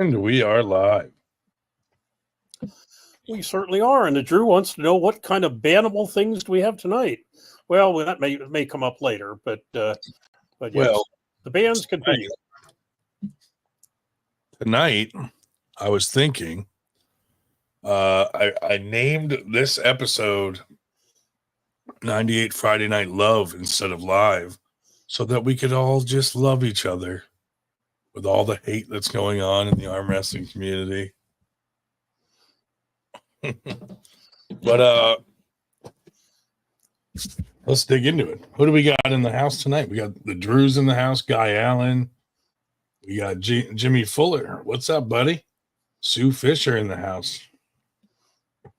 And we are live. We certainly are. And Drew wants to know what kind of bannable things do we have tonight? Well, that may come up later, but yes, Well, the bans continue. Tonight, I was thinking, I named this episode 98 Friday Night Love instead of live so that we could all just love each other with all the hate that's going on in the arm wrestling community. But let's dig into it. Who do we got in the house tonight? We got the Drews in the house, Guy Allen. We got Jimmy Fuller. What's up, buddy? Sue Fisher in the house.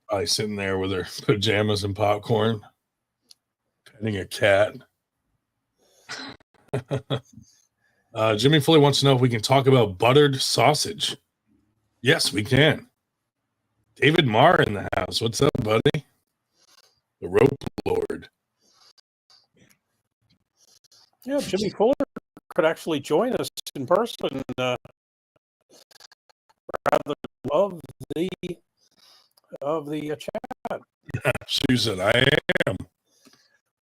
Probably sitting there with her pajamas and popcorn, petting a cat. Jimmy Fuller wants to know if we can talk about buttered sausage. Yes, we can. David Marr in the house. What's up, buddy? The Rope Lord. Yeah, Jimmy Fuller could actually join us in person rather of the chat. Yeah, Susan, I am.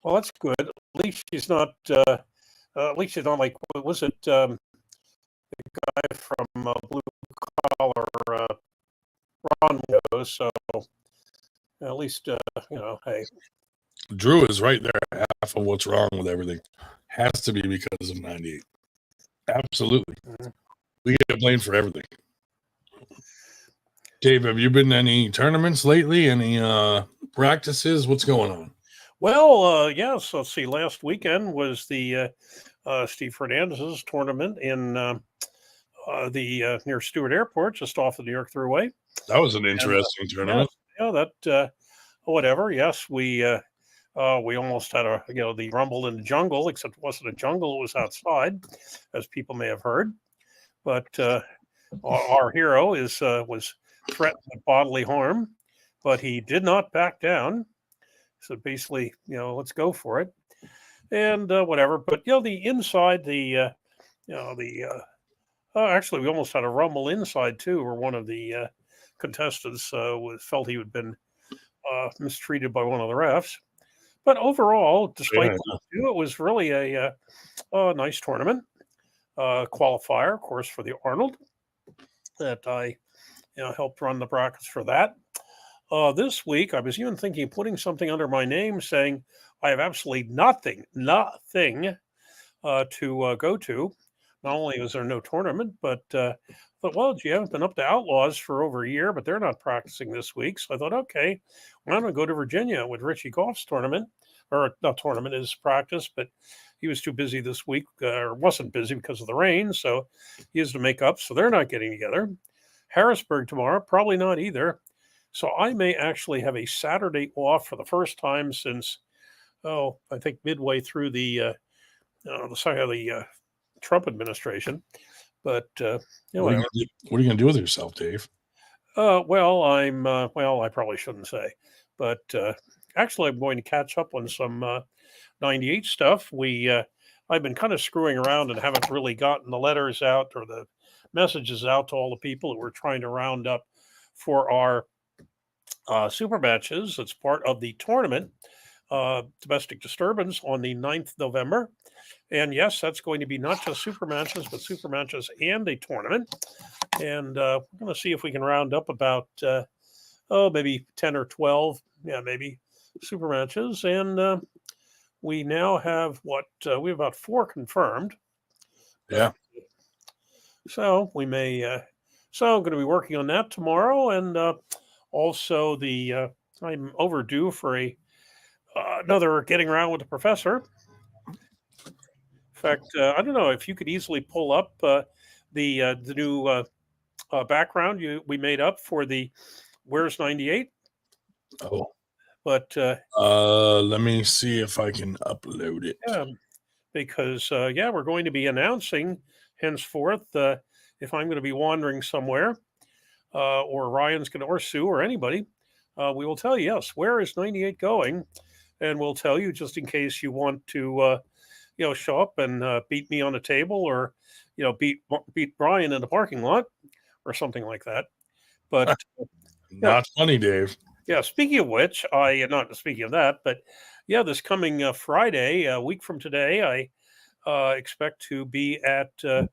Well, that's good. At least she's not. At least she's not like, what was it? The guy from Blue Collar, Ron. So at least hey. Drew is right there. Half of what's wrong with everything has to be because of 98. Absolutely. Mm-hmm. We get blamed for everything. Dave, have you been to any tournaments lately? Any practices? What's going on? Well, yes. Let's see. Last weekend was the Steve Fernandez's tournament in the near Stewart Airport, just off the New York Thruway. That was an interesting tournament. Yeah, that whatever. Yes, we almost had the Rumble in the jungle, except it wasn't a jungle; it was outside, as people may have heard. But our hero was threatened with bodily harm, but he did not back down. So basically, let's go for it, and whatever. But the inside, actually, we almost had a Rumble inside too, where one of the contestants felt he had been mistreated by one of the refs. But overall, despite that, it was really a nice tournament. Qualifier, of course, for the Arnold that I helped run the brackets for that. This week, I was even thinking of putting something under my name saying I have absolutely nothing to go to. Not only is there no tournament, but well, you haven't been up to Outlaws for over a year, but they're not practicing this week. So I thought, okay, well, I'm going to go to Virginia with Richie Goff's tournament, or not tournament, his practice, but he was too busy this week, or wasn't busy because of the rain, so he has to make up. So they're not getting together. Harrisburg tomorrow, probably not either. So I may actually have a Saturday off for the first time since, I think midway through the Trump administration. But what are you going to do with yourself, Dave? Well, I probably shouldn't say, but actually, I'm going to catch up on some 98 stuff. I've been kind of screwing around and haven't really gotten the letters out or the messages out to all the people that we're trying to round up for our super matches. It's part of the tournament, Domestic Disturbance, on the 9th November. And yes, that's going to be not just super matches, but super matches and a tournament. And we're going to see if we can round up about, maybe 10 or 12, maybe super matches. And we now have we have about 4 confirmed. Yeah. So we may, so I'm going to be working on that tomorrow. And also I'm overdue for another Getting Around with the Professor. In fact, I don't know if you could easily pull up the new background we made up for the Where's 98. Oh, but let me see if I can upload it. Yeah, because we're going to be announcing henceforth if I'm going to be wandering somewhere, or Ryan's going to, or Sue, or anybody, we will tell you, yes, where is 98 going, and we'll tell you just in case you want to. Show up and beat me on the table, or beat Brian in the parking lot. or something like that. But Not funny, Dave. yeah, speaking of which, not speaking of that, but yeah, this coming Friday, a week from today, I expect to be at the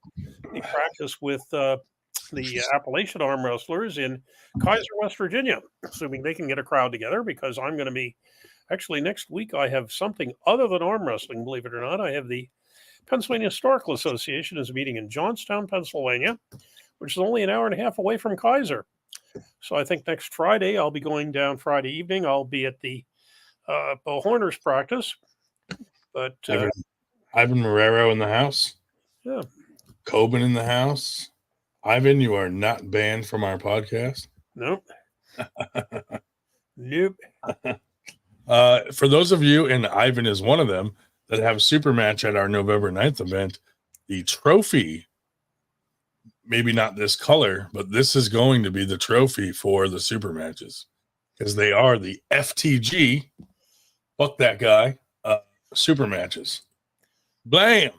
practice with the Appalachian arm wrestlers in Kaiser, West Virginia, assuming they can get a crowd together, because I'm going to be actually next week. I have something other than arm wrestling, believe it or not. I have the Pennsylvania Historical Association is meeting in Johnstown, Pennsylvania, which is only an hour and a half away from Kaiser. So I think next Friday I'll be going down Friday evening. I'll be at the Bo Horner's practice. But Ivan Marrero in the house. Yeah. Coben in the house. Ivan, you are not banned from our podcast. Nope. Nope. For those of you, and Ivan is one of them, that have a super match at our November 9th event, the trophy, maybe not this color, but this is going to be the trophy for the super matches, because they are the FTG, fuck that guy, super matches. Blam.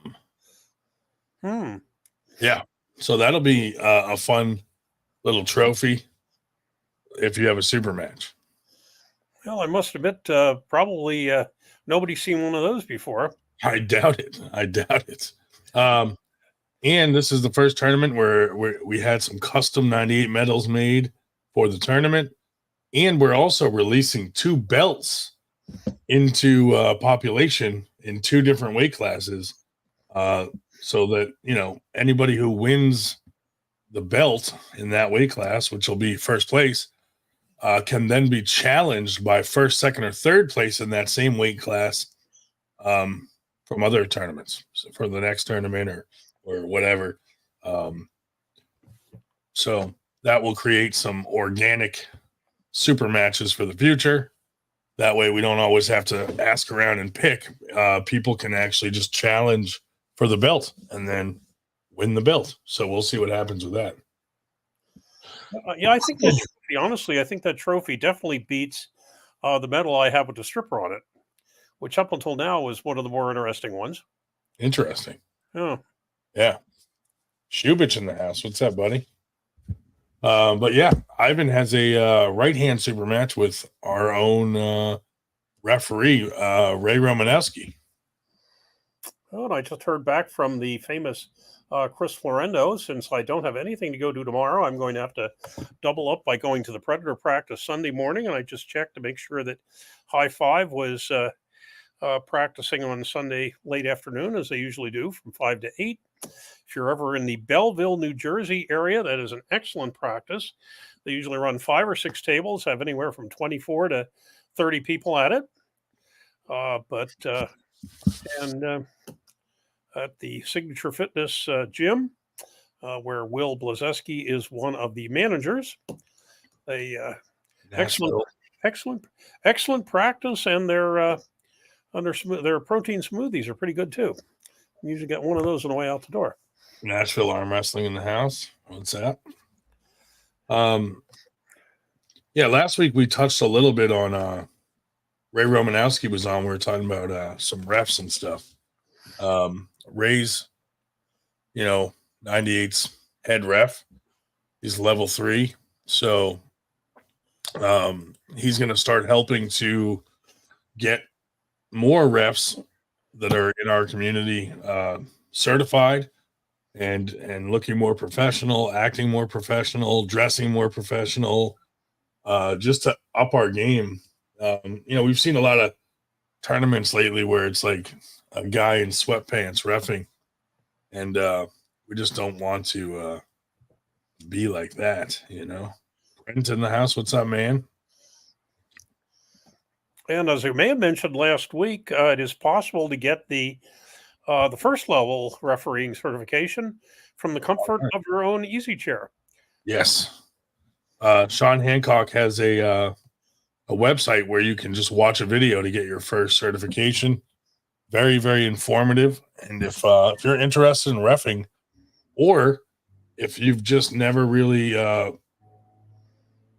Yeah. So that'll be a fun little trophy if you have a super match. Well, I must admit, probably nobody's seen one of those before. I doubt it. And this is the first tournament where we had some custom 98 medals made for the tournament. And we're also releasing 2 belts into population in 2 different weight classes. So that, anybody who wins the belt in that weight class, which will be first place, can then be challenged by first, second, or third place in that same weight class from other tournaments, so for the next tournament or whatever. So that will create some organic super matches for the future. That way we don't always have to ask around and pick. People can actually just challenge for the belt and then win the belt. So we'll see what happens with that. I think that trophy, honestly, I think that trophy definitely beats the medal I have with the stripper on it, which up until now was one of the more interesting ones. Interesting. Oh. Yeah. Shubich in the house. What's up, buddy? But yeah, Ivan has a right-hand super match with our own referee, Ray Romanowski. Oh, and I just heard back from the famous Chris Florendo. Since I don't have anything to go do tomorrow, I'm going to have to double up by going to the Predator practice Sunday morning. And I just checked to make sure that High Five was practicing on Sunday late afternoon, as they usually do, from 5 to 8. If you're ever in the Belleville, New Jersey area, that is an excellent practice. They usually run 5 or 6 tables, have anywhere from 24 to 30 people at it. At the Signature Fitness gym, where Will Blazeski is one of the managers. They excellent practice, and their protein smoothies are pretty good too. You usually get one of those on the way out the door. Nashville Arm Wrestling in the house. What's that? Yeah, last week we touched a little bit on Ray Romanowski was on. We were talking about some refs and stuff. Ray's, 98's head ref. He's level 3. So he's going to start helping to get more refs that are in our community certified and looking more professional, acting more professional, dressing more professional, just to up our game. We've seen a lot of tournaments lately where it's like a guy in sweatpants reffing, and we just don't want to be like that, Brent in the house. What's up, man? And as I may have mentioned last week, it is possible to get the first level refereeing certification from the comfort of your own easy chair. Yes. Sean Hancock has a website where you can just watch a video to get your first certification. Very, very informative. And if you're interested in reffing, or if you've just never really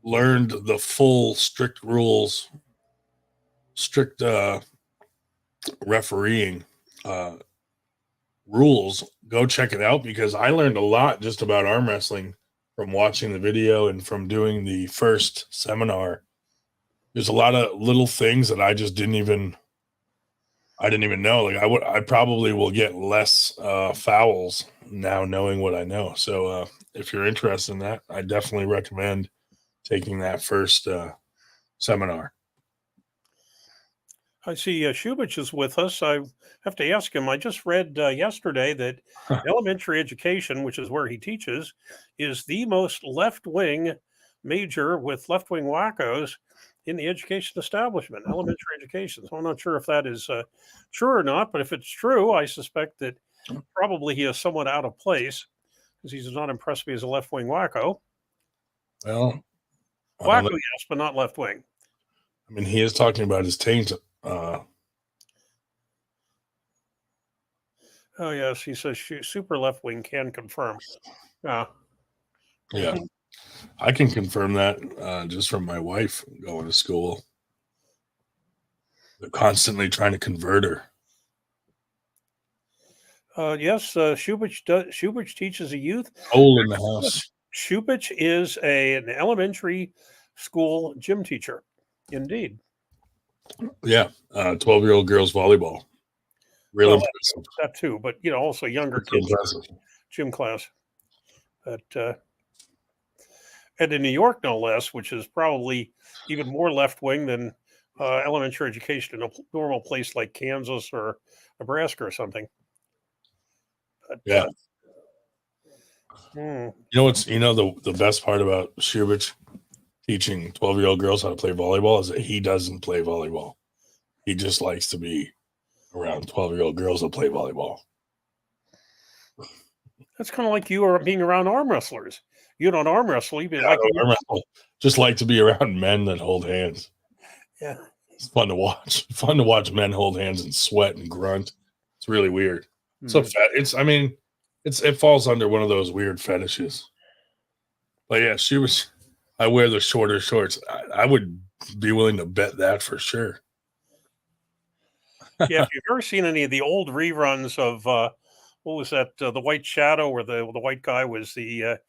learned the full strict refereeing rules, go check it out, because I learned a lot just about arm wrestling from watching the video and from doing the first seminar, there's a lot of little things that I didn't even know. Like I probably will get less fouls now knowing what I know. So if you're interested in that, I definitely recommend taking that first seminar. I see Shubich is with us. I have to ask him. I just read yesterday that elementary education, which is where he teaches, is the most left-wing major with left-wing wackos in the education establishment, elementary education. So I'm not sure if that is true or not, but if it's true, I suspect that probably he is somewhat out of place because he does not impress me as a left-wing wacko. Well, Wacko, yes, but not left-wing. I mean, he is talking about his teams. Oh, yes, he says super left-wing can confirm. Yeah. Yeah, I can confirm that just from my wife going to school. They're constantly trying to convert her. Yes, Shubich teaches a youth. Hole in the house. Shubich is an elementary school gym teacher. Indeed. Yeah, 12-year-old girls volleyball. Really impressive. That too, but also younger kids gym class. But and in New York, no less, which is probably even more left wing than elementary education in a normal place like Kansas or Nebraska or something. But, yeah. You know what's the best part about Shubich teaching 12-year-old girls how to play volleyball is that he doesn't play volleyball. He just likes to be around 12-year-old girls that play volleyball. That's kind of like you are being around arm wrestlers. You don't arm wrestle, you just like to be around men that hold hands. Yeah. It's fun to watch. Fun to watch men hold hands and sweat and grunt. It's really weird. It falls under one of those weird fetishes. But yeah, I wear the shorter shorts. I would be willing to bet that for sure. Yeah, if you've ever seen any of the old reruns of what was that? The White Shadow, where the white guy was the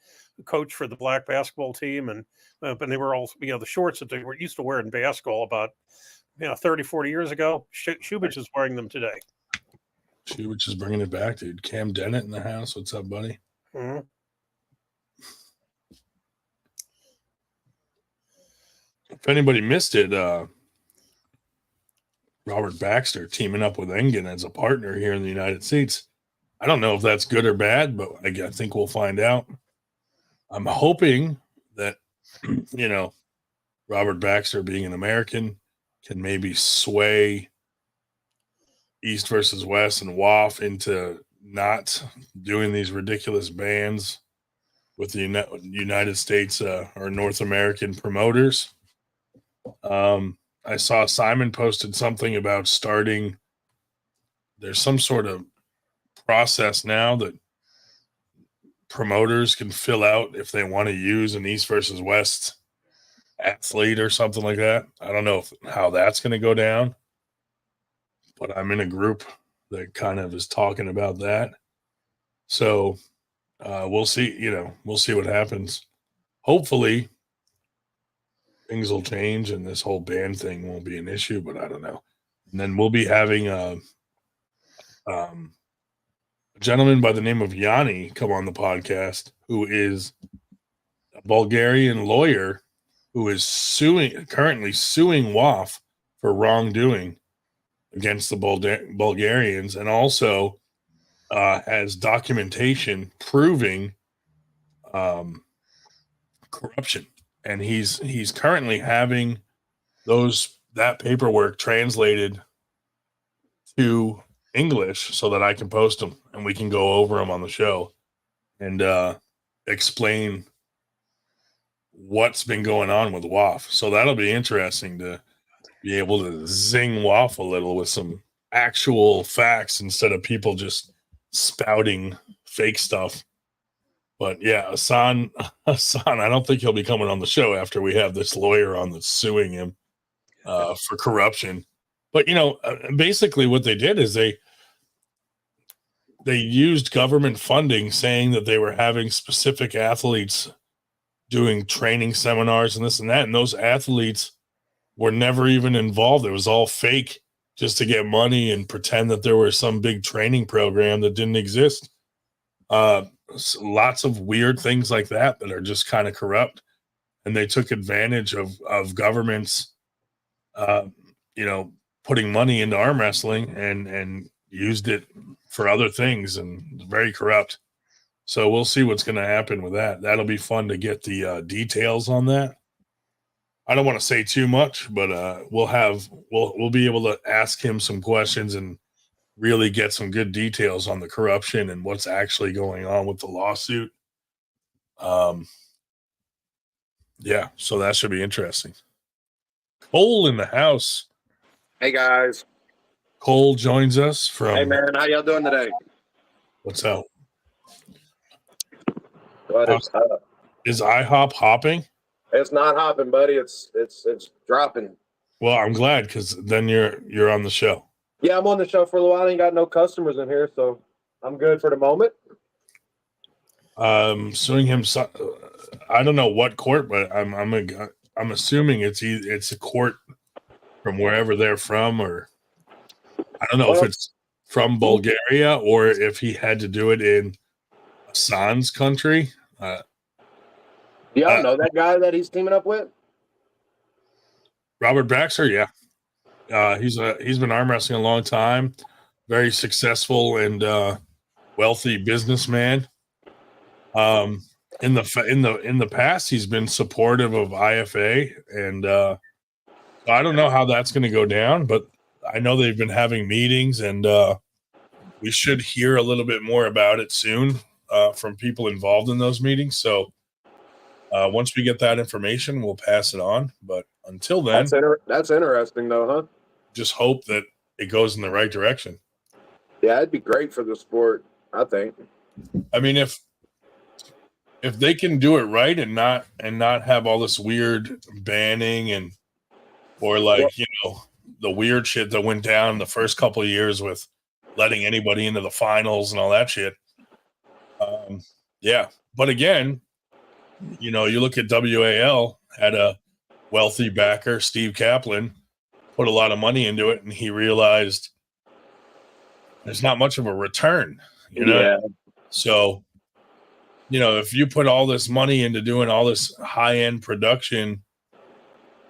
coach for the black basketball team, and they were all the shorts that they were used to wear in basketball about 30, 40 years ago. Shubich is wearing them today. Shubich is bringing it back, dude. Cam Dennett in the house. What's up, buddy? Mm-hmm. If anybody missed it, Robert Baxter teaming up with Engen as a partner here in the United States. I don't know if that's good or bad, but I think we'll find out. I'm hoping that, Robert Baxter being an American can maybe sway East versus West and WAF into not doing these ridiculous bans with the United States or North American promoters. I saw Simon posted something about starting. There's some sort of process now that promoters can fill out if they want to use an East versus West athlete or something like that. I don't know how that's going to go down, but I'm in a group that kind of is talking about that. So we'll see, we'll see what happens. Hopefully things will change and this whole ban thing won't be an issue, but I don't know. And then we'll be having a gentleman by the name of Yanni come on the podcast, who is a Bulgarian lawyer who is currently suing WAF for wrongdoing against the Bulgarians, and also has documentation proving corruption. And he's currently having that paperwork translated to English so that I can post them and we can go over them on the show and explain what's been going on with WAF. So that'll be interesting to be able to zing WAF a little with some actual facts instead of people just spouting fake stuff. But yeah, Hassan, I don't think he'll be coming on the show after we have this lawyer on that's suing him for corruption. But, basically what they did is they used government funding saying that they were having specific athletes doing training seminars and this and that. And those athletes were never even involved. It was all fake just to get money and pretend that there was some big training program that didn't exist. Lots of weird things like that are just kind of corrupt. And they took advantage of governments, putting money into arm wrestling and used it for other things, and very corrupt. So we'll see what's going to happen with that. That'll be fun to get the details on that. I don't want to say too much, but we'll be able to ask him some questions and really get some good details on the corruption and what's actually going on with the lawsuit. Yeah, so that should be interesting. Cole in the house. Hey guys. Cole joins us from. Hey man, how y'all doing today? What's up? What is up? Is IHOP hopping? It's not hopping, buddy. It's dropping. Well, I'm glad, because then you're on the show. Yeah, I'm on the show for a little while. I ain't got no customers in here, so I'm good for the moment. Suing him. I don't know what court, but I'm assuming it's a court from wherever they're from, or I don't know if it's from Bulgaria or if he had to do it in Hassan's country. Do y'all know that guy that he's teaming up with? Robert Baxter, yeah. He's been arm wrestling a long time, very successful and wealthy businessman. In the past, he's been supportive of IFA, and I don't know how that's going to go down, but I know they've been having meetings, and we should hear a little bit more about it soon from people involved in those meetings. So once we get that information, we'll pass it on. But until then, that's interesting, though, huh? Just hope that it goes in the right direction. Yeah, it'd be great for the sport, I think. I mean, if they can do it right and not have all this weird banning or the weird shit that went down the first couple of years with letting anybody into the finals and all that shit. Yeah. But again, you look at WAL, had a wealthy backer, Steve Kaplan, put a lot of money into it, and he realized there's not much of a return, Yeah. So, if you put all this money into doing all this high-end production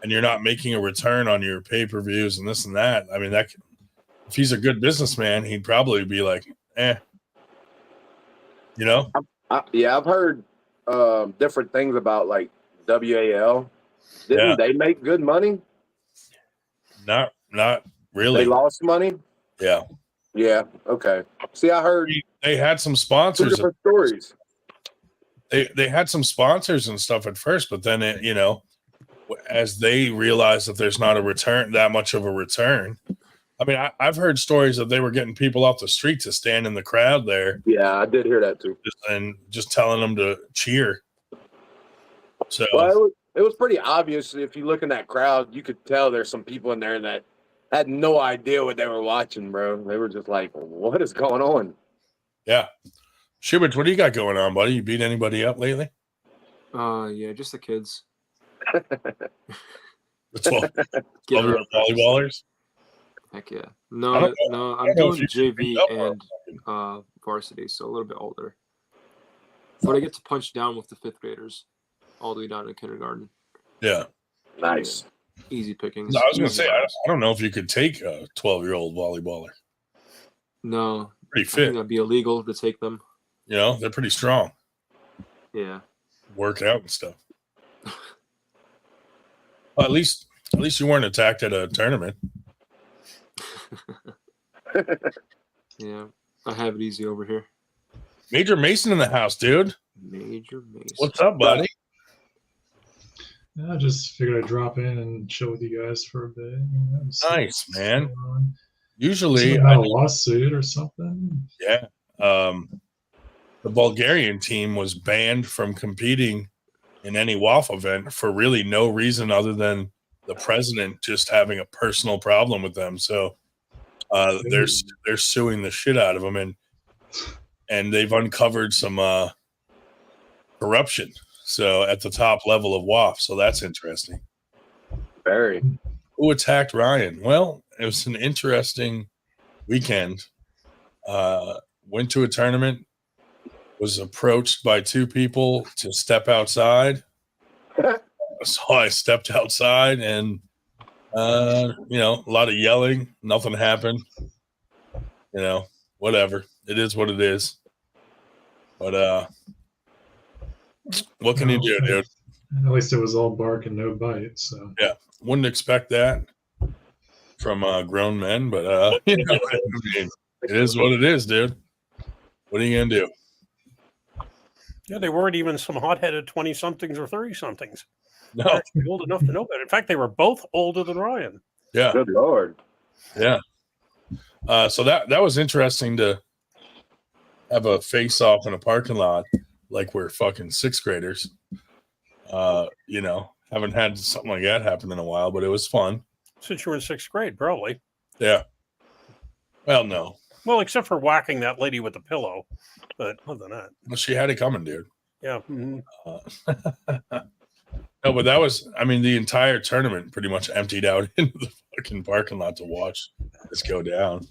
and you're not making a return on your pay-per-views and this and that, I mean, if he's a good businessman, he'd probably be like, I've heard different things about like WAL. Didn't they make good money? Not really. They lost money? Yeah. Yeah. Okay. See, I heard they had some sponsors. Different stories. They had some sponsors and stuff at first, but then as they realized that there's not that much of a return. I mean, I've heard stories that they were getting people off the street to stand in the crowd there. Yeah, I did hear that too. And just telling them to cheer. So it was pretty obvious. If you look in that crowd, you could tell there's some people in there that had no idea what they were watching, bro. They were just like, what is going on? Yeah. Schubert, what do you got going on, buddy? You beat anybody up lately? Yeah, just the kids. The 12-year-old volleyballers? Heck yeah. No, I'm doing JV and varsity, so a little bit older. But I get to punch down with the 5th graders all the way down to kindergarten. Yeah. Nice. Easy pickings. No, I was going to say, I don't know if you could take a 12-year-old volleyballer. No. Pretty fit. I think that'd be illegal to take them. They're pretty strong. Yeah. Work out and stuff. Well, at least you weren't attacked at a tournament. Yeah. I have it easy over here. Major Mason in the house, dude. Major Mason. What's up, buddy? I just figured I'd drop in and chill with you guys for a bit. Nice, man. Usually, a lawsuit or something. Yeah. The Bulgarian team was banned from competing in any WAF event for really no reason other than the president just having a personal problem with them. So they're suing the shit out of them, and they've uncovered some corruption. So at the top level of WAF. So that's interesting. Very. Who attacked Ryan? Well, it was an interesting weekend. Went to a tournament, was approached by two people to step outside. So I stepped outside and, a lot of yelling. Nothing happened. Whatever. It is what it is. But what can you do, dude? At least it was all bark and no bite. So Yeah, wouldn't expect that from grown men, but it is what it is, dude. What are you gonna do? Yeah, they weren't even some hot-headed 20-somethings or 30-somethings. No. They're actually old enough to know better. In fact, they were both older than Ryan. Yeah. Good Lord. Yeah. So that was interesting to have a face-off in a parking lot like we're fucking sixth graders. Haven't had something like that happen in a while, but it was fun. Since you were in 6th grade, probably. Yeah. Well, no. Well, except for whacking that lady with the pillow. But other than that. Well, she had it coming, dude. Yeah. Mm-hmm. No, but that was, the entire tournament pretty much emptied out into the fucking parking lot to watch this go down.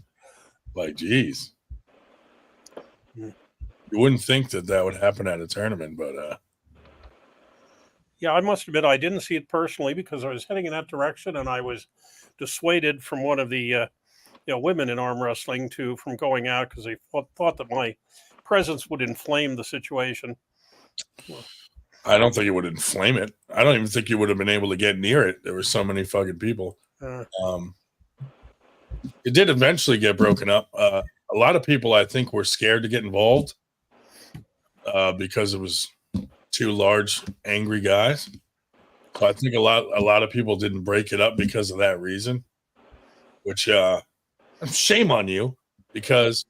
Like, geez. You wouldn't think that would happen at a tournament, but yeah, I must admit I didn't see it personally because I was heading in that direction and I was dissuaded from one of the women in arm wrestling from going out because they thought that my presence would inflame the situation. I don't think it would inflame it. I don't even think you would have been able to get near it. There were so many fucking people. It did eventually get broken up. A lot of people, I think, were scared to get involved because it was two large, angry guys. So I think a lot of people didn't break it up because of that reason. Which shame on you, because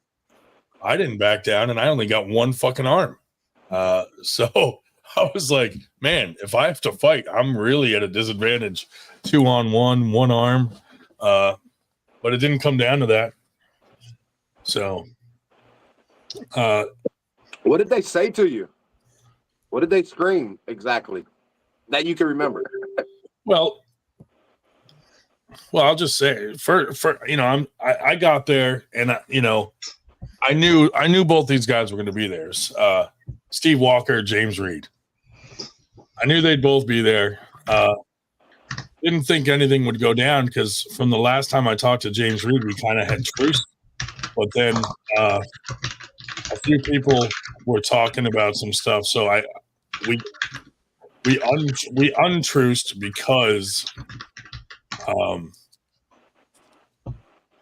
I didn't back down and I only got one fucking arm. So I was like, man, if I have to fight, I'm really at a disadvantage. 2-on-1, one arm. But it didn't come down to that. So what did they say to you? What did they scream exactly that you can remember? Well, I'll just say I got there and I knew both these guys were going to be there. Steve Walker, James Reed. I knew they'd both be there. Didn't think anything would go down because from the last time I talked to James Reed, we kind of had truce. But then a few people were talking about some stuff, so we untruced because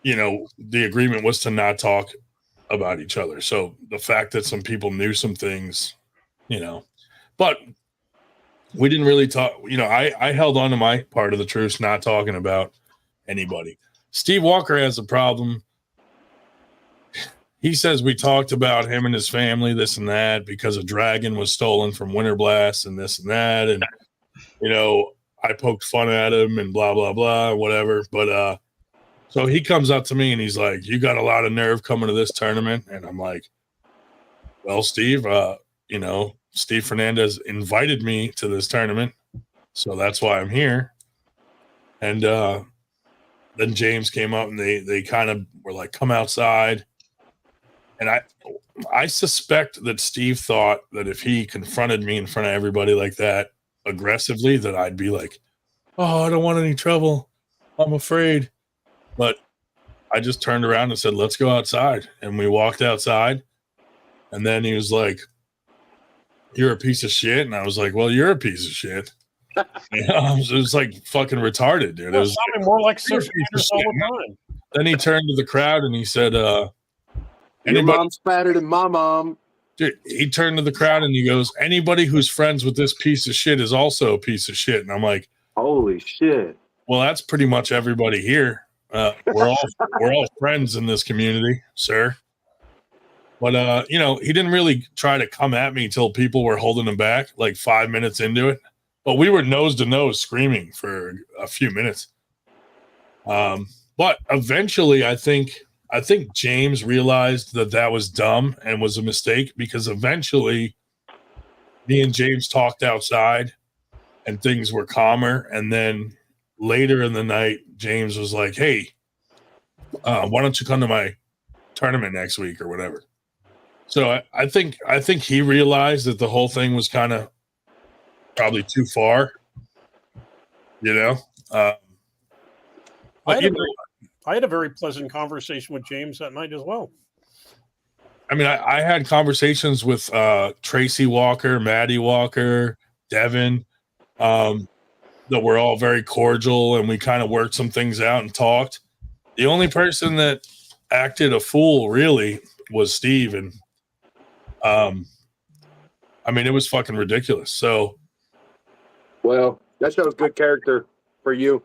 the agreement was to not talk about each other. So the fact that some people knew some things, but we didn't really talk. I held on to my part of the truce, not talking about anybody. Steve Walker has a problem. He says we talked about him and his family, this and that, because a dragon was stolen from Winter Blast and this and that. And, I poked fun at him and blah, blah, blah, whatever. But so he comes up to me and he's like, you got a lot of nerve coming to this tournament. And I'm like, well, Steve, Steve Fernandez invited me to this tournament. So that's why I'm here. And then James came up and they kind of were like, come outside. And I suspect that Steve thought that if he confronted me in front of everybody like that aggressively, that I'd be like, oh, I don't want any trouble. I'm afraid. But I just turned around and said, let's go outside. And we walked outside. And then he was like, you're a piece of shit. And I was like, well, you're a piece of shit. It was like fucking retarded, dude. It was more like 6 meters all the time. Then he turned to the crowd and he said, your mom's fatter than my mom. Dude, he turned to the crowd and he goes, anybody who's friends with this piece of shit is also a piece of shit. And I'm like, holy shit. Well, that's pretty much everybody here. We're all friends in this community, sir. But he didn't really try to come at me till people were holding him back, like 5 minutes into it. But we were nose to nose screaming for a few minutes. But eventually, I think James realized that was dumb and was a mistake, because eventually, me and James talked outside and things were calmer. And then later in the night, James was like, hey, why don't you come to my tournament next week or whatever? So I think he realized that the whole thing was kind of probably too far, you know. I had a very pleasant conversation with James that night as well. I mean, I had conversations with Tracy Walker, Maddie Walker, Devin, that were all very cordial, and we kind of worked some things out and talked. The only person that acted a fool really was Steve, and I mean, it was fucking ridiculous. So, well, that shows good character for you,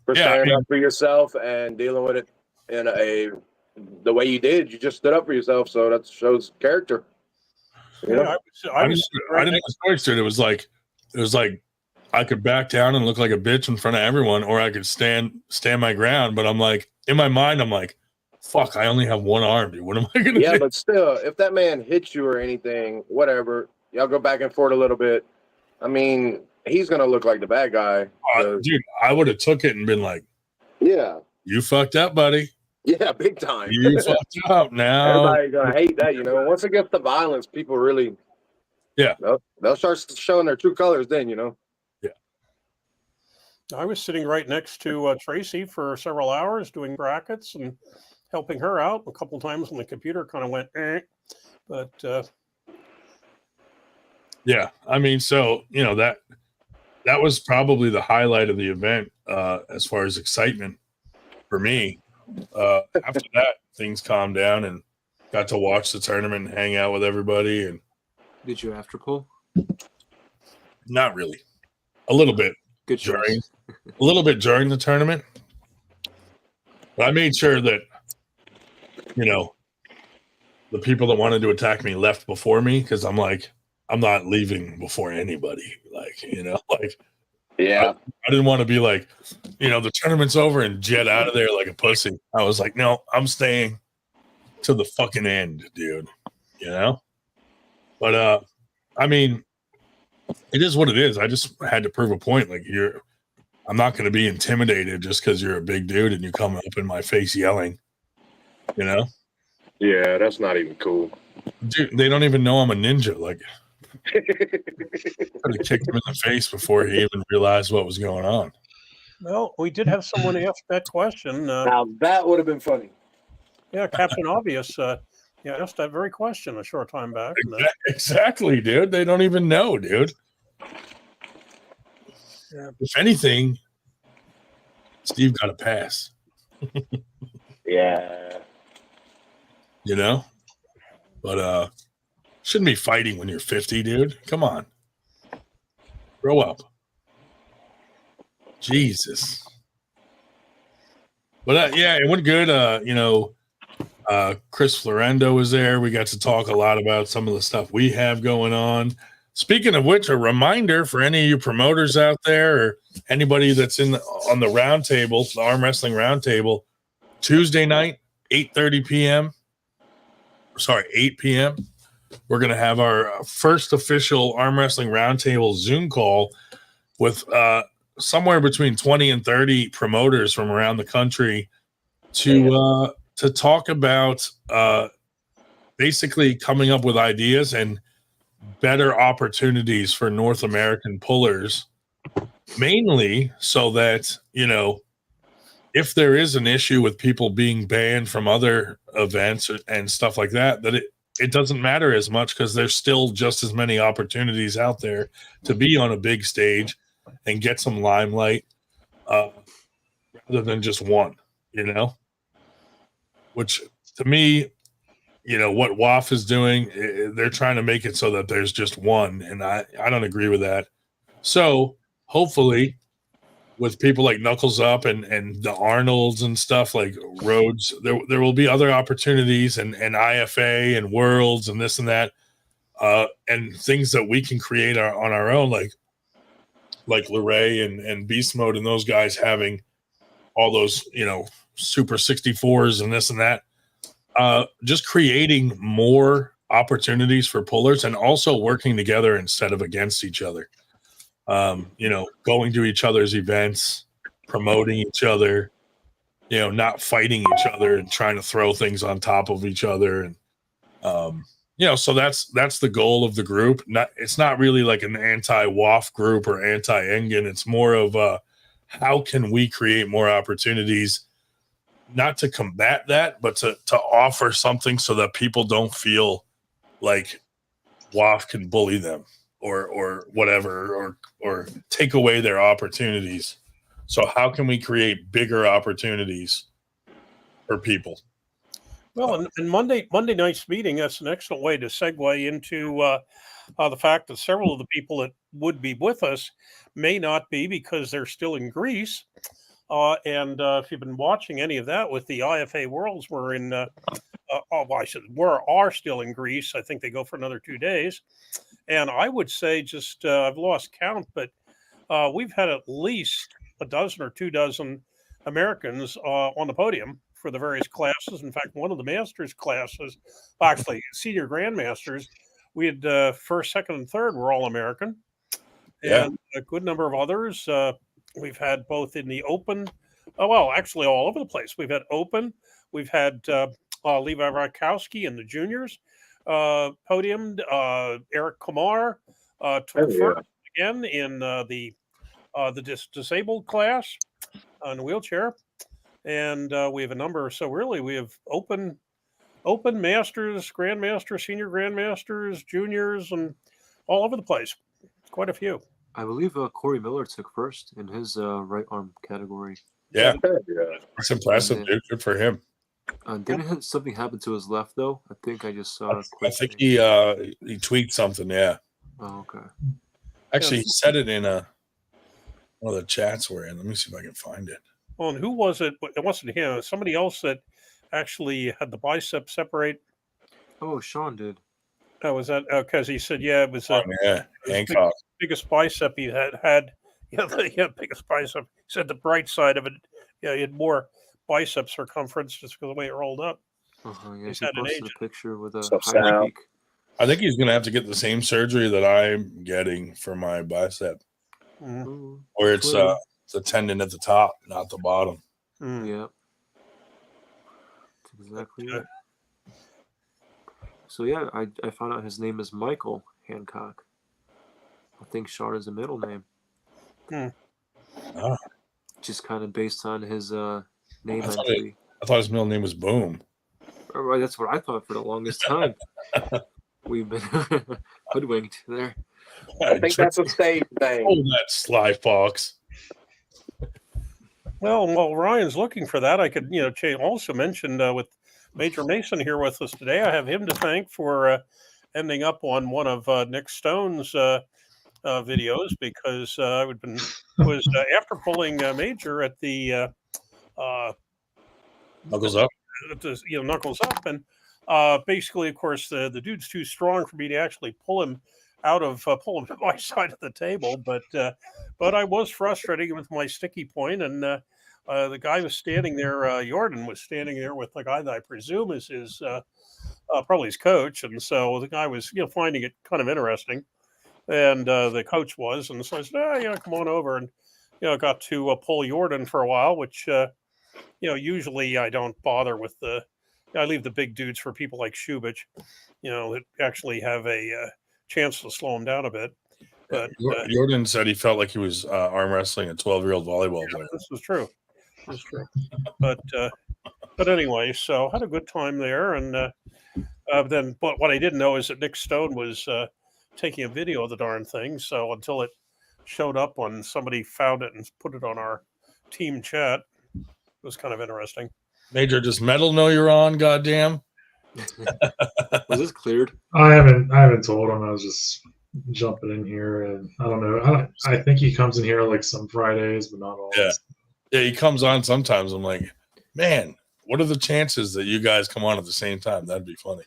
for standing up for yourself and dealing with it in the way you did. You just stood up for yourself, so that shows character. You know? I didn't know the story straight. It was like I could back down and look like a bitch in front of everyone, or I could stand my ground. But I'm like, in my mind, I'm like, fuck, I only have one arm, dude. What am I gonna do? Yeah, but still, if that man hits you or anything, whatever, y'all go back and forth a little bit. I mean, he's gonna look like the bad guy. Dude, I would have took it and been like, yeah, you fucked up, buddy. Yeah, big time. You fucked up now. Everybody's gonna hate that, you know. Once it gets to violence, people really, they'll start showing their true colors. Then, you know. Yeah. I was sitting right next to Tracy for several hours doing brackets and helping her out a couple times when the computer kind of went, but yeah, I mean, so you know that was probably the highlight of the event as far as excitement for me. After that, things calmed down and got to watch the tournament and hang out with everybody. And did you after pull? Not really. A little bit. Good during, a little bit during the tournament. But I made sure that, you know, the people that wanted to attack me left before me, because I'm like, I'm not leaving before anybody. Like, you know, like, yeah, I didn't want to be like, you know, the tournament's over and jet out of there like a pussy. I was like, no, I'm staying to the fucking end, dude. You know? But I mean, it is what it is. I just had to prove a point. Like, I'm not going to be intimidated just because you're a big dude and you come up in my face yelling. You know? Yeah, that's not even cool. Dude, they don't even know I'm a ninja. Like, I could have kicked him in the face before he even realized what was going on. Well, we did have someone ask that question. Now that would have been funny. Yeah, Captain Obvious. Asked that very question a short time back. Exactly, dude. They don't even know, dude. Yeah. If anything, Steve got a pass. Yeah. You know? But shouldn't be fighting when you're 50, dude. Come on. Grow up. Jesus. But yeah, it went good. You know, Chris Florendo was there. We got to talk a lot about some of the stuff we have going on. Speaking of which, a reminder for any of you promoters out there or anybody that's on the round table, the Arm Wrestling Round Table, Tuesday night, 8:30 p.m. Sorry, 8 p.m. We're going to have our first official Arm Wrestling Roundtable Zoom call with somewhere between 20 and 30 promoters from around the country to talk about basically coming up with ideas and better opportunities for North American pullers, mainly so that, you know, if there is an issue with people being banned from other events and stuff like that, that it doesn't matter as much because there's still just as many opportunities out there to be on a big stage and get some limelight rather than just one, you know? Which to me, you know, what WAF is doing, they're trying to make it so that there's just one, and I don't agree with that. So hopefully with people like Knuckles Up and the Arnolds and stuff like Rhodes, there will be other opportunities and IFA and Worlds and this and that, and things that we can create on our own, like Luray and Beast Mode and those guys having all those, you know, Super 64s and this and that. Just creating more opportunities for pullers, and also working together instead of against each other. Going to each other's events, promoting each other, not fighting each other and trying to throw things on top of each other. And, so that's the goal of the group. It's not really like an anti-WAF group or anti-Engen. It's more of how can we create more opportunities, not to combat that, but to offer something so that people don't feel like WAF can bully them or whatever, or take away their opportunities. So how can we create bigger opportunities for people? Well, and Monday night's meeting, that's an excellent way to segue into the fact that several of the people that would be with us may not be because they're still in Greece. And if you've been watching any of that with the IFA Worlds, we're in, are still in Greece. I think they go for another 2 days. And I would say I've lost count, but we've had at least a dozen or 2 dozen Americans on the podium for the various classes. In fact, one of the masters classes, actually senior grandmasters, we had first, second, and third were all American. And a good number of others. We've had both in the open, actually all over the place. We've had open. We've had Levi Rakowski in the juniors podiumed. Eric Kumar took first again in the disabled class on the wheelchair. And we have a number. So really, we have open masters, grandmasters, senior grandmasters, juniors, and all over the place. Quite a few. I believe Corey Miller took first in his right arm category. Yeah, that's impressive, dude. Good for him. Didn't something happen to his left though? I think I just saw. I think he tweaked something. Yeah. Oh, okay. Actually, he said it in one of the chats we're in. Let me see if I can find it. Well, and who was it? It wasn't him. It was somebody else that actually had the bicep separate. Oh, Sean did. Oh, was that because he said, it was Hancock. Biggest bicep he had. The biggest bicep. He said the bright side of it, he had more bicep circumference just because of the way it rolled up. Yeah, he posted a picture with a high peak. I think he's going to have to get the same surgery that I'm getting for my bicep, where it's a tendon at the top, not the bottom. Yeah, that's exactly it. So yeah, I found out his name is Michael Hancock. I think Sean is a middle name. Just kind of based on his name entry. I thought his middle name was Boom. Right, that's what I thought for the longest time. We've been hoodwinked there. I think that's a stage name. Oh, that sly fox. Well, while Ryan's looking for that, I could also mention with Major Mason here with us today, I have him to thank for ending up on one of Nick Stone's videos because I was after pulling Major at the Knuckles Up. Knuckles Up, and basically, of course, the dude's too strong for me to actually pull him to my side of the table. But I was frustrating him with my sticky point, and the guy was standing there. Jordan was standing there with the guy that I presume is his probably his coach, and so the guy was finding it kind of interesting, and the coach was, and so I said, come on over, and got to pull Jordan for a while, which usually I don't bother with I leave the big dudes for people like Shubich, that actually have a chance to slow him down a bit. But Jordan said he felt like he was arm wrestling a 12-year-old volleyball player. This is true. It's true. But anyway, so had a good time there, and but what I didn't know is that Nick Stone was taking a video of the darn thing. So until it showed up when somebody found it and put it on our team chat, it was kind of interesting. Major, does Metal know you're on? Goddamn. Was this cleared? I haven't told him. I was just jumping in here, and I don't know. I think he comes in here like some Fridays, but not all. Yeah, he comes on sometimes. I'm like, man, what are the chances that you guys come on at the same time? That'd be funny.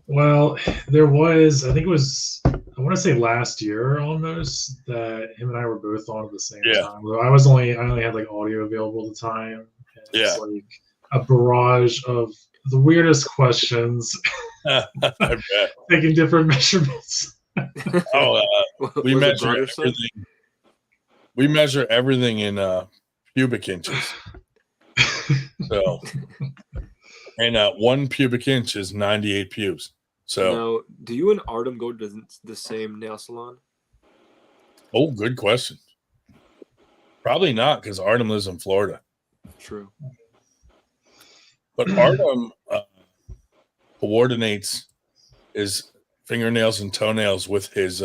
Well, there was, I think it was, I want to say last year almost, that him and I were both on at the same time. I only had like audio available at the time. And it's like a barrage of the weirdest questions, I bet. taking different measurements. Oh, we Was it measure broader side? everything. We measure everything in pubic inches. So, and 1 pubic inch is 98 pubes. So, Now, do you and Artem go to the same nail salon? oh, good question. Probably not, because Artem lives in Florida. True. But Artem coordinates his fingernails and toenails with his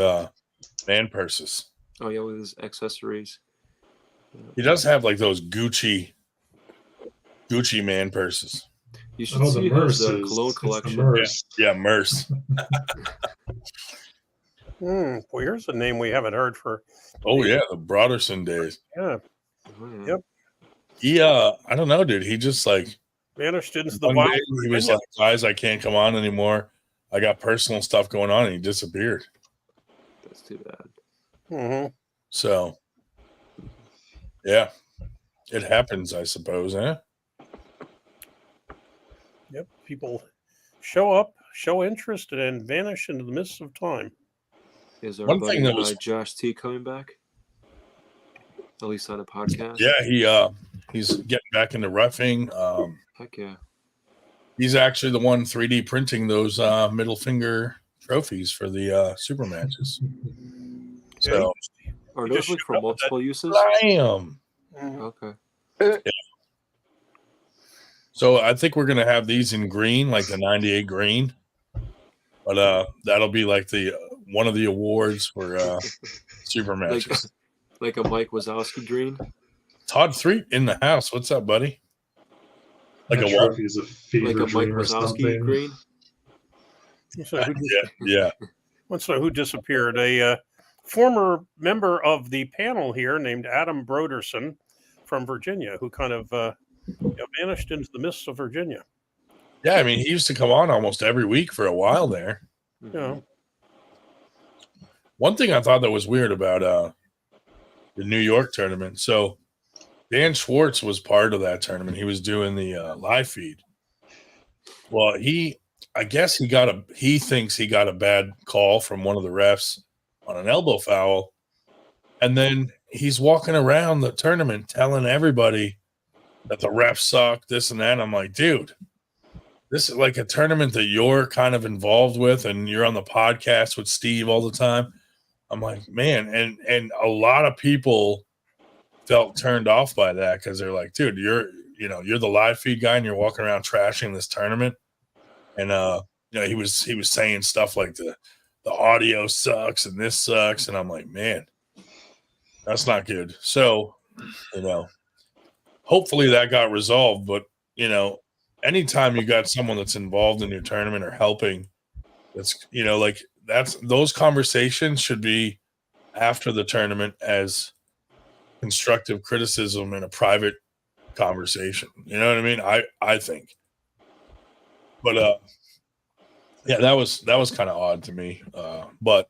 man purses. Oh yeah, with his accessories. He does have like those Gucci man purses. You should Oh, see the his Merce cologne it's the collection. Merce. Yeah, Merce. Well, here's a name we haven't heard for. Oh yeah, the Broderson days. Yeah, Oh, yeah. Yep. He I don't know, dude. He just like vanished into the one wild. day he was like, guys, I can't come on anymore. I got personal stuff going on, and he disappeared. That's too bad. Mm-hmm. So yeah, it happens, I suppose, eh? Yep. People show up, show interest, and then vanish into the mists of time. Is our One buddy thing that was- Josh T coming back? At least on a podcast. Yeah, he's getting back into roughing. Heck yeah. He's actually the one 3D printing those middle finger trophies for the super matches. So Are You those just like showed for up with multiple uses? bam. Mhm. Okay. So I think we're gonna have these in green, like the 98 green. But that'll be like the one of the awards for super matches. Like a Mike Wazowski green. Todd 3 in the house. What's up, buddy? Like That a what? trophy is a fever Like a Mike dream or Wazowski something. green. So who, Yeah. let's know who disappeared. A former member of the panel here named Adam Broderson from Virginia, who kind of vanished into the mists of Virginia. Yeah, I mean, he used to come on almost every week for a while there. Mhm. You know, One thing I thought that was weird about the New York tournament. So Dan Schwartz was part of that tournament. He was doing the live feed. Well, I guess he thinks he got a bad call from one of the refs on an elbow foul. And then he's walking around the tournament telling everybody that the refs suck, this and that. I'm like, dude, this is like a tournament that you're kind of involved with, and you're on the podcast with Steve all the time. I'm like, man, and a lot of people felt turned off by that because they're like, dude, you're the live feed guy and you're walking around trashing this tournament. And he was saying stuff like the audio sucks and this sucks, and I'm like, man, that's not good. So, hopefully that got resolved. But anytime you got someone that's involved in your tournament or helping, those conversations should be after the tournament as constructive criticism in a private conversation. You know what I mean? I think. But yeah, that was kind of odd to me. But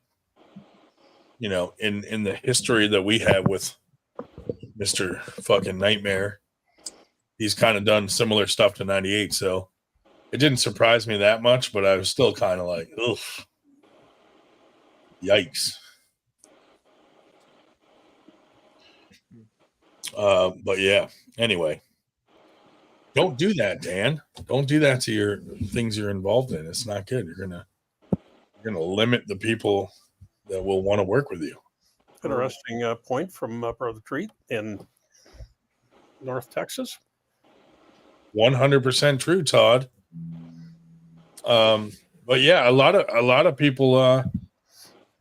in the history that we have with Mr. fucking Nightmare, he's kind of done similar stuff to 98, so it didn't surprise me that much, but I was still kind of like, ugh. Yikes. But yeah, anyway. Don't do that, Dan. Don't do that to your things you're involved in. It's not good. You're gonna limit the people that will want to work with you. interesting point from Brother Treat in North Texas. 100% true, Todd. But yeah, a lot of people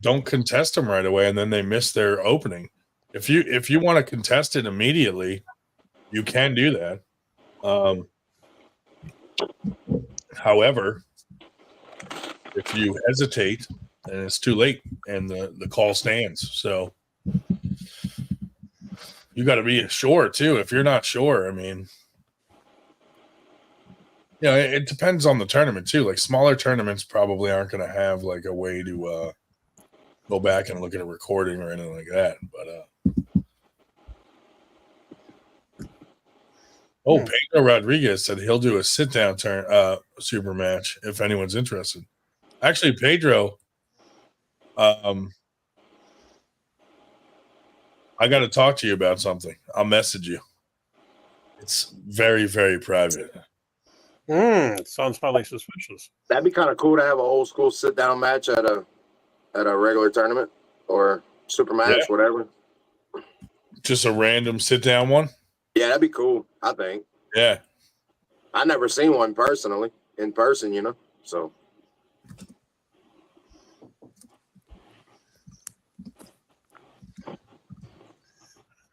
don't contest them right away, and then they miss their opening. If you want to contest it immediately, you can do that. However, if you hesitate, then it's too late, and the call stands. So you got to be sure too. If you're not sure, I mean, it depends on the tournament too. Like smaller tournaments probably aren't going to have like a way to go back and look at a recording or anything like that. But Oh, Pedro Rodriguez said he'll do a sit-down super match if anyone's interested. Actually, Pedro, I got to talk to you about something. I'll message you. It's very, very private. Sounds highly suspicious. That'd be kind of cool to have an old school sit down match at a regular tournament or super match, whatever. Just a random sit down one? Yeah, that'd be cool, I think. Yeah. I never seen one personally, in person, you know. So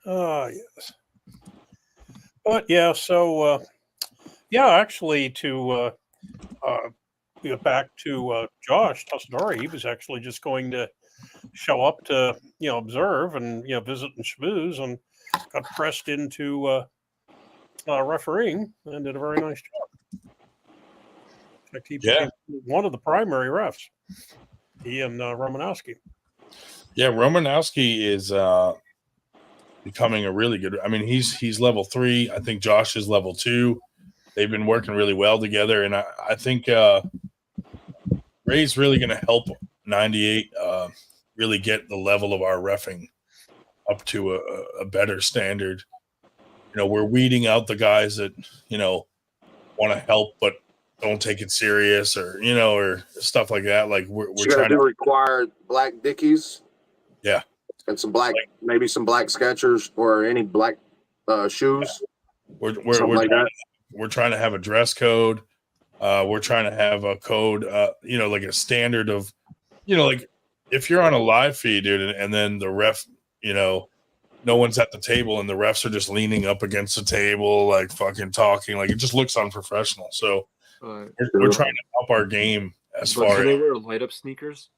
Yes. But yeah, so actually to get back to Josh Tussinori, he was actually just going to show up to, observe and, visit and schmooze, and got pressed into refereeing and did a very nice job. In fact, he became one of the primary refs. He and Romanowski. Yeah, Romanowski is becoming a really good. I mean, he's level 3. I think Josh is level 2. They've been working really well together, and I think Ray's really going to help 98 really get the level of our reffing up to a better standard. We're weeding out the guys that want to help but don't take it serious, or stuff like that. Like we're trying to require black Dickies. Yeah. And some black, maybe some black Skechers or any black shoes. We're trying to have a dress code. We're trying to have a code, like a standard of, like if you're on a live feed, dude, and then the ref, no one's at the table and the refs are just leaning up against the table, like fucking talking, like it just looks unprofessional. So we're trying to up our game as far as. Do they wear light up sneakers?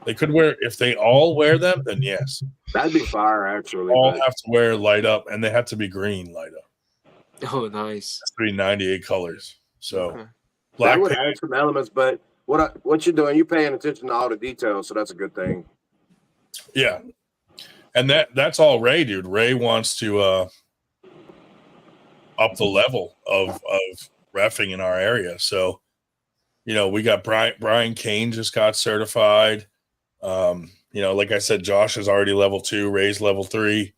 They could wear, if they all wear them, then yes. That'd be fire, actually. All have to wear light up, and they have to be green light up. Oh, nice. It has to be 98 colors. So that would add some elements, but what you're doing, you're paying attention to all the details, so that's a good thing. Yeah. And that's all Ray, dude. Ray wants to up the level of reffing in our area. So, we got Brian Kane just got certified. Like I said, Josh is already level 2, Ray's level 3.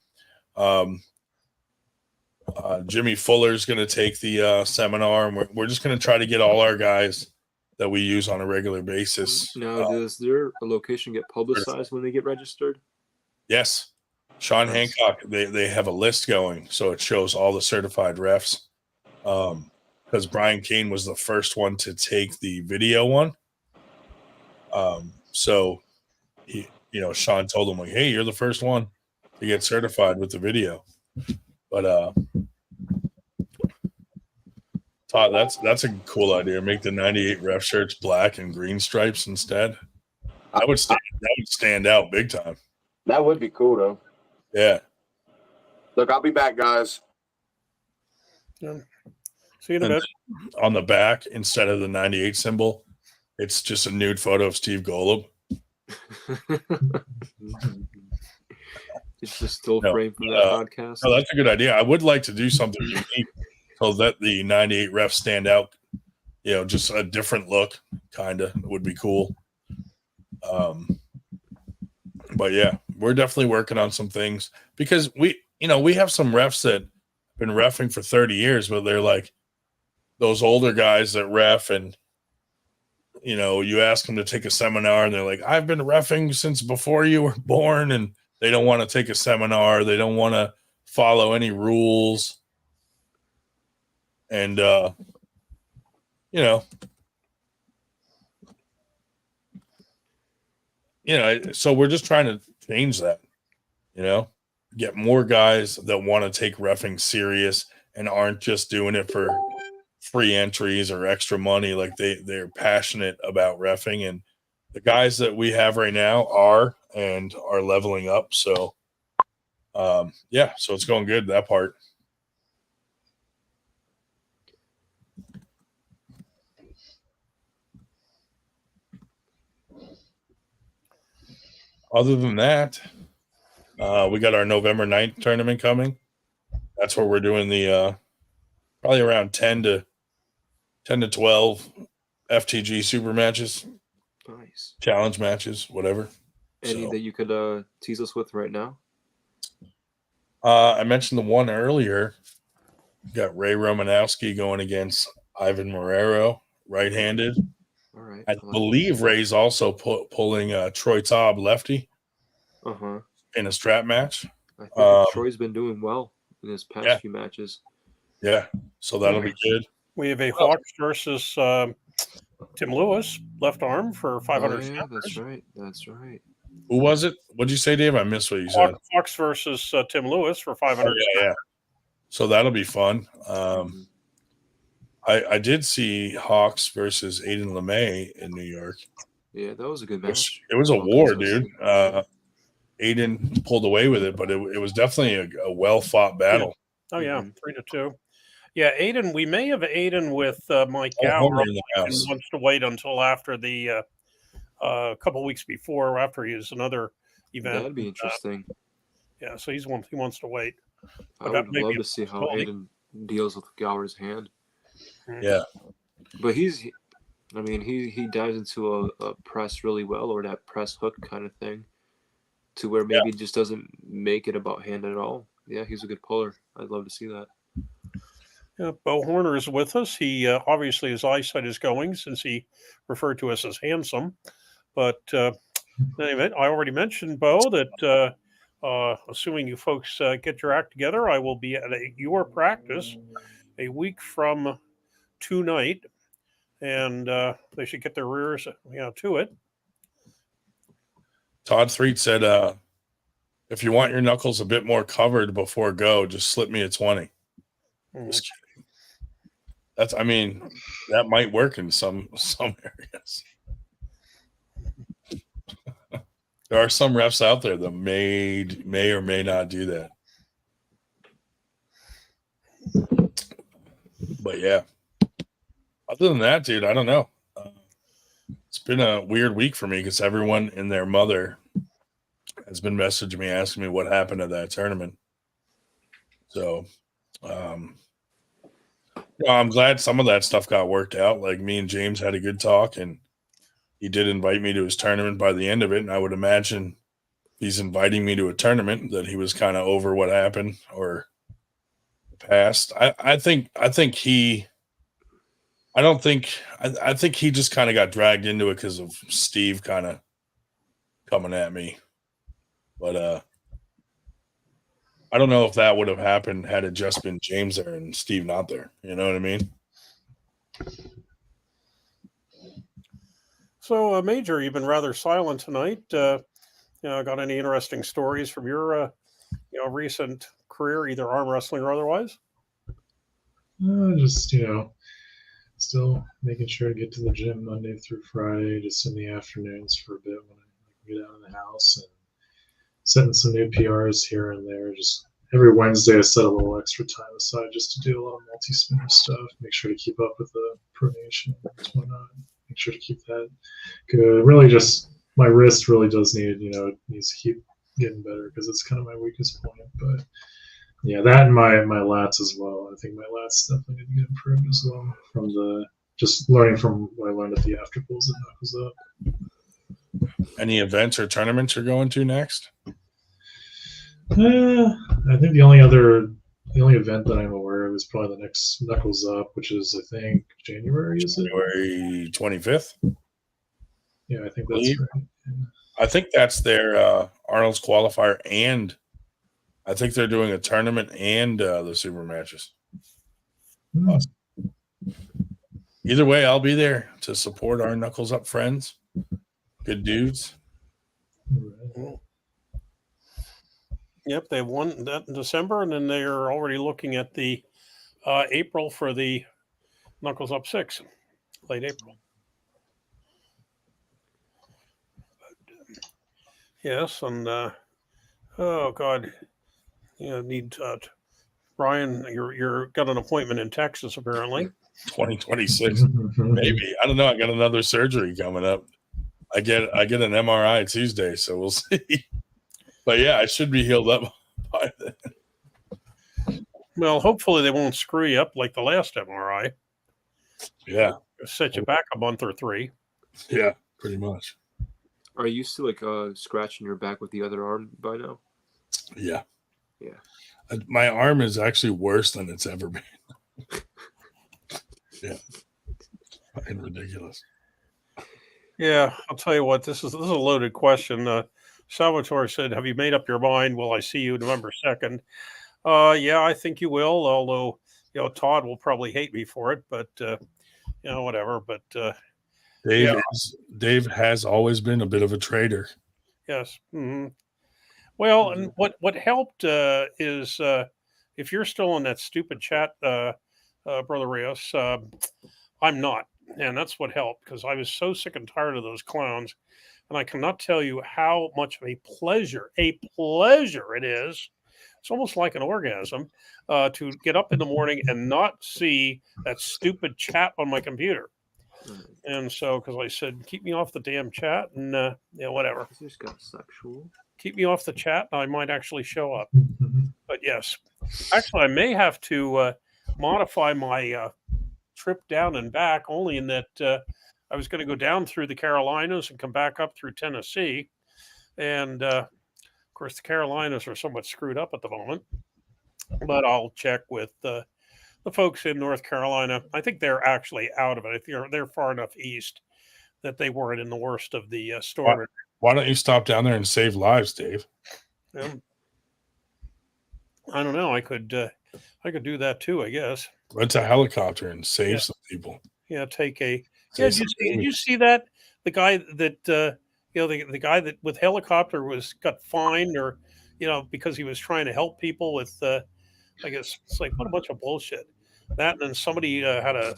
Jimmy Fuller's going to take the seminar, and we're just going to try to get all our guys that we use on a regular basis. Now, does their location get publicized when they get registered? Yes. Sean Hancock, they have a list going, so it shows all the certified refs. Because Brian Kane was the first one to take the video one. So he, Sean told him, like, hey, you're the first one to get certified with the video. But Todd, that's a cool idea. Make the 98 ref shirts black and green stripes instead. That would stand out big time. That would be cool, though. Yeah. Look, I'll be back, guys. Yeah. See you in a bit. On the back, instead of the 98 symbol, it's just a nude photo of Steve Golub. It's just still framed from that podcast. No, that's a good idea. I would like to do something unique so that the 98 refs stand out. Just a different look, kind of would be cool. But yeah, we're definitely working on some things because we have some refs that have been reffing for 30 years, but they're like those older guys that ref, and you ask them to take a seminar and they're like, I've been reffing since before you were born, and they don't want to take a seminar. They don't want to follow any rules. And, so we're just trying to change that, get more guys that want to take reffing serious and aren't just doing it for free entries or extra money. Like they're passionate about reffing, and the guys that we have right now are leveling up. So, so it's going good, that part. Other than that, we got our November 9th tournament coming. That's where we're doing the probably around 10 to 12 FTG super matches, Nice. challenge matches, whatever. Any that you could tease us with right now? I mentioned the one earlier. Got Ray Romanowski going against Ivan Marrero, right-handed. All right. I believe Ray's also pulling Troy Taub, lefty, in a strap match. I think Troy's been doing well in his past few matches. Yeah, so that'll be good. We have a Hawks versus Tim Lewis, left arm for 500. Oh, yeah, that's right. That's right. Who was it? What'd you say, Dave? I missed what you said. Hawks versus Tim Lewis for 500. Yeah. So that'll be fun. I did see Hawks versus Aiden LeMay in New York. Yeah, that was a good match. It was a war, dude. Aiden pulled away with it, but it was definitely a well-fought battle. Oh, yeah, 3-2. Yeah, Aiden, we may have Aiden with Mike Gower, and wants to wait until after the couple weeks before, after he has another event. That'd be interesting. Yeah, so he wants to wait. I would love to see how Aiden deals with Gower's hand. Yeah, but he dives into a press really well, or that press hook kind of thing, to where maybe he just doesn't make it about hand at all. Yeah, he's a good puller. I'd love to see that. Yeah, Bo Horner is with us. He obviously his eyesight is going, since he referred to us as handsome. But anyway, I already mentioned, Bo, that assuming you folks get your act together, I will be at your practice a week from tonight, and they should get their rears to it. Todd Threet said, if you want your knuckles a bit more covered before go, just slip me a 20. Just kidding. That might work in some areas. There are some refs out there that may or may not do that. But yeah, other than that, dude, I don't know. It's been a weird week for me because everyone and their mother has been messaging me, asking me what happened at that tournament. So, I'm glad some of that stuff got worked out. Like, me and James had a good talk, and he did invite me to his tournament by the end of it. And I would imagine he's inviting me to a tournament that he was kind of over what happened or past. I think he just kind of got dragged into it because of Steve kind of coming at me. But I don't know if that would have happened had it just been James there and Steve not there. You know what I mean? So, Major, you've been rather silent tonight. Got any interesting stories from your recent career, either arm wrestling or otherwise? Just still making sure to get to the gym Monday through Friday, just in the afternoons for a bit when I can get out of the house, and setting some new PRs here and there. Just every Wednesday I set a little extra time aside just to do a lot of multi-spinner stuff, make sure to keep up with the pronation and whatnot, make sure to keep that good. Really, just my wrist really does need, it needs to keep getting better because it's kind of my weakest point. But yeah, that and my lats as well. I think my lats definitely need to get improved as well from just learning from what I learned at the after pulls and knuckles up. Any events or tournaments you're going to next? I think the only event that I'm aware of is probably the next Knuckles Up, which is, I think, January, is it? January 25th? Yeah, I think that's right. Yeah. I think that's their Arnold's qualifier, and I think they're doing a tournament and the super matches. Awesome. Either way, I'll be there to support our Knuckles Up friends. Good dudes. Right. Yep, they won that in December, and then they are already looking at the April for the Knuckles Up 6, late April. Yes, and oh God, need Brian. You're got an appointment in Texas apparently. 2026, maybe. I don't know. I got another surgery coming up. I get an MRI Tuesday, so we'll see. But yeah, I should be healed up by then. Well, hopefully they won't screw you up like the last MRI. Yeah. Set you back a month or 3. Yeah, pretty much. Are you still like scratching your back with the other arm by now? Yeah. Yeah. My arm is actually worse than it's ever been. Yeah. Fucking ridiculous. Yeah, I'll tell you what. This is a loaded question. Salvatore said, "Have you made up your mind? Will I see you November 2nd?" Yeah, I think you will. Although Todd will probably hate me for it, but whatever. But Dave has always been a bit of a traitor. yes. Mm-hmm. Well, and what helped is if you're still in that stupid chat, Brother Rios, I'm not. And that's what helped, because I was so sick and tired of those clowns. And I cannot tell you how much of a pleasure it is. It's almost like an orgasm to get up in the morning and not see that stupid chat on my computer. And so, because I said, keep me off the damn chat, and whatever. This got sexual. Keep me off the chat, and I might actually show up. But yes, actually, I may have to modify my trip down and back, only in that I was going to go down through the Carolinas and come back up through Tennessee. And of course, the Carolinas are somewhat screwed up at the moment. But I'll check with the folks in North Carolina. I think they're actually out of it. I think they're far enough east that they weren't in the worst of the storm. Why don't you stop down there and save lives, Dave? I don't know. I could do that too, I guess. Rent a helicopter and save some people. Yeah, take a. Yeah, did you see that? The guy that the guy that with helicopter got fined, or because he was trying to help people with I guess it's like, what a bunch of bullshit. That, and then somebody had a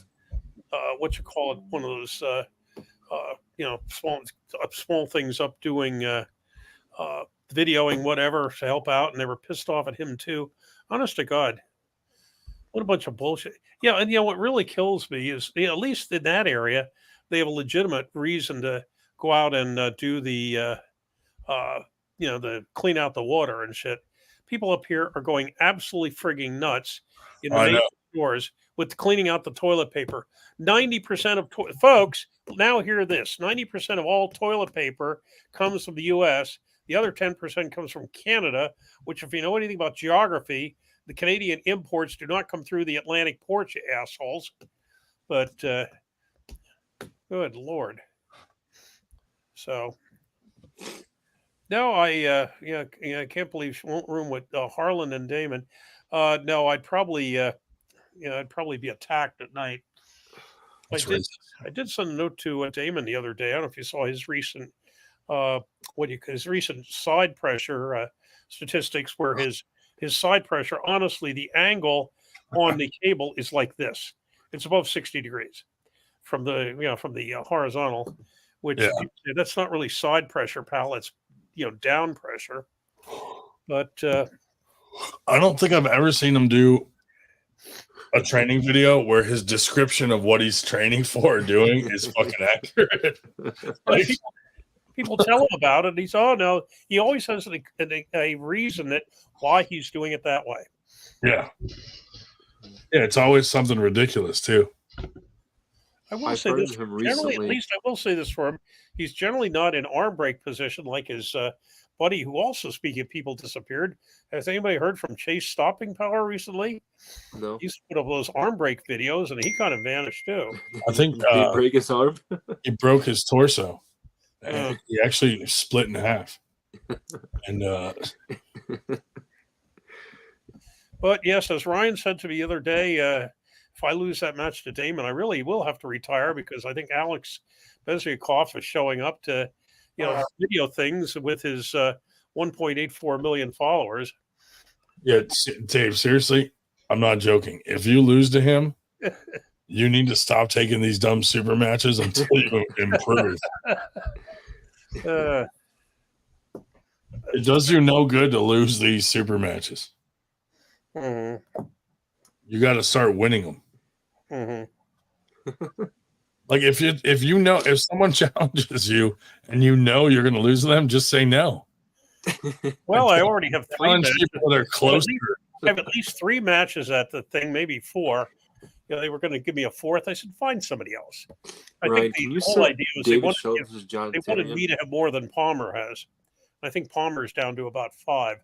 one of those small things up doing videoing whatever to help out, and they were pissed off at him too. Honest to God, what a bunch of bullshit. Yeah, and what really kills me is at least in that area they have a legitimate reason to go out and do the the clean out the water and shit. People up here are going absolutely frigging nuts in the major stores with cleaning out the toilet paper. 90% of folks now hear this: 90% of all toilet paper comes from the U.S. The other 10% comes from Canada, which, if you know anything about geography, the Canadian imports do not come through the Atlantic port, you assholes. But good Lord. So no, I can't believe she won't room with Harlan and Damon. No, I'd probably be attacked at night. I did send a note to Damon the other day. I don't know if you saw his recent his recent side pressure statistics, where his side pressure, honestly, the angle on the cable is like this. It's above 60 degrees from the horizontal, which that's not really side pressure, pal. It's down pressure. But I don't think I've ever seen him do a training video where his description of what he's training for or doing is fucking accurate. Like, people tell him about it. No. He always has a reason why he's doing it that way. Yeah. Yeah, it's always something ridiculous too. I will say this. Generally, at least I will say this for him. He's generally not in arm break position like his buddy, who also, speaking of people disappeared. Has anybody heard from Chase Stopping Power recently? No. He used to put up those arm break videos, and he kind of vanished too. I think did he break his arm? He broke his torso. And he actually split in half. And but yes, as Ryan said to me the other day, if I lose that match to Damon, I really will have to retire, because I think Alex Beziakoff is showing up to video things with his 1.84 million followers. Yeah, Dave, seriously, I'm not joking. If you lose to him, you need to stop taking these dumb super matches until you improve. It does you no good to lose these super matches. Mm-hmm. You got to start winning them. Mm-hmm. Like if someone challenges you and you're going to lose to them, just say no. Well, I already have 3 matches. People that are closer I have at least 3 matches at the thing, maybe 4. They were going to give me a 4th. I said, find somebody else. I Ryan, think can the you whole set idea was David Schultz versus John they wanted Therian? me to have more than Palmer has. I think Palmer's down to about 5.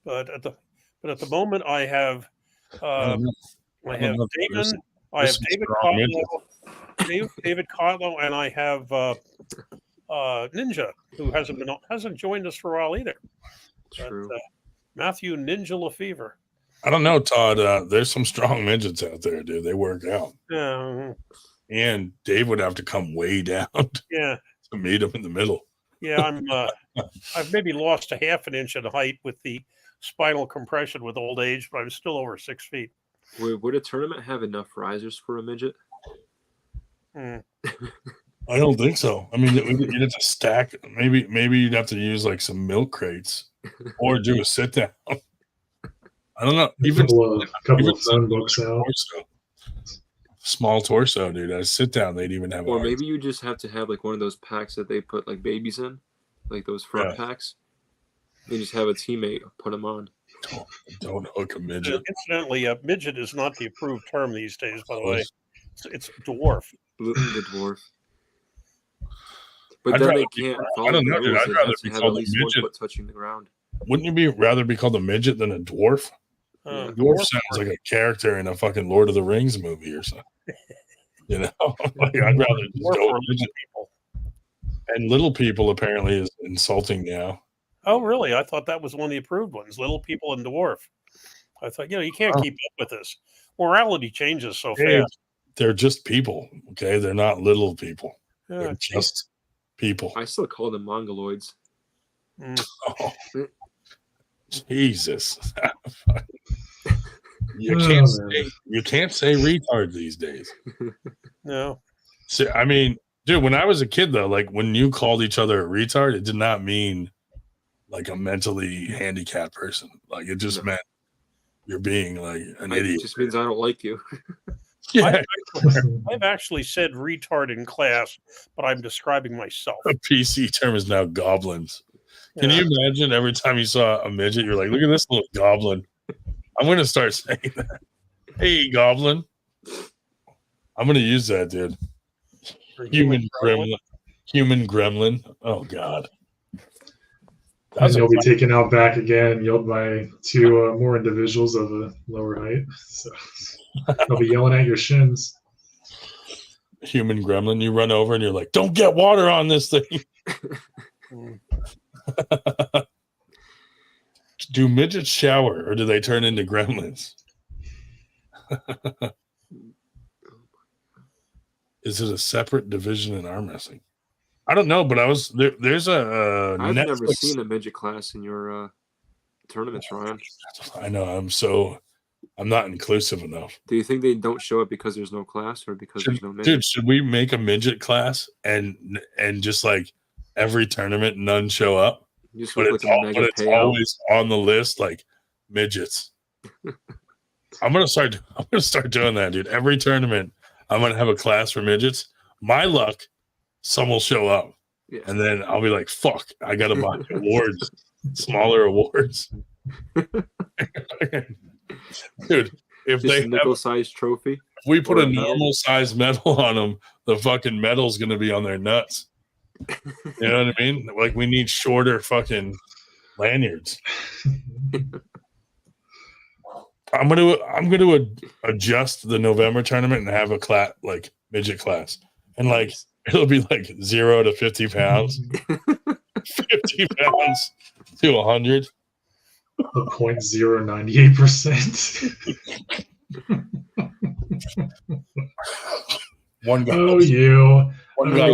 But at the moment, I have I don't know. Damon, I there's have some David strong midgets. Kotlow, David Kotlow, and I have Ninja, who hasn't joined us for a while either. True. But, Matthew Ninja Lefevre. I don't know, Todd. There's some strong midgets out there, dude. They work out. And Dave would have to come way down Yeah. to meet him in the middle. Yeah, I've maybe lost a half an inch in height with the spinal compression with old age, but I'm still over 6 feet. Would a tournament have enough risers for a midget? Hmm. I don't think so. I mean, you'd have to stack. Maybe you'd have to use like some milk crates or do a sit down. I don't know. Even a couple of phone books out. Torso. Small torso, dude. I sit down. They'd even have. Or maybe you just have to have like one of those packs that they put like babies in, like those front packs. You just have a teammate put them on. Don't hook a midget. Incidentally, a midget is not the approved term these days, by the way. It's dwarf. The dwarf. But then they can't follow the rules. Dude, I'd rather be have at called a least one midget. foot touching the ground. Wouldn't you rather be called a midget than a dwarf? Dwarf sounds like a character in a fucking Lord of the Rings movie or something. You know, like, I'd rather just go with midget people. And little people apparently is insulting now. Oh, really? I thought that was one of the approved ones. Little people and dwarf. I thought, you can't keep up with this. Morality changes so fast. They're just people, okay? They're not little people. Yeah, They're just people. I still call them mongoloids. Oh, Jesus. You can't say retard these days. No. So, I mean, dude, when I was a kid, though, like when you called each other a retard, it did not mean like a mentally handicapped person. Like it just meant you're being like an idiot. It just means I don't like you. Yeah. I've actually said retard in class, but I'm describing myself. A PC term is now goblins. Can you imagine every time you saw a midget, you're like, look at this little goblin. I'm going to start saying that. Hey, goblin. I'm going to use that, dude. Human gremlin. Oh, God. And you'll be taken out back again, yelled by 2 more individuals of a lower height. So they'll be yelling at your shins. Human gremlin. You run over and you're like, don't get water on this thing. Do midgets shower or do they turn into gremlins? Is it a separate division in arm wrestling? I don't know, but there's a I've Netflix. never seen a midget class in your tournaments, Ryan. I know. I'm not inclusive enough. Do you think they don't show up because there's no class or because there's no midget? Dude, should we make a midget class and just like every tournament, none show up? But it's always on the list, like midgets. I'm gonna start doing that, dude. Every tournament, I'm gonna have a class for midgets. My luck, some will show up, and then I'll be like, "Fuck, I gotta buy awards, smaller awards." Dude, if just they nickel-sized trophy, if we put a normal size medal on them, the fucking medal's gonna be on their nuts. You know what I mean? Like we need shorter fucking lanyards. I'm gonna adjust the November tournament and have a class like midget class, and like it'll be like 0 to 50 pounds, 50 pounds to 100. The 0.098%. One guy. Oh, you. One guy.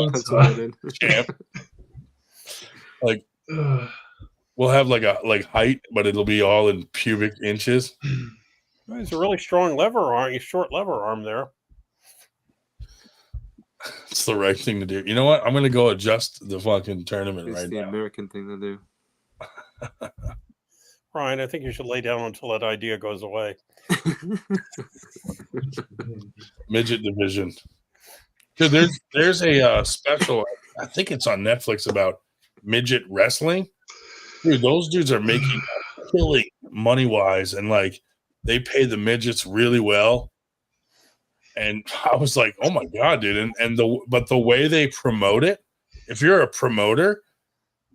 Champ. Like we'll have like height, but it'll be all in pubic inches. It's a really strong short lever arm there. It's the right thing to do. You know what? I'm gonna go adjust the fucking tournament it's right the now. American thing to do. Ryan, I think you should lay down until that idea goes away. Midget division. Dude, there's a special. I think it's on Netflix about midget wrestling. Dude, those dudes are making a killing money wise, and like they pay the midgets really well. And I was like, oh my God, dude. And the way they promote it, if you're a promoter,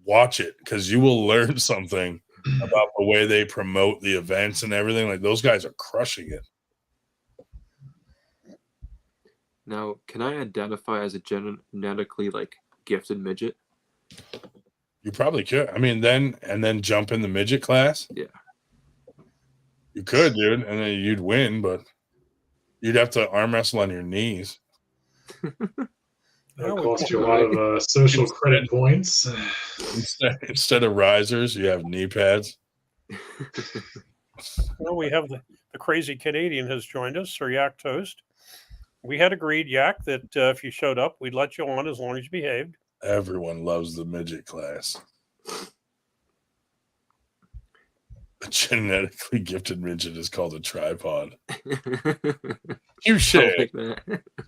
watch it, because you will learn something about the way they promote the events and everything. Like those guys are crushing it. Now, can I identify as a genetically like gifted midget? You probably could. I mean, then jump in the midget class. Yeah. You could, dude, and then you'd win, but you'd have to arm wrestle on your knees. That'll cost you a lot of social credit points. Instead of risers, you have knee pads. Well, we have the crazy Canadian has joined us, Sir Yak Toast. We had agreed, Yak, that if you showed up, we'd let you on as long as you behaved. Everyone loves the midget class. A genetically gifted midget is called a tripod. You say.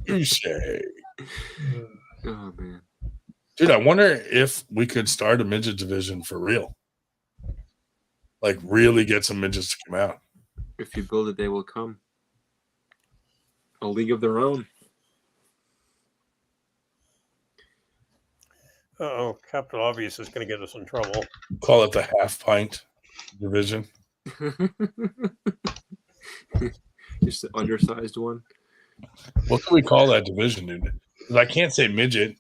You say. Oh, man. Dude, I wonder if we could start a midget division for real. Like, really get some midgets to come out. If you build it, they will come. A league of their own. Uh-oh, Captain Obvious is going to get us in trouble. Call it the half pint division. Just the undersized one. What can we call that division, dude? 'Cause I can't say midget.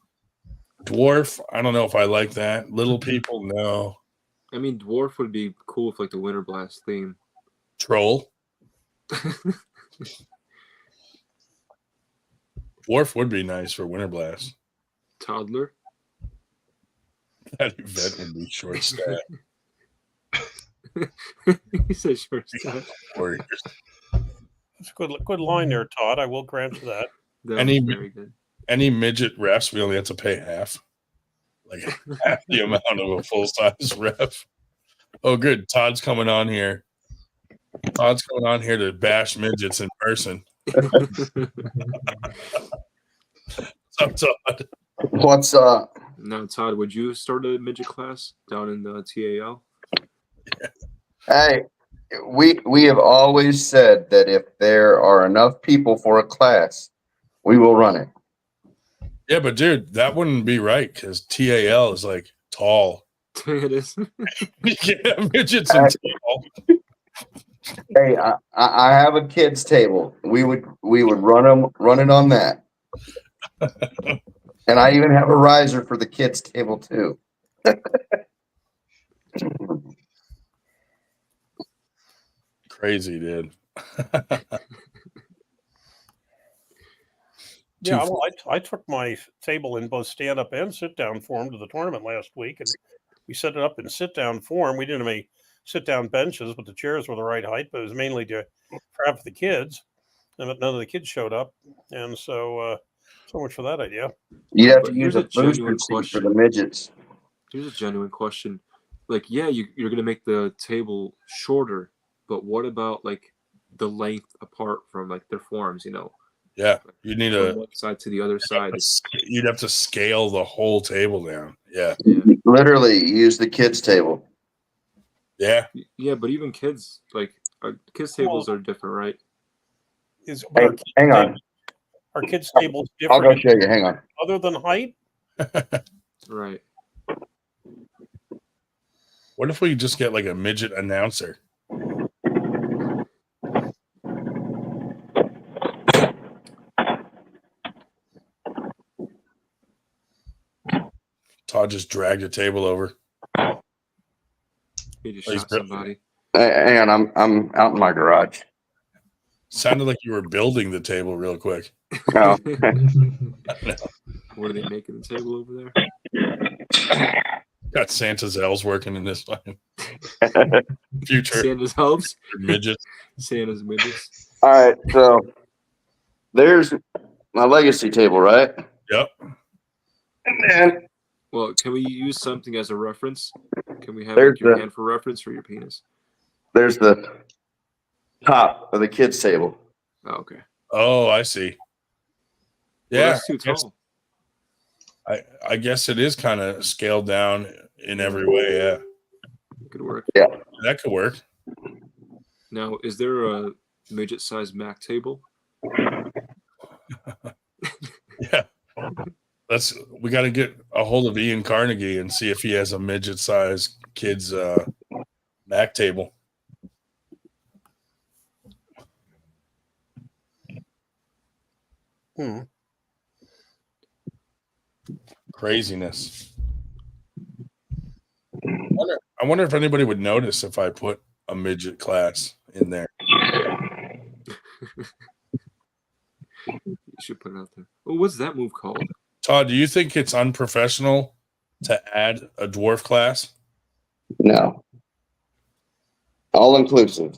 Dwarf, I don't know if I like that. Little people, no. I mean, dwarf would be cool with like the Winter Blast theme. Troll. Dwarf would be nice for Winter Blast. Toddler. That event would be short staff. He said short staff. Warriors. That's a good line there, Todd. I will grant you that. That Any- was very good. Any midget refs, we only have to pay half. Like half the amount of a full-size ref. Oh, good. Todd's coming on here. Todd's coming on here to bash midgets in person. What's up, Todd? What's up? Now, Todd, would you start a midget class down in the TAL? Hey, we have always said that if there are enough people for a class, we will run it. Yeah, but dude, that wouldn't be right because TAL is like tall. It is. Yeah, midgets and tall. Hey, I have a kids table. We would run it on that. And I even have a riser for the kids table too. Crazy, dude. Yeah, well, I took my table in both stand-up and sit-down form to the tournament last week, and we set it up in sit-down form. We didn't have any sit-down benches, but the chairs were the right height, but it was mainly to trap the kids, and none of the kids showed up, and so much for that idea. You'd have to But use here's a a genuine booster seat for question. the midgets. Here's a genuine question. Like, yeah, you're going to make the table shorter, but what about, like, the length apart from, like, their forms, you know? Yeah, you need From a one side to the other side. you'd have to scale the whole table down. Yeah. Yeah. Literally use the kids table. Yeah. Yeah, but even kids, like, kids' tables are different, right? Hey, hang on. Our kids' tables I'll go different show you. Hang on. other than height. Right. What if we just get like a midget announcer? Todd just dragged a table over. He just Oh, he's shot somebody. Hang on. I'm out in my garage. Sounded like you were building the table real quick. Oh. What are they making the table over there? Got Santa's elves working in this fucking future Santa's helps. midgets. Santa's midgets. All right. So there's my legacy table, right? Yep. And then Well, can we use something as a reference? Can we have There's like, your the- hand for reference or your penis? there's the top of the kids table. Oh, okay. Oh, I see. Well, Yeah, that's too tall. I guess it is kind of scaled down in every way. Yeah, Could work. that could work. Now, is there a midget-sized Mac table? Yeah. We got to get a hold of Ian Carnegie and see if he has a midget-sized kids Mac table. Craziness. I wonder if anybody would notice if I put a midget class in there. You should put it out there. Oh, what's that move called? Todd, do you think it's unprofessional to add a dwarf class? No. All inclusive.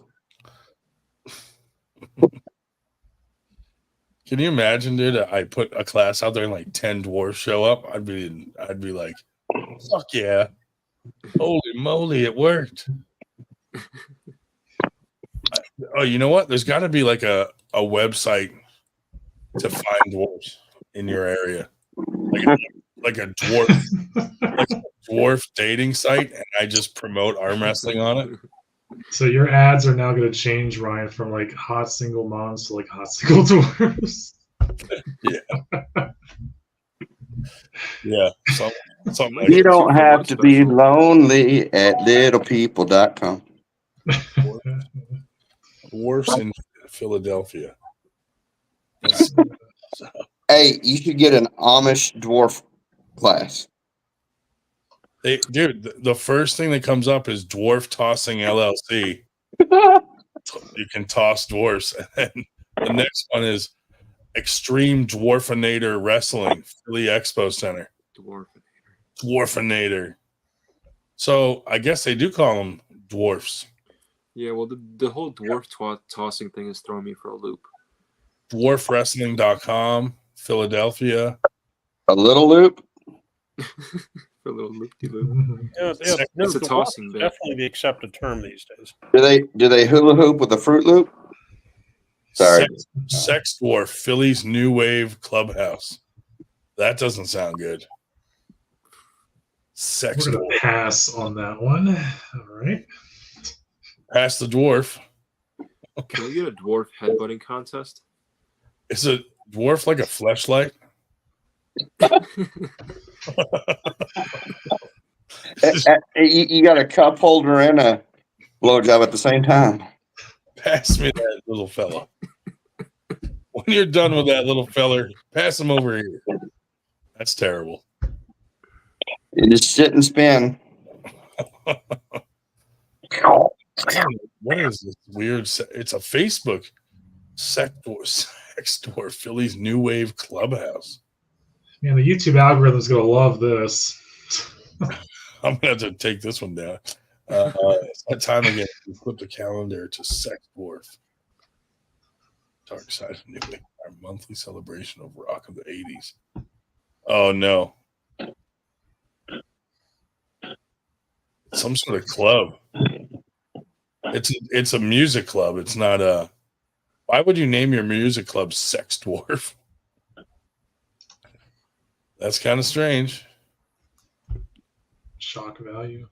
Can you imagine, dude? I put a class out there and like 10 dwarfs show up. I'd be like, fuck yeah. Holy moly, it worked. Oh, you know what? There's got to be like a website to find dwarfs in your area. Like a dwarf dating site, and I just promote arm wrestling on it. So your ads are now going to change, Ryan, from like hot single moms to like hot single dwarfs. Yeah. Something like You don't have to be lonely at littlepeople.com. dwarfs in Philadelphia. Hey, you should get an Amish dwarf class. Dude, the first thing that comes up is Dwarf Tossing LLC. You can toss dwarfs. And then the next one is Extreme Dwarfinator Wrestling, Philly Expo Center. Dwarfinator. So I guess they do call them dwarfs. Yeah, well, the whole dwarf tossing thing is throwing me for a loop. Dwarfwrestling.com, Philadelphia. A little loop? For a little loop-de-loop. It's a tossing bit. Definitely the accepted term these days. Do they hula hoop with a Fruit Loop? Sorry. Sex Dwarf, Philly's New Wave Clubhouse. That doesn't sound good. Sex We're going to pass on that one. All right. Pass the dwarf. Can we get a dwarf headbutting contest? Is a dwarf like a fleshlight? You got a cup holder and a blowjob at the same time. Pass me that little fella. When you're done with that little feller, pass him over here. That's terrible. You just sit and spin. What is this weird? It's a Facebook sex dwarf, Philly's New Wave Clubhouse. Man, the YouTube algorithm's going to love this. I'm going to have to take this one down. It's that time again. We flip the calendar to Sex Dwarf. Dark Side of New Wave, our monthly celebration of rock of the 80s. Oh, no. Some sort of club. It's a music club. It's not a... Why would you name your music club Sex Dwarf? That's kind of strange. Shock value.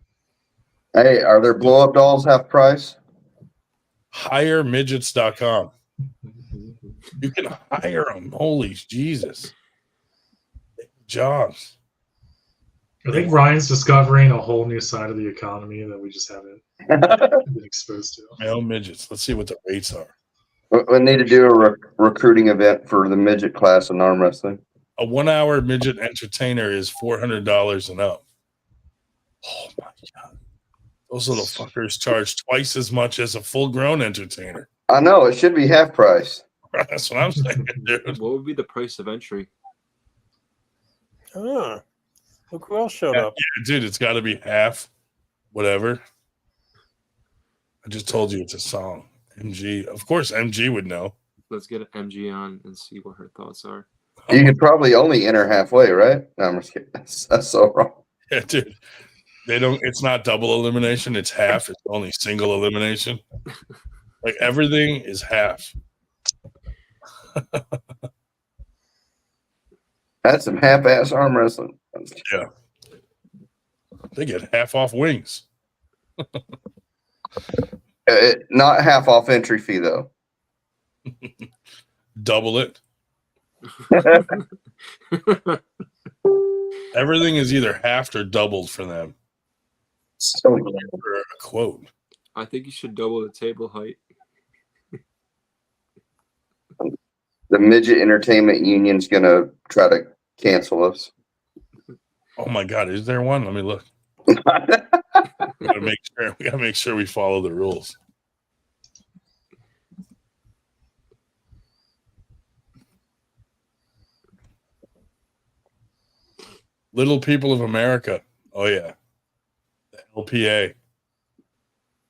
Hey, are there blow-up dolls half price? HireMidgets.com. You can hire them. Holy Jesus. Jobs. I think Ryan's discovering a whole new side of the economy that we just haven't been exposed to. Male midgets. Let's see what the rates are. We need to do a recruiting event for the midget class in arm wrestling. A 1 hour midget entertainer is $400 and up. Oh my God. Those little fuckers charge twice as much as a full grown entertainer. I know, it should be half price. That's what I'm saying, dude. What would be the price of entry? Look who else showed up. Yeah, dude, it's got to be half whatever. I just told you it's a song. MG. Of course, MG would know. Let's get MG on and see what her thoughts are. You could probably only enter halfway, right? No, I'm just kidding. That's so wrong. Yeah, dude. It's not double elimination, it's half. It's only single elimination. Like everything is half. That's some half-ass arm wrestling. Yeah. They get half off wings. Not half off entry fee though. Double it. Everything is either halved or doubled for them. So, For a quote. I think you should double the table height. the Midget Entertainment Union's gonna try to cancel us. Oh my God, is there one? Let me look. We gotta make sure we follow the rules. Little People of America. Oh yeah. The LPA.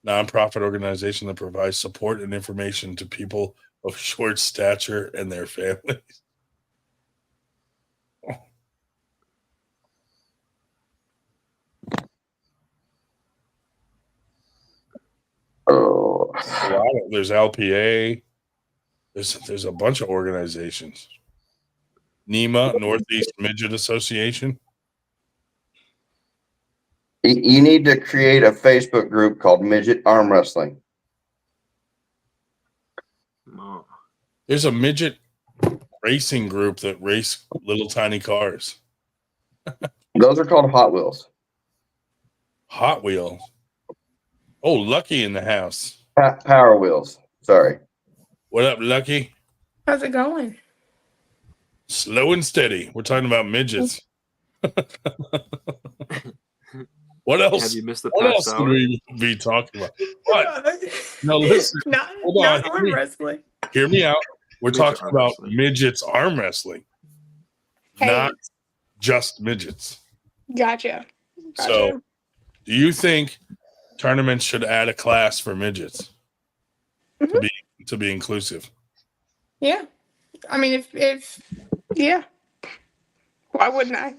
Nonprofit organization that provides support and information to people of short stature and their families. Oh, There's LPA. There's a bunch of organizations. NEMA, Northeast Midget Association. you need to create a Facebook group called Midget Arm Wrestling. Oh. There's a midget racing group that race little tiny cars. Those are called Hot Wheels. Hot Wheels. Oh, Lucky in the house. Power Wheels. Sorry. What up, Lucky? How's it going? Slow and steady. We're talking about midgets. What else? Have you missed the What past else hour? would we be talking about? What? No, listen. Hold on. not arm wrestling. Hear me out. We're Midget talking arm about wrestling. midgets arm wrestling, Hey, not just midgets. gotcha. So, do you think tournaments should add a class for midgets to be inclusive? Yeah. I mean, if yeah, why wouldn't I?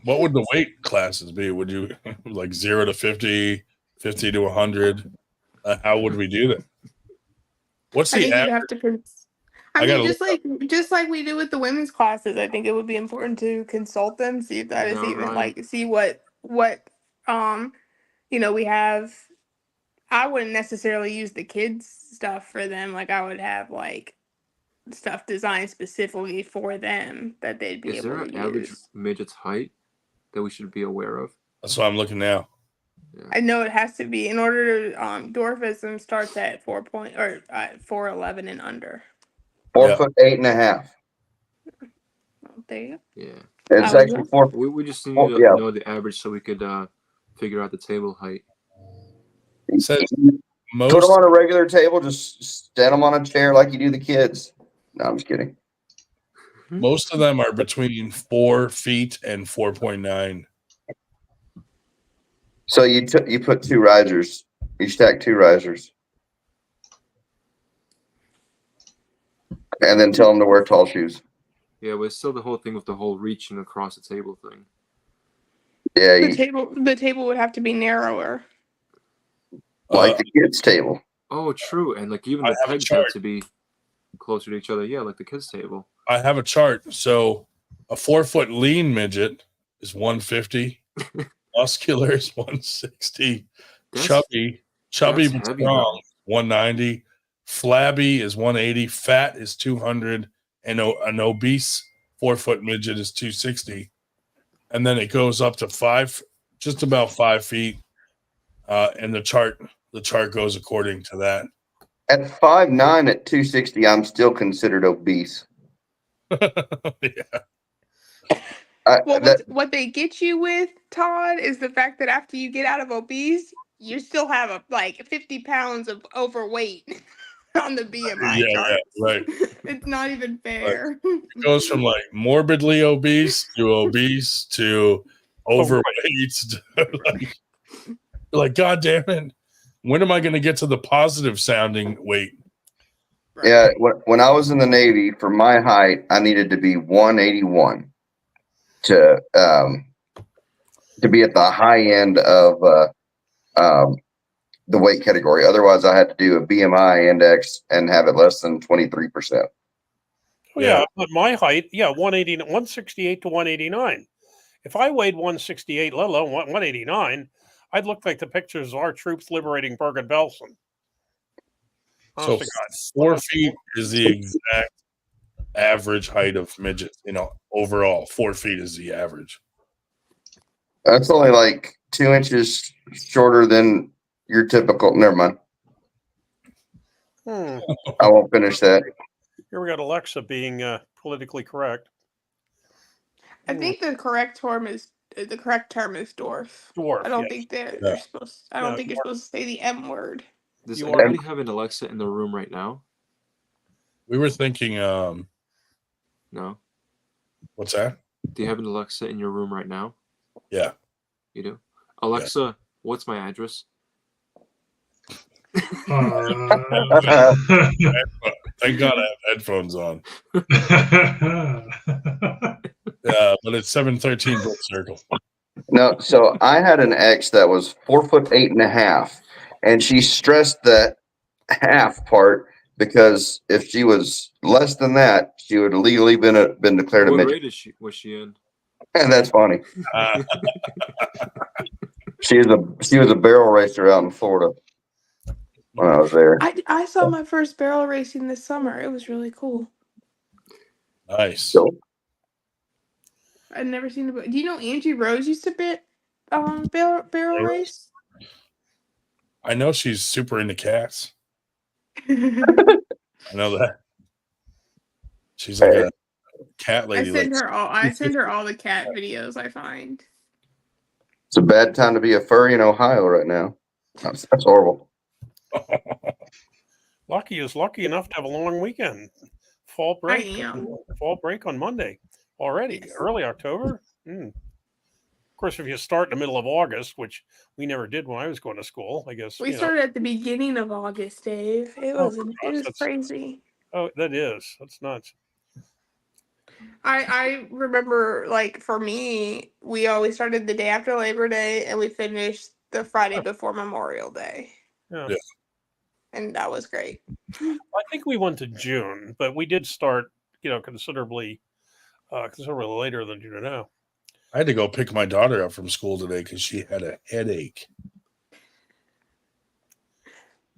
What would the weight classes be? Would you like 0 to 50, 50 to 100? How would we do that? What's I the think you'd average? have to. I I gotta mean, just like we do with the women's classes, I think it would be important to consult them, see if that is Yeah, even right. like see what we have. I wouldn't necessarily use the kids stuff for them. Like I would have like stuff designed specifically for them that they'd be Is there able to an average use. midget's height that we should be aware of? That's what I'm looking now. I know it has to be in order to dwarfism starts at 4.11 and under. 4'8.5". There you go. Yeah. It's I was actually 4. We just need Oh, to yeah. know the average so we could figure out the table height. It says Put them most on a regular table. Just stand them on a chair like you do the kids. No, I'm just kidding. most of them are between 4 feet and 4.9. So you put 2 risers. You stack 2 risers, and then tell them to wear tall shoes. Yeah, but it's still the whole thing with the whole reaching across the table thing. Yeah, The table would have to be narrower. like the kids' table. Oh, true. And like even I the have a pegs chart. have to be closer to each other. Yeah, like the kids' table. I have a chart. So a 4-foot lean midget is 150. Muscular is 160. Chubby that's but heavy, strong, 190. Flabby is 180. Fat is 200. And an obese 4-foot midget is 260. And then it goes up to just about 5 feet. And the chart goes according to that. At 5'9", at 260, I'm still considered obese. Yeah. Well, what they get you with, Todd, is the fact that after you get out of obese, you still have like 50 pounds of overweight on the BMI chart. Yeah, right. It's not even fair. It goes from like morbidly obese to overweight. like, God damn it. When am I going to get to the positive sounding weight? Right. Yeah, when I was in the Navy, for my height, I needed to be 181 to be at the high end of the weight category. Otherwise, I had to do a BMI index and have it less than 23%. Well, yeah, but my height, 168 to 189. If I weighed 168, let alone 189, I'd look like the pictures of our troops liberating Bergen-Belsen. So Honest to God. 4 feet is the exact average height of midgets. Overall, 4 feet is the average. That's only like 2 inches shorter than your typical. Never mind. Hmm. I won't finish that. Here we got Alexa being politically correct. I think the correct term is dwarf. Dwarf. I don't yes. think they're Yeah. supposed. I don't Yeah, think you're supposed to say the M word. Does You anybody have an Alexa in the room right now? We were thinking, No. what's that? Do you have an Alexa in your room right now? Yeah. You do? Alexa, what's my address? Thank God I have headphones on. But it's 713 Brook Circle. No, so I had an ex that was 4'8.5", and she stressed that half part because if she was less than that, she would legally been declared a What midget. grade was she in? And that's funny. She was a barrel racer out in Florida when I was there. I saw my first barrel racing this summer. It was really cool. Nice. So, I'd never seen it. Do you know Angie Rose used to barrel race? I know she's super into cats. I know that. She's like a cat lady. I send her all the cat videos I find. it's a bad time to be a furry in Ohio right now. That's horrible. Lucky is lucky enough to have a long weekend. Fall break. I am. Fall break on Monday already. Yes. Early October. Of course, if you start in the middle of August, which we never did when I was going to school, I guess We started at the beginning of August, Dave. It was crazy. Oh, that is. That's nuts. I remember, like, for me, we always started the day after Labor Day and we finished the Friday before Memorial Day. Yeah. And that was great. I think we went to June, but we did start, considerably later than you do now. I had to go pick my daughter up from school today because she had a headache.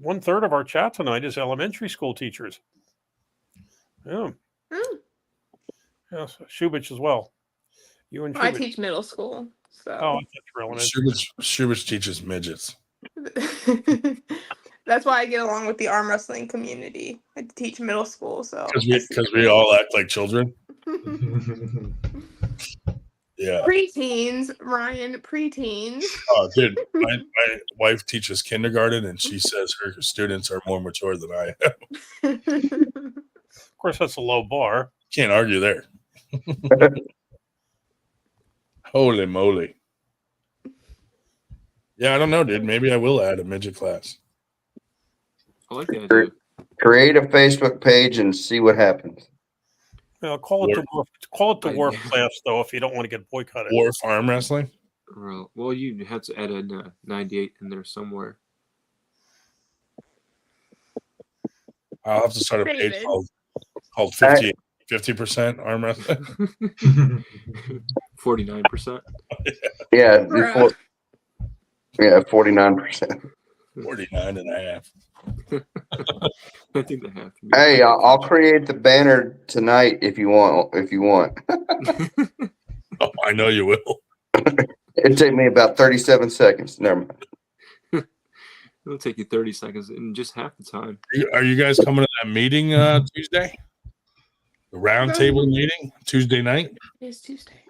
1/3 of our chat tonight is elementary school teachers. Yeah. Yes, Shubich as well. You and Shubich. I teach middle school, so. Oh, I thought you were elementary. Shubich teaches midgets. That's why I get along with the arm wrestling community. I teach middle school, so. Because we all act like children. Yeah. Preteens, Ryan, preteens. Oh, dude, my wife teaches kindergarten, and she says her students are more mature than I am. Of course, that's a low bar. Can't argue there. Holy moly. Yeah, I don't know, dude. Maybe I will add a midget class. I like the idea. Create a Facebook page and see what happens. Call it the Dwarf class, though, if you don't want to get boycotted. Dwarf arm wrestling? Well, you have to add a 98 in there somewhere. I'll have to start a page called 50% arm wrestling. 49%. Yeah, 49%. 49.5. I think they have to be. Hey, I'll create the banner tonight if you want. Oh, I know you will. It'll take me about 37 seconds. Never mind. It'll take you 30 seconds in just half the time. Are you guys coming to that meeting Tuesday? The round table meeting Tuesday night? It's Tuesday.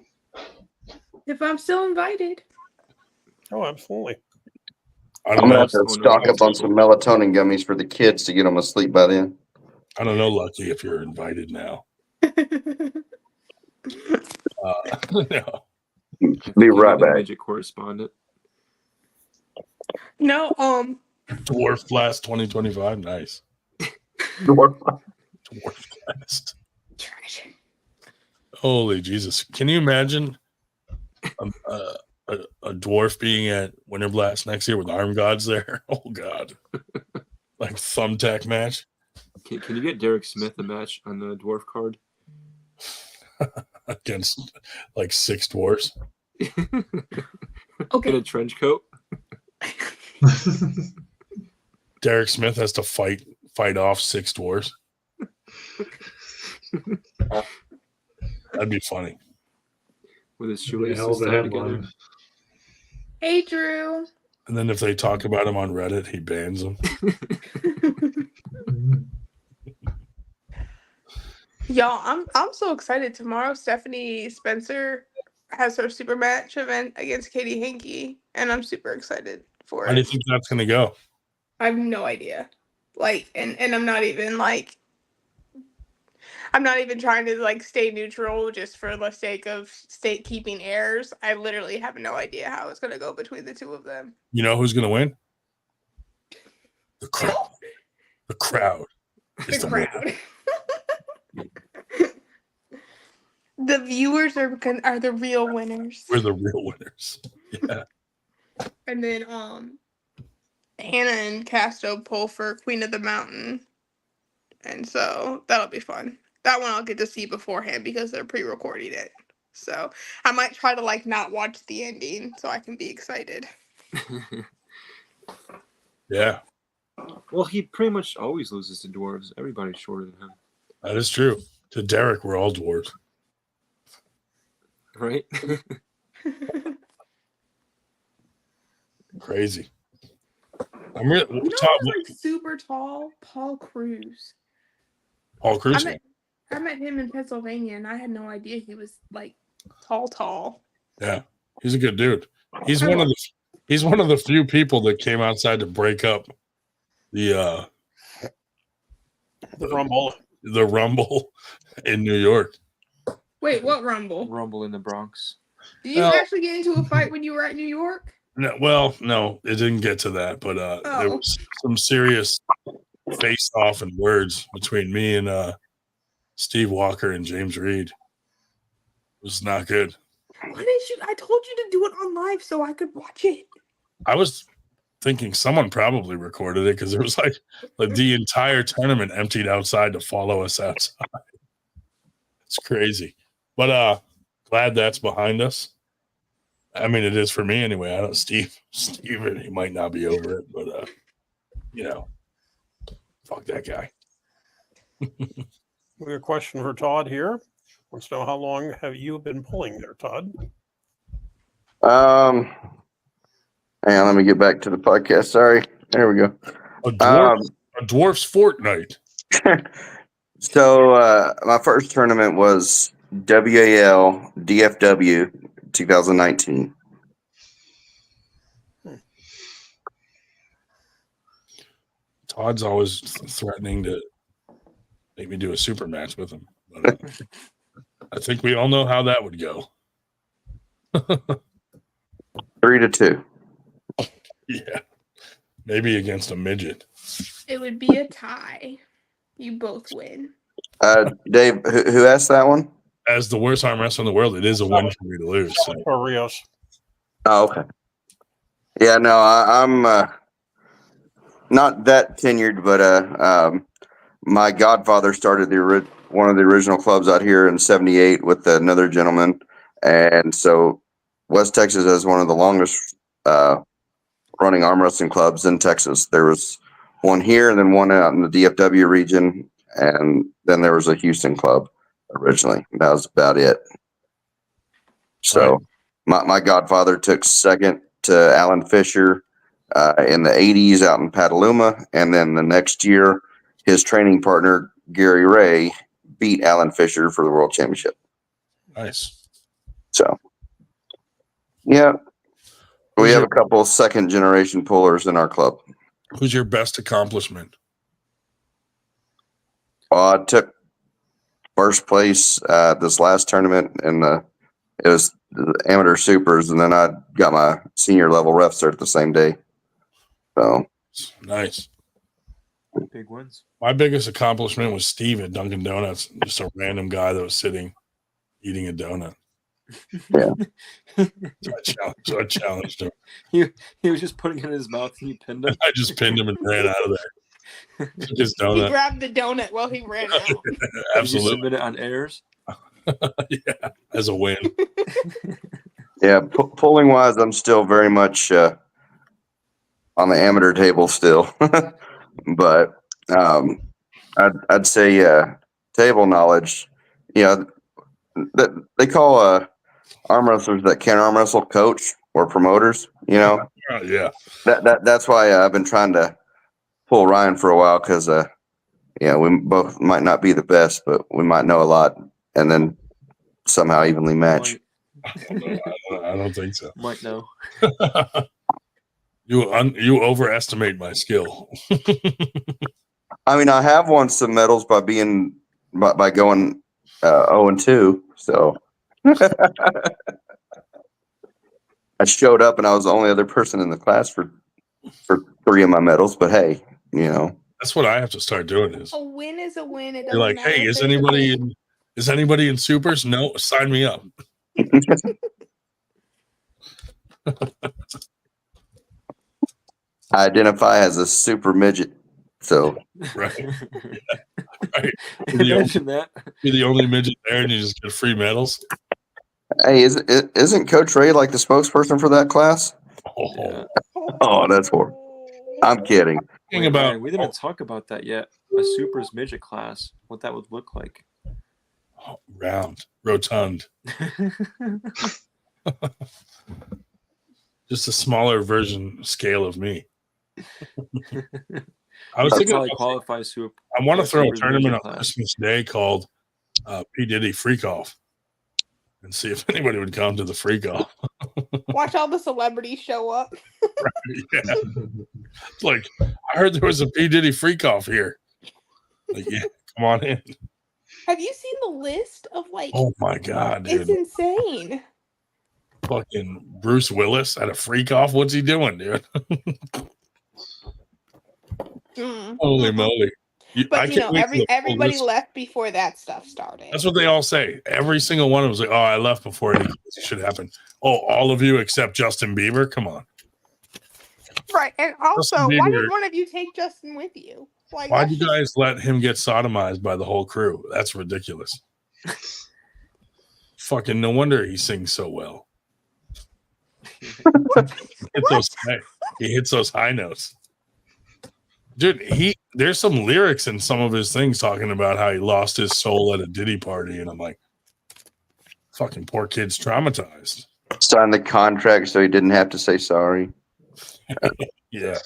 If I'm still invited. Oh, absolutely. I'm going to have to stock up on some melatonin gummies for the kids to get them asleep by then. I don't know, Lucky, if you're invited now. No. Be right back. Midget correspondent. No, Dwarf Blast 2025. Nice. Dwarf Blast. Trash. Holy Jesus. Can you imagine a dwarf being at Winter Blast next year with Arm Gods there? Oh, God. Like thumbtack match. Can you get Derek Smith a match on the dwarf card? Against like 6 dwarfs. Okay. In a trench coat? Derek Smith has to fight fight off 6 dwarves. That'd be funny. With his That'd be a shoelaces hell of a tied together. headline. Hey, Drew. And then if they talk about him on Reddit, he bans them. Mhm. Y'all, I'm so excited. Tomorrow, Stephanie Spencer has her super match event against Katie Hankey, and I'm super excited for How do you it. think that's going to go? I have no idea. Like, and I'm not even like, I'm not even trying to like stay neutral just for the sake of keeping airs. I literally have no idea how it's gonna go between the two of them. You know who's going to win? The crowd. The crowd. is The winner. crowd. The viewers are the real winners. We're the real winners. Yeah. And then Hannah and Casto pull for Queen of the Mountain. And so that'll be fun. That one I'll get to see beforehand because they're pre-recording it. So I might try to like not watch the ending so I can be excited. Yeah, Well, he pretty much always loses to dwarves. Everybody's shorter than him, that is true. To Derek, we're all dwarves. right? Crazy. I'm really You know Todd, who's like super tall? Paul Cruz. Paul Cruz. I met him in Pennsylvania and I had no idea he was like tall. Yeah, he's a good dude. He's one of the few people that came outside to break up the Rumble. the Rumble in New York. Wait, what Rumble? Rumble in the Bronx. Did you Well- actually get into a fight when you were at New York? No, well, no, it didn't get to that, but there was some serious face off and words between me and Steve Walker and James Reed. It was not good. Why didn't you? I told you to do it on live so I could watch it. I was thinking someone probably recorded it because it was like the entire tournament emptied outside to follow us outside. It's crazy, but glad that's behind us. I mean, it is for me anyway. I don't, Steve, he might not be over it, but fuck that guy. We have a question for Todd here. Wants to know how long have you been pulling there, Todd? Hang on, let me get back to the podcast. Sorry. There we go. A dwarf's fortnight. So my first tournament was WAL DFW 2019. Todd's always threatening to make me do a super match with him. But, I think we all know how that would go. 3-2. Yeah, maybe against a midget. It would be a tie. You both win. Dave, who asked that one? As the worst arm wrestler in the world, it is a win for me to lose. So. For Rios. Oh, okay. Yeah, no, I'm not that tenured, but my godfather started one of the original clubs out here in '78 with another gentleman, and so West Texas has one of the longest running arm wrestling clubs in Texas. There was one here, and then one out in the DFW region, and then there was a Houston club originally. That was about it. So my godfather took second to Alan Fisher in the 80s out in Petaluma, and then the next year his training partner Gary Ray beat Alan Fisher for the world championship. Nice. So yeah, we have a couple of second generation pullers in our club. Who's your best accomplishment? I took first place this last tournament, and it was the amateur supers, and then I got my senior level ref cert the same day. So Nice. Big wins. My biggest accomplishment was Steve at Dunkin' Donuts, just a random guy that was sitting eating a donut. Yeah. So I challenged him. He was just putting it in his mouth and you pinned him. I just pinned him and ran out of there. Took his He donut. grabbed the donut while he ran out. Did you Absolutely. submit it on airs? Yeah, as a win. yeah, pulling wise, I'm still very much on the amateur table still, but I'd say table knowledge. You know, that they call arm wrestlers that can't arm wrestle coach or promoters. You know, Yeah. That's why I've been trying to pull Ryan for a while because we both might not be the best, but we might know a lot, and then somehow evenly match. I don't think so. Might know. You overestimate my skill. I mean, I have won some medals by going 0-2. So I showed up and I was the only other person in the class for 3 of my medals. But hey, that's what I have to start doing. Is a win is a win. It you're doesn't like, matter hey, if is there's a anybody win. in supers? No, sign me up. I identify as a super midget. So right. Right. Imagine that. You're the only midget there, and you just get free medals. Hey, isn't Coach Ray like the spokesperson for that class? Oh, Oh, that's horrible. I'm kidding. Wait, Ryan, we didn't talk about that yet. A supers midget class, what that would look like. Round, rotund. Just a smaller version scale of me. I was thinking probably qualifies to. I want to throw a tournament on Christmas Day called P. Diddy Freak Off and see if anybody would come to the freak off. Watch all the celebrities show up. Right, yeah. It's like, I heard there was a P. Diddy Freak Off here. Like, yeah, come on in. Have you seen the list of oh my God, dude. It's insane. Fucking Bruce Willis at a freak off. What's he doing, dude? Holy moly. But everybody left before that stuff started. That's what they all say. Every single one was like, oh, I left before it should happen. Oh, all of you except Justin Bieber? Come on. Right. And also, why did one of you take Justin with you? Why'd you guys let him get sodomized by the whole crew? That's ridiculous. Fucking no wonder he sings so well. He hits those high notes. Dude, there's some lyrics in some of his things talking about how he lost his soul at a Diddy party, and I'm like, fucking poor kid's traumatized. Signed the contract so he didn't have to say sorry. Yeah.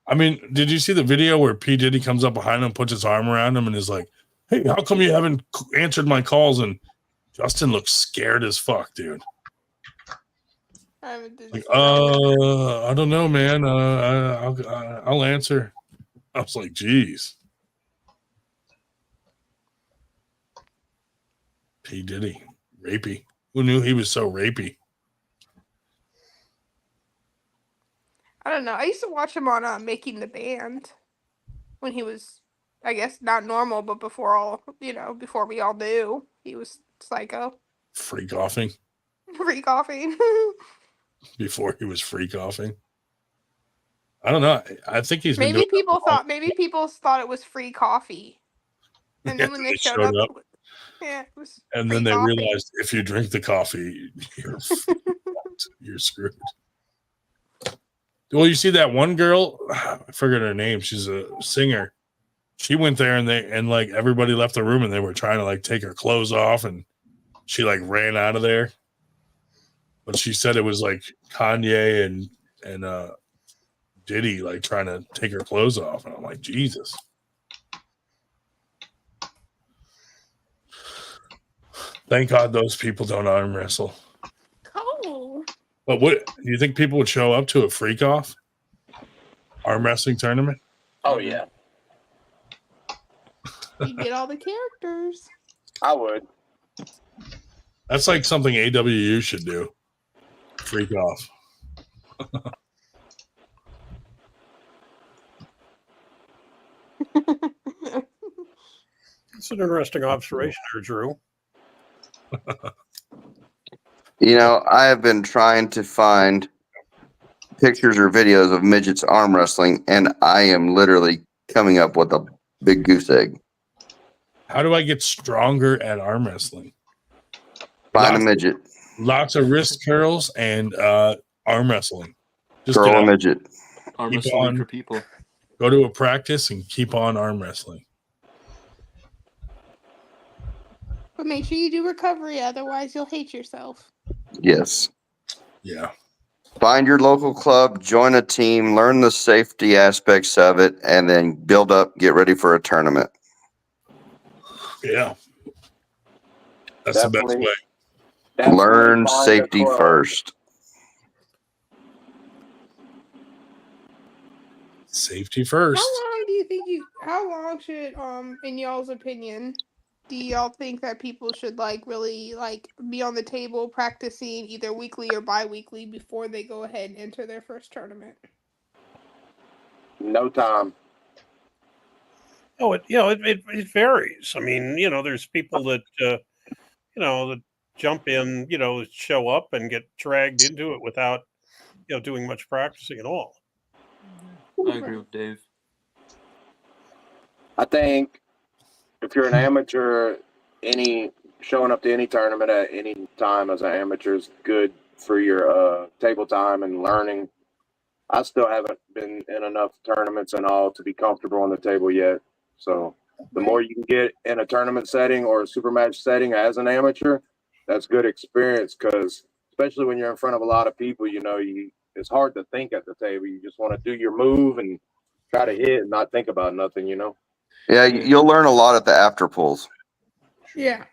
I mean, did you see the video where P. Diddy comes up behind him, puts his arm around him, and is like, hey, how come you haven't answered my calls? And Justin looks scared as fuck, dude. Like, I don't know, man. I'll answer. I was like, geez. P. Diddy, rapey. Who knew he was so rapey? I don't know. I used to watch him on Making the Band when he was, I guess, not normal, but before we all knew he was psycho. Freak offing. Freak offing. Before he was freak offing. I don't know. I think he's maybe people thought it was free coffee, and then when they showed up, it was. And then they realized if you drink the coffee, you're screwed. Well, you see that one girl, I forget her name. She's a singer. She went there and like everybody left the room and they were trying to like take her clothes off and she like ran out of there. But she said it was like Kanye and Diddy like trying to take her clothes off. And I'm like, Jesus. Thank God those people don't arm wrestle. Oh. But what do you think people would show up to a freak off arm wrestling tournament? Oh yeah. You get all the characters. I would. That's like something AWU should do. Freak off. It's an interesting observation there, Drew. I have been trying to find pictures or videos of midgets arm wrestling, and I am literally coming up with a big goose egg. How do I get stronger at arm wrestling? Find a midget. Lots of wrist curls and arm wrestling. Just girl a midget. Arm wrestling for people. Go to a practice and keep on arm wrestling. But make sure you do recovery, otherwise you'll hate yourself. Yes. Yeah. Find your local club, join a team, learn the safety aspects of it, and then build up, get ready for a tournament. Yeah. That's the best way. Learn safety first. Safety first. How long should, in y'all's opinion, do y'all think that people should really be on the table practicing either weekly or bi-weekly before they go ahead and enter their first tournament? No time. Oh, it varies. I mean, there's people that that jump in, show up and get dragged into it without doing much practicing at all. I agree with Dave. I think if you're an amateur, showing up to any tournament at any time as an amateur is good for your table time and learning. I still haven't been in enough tournaments and all to be comfortable on the table yet. So the more you can get in a tournament setting or a super match setting as an amateur, that's good experience, because especially when you're in front of a lot of people, it's hard to think at the table. You just want to do your move and try to hit and not think about nothing, Yeah, you'll learn a lot at the after pulls. Yeah.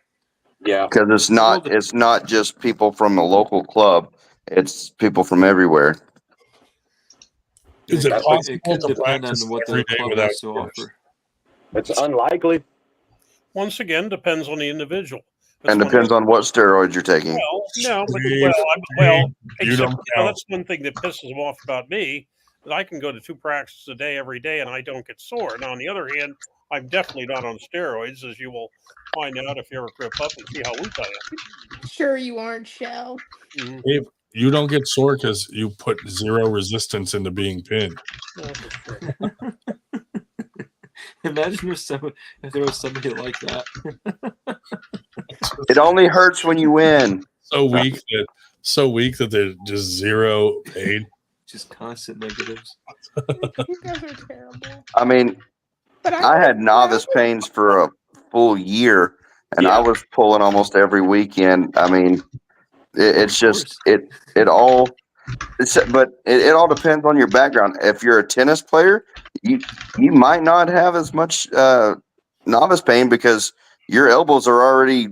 Yeah. Because it's not just people from a local club, it's people from everywhere. Is it possible It could to depend practice on what every the day club without has to course? offer. It's unlikely. Once again, depends on the individual. And depends on what steroids you're taking. Well, no, but that's one thing that pisses them off about me. That I can go to 2 practices a day every day and I don't get sore. Now, on the other hand, I'm definitely not on steroids, as you will find out if you ever grip up and see how weak I am. Sure you aren't, Shell. Mm-hmm. Dave, you don't get sore because you put 0 resistance into being pinned. Imagine if there was somebody like that. It only hurts when you win. So weak that they're just 0 paid. Just constant negatives. You guys are terrible. I mean, I had novice pains for a full year, and I was pulling almost every weekend. I mean, it all depends on your background. If you're a tennis player, you might not have as much novice pain because your elbows are already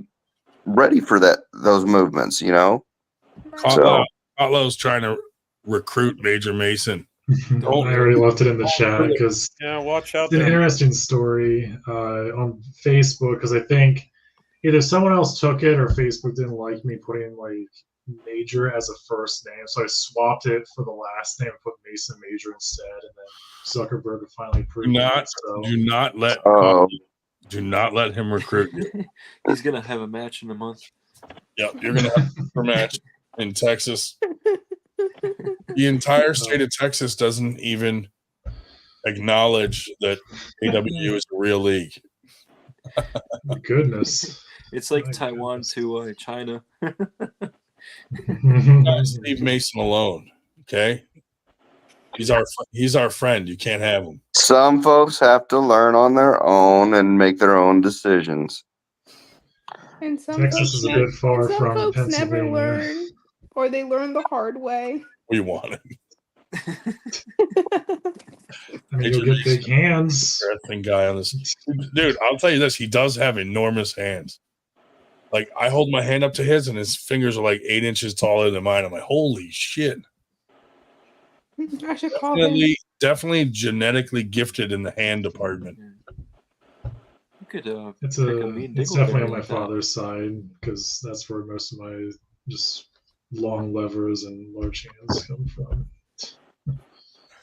ready for those movements. Carlo's trying to recruit Major Mason. I already left it in the chat because watch out. It's an interesting story on Facebook, because I think either someone else took it or Facebook didn't like me putting Major as a first name, so I swapped it for the last name and put Mason Major instead, and then Zuckerberg finally approved it. So. Do not let him recruit you. He's gonna have a match in a month. Yep, you're gonna have a match in Texas. The entire state of Texas doesn't even acknowledge that AW is a real league. Goodness. It's like Taiwan to China. Guys, leave Mason alone, okay? He's our friend. You can't have him. Some folks have to learn on their own and make their own decisions. And some Texas is a bit far from folks Pennsylvania. never learn, or they learn the hard way. We want it. I mean, you'll get big hands. Interesting guy on this. Dude, I'll tell you this. He does have enormous hands. I hold my hand up to his, and his fingers are 8 inches taller than mine. I'm like, holy shit. I should call him. Definitely genetically gifted in the hand department. You could, it's definitely on my father's side, because that's where most of my just long levers and large hands come from.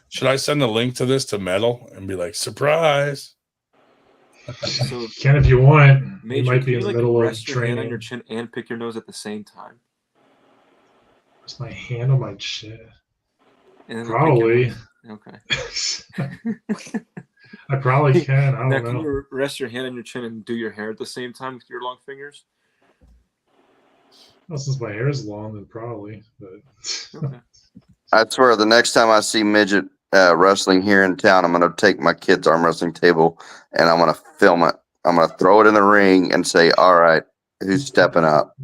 Should I send a link to this to Metal and be like, surprise? So, Ken, if you want, Major, you might be in the middle of rest your hand training. on your chin and pick your nose at the same time. Rest my hand on my chin. And probably. Okay. I probably can. I don't know. Can you rest your hand on your chin and do your hair at the same time with your long fingers? Well, since my hair is long, then probably. But okay. I swear, the next time I see Midget wrestling here in town, I'm going to take my kids' arm wrestling table and I'm going to film it. I'm going to throw it in the ring and say, all right, who's stepping up?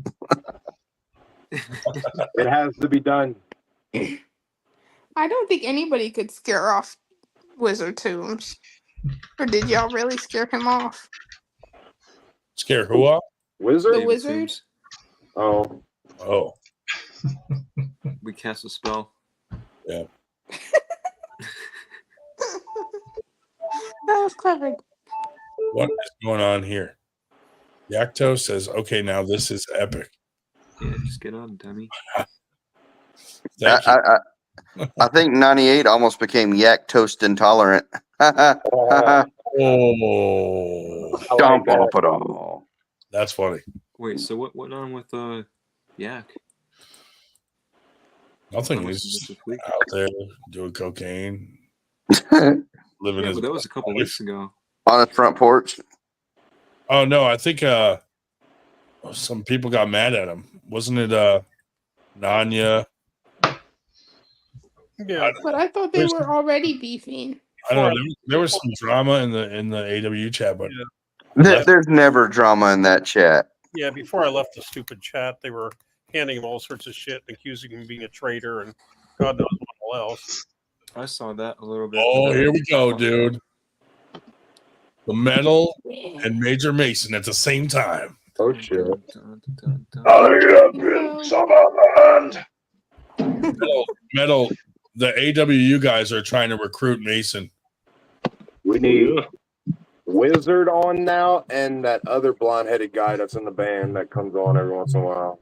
It has to be done. I don't think anybody could scare off Wizard Tombs. Or did y'all really scare him off? Scare who off? Wizard? The David wizard? Toombs. Oh. Oh, We cast a spell. yeah. That was clever. What is going on here? Yakto says, okay, now this is epic. Yeah, just get on, dummy. Thank you. I think 98 almost became yak toast intolerant. Oh, Dump off it all. that's funny. Wait, so what went on with Yak? Nothing. That He's was just this week. out there doing cocaine, living Yeah, his but that was a couple life. weeks ago. On his front porch. Oh no, I think some people got mad at him. Wasn't it Nanya? Yeah. But I thought they were already beefing. I don't know. There was some drama in the AW chat, but There's never drama in that chat. Yeah, before I left the stupid chat, they were handing him all sorts of shit, accusing him of being a traitor and God knows what else. I saw that a little bit. oh, here we go, dude. The Metal and Major Mason at the same time. Oh, shit. Metal, the AWU guys are trying to recruit Mason. We need Wizard on now and that other blonde-headed guy that's in the band that comes on every once in a while.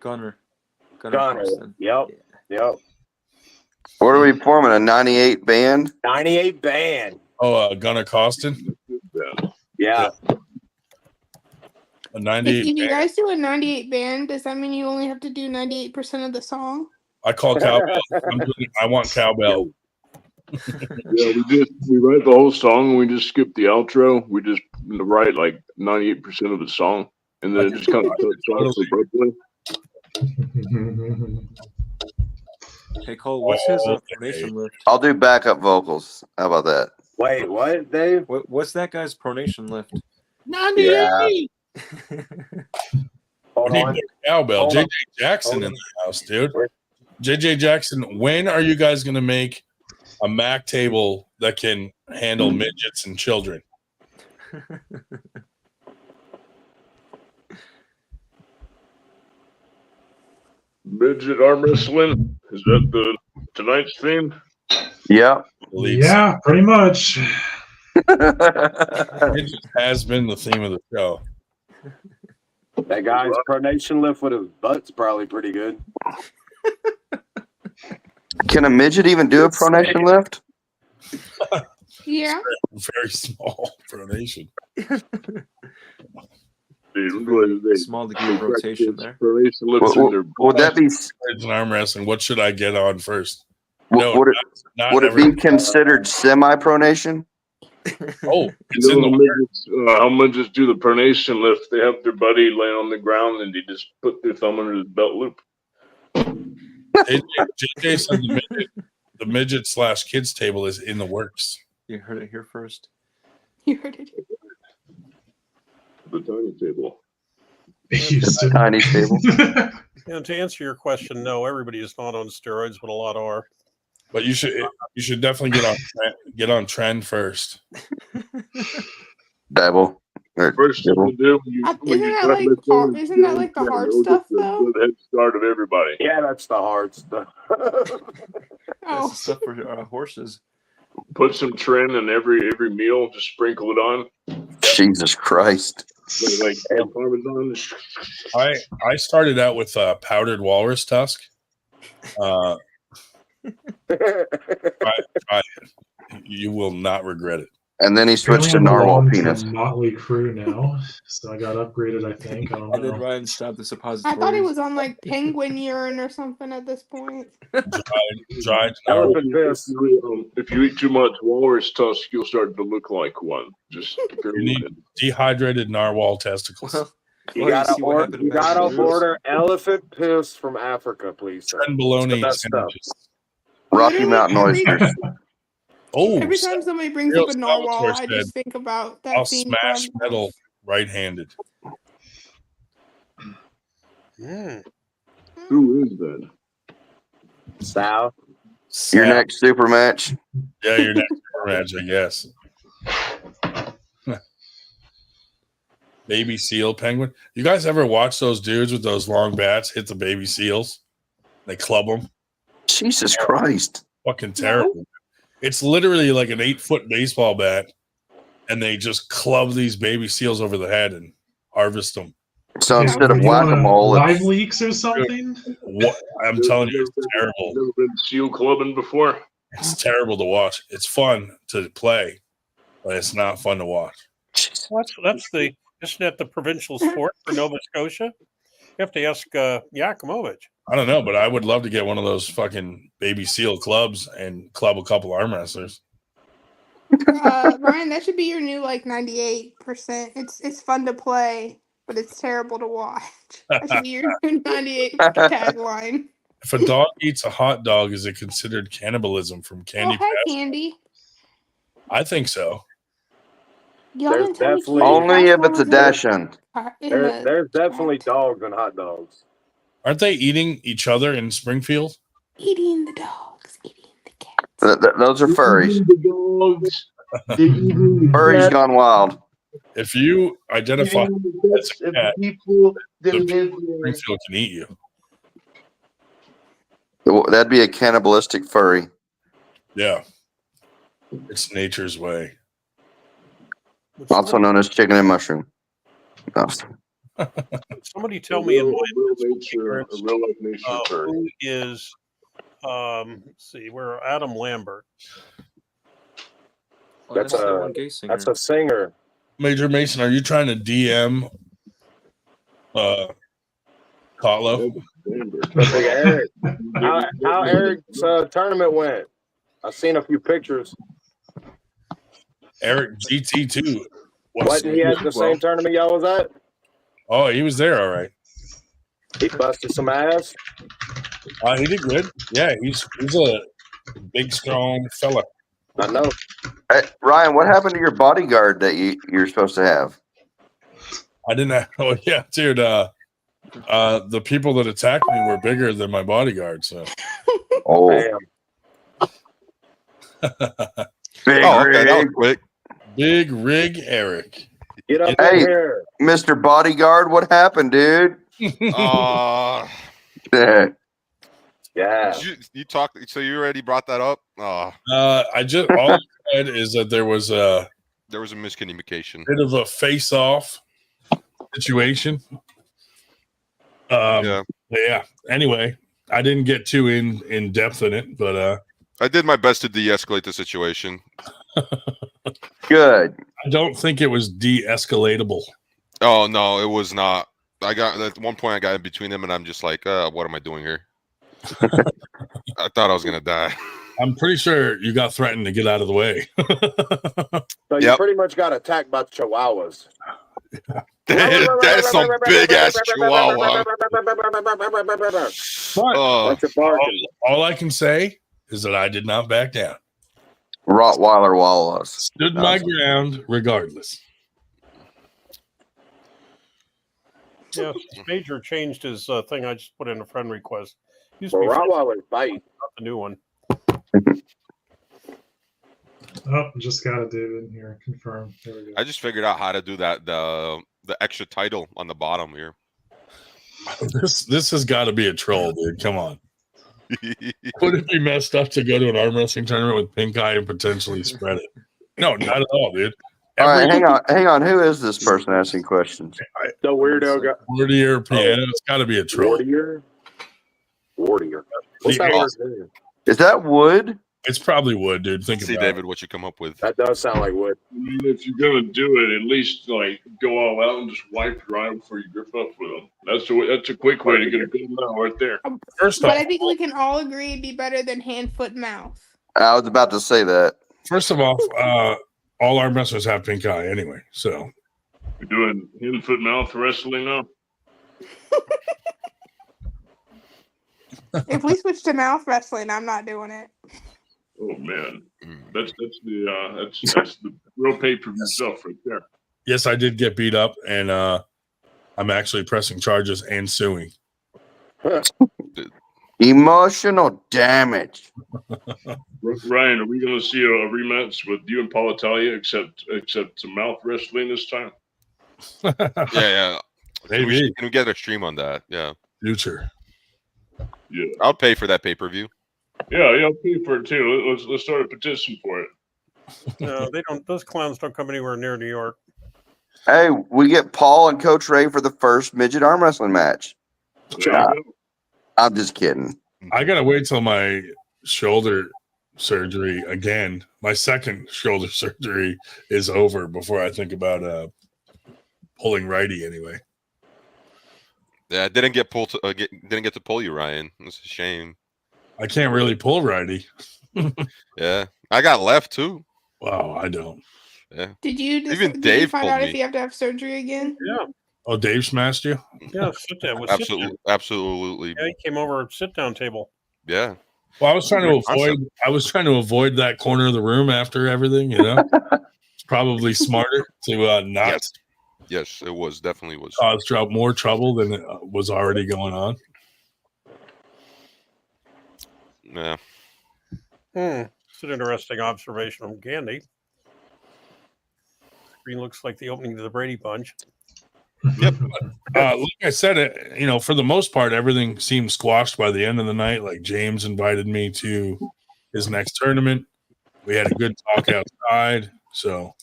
Gunner. Yep. Yeah. Yep. What are we forming? A 98 band? 98 band. Oh, Gunnar Costin, Yeah. a 98. If you guys do a 98 band, does that mean you only have to do 98% of the song? I call cowbell. I want cowbell. Yeah, we write the whole song and we just skip the outro. We just write like 98% of the song and then it just kind of cuts off abruptly. Hey Cole, what's his pronation lift? I'll do backup vocals. How about that? Wait, what, Dave? What's that guy's pronation lift? 98. Hold We need on. more cowbell. Hold JJ on. Jackson Hold in on. the house, dude. JJ Jackson, when are you guys going to make a Mac table that can handle midgets and children? Midget arm wrestling. Is that the tonight's theme? Yeah. Yeah, pretty much. Midget has been the theme of the show. That guy's pronation lift with his butt's probably pretty good. Can a midget even do a pronation lift? Yeah. Very small pronation. Small degree of rotation there. Would that be? It's an arm wrestling. What should I get on first? Would No, it, not would it every- be considered semi-pronation? Oh, it's in the midgets, how midgets do the pronation lift? They have their buddy laying on the ground and they just put their thumb under his belt loop. JJ said the midget / kids table is in the works. You heard it here first. You heard it. The tiny table. Houston. Tiny table. And to answer your question, no, everybody is not on steroids, but a lot are. But you should definitely get on trend first. Dabble. Or First thing dibble. to do, Isn't that like the hard stuff though? The head start of everybody. Yeah, that's the hard stuff. That's Oh, the stuff for horses. Put some trend in every meal. Just sprinkle it on. Jesus Christ. Like Parmesan. I started out with powdered walrus tusk. Try it. You will not regret it. And then he switched to Apparently I'm narwhal belong penis. to Motley Crue now, so I got upgraded. I think. I don't And then know. Ryan stopped the suppositories. I thought he was on like penguin urine or something at this point. Dried narwhal. Elephant piss. If you eat too much walrus tusk, you'll start to look like one. Just You need dehydrated narwhal testicles. Well, You well, gotta, see what happened to you gotta Max Lewis. order elephant piss from Africa, please. Sir. Trend bologna It's the best stuff. sandwiches. Rocky Literally Mountain every- oysters. Oh, Every time somebody brings Real up a narwhal, Salvatore I said, just think about that I'll scene smash from metal right-handed. Who is that? Sal. Your next super match. Yeah, your next match, I guess. Baby seal penguin. You guys ever watch those dudes with those long bats hit the baby seals? They club them. Jesus Christ. Fucking terrible. It's literally like an 8-foot baseball bat, and they just club these baby seals over the head and harvest them. So instead of whack-a-mole, live leaks or something. What I'm telling you, it's terrible. Never been seal clubbing before. It's terrible to watch. It's fun to play, but it's not fun to watch. Isn't that the provincial sport for Nova Scotia? You have to ask Yakumovich. I don't know, but I would love to get one of those fucking baby seal clubs and club a couple arm wrestlers. Ryan, that should be your new 98%. It's fun to play, but it's terrible to watch. That should be your new 98 tagline. If a dog eats a hot dog, is it considered cannibalism from Candy Hi, Pass? Candy. I think so. Y'all There's didn't tell me definitely- Candy only Pass if it's a was dash-in. There's definitely dogs and hot dogs. Aren't they eating each other in Springfield? Eating the dogs, eating the cats. Those are furries. The dogs. Furries gone wild. If you identify as a cat, people that the live people there. in Springfield can eat you. That'd be a cannibalistic furry. Yeah. It's nature's way. Also known as chicken and mushroom. Oh. Somebody tell me in my real life nature furry. who is let's see, where Adam Lambert. Oh, That's that a one gay singer. that's a singer. Major Mason, are you trying to DM Kotlo? Big Eric. How Eric's tournament went? I've seen a few pictures. Eric GT2. Wasn't he at the same tournament y'all was at? Oh, he was there, all right. He busted some ass. He did good. Yeah, he's a big, strong fella. I know. Hey, Ryan, what happened to your bodyguard that you're supposed to have? I didn't have. Oh yeah, dude. The people that attacked me were bigger than my bodyguard. So. Oh, Damn. big okay, that was rig. quick. Big Rig Eric. Get up Hey. in here. Mr. Bodyguard, what happened, dude? Uh, Yeah. you talked, so you already brought that up. I just all I said is that there was a There was a miscommunication. bit of a face-off situation. Yeah, Yeah. Anyway, I didn't get too in depth in it, but I did my best to de-escalate the situation. Good. I don't think it was de-escalatable. Oh no, it was not. I got at one point I got in between them, and I'm just like, what am I doing here? I thought I was gonna die. I'm pretty sure you got threatened to get out of the way. So you pretty much got attacked by chihuahuas. That's some big ass chihuahua. Bunch of barking. All I can say is that I did not back down. Rottweiler wallows. Stood my ground regardless. Yeah, Major changed his thing. I just put in a friend request. Used Well, to be Rottweilers bite. not the new one. Oh, just got it, David. Here, confirm. There we go. I just figured out how to do that. The extra title on the bottom here. This has got to be a troll, dude. Come on. Would it be messed up to go to an arm wrestling tournament with pink eye and potentially spread it? No, not at all, dude. All right, hang on. Who is this person asking questions? The weirdo guy. Warrior piano. It's got to be a troll. Warrior. What's that word? Is that wood? It's probably wood, dude. Think See, about David, it. what you come up with. That does sound like wood. I mean, if you're gonna do it, at least like go all out and just wipe your eye before you grip up with them. That's a quick way to get a good amount right there. First But off, I think we can all agree it'd be better than hand, foot, mouth. I was about to say that. first of all, all arm wrestlers have pink eye anyway. So We're doing hand, foot, mouth wrestling now. If we switch to mouth wrestling, I'm not doing it. Oh man, Mm. that's the real pay-per-view stuff right there. Yes, I did get beat up, and I'm actually pressing charges and suing. Emotional damage. Ryan, are we going to see a rematch with you and Paul Italia, except some mouth wrestling this time? Yeah. Maybe. Can we get a stream on that? Yeah. Future. Yeah. I'll pay for that pay-per-view. Yeah, I'll pay for it too. Let's start a petition for it. No, they don't. Those clowns don't come anywhere near New York. Hey, we get Paul and Coach Ray for the first midget arm wrestling match. I'm just kidding. I gotta wait till my shoulder surgery again. My second shoulder surgery is over before I think about pulling righty. Anyway. Yeah, I didn't get didn't get to pull you, Ryan. It's a shame. I can't really pull righty. Yeah, I got left too. Wow, I don't. Yeah. Did you Dave find pulled out me. if you have to have surgery again? Yeah. Oh, Dave smashed you? Yeah, sit down. Absolutely. Yeah, he came over at sit down table. Yeah. Well, I was trying to avoid that corner of the room after everything, It's probably smarter to not Yes, it was definitely was. cause more trouble than it was already going on. Yeah. It's an interesting observation from Gandhi. Screen looks like the opening to the Brady Bunch. Yep. Like I said, for the most part, everything seemed squashed by the end of the night. Like James invited me to his next tournament. We had a good talk outside. So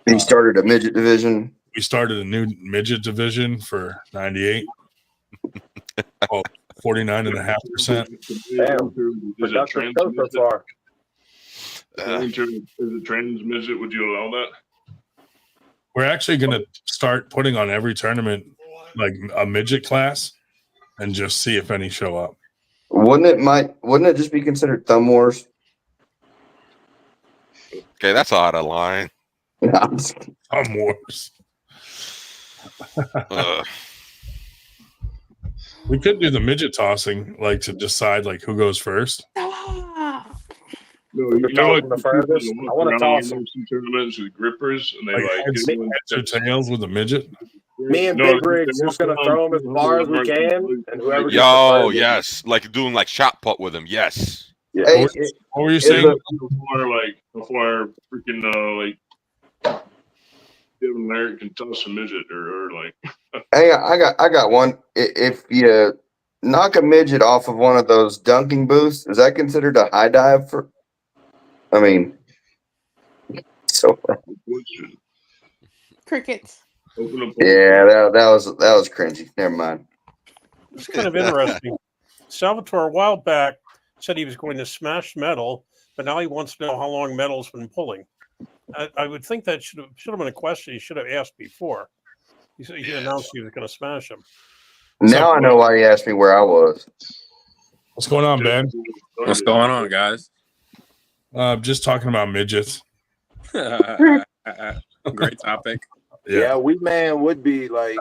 he started a midget division. We started a new midget division for 98. 49.5%. Damn. Productive show so far. Is it trans midget? Would you allow that? We're actually going to start putting on every tournament like a midget class and just see if any show up. Wouldn't it just be considered thumb wars? Okay, that's out of line. Thumb wars. We could do the midget tossing, like to decide like who goes first. No, you know what? The furthest. I want to toss them. Tournaments with grippers, and they heads or tails with a midget. Me and Big Rig's just gonna throw them as far as we can, and whoever. Yes, like doing like shot put with them. Yes. Yeah. What were you saying? Before freaking Devin Larry can toss a midget or like. Hey, I got one. If you knock a midget off of one of those dunking booths, is that considered a high dive? So crickets. Yeah, that was cringy. Never mind. It's kind of interesting. Salvatore a while back said he was going to smash metal, but now he wants to know how long metal's been pulling. I would think that should have been a question he should have asked before. He announced he was going to smash him. Now I know why he asked me where I was. What's going on, Ben? What's going on, guys? Just talking about midgets. Great topic. Yeah, Wee Man would be like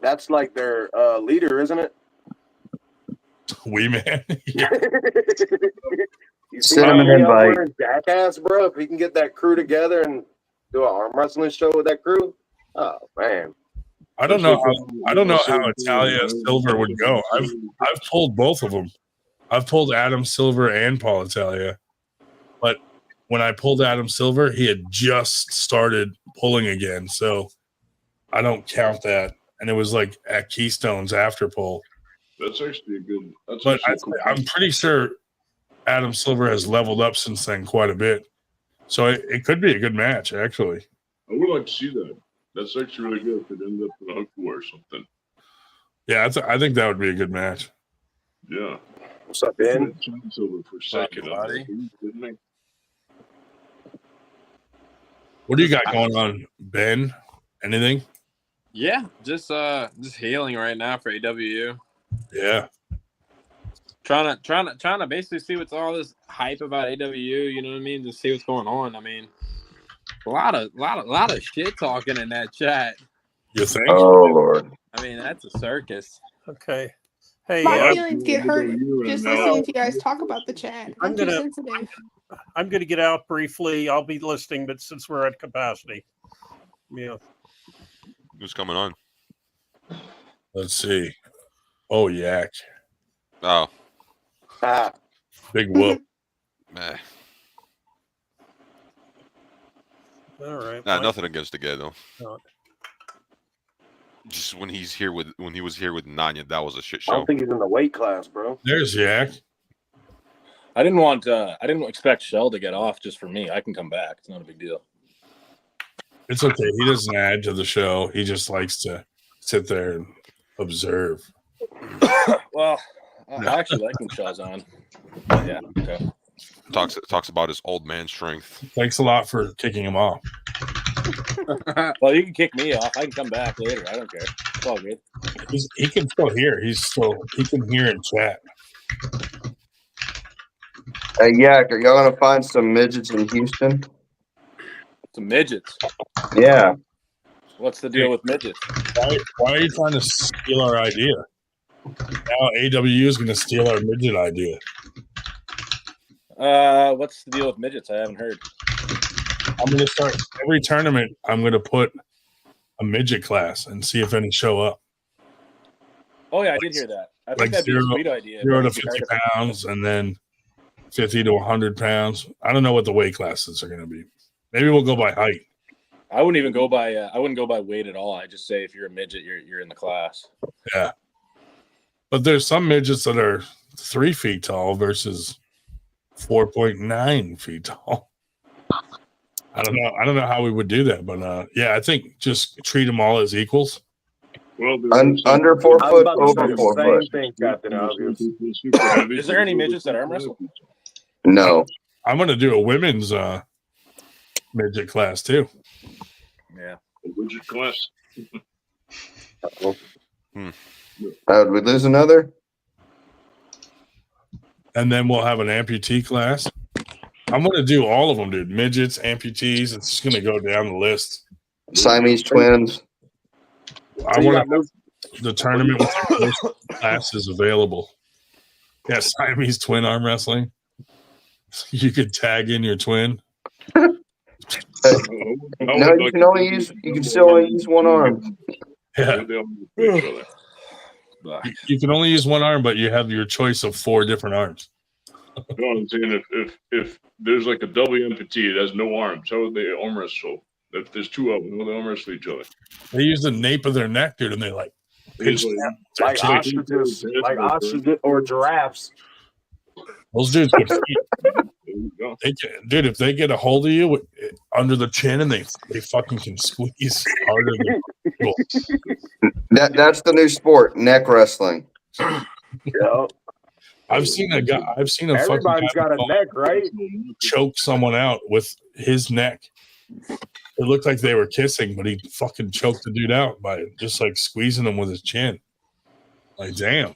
that's like their leader, isn't it? Wee Man. Yeah. Cinnamon invite. Jackass, bro. If he can get that crew together and do an arm wrestling show with that crew, oh man. I don't know how Italia Silver would go. I've pulled both of them. I've pulled Adam Silver and Paul Italia, but when I pulled Adam Silver, he had just started pulling again, so I don't count that. And it was like at Keystones after pull. That's actually a good. But I'm pretty sure Adam Silver has leveled up since then quite a bit, so it could be a good match actually. I would like to see that. That's actually really good if it ends up in a hook war or something. Yeah, I think that would be a good match. Yeah. What's up, Ben? Silver for a second. What do you got going on, Ben? Anything? Yeah, just healing right now for AWU. Yeah. Trying to basically see what's all this hype about AWU, you know what I mean? Just see what's going on. I mean, a lot of shit talking in that chat. You think? Oh Lord. I mean, that's a circus. Okay. Hey, My Yeah, feelings get hurt AWU just and listening to you guys talk about the chat. I'm too sensitive. I'm going to get out briefly. I'll be listening, but since we're at capacity, yeah. Who's coming on? Let's see. Oh, Yak. Oh, Big whoop. meh. All right. Nah, nothing against the guy though. No. Just when he was here with Nanya, that was a shit I show. don't think he's in the weight class, bro. There's Yak. I didn't expect Shell to get off just for me. I can come back. It's not a big deal. It's okay. He doesn't add to the show. He just likes to sit there and observe. Well, I actually like when Shell's on. But yeah. Okay. Talks about his old man strength. Thanks a lot for kicking him off. Well, you can kick me off. I can come back later. I don't care. It's all good. He can still hear. He can hear in chat. Hey, Yak, are y'all gonna find some midgets in Houston? Some midgets. Yeah. What's the deal with midgets? Why are you trying to steal our idea? Now AWU is going to steal our midget idea. What's the deal with midgets? I haven't heard. I'm going to start every tournament. I'm going to put a midget class and see if any show up. Oh yeah, I did hear that. I think Like that'd be a sweet idea. 0 to 50 pounds, and then 50 to 100 pounds. I don't know what the weight classes are going to be. Maybe we'll go by height. I wouldn't even go by. I wouldn't go by weight at all. I just say if you're a midget, you're in the class. Yeah, but there's some midgets that are 3 feet tall versus 4.9 feet tall. I don't know how we would do that, but yeah, I think just treat them all as equals. Well, Under 4 foot, over 4 foot. Thing, Captain Obvious. Is there any midgets that arm wrestle? No. I'm going to do a women's midget class too. Yeah. Midget class. Did we lose another? And then we'll have an amputee class. I'm going to do all of them, dude. Midgets, amputees. It's just going to go down the list. Siamese twins. I want to have the tournament with the first classes available. Yeah, Siamese twin arm wrestling. You could tag in your twin. No, you can still only use one arm. Yeah. You can only use one arm, but you have your choice of 4 different arms. No, I'm saying if there's like a double amputee that has no arms, how would they arm wrestle? If there's 2 of them, how would they arm wrestle each other? They use the nape of their neck, dude, and they like pinch like ostriches, or giraffes. Those dudes can dude, if they get a hold of you under the chin and they fucking can squeeze harder than people. That's the new sport, neck wrestling. Yeah. I've seen a Everybody's got a neck, right? Choke someone out with his neck. It looked like they were kissing, but he fucking choked the dude out by just like squeezing him with his chin. Like, damn.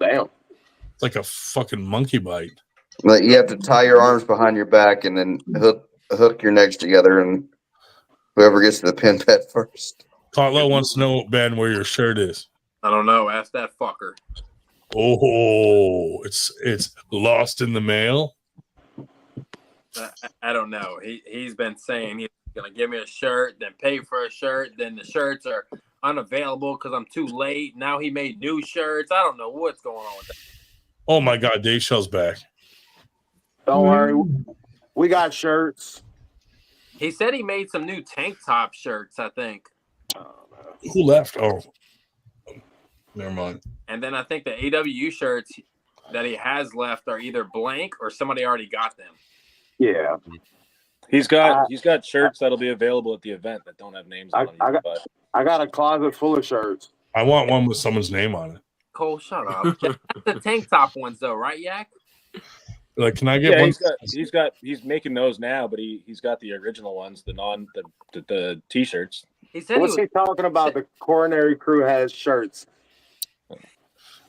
It's like a fucking monkey bite. Like you have to tie your arms behind your back and then hook your necks together, and whoever gets to the pin pad first. Carlo wants to know, Ben, where your shirt is. I don't know. Ask that fucker. Oh, it's lost in the mail. I don't know. He's been saying he's gonna give me a shirt, then pay for a shirt, then the shirts are unavailable because I'm too late. Now he made new shirts. I don't know what's going on with that. Oh my God, Dave Shell's back. Don't worry, we got shirts. He said he made some new tank top shirts, I think. Who left? Oh, never mind. And then I think the AWU shirts that he has left are either blank or somebody already got them. Yeah. He's got shirts that'll be available at the event that don't have names on them. I got a closet full of shirts. I want one with someone's name on it. Cole, shut up. That's the tank top ones though, right, Yak? Like, can I get one? He's making those now, but he's got the original ones, the t-shirts. He said What's he talking about? The coronary crew has shirts.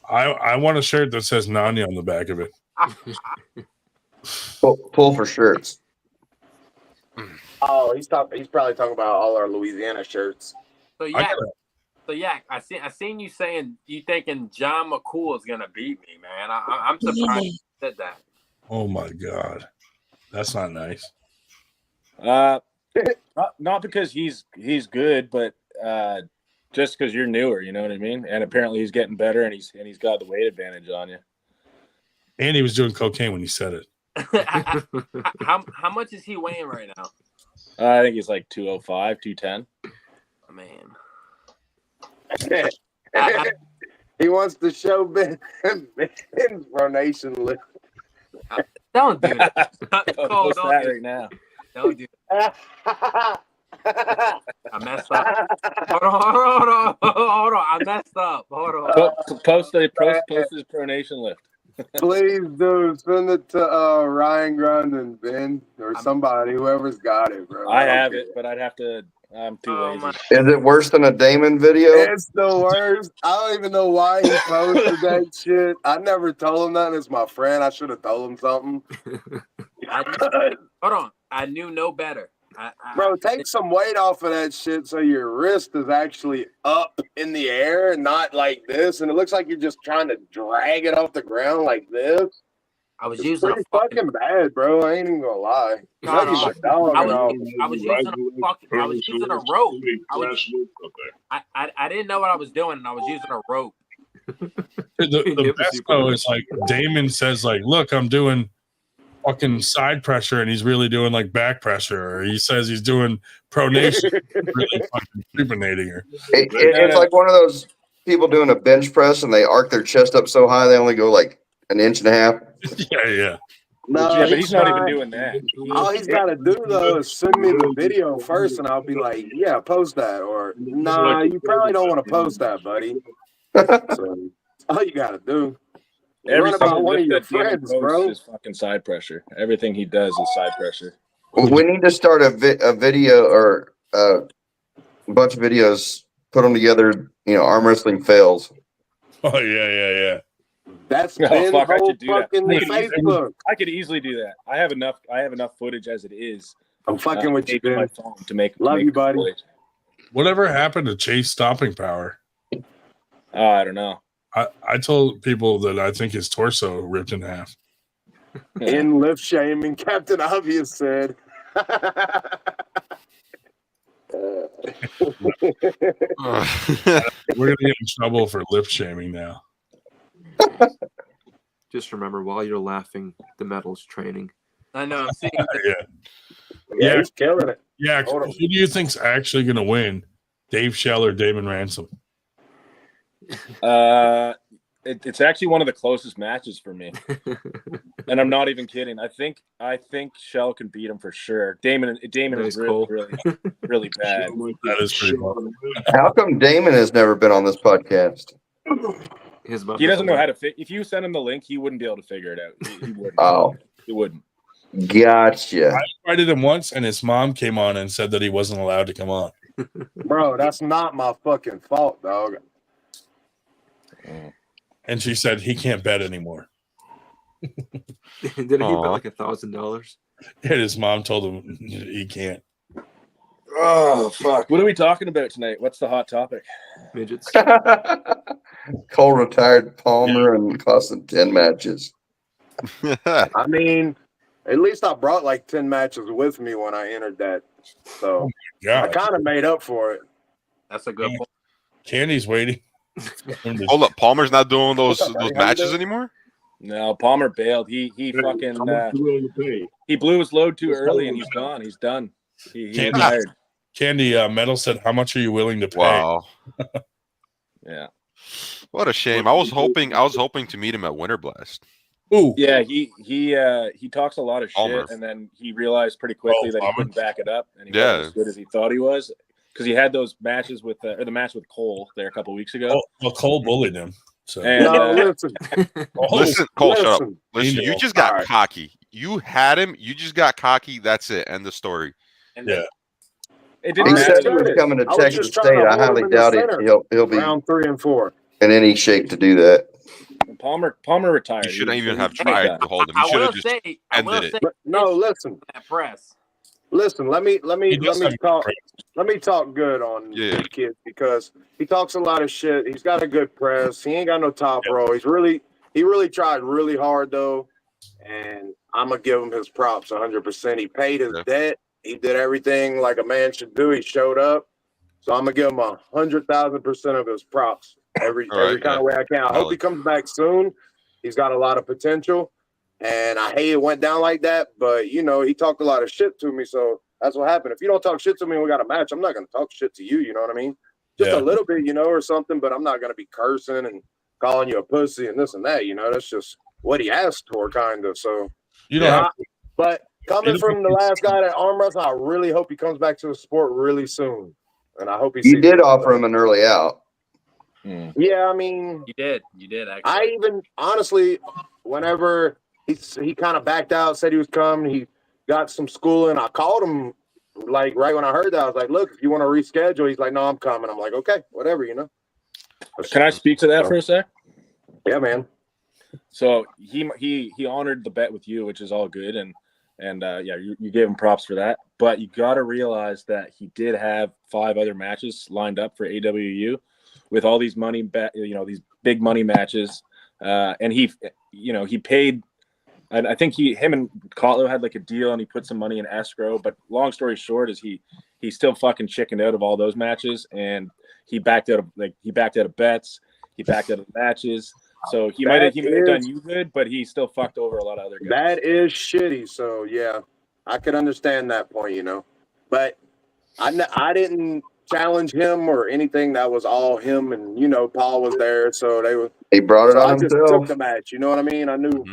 I want a shirt that says Nani on the back of it. Pull for shirts. Oh, he's probably talking about all our Louisiana shirts. So yeah, So yeah, I seen you saying you thinking John McCool is gonna beat me, man. I'm surprised you said that. Oh my god, that's not nice. Not because he's good, but just because you're newer, you know what I mean? And apparently he's getting better, and he's got the weight advantage on you. And he was doing cocaine when he said it. How much is he weighing right now? I think he's like 205, 210. Oh, man. He wants to show Ben's pronation list. Don't do that. Cole, don't that right now. Don't do that. I messed up. Hold on. I messed up. Hold on. Post his pronation lift. Please do. Send it to Ryan Grund and Ben or somebody, whoever's got it, bro. I have it, but I'd have to. I'm too lazy. Is it worse than a Damon video? It's the worst. I don't even know why he posted that shit. I never told him that. It's my friend. I should have told him something. Hold on. I knew no better. Bro, take some weight off of that shit so your wrist is actually up in the air and not like this. And it looks like you're just trying to drag it off the ground like this. I was it's using pretty fucking bad, bro. I ain't even gonna lie. I was using a rope. I didn't know what I was doing, and I was using a rope. The best though is like Damon says, like, look, I'm doing fucking side pressure, and he's really doing like back pressure, or he says he's doing pronation, really fucking supinating her. It's like one of those people doing a bench press and they arc their chest up so high they only go like an inch and a half. Yeah. No, yeah, but he's not even doing that. All he's got to do though is send me the video first, and I'll be like, "Yeah, post that," or "Nah, you probably don't want to post that, buddy." So all you got to do. Every about one of your friends, bro, is fucking side pressure. Everything he does is side pressure. We need to start a video or a bunch of videos, put them together. Arm wrestling fails. Oh yeah. That's Ben's whole fucking Facebook. I could easily do that. I have enough footage as it is. I'm fucking with you, Ben. My phone to make Love you, buddy. Footage. Whatever happened to Chase stopping power? I don't know. I told people that I think his torso ripped in half. In lift shaming, Captain Obvious said. We're gonna get in trouble for lip shaming now. Just remember, while you're laughing, the metal's training. I know. Yeah, he's killing it. Yeah, who do you think's actually gonna win? Dave Shell or Damon Ransom? It's actually one of the closest matches for me, and I'm not even kidding. I think Shell can beat him for sure. Damon is really bad. That is pretty cool. How come Damon has never been on this podcast? He doesn't know how to fit. If you send him the link, he wouldn't be able to figure it out. He wouldn't. He wouldn't. Gotcha. I invited him once, and his mom came on and said that he wasn't allowed to come on. Bro, that's not my fucking fault, dog. And she said he can't bet anymore. Didn't he bet like $1,000? And his mom told him he can't. Oh fuck! What are we talking about tonight? What's the hot topic? Midgets. Cole retired Palmer and cost him 10 matches. I mean, at least I brought like 10 matches with me when I entered that. So I kind of made up for it. That's a good point. Candy's waiting. Hold up, Palmer's not doing those matches anymore? No, Palmer bailed. He fucking he blew his load too early and he's gone. He's done. He retired. Candy Metal said, "How much are you willing to pay?" Wow. Yeah. What a shame. I was hoping to meet him at Winter Blast. Ooh. Yeah, he talks a lot of shit, and then he realized pretty quickly that he couldn't back it up, and he wasn't as good as he thought he was. Because he had those matches with or the match with Cole there a couple weeks ago. Well, Cole bullied him. So listen, Cole, shut up. Listen, you just got cocky. You had him. You just got cocky. That's it. End the story. Yeah. He said he was coming to Texas State. I highly doubt he'll be round 3 and 4 in any shape to do that. Palmer retired. You shouldn't even have tried to hold him. You should have just ended it. No, listen. Listen, let me talk. press. Let me talk good on Big Kid because he talks a lot of shit. He's got a good press. He ain't got no top row. He really tried really hard though, and I'm gonna give him his props 100%. He paid his debt. He did everything like a man should do. He showed up, so I'm gonna give him 100,000% of his props every kind of way I can. I hope he comes back soon. He's got a lot of potential, and I hate it went down like that. But you know, he talked a lot of shit to me, so that's what happened. If you don't talk shit to me when we got a match, I'm not gonna talk shit to you. You know what I mean? Just a little bit, you know, or something. But I'm not gonna be cursing and calling you a pussy and this and that. You know, that's just what he asked for, kind of. So you don't have to. But coming from the last guy that arm wrestled, I really hope he comes back to the sport really soon. And I hope he. You did offer him an early out. Yeah, I mean, you did. Actually, I even honestly, whenever he kind of backed out, said he was coming, he got some schooling. I called him like right when I heard that. I was like, "Look, if you want to reschedule," he's like, "No, I'm coming." I'm like, "Okay, whatever, you know." Can I speak to that for a sec? Yeah, man. So he honored the bet with you, which is all good, and yeah, you gave him props for that. But you got to realize that he did have 5 other matches lined up for AWU, with all these these big money matches, and he paid. And I think him and Kotlo had like a deal, and he put some money in escrow. But long story short is he still fucking chickened out of all those matches, and he backed out of bets, he backed out of matches. So he might have done you good, but he still fucked over a lot of other guys. That is shitty. So yeah, I could understand that point, you know, but I didn't challenge him or anything. That was all him, and you know, Paul was there, so he brought it on I just himself. took the match. You know what I mean? I knew.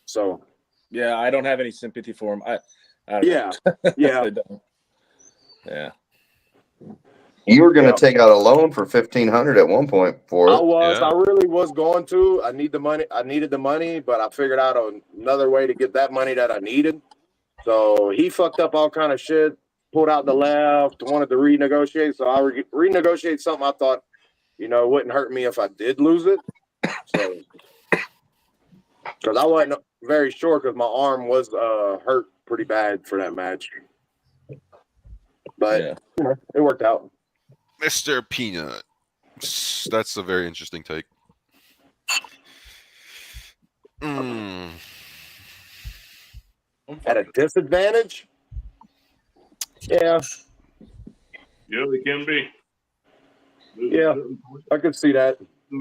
So yeah, I don't have any sympathy for him. I don't yeah, know. Yeah. You were going to take out a loan for $1,500 at one point for it. I really was going to. I needed the money, but I figured out another way to get that money that I needed. So he fucked up all kind of shit, pulled out the left, wanted to renegotiate. So I renegotiated something I thought, you know, wouldn't hurt me if I did lose it. So, because I wasn't very sure, because my arm was hurt pretty bad for that match. But you know, it worked out. Mr. Peanut. That's a very interesting take. At a disadvantage? Yeah. Yeah, they can be. Yeah, I could see that.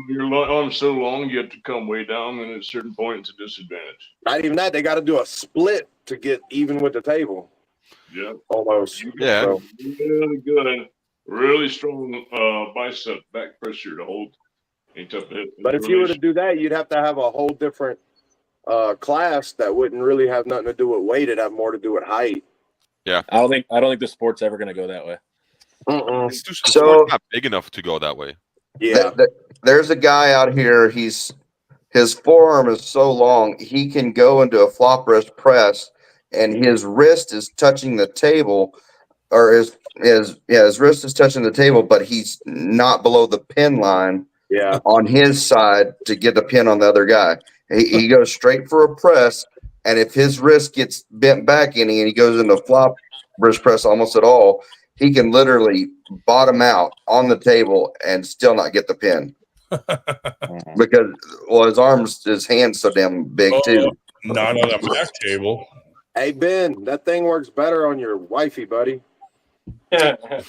You're on so long, you have to come way down, and at a certain point, it's a disadvantage. Not even that. They got to do a split to get even with the table. Yeah. Almost. Yeah. So. Really good. Really strong bicep back pressure to hold. But if you were to do that, you'd have to have a whole different class that wouldn't really have nothing to do with weight. It'd have more to do with height. Yeah. I don't think the sport's ever going to go that way. The sport's not big enough to go that way. Yeah. There's a guy out here. His forearm is so long he can go into a flop wrist press, and his wrist is touching the table, or his wrist is touching the table, but he's not below the pin line. Yeah. On his side to get the pin on the other guy. He goes straight for a press, and if his wrist gets bent back any and he goes into flop wrist press almost at all, he can literally bottom out on the table and still not get the pin. Because his hand's so damn big too. Not on a back table. Hey Ben, that thing works better on your wifey, buddy. I've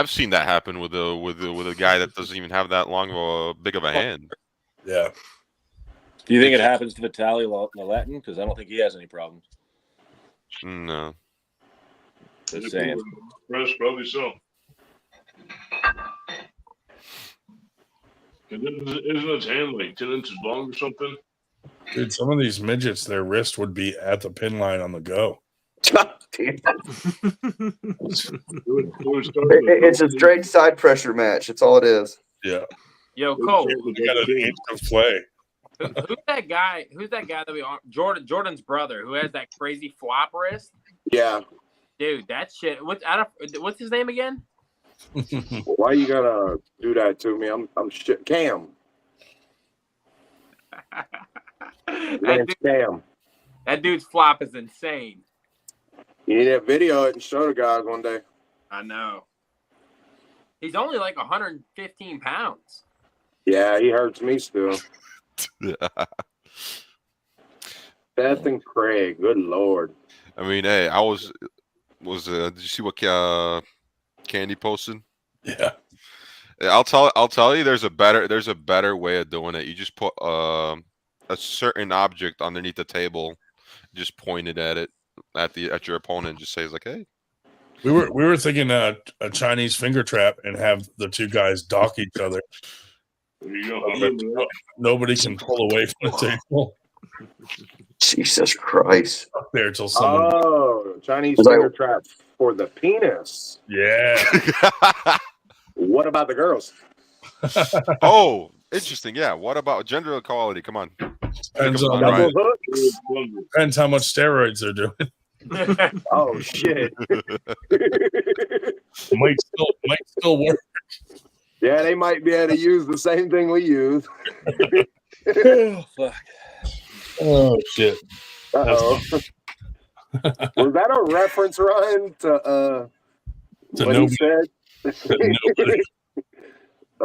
seen that happen with a guy that doesn't even have that big of a hand. Yeah. Do you think it happens to Vitaly Latin? Because I don't think he has any problems. No. Just saying. Probably so. Isn't his hand like 10 inches long or something? Dude, some of these midgets, their wrist would be at the pin line on the go. It's a straight side pressure match. That's all it is. Yeah. Yo, Cole. We got an inch of play. Who's that guy? Who's that guy that Jordan's brother who has that crazy flop wrist? Yeah. Dude, that shit. What's his name again? Why you gotta do that to me? I'm shit. Cam. Cam. That dude's flop is insane. You need to video it and show the guys one day. I know. He's only like 115 pounds. Yeah, he hurts me still. Beth and Craig, good Lord. I mean, hey, did you see what Candy posted? Yeah. I'll tell you, there's a better way of doing it. You just put a certain object underneath the table, just point it at it at your opponent, and just say, like, hey. We were thinking a Chinese finger trap and have the two guys dock each other. There you go. Nobody can pull away from the table. Jesus Christ! Up there till someone. Oh, Chinese finger trap for the penis. Yeah. What about the girls? Oh, interesting. Yeah. What about gender equality? Come on. Depends on depends how much steroids they're doing. Oh shit. might still work. Yeah, they might be able to use the same thing we use. Oh, fuck. Oh shit. Uh-oh. Was that a reference, Ryan, to what nobody, he said?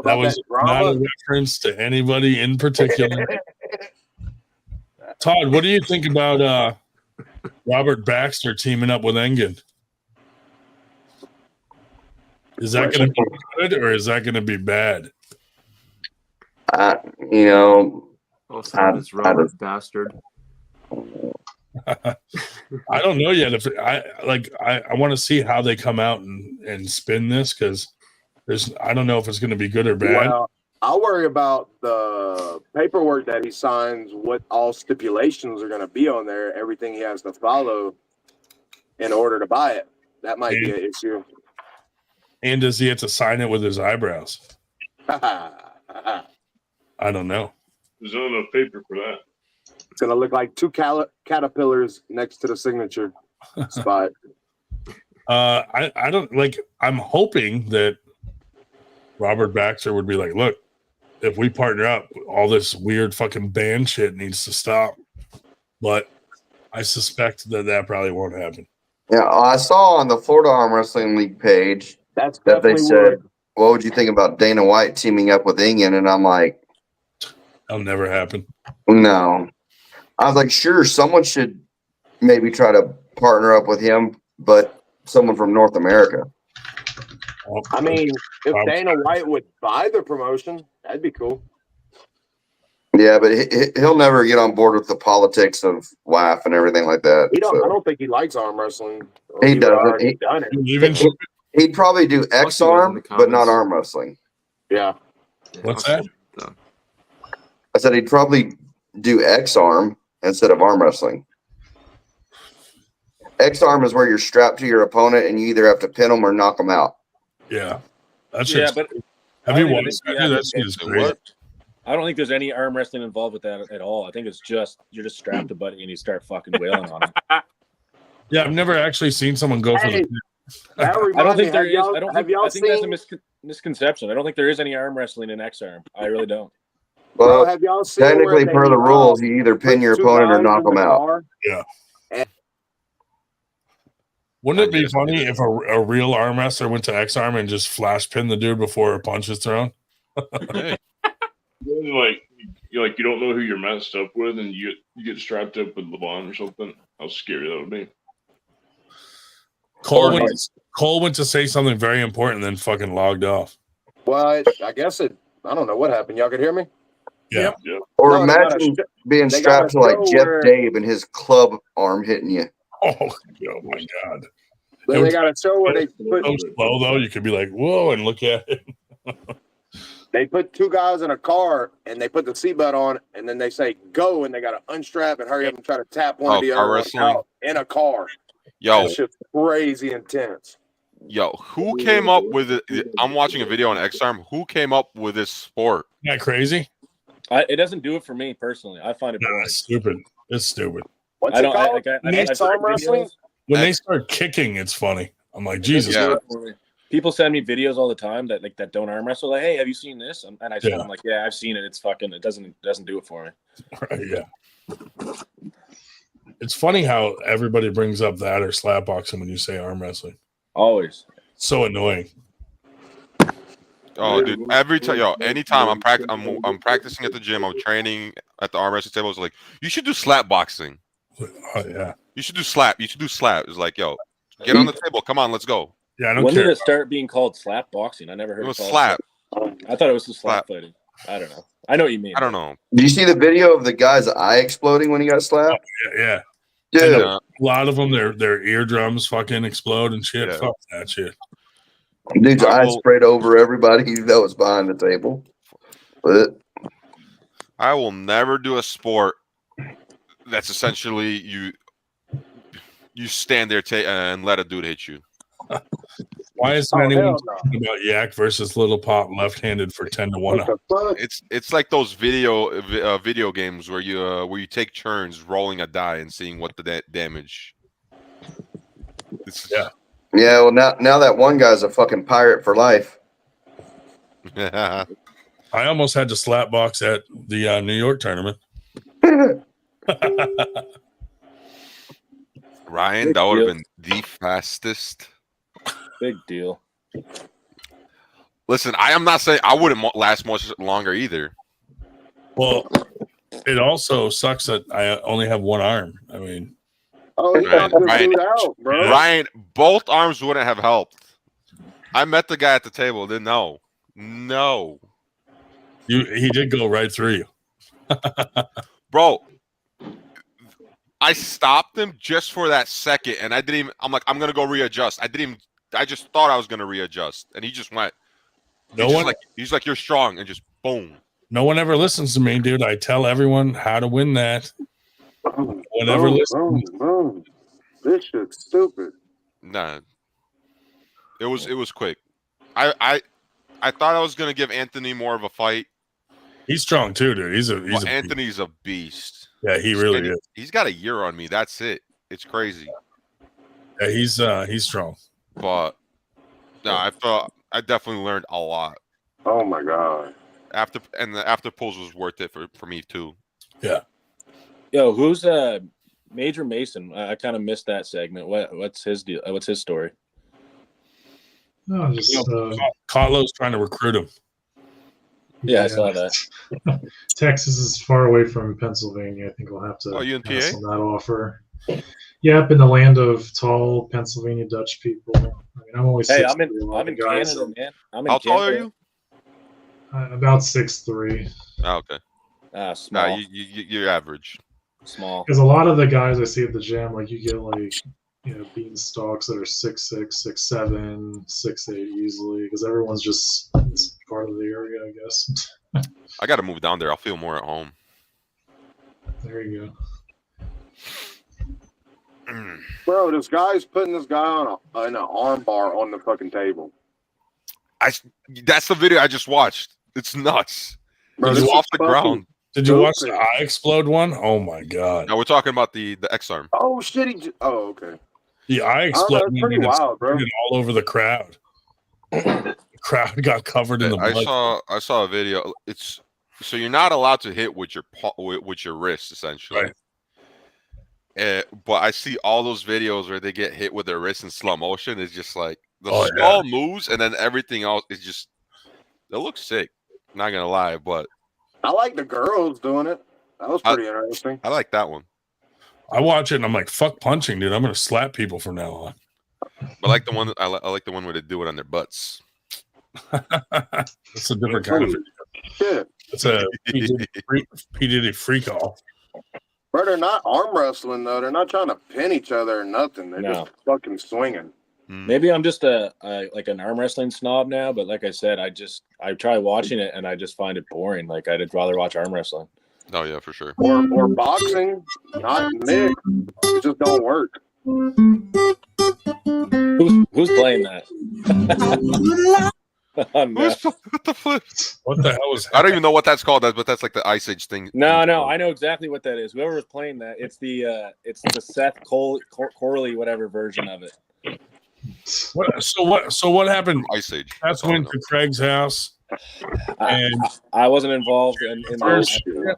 That was not a reference to anybody in particular. Todd, what do you think about Robert Baxter teaming up with Engen? Is that going to be good or is that going to be bad? You know, it's Robert Bastard. I don't know yet. If I want to see how they come out and spin this, because I don't know if it's going to be good or bad. Well, I'll worry about the paperwork that he signs, what all stipulations are going to be on there, everything he has to follow in order to buy it. That might be an issue. And does he have to sign it with his eyebrows? I don't know. There's not enough paper for that. It's going to look like two caterpillars next to the signature spot. I don't like. I'm hoping that Robert Baxter would be like, look, if we partner up, all this weird fucking band shit needs to stop. But I suspect that probably won't happen. Yeah, I saw on the Florida Arm Wrestling League page that they said, what would you think about Dana White teaming up with Engen? And I'm like, that'll never happen. No. I was like, sure, someone should maybe try to partner up with him, but someone from North America. I mean, if Dana White would buy the promotion, that'd be cool. Yeah, but he'll never get on board with the politics of WAF and everything like that. I don't think he likes arm wrestling. He doesn't. He'd probably do X arm, but not arm wrestling. Yeah. What's that? I said he'd probably do X arm instead of arm wrestling. X arm is where you're strapped to your opponent and you either have to pin them or knock them out. Yeah. That's yeah, but have you watched that? That's great. I don't think there's any arm wrestling involved with that at all. I think it's just you're just strapped to buddy and you start fucking wailing on him. Yeah, I've never actually seen someone go for the. I don't think there is. I think that's a misconception. I don't think there is any arm wrestling in X arm. I really don't. Well, have y'all seen technically, per the rules, you either pin your opponent or knock them out. Yeah. Wouldn't it be funny if a real arm wrestler went to X arm and just flash pinned the dude before a punch is thrown? Hey. You don't know who you're messed up with, and you get strapped up with LeBron or something. How scary that would be. Cole went to say something very important, and then fucking logged off. Well, I guess I don't know what happened. Y'all could hear me? Yeah. Or imagine being strapped to like Jeff Dave and his club arm hitting you. Oh my God. Then they got a show where they put so slow though. You could be like, whoa, and look at it. They put two guys in a car and they put the seatbelt on, and then they say go, and they got to unstrap and hurry up and try to tap one of the other ones out in a car. Yo, it's just crazy intense. Yo, who came up with it? I'm watching a video on X-Arm. Who came up with this sport? Isn't that crazy? It doesn't do it for me personally. I find it boring. It's stupid. It's stupid. What's it called? Arm wrestling? When they start kicking, it's funny. I'm like, Jesus. Yeah. People send me videos all the time that don't arm wrestle. Like, hey, have you seen this? And I'm like, yeah, I've seen it. It's fucking. It doesn't do it for me. Right, yeah. It's funny how everybody brings up that or slap boxing when you say arm wrestling. Always. So annoying. Oh, dude! Every time, anytime I'm practicing at the gym, I'm training at the arm wrestling table. It's like, you should do slap boxing. Oh yeah. You should do slap. You should do slap. It's like, yo, get on the table. Come on, let's go. Yeah, I don't when care. did it start being called slap boxing? I never heard It was called slap. I thought it was just slap fighting. I don't know. I know what you mean. I don't know. Do you see the video of the guy's eye exploding when he got slapped? Yeah. Dude. A lot of them, their eardrums fucking explode and shit. Fuck that shit. Dude's eyes sprayed over everybody that was behind the table. But I will never do a sport that's essentially you stand there and let a dude hit you. Why isn't anyone talking about Yak versus Little Pop left-handed for 10-1? It's like those video games where you take turns rolling a die and seeing what the damage. yeah, well now that one guy's a fucking pirate for life. I almost had to slap box at the New York tournament. Ryan, that would have been the fastest. Big deal. Listen, I am not saying I wouldn't last much longer either. Well, it also sucks that I only have one arm. I mean, Ryan, both arms wouldn't have helped. I met the guy at the table. Didn't know. No. He did go right through you. Bro, I stopped him just for that second, and I didn't even. I'm like, I'm gonna go readjust. I just thought I was gonna readjust, and he just went. He's like, you're strong, and just boom. No one ever listens to me, dude. I tell everyone how to win that. Whatever listens. This shit's stupid. Nah, it was quick. I thought I was gonna give Anthony more of a fight. He's strong too, dude. Anthony's a beast. Yeah, he really is. He's got a year on me. That's it. It's crazy. Yeah, he's strong. But no, I definitely learned a lot. Oh my god. The after pulls was worth it for me too. Yeah. Yo, who's Major Mason? I kind of missed that segment. What's his deal? What's his story? No, just Carlo's trying to recruit him. Yeah, I saw that. Texas is far away from Pennsylvania. I think we'll have to you in pass PA? on that offer. Yep, in the land of tall Pennsylvania Dutch people. I mean, I'm only 6'3". I'm in Canada, man. How tall are you? About 6'3". Oh, okay. Small. Nah, you're average. Small. Because a lot of the guys I see at the gym, like you get beanstalks that are 6'6", 6'7", 6'8" easily. Because everyone's just this part of the area, I guess. I got to move down there. I'll feel more at home. There you go. Bro, this guy's putting this guy on an arm bar on the fucking table. That's the video I just watched. It's nuts. Bro, it's off the ground. Did you watch the eye explode one? Oh my god! No, we're talking about the X arm. Oh shit! Okay. The eye exploded. That's pretty wild, bro. All over the crowd. The crowd got covered in the blood. I saw a video. It's so you're not allowed to hit with your wrist essentially. Right. But I see all those videos where they get hit with their wrist in slow motion. It's just like the small moves, and then everything else is just. It looks sick. Not gonna lie, but I like the girls doing it. That was pretty interesting. I like that one. I watch it and I'm like, "Fuck punching, dude! I'm gonna slap people from now on." But I like the one. I like the one where they do it on their butts. That's a different kind of video. Shit. It's a P. Diddy freak off. Bro, they're not arm wrestling though. They're not trying to pin each other or nothing. They're just fucking swinging. Maybe I'm just like an arm wrestling snob now, but like I said, I try watching it and I just find it boring. Like I'd rather watch arm wrestling. Oh yeah, for sure. Or boxing, not mixed. It just don't work. Who's playing that? Oh, no. What the flip? What the hell was that? I don't even know what that's called, but that's like the Ice Age thing. No, I know exactly what that is. Whoever was playing that, it's the Seth Corley whatever version of it. So what happened? Ice Age. That's went to Craig's house, and I wasn't involved in that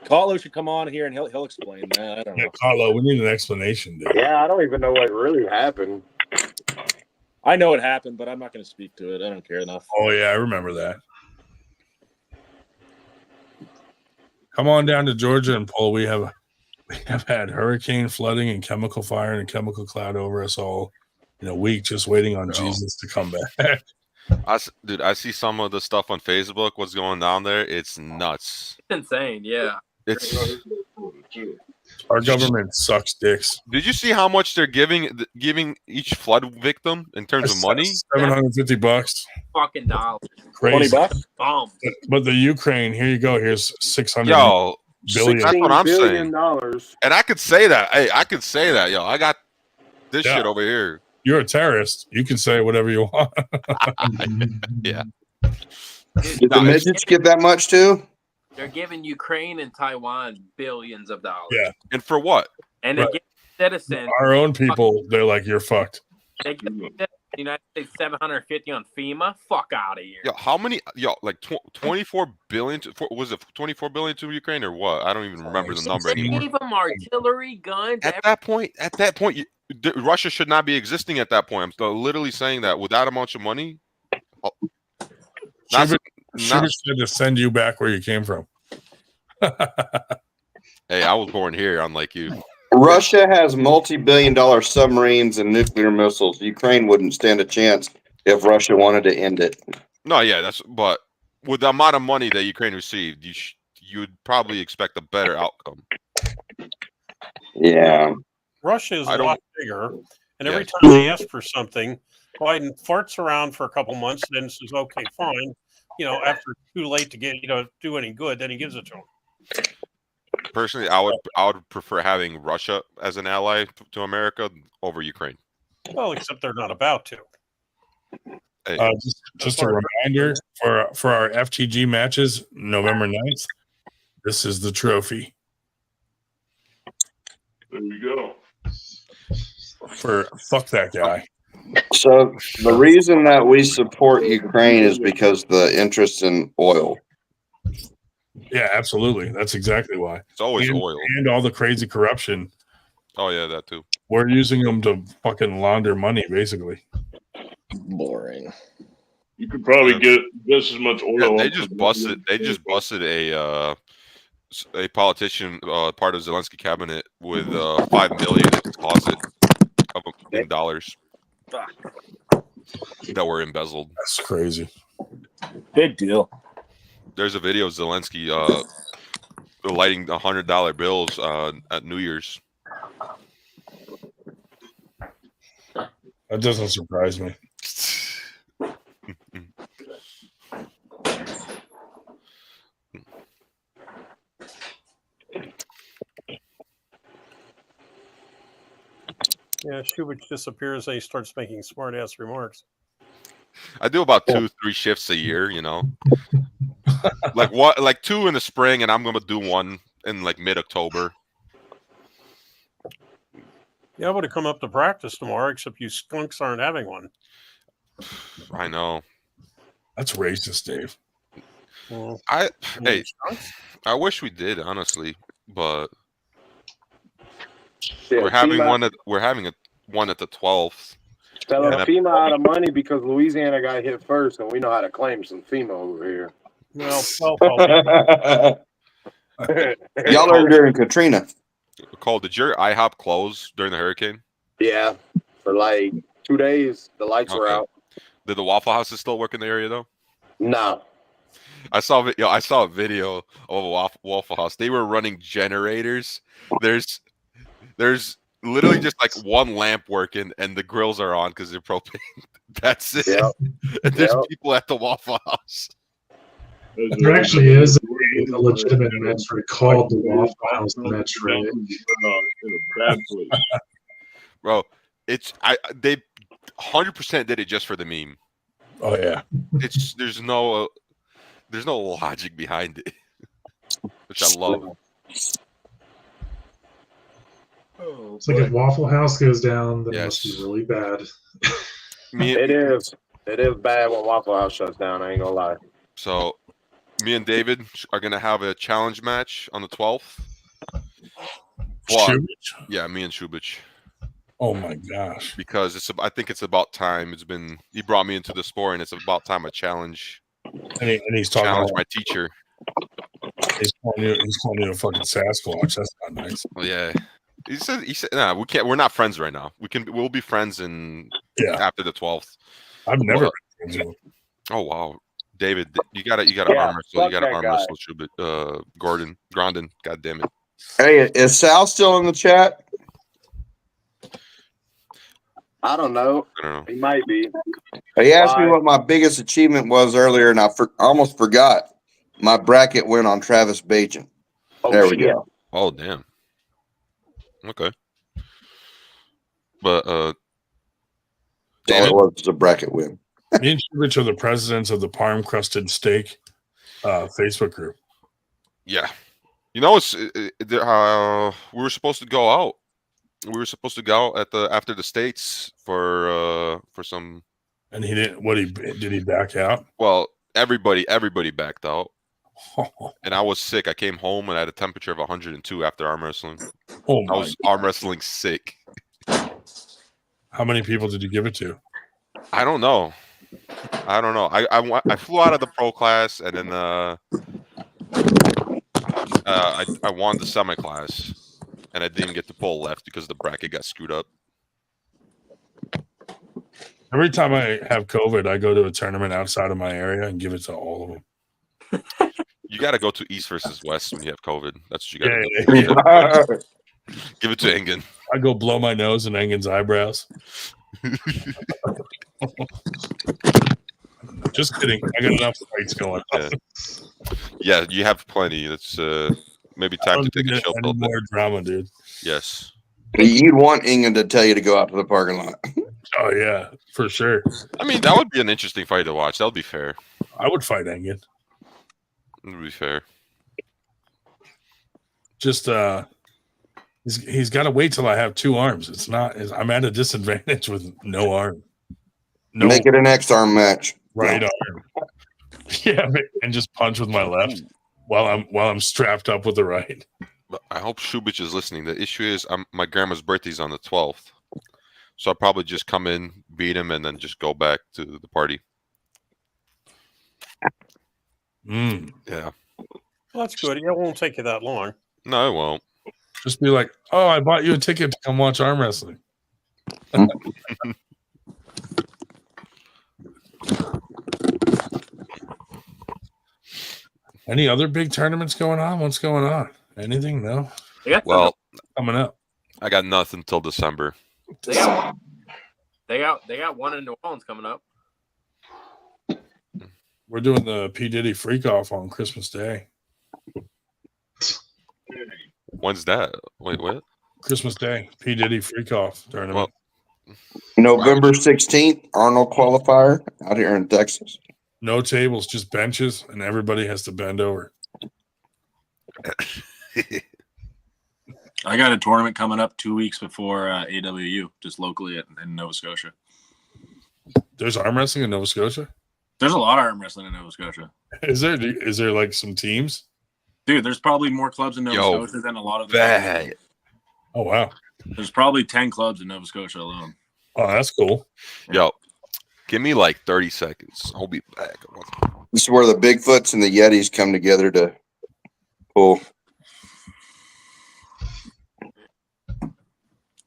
Carlo should come on here and he'll explain that. I don't know. Carlo, we need an explanation, dude. Yeah, I don't even know what really happened. I know it happened, but I'm not going to speak to it. I don't care enough. Oh yeah, I remember that. Come on down to Georgia and Paul. We have had hurricane, flooding, and chemical fire and a chemical cloud over us all in a week, just waiting on Jesus to come back. Dude, I see some of the stuff on Facebook. What's going down there? It's nuts. It's insane. Yeah. It's our government sucks dicks. Did you see how much they're giving each flood victim in terms of money? $750. Fucking dollars. Crazy. $20. Bomb. But the Ukraine, here you go. Here's 600 billion. That's what I'm saying. $16 And I could say that. Hey, I could say that. Yo, I got this shit over here. You're a terrorist. You can say whatever you want. Yeah. Did the midgets get that much too? They're giving Ukraine and Taiwan billions of dollars. Yeah. And for what? And they're giving citizens. Our own people, they're like, you're fucked. They give the United States $750 on FEMA. Fuck out of here. Yo, how many? Yo, like 24 billion. Was it 24 billion to Ukraine or what? I don't even remember the number They anymore. gave them artillery guns. At that point, Russia should not be existing at that point. I'm still literally saying that with that much of money. Should've said to send you back where you came from. Hey, I was born here, unlike you. Russia has multi-billion-dollar submarines and nuclear missiles. Ukraine wouldn't stand a chance if Russia wanted to end it. No, yeah, but with the amount of money that Ukraine received, you would probably expect a better outcome. Yeah. Russia is a lot bigger, and every time they ask for something, Biden farts around for a couple months, then says, "Okay, fine." After it's too late to get do any good, then he gives it to them. Personally, I would prefer having Russia as an ally to America over Ukraine. Well, except they're not about to. Hey. Just a reminder for our FTG matches, November 9th, this is the trophy. There you go. Fuck that guy. So the reason that we support Ukraine is because the interest in oil. Yeah, absolutely. That's exactly why. It's always oil. And all the crazy corruption. Oh, yeah, that too. We're using them to fucking launder money, basically. Boring. You could probably get just as much oil. Yeah, they just busted a politician, part of Zelensky cabinet, with $5 million in deposit in dollars that were embezzled. That's crazy. Big deal. There's a video of Zelensky lighting $100 bills at New Year's. That doesn't surprise me. Yeah, Shubich disappears and he starts making smart-ass remarks. I do about 2-3 shifts a year, like 2 in the spring, and I'm gonna do 1 in like mid-October. Yeah, I would have come up to practice tomorrow, except you skunks aren't having one. I know. That's racist, Dave. Well, I wish we did, honestly, but we're having one at the 12th. Selling FEMA out of money because Louisiana got hit first, and we know how to claim some FEMA over here. Well, y'all learned during Katrina. Cole, did your IHOP close during the hurricane? Yeah, for like 2 days, the lights were out. Did the Waffle Houses still work in the area though? No. I saw a video of a Waffle House. They were running generators. There's literally just like one lamp working, and the grills are on because they're propane. That's it. Yep. And there's people at the Waffle House. There actually is a legitimate metric called the Waffle House metric. Bro, they 100% did it just for the meme. Oh yeah. There's no logic behind it, which I love. It's like if Waffle House goes down, then it must be really bad. It is bad when Waffle House shuts down. I ain't gonna lie. So, Me and David are gonna have a challenge match on the 12th. Shubich? Yeah, me and Shubich. Oh my gosh! Because I think it's about time. He brought me into the sport, and it's about time I challenge. And he's talking challenge my teacher. He's calling you a fucking Sasquatch. That's not nice. Oh yeah. He said, nah, we can't. We're not friends right now. We'll be friends after the 12th. I've never been friends with him. Oh wow, David, you gotta arm wrestle. You gotta arm wrestle Grondin. God damn it. Hey, is Sal still in the chat? I don't know. He might be. He asked me what my biggest achievement was earlier, and I almost forgot. My bracket went on Travis Bajan. There we go. Oh damn. Okay. But all it was a bracket win. Me and Shubich are the presidents of the Parm Crusted Steak Facebook group. Yeah. You know, we were supposed to go out. We were supposed to go after the States for some. And he didn't. Did he back out? Well, everybody backed out. And I was sick. I came home and I had a temperature of 102 after arm wrestling. Oh my! I was arm wrestling sick. How many people did you give it to? I don't know. I flew out of the pro class and then I won the semi class. And I didn't get to pull left because the bracket got screwed up. Every time I have COVID, I go to a tournament outside of my area and give it to all of them. You got to go to East versus West when you have COVID. That's what you got to do. Give it to Engen. I go blow my nose in Engen's eyebrows. Just kidding. I got enough fights going on. Yeah, you have plenty. It's maybe time to take a chill pill. More drama, dude. Yes. You'd want Engen to tell you to go out to the parking lot. Oh yeah, for sure. I mean, that would be an interesting fight to watch. That would be fair. I would fight Engen. It would be fair. Just he's got to wait till I have two arms. I'm at a disadvantage with no arm. Make it an X arm match. Right arm. Yeah, and just punch with my left while I'm strapped up with the right. But I hope Shubich is listening. The issue is my grandma's birthday's on the 12th. So I'll probably just come in, beat him, and then just go back to the party. Yeah. Well, that's good. It won't take you that long. No, it won't. Just be like, oh, I bought you a ticket to come watch arm wrestling. Any other big tournaments going on? What's going on? Anything? No? Well, coming up. I got nothing till December. They got one in New Orleans coming up. We're doing the P. Diddy Freak Off on Christmas Day. When's that? Wait, what? Christmas Day, P. Diddy Freak Off tournament. November 16th, Arnold qualifier out here in Texas. No tables, just benches, and everybody has to bend over. I got a tournament coming up 2 weeks before AWU, just locally in Nova Scotia. There's arm wrestling in Nova Scotia? There's a lot of arm wrestling in Nova Scotia. Is there like some teams? Dude, there's probably more clubs in Nova Scotia than a lot of the Oh, wow. There's probably 10 clubs in Nova Scotia alone. Oh, that's cool. Yo, give me like 30 seconds. I'll be back. This is where the Bigfoots and the Yetis come together to pull.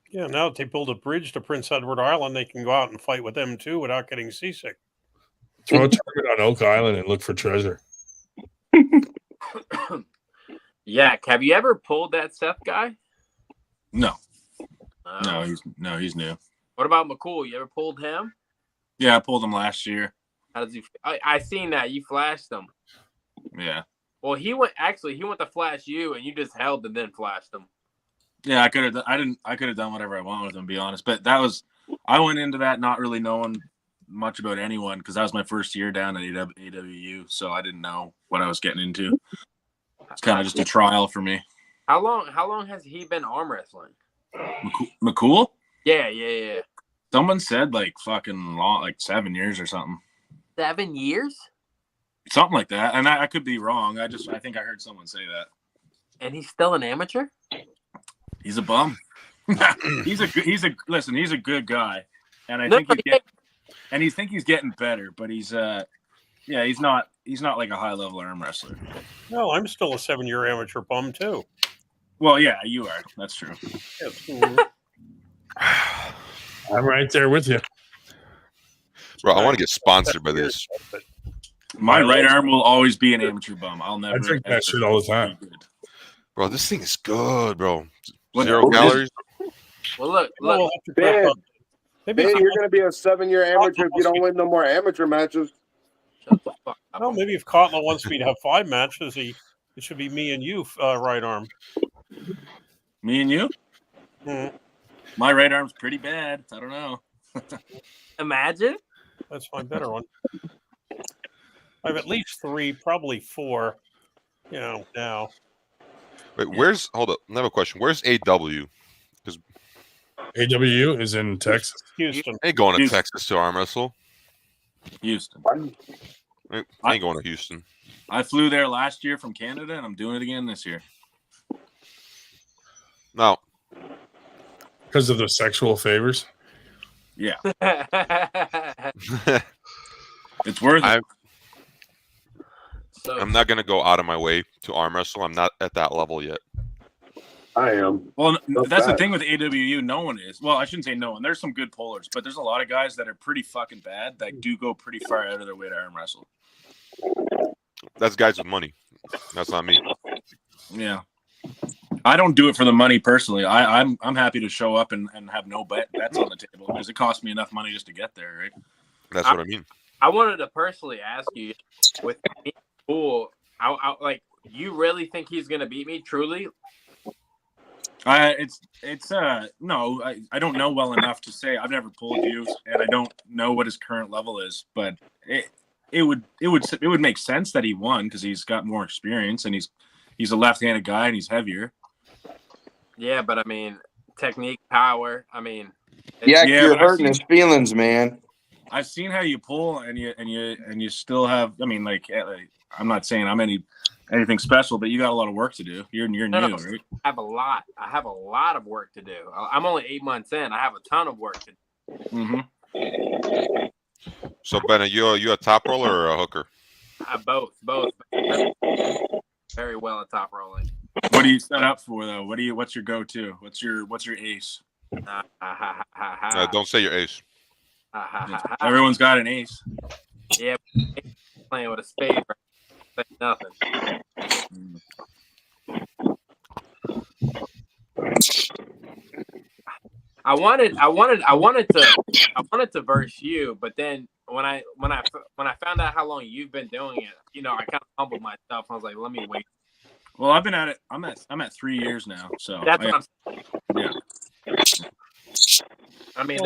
Yeah, now that they build a bridge to Prince Edward Island, they can go out and fight with them too without getting seasick. Throw a target on Oak Island and look for treasure. Yeah, have you ever pulled that Seth guy? No. He's new. What about McCool? You ever pulled him? Yeah, I pulled him last year. How does he? I seen that you flashed him. Yeah. Well, he went to flash you, and you just held and then flashed him. Yeah, I could have done whatever I want with him, to be honest. But I went into that not really knowing much about anyone because that was my first year down at AWU, so I didn't know what I was getting into. It's kind of just a trial for me. How long has he been arm wrestling? McCool? Yeah. Someone said like fucking long, like 7 years or something. 7 years? Something like that, and I could be wrong. I think I heard someone say that. And he's still an amateur. He's a bum. he's a good guy, and I think he's getting better. But he's not like a high level arm wrestler. No, I'm still a 7-year amateur bum too. Well, yeah, you are. That's true. Yes. I'm right there with you. Bro, I want to get sponsored by this. My right arm will always be an amateur bum. I'll never. I drink that shit all the time. Bro, this thing is good, bro. 0 calories. Well, look. Ben, you're going to be a 7-year amateur if you don't win no more amateur matches. Well, maybe if Kotler wants me to have 5 matches, it should be me and you, right arm. Me and you? Mm-hmm. My right arm's pretty bad. I don't know. Imagine. That's my better one. I have at least 3, probably 4. Now. Wait, hold up. I have a question. Where's AW? Because AWU is in Texas. Houston. I ain't going to Texas to arm wrestle. Houston. I ain't going to Houston. I flew there last year from Canada, and I'm doing it again this year. No. Because of the sexual favors? Yeah. It's worth it. I'm not going to go out of my way to arm wrestle. I'm not at that level yet. I am. Well, that's the thing with AWU. No one is. Well, I shouldn't say no one. There's some good pullers, but there's a lot of guys that are pretty fucking bad that do go pretty far out of their way to arm wrestle. That's guys with money. That's not me. Yeah. I don't do it for the money personally. I'm happy to show up and have no bets on the table because it costs me enough money just to get there, right? That's what I mean. I wanted to personally ask you, with me, Pool, like, you really think he's gonna beat me? Truly? No. I don't know well enough to say. I've never pulled you, and I don't know what his current level is. But it would make sense that he won because he's got more experience and he's a left-handed guy and he's heavier. Yeah, but I mean, technique, power. I mean, you're hurting his feelings, man. I've seen how you pull, and you still have. I mean, like I'm not saying I'm anything special, but you got a lot of work to do. You're new, right? I have a lot. I have a lot of work to do. I'm only 8 months in. I have a ton of work to do. Mm-hmm. So, Ben, are you a top roller or a hooker? Both. Very well at top rolling. What do you set up for though? What's your go-to? What's your ace? Don't say your ace. Everyone's got an ace. Yeah, playing with a spade. Say nothing. I wanted to verse you, but then when I found out how long you've been doing it, I kind of humbled myself. I was like, let me wait. Well, I've been at it. I'm at 3 years now, so that's what I'm saying. Yeah. I mean,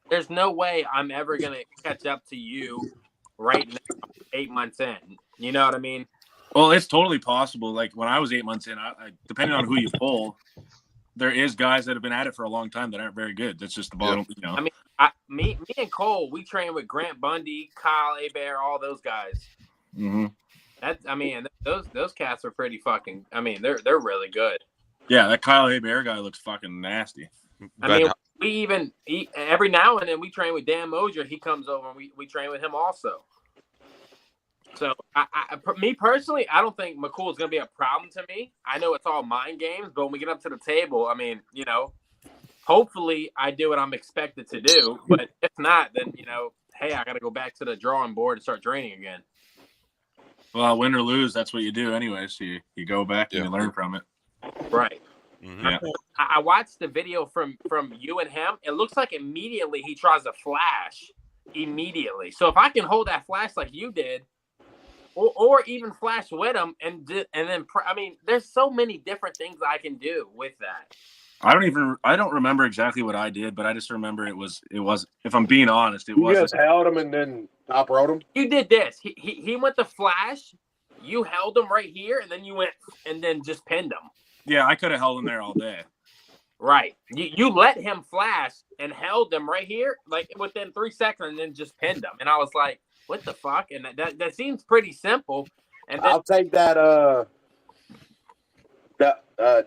there's no way I'm ever gonna catch up to you right now, 8 months in. You know what I mean? Well, it's totally possible. Like when I was 8 months in, I depending on who you pull, there is guys that have been at it for a long time that aren't very good. That's just the bottom. Yeah. I mean, me and Cole, we train with Grant Bundy, Kyle Hebert, all those guys. Mm-hmm. Those cats are pretty fucking. I mean, they're really good. Yeah, that Kyle Hebert guy looks fucking nasty. I mean, we even every now and then we train with Dan Mosier. He comes over and we train with him also. So, me personally, I don't think McCool is going to be a problem to me. I know it's all mind games, but when we get up to the table, I mean, hopefully I do what I'm expected to do. But if not, then, hey, I got to go back to the drawing board and start training again. Well, win or lose, that's what you do anyway. So you go back and you learn from it. Right. Mm-hmm. Yeah. I watched the video from you and him. It looks like immediately he tries to flash immediately. So if I can hold that flash like you did, or even flash with him, and then I mean, there's so many different things I can do with that. I don't remember exactly what I did, but I just remember it was. If I'm being honest, it was. You just held him and then top rode him. You did this. He went to flash. You held him right here, and then you went and then just pinned him. Yeah, I could have held him there all day. Right. You let him flash and held them right here, like within 3 seconds, and then just pinned them. And I was like, what the fuck? And that seems pretty simple. And then I'll take that.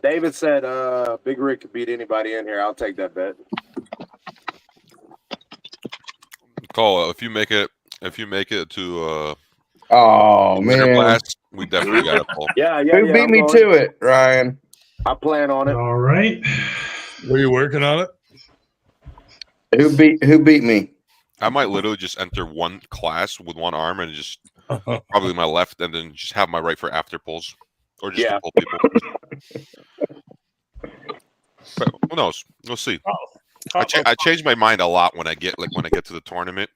David said Big Rick could beat anybody in here. I'll take that bet. Cole, if you make it to oh winter man, blast, we definitely got to pull. Yeah. Who beat me to it, Ryan? I plan on it. All right. Were you working on it? Who beat me? I might literally just enter one class with one arm and just probably my left, and then just have my right for after pulls, or just to pull people. But who knows? We'll see. I change my mind a lot when I get to the tournament.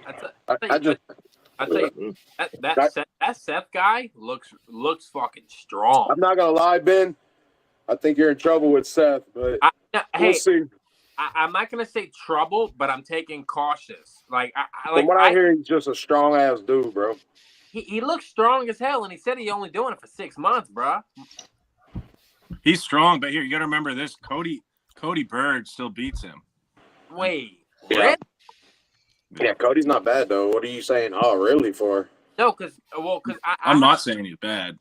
I tell you, that Seth guy looks fucking strong. I'm not gonna lie, Ben. I think you're in trouble with Seth, but we'll see. I'm not gonna say trouble, but I'm taking cautious. From what I hear, he's just a strong ass dude, bro. He looks strong as hell, and he said he only doing it for 6 months, bro. He's strong, but here you got to remember this: Cody Bird still beats him. Wait, yeah. Yeah, Cody's not bad though. What are you saying? Oh, really? For no, because I'm not saying he's bad,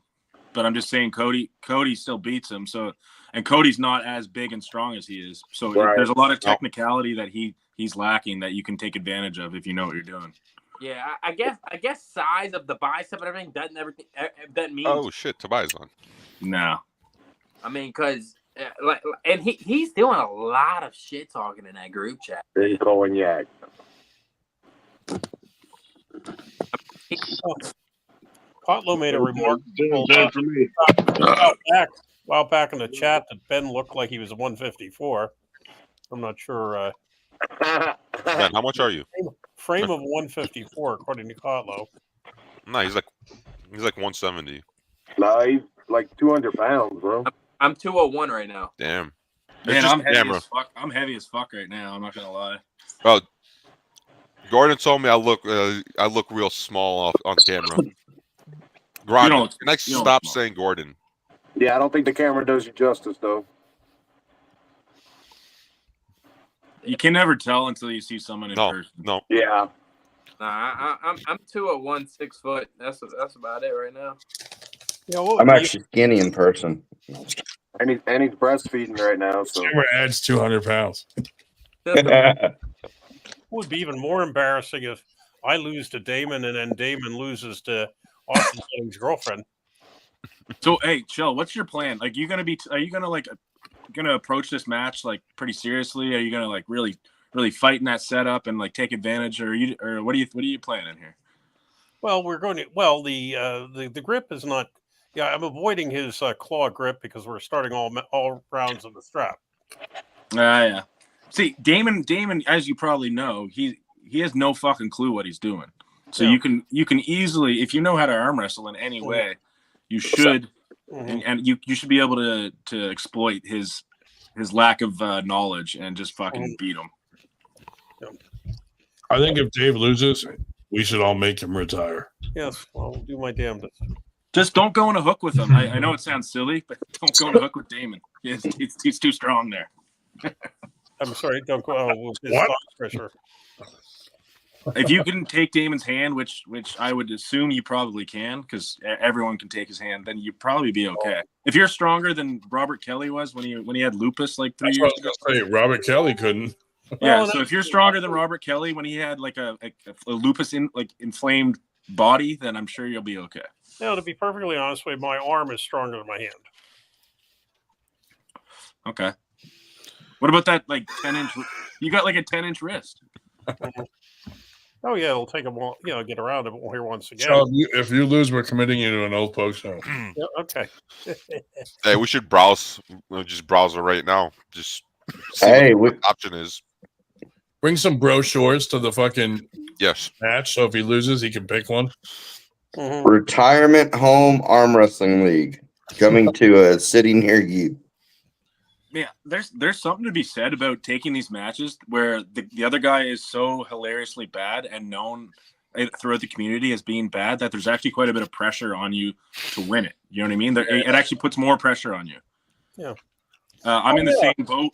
but I'm just saying Cody still beats him. So, and Cody's not as big and strong as he is. So there's a lot of technicality that he's lacking that you can take advantage of if you know what you're doing. Yeah, I guess size of the bicep and everything doesn't mean. Oh shit, Tobias on. No. I mean, because and he's doing a lot of shit talking in that group chat. Big cognac. Kotlo made a remark while back in the chat that Ben looked like he was 154. I'm not sure. Ben, how much are you? Frame of 154, according to Kotlo. No, he's like 170. No, he's like 200 pounds, bro. I'm 201 right now. Damn. Man, I'm heavy as fuck. I'm heavy as fuck right now. I'm not gonna lie. Well, Gordon told me I look real small on camera. Gordon, can I stop saying Gordon? Yeah, I don't think the camera does you justice, though. You can never tell until you see someone in person. No. Yeah. Nah, I'm 201, 6 foot. That's about it right now. I'm actually skinny in person. And he's breastfeeding right now. So camera adds 200 pounds. It would be even more embarrassing if I lose to Damon and then Damon loses to Austin Jennings' girlfriend. So, hey, Chill, what's your plan? Like, are you gonna approach this match like pretty seriously? Are you gonna like really fight in that setup and like take advantage, or what are you planning here? Well, we're going to. Well, the grip is not. Yeah, I'm avoiding his claw grip because we're starting all rounds of the strap. Yeah. See, Damon, as you probably know, he has no fucking clue what he's doing. So you can easily, if you know how to arm wrestle in any way, you should, and you should be able to exploit his lack of knowledge and just fucking beat him. I think if Dave loses, we should all make him retire. Yes, I'll do my damnedest. Just don't go on a hook with him. I know it sounds silly, but don't go on a hook with Damon. He's too strong there. I'm sorry, don't go with his What? thought pressure. If you can take Damon's hand, which I would assume you probably can, because everyone can take his hand, then you'd probably be okay. If you're stronger than Robert Kelly was when he had lupus like 3 years ago. Say, Robert Kelly couldn't. Yeah, so if you're stronger than Robert Kelly when he had like a lupus inflamed body, then I'm sure you'll be okay. Now, to be perfectly honest with you, my arm is stronger than my hand. Okay. What about that like 10-inch? You got like a 10-inch wrist. Oh yeah, it'll take a while, get around it here once again. So if you lose, we're committing you to an old post show. Yeah, okay. Hey, we should browse. We'll just browse it right now. Just see what the option is. Bring some brochures to the fucking match. So if he loses, he can pick one. Retirement Home Arm Wrestling League coming to a city near you. Yeah, there's something to be said about taking these matches where the other guy is so hilariously bad and known throughout the community as being bad that there's actually quite a bit of pressure on you to win it. You know what I mean? It actually puts more pressure on you. Yeah. I'm in the same boat.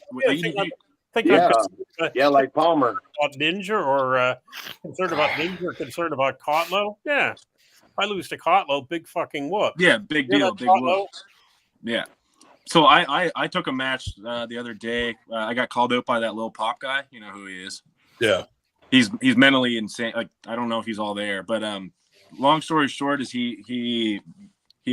Yeah, like Palmer. About Ninja or concerned about Ninja or concerned about Kotlo? Yeah. If I lose to Kotlo, big fucking whoop. Yeah, big deal, big whoop. Yeah. So I took a match the other day. I got called out by that little pop guy. You know who he is? Yeah. He's mentally insane. Like, I don't know if he's all there, but long story short is he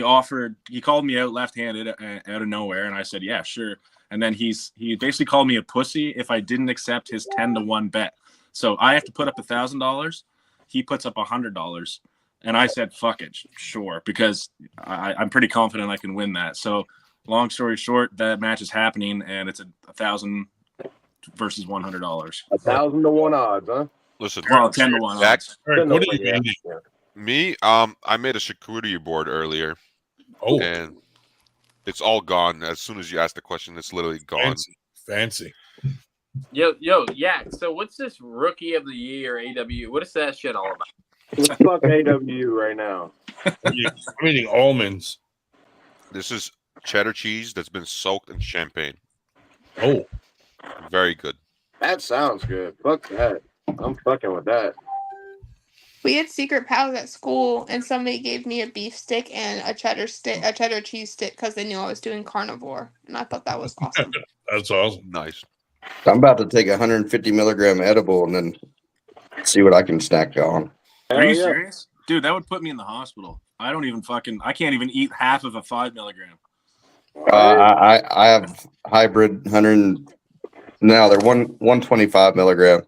called me out left-handed out of nowhere, and I said, yeah, sure. And then he basically called me a pussy if I didn't accept his 10-1 bet. So I have to put up $1,000. He puts up $100, and I said, fuck it, sure, because I'm pretty confident I can win that. So long story short, that match is happening, and it's $1,000 versus $100. 1,000 to 1 odds, huh? Listen, well, 10 to 1 odds. What are you eating? Me, I made a charcuterie board earlier. Oh, and it's all gone. As soon as you ask the question, it's literally gone. Fancy. Yo, Yak. So what's this Rookie of the Year AW? What is that shit all about? Fuck AW right now. I'm eating almonds. This is cheddar cheese that's been soaked in champagne. Oh, very good. That sounds good. Fuck that. I'm fucking with that. We had secret pals at school, and somebody gave me a beef stick and a cheddar cheese stick because they knew I was doing carnivore, and I thought that was awesome. That's awesome. Nice. I'm about to take a 150 milligram edible and then see what I can snack on. Are you serious? Dude, that would put me in the hospital. I can't even eat half of a 5 milligram. I have hybrid 100. No, they're 125 milligram.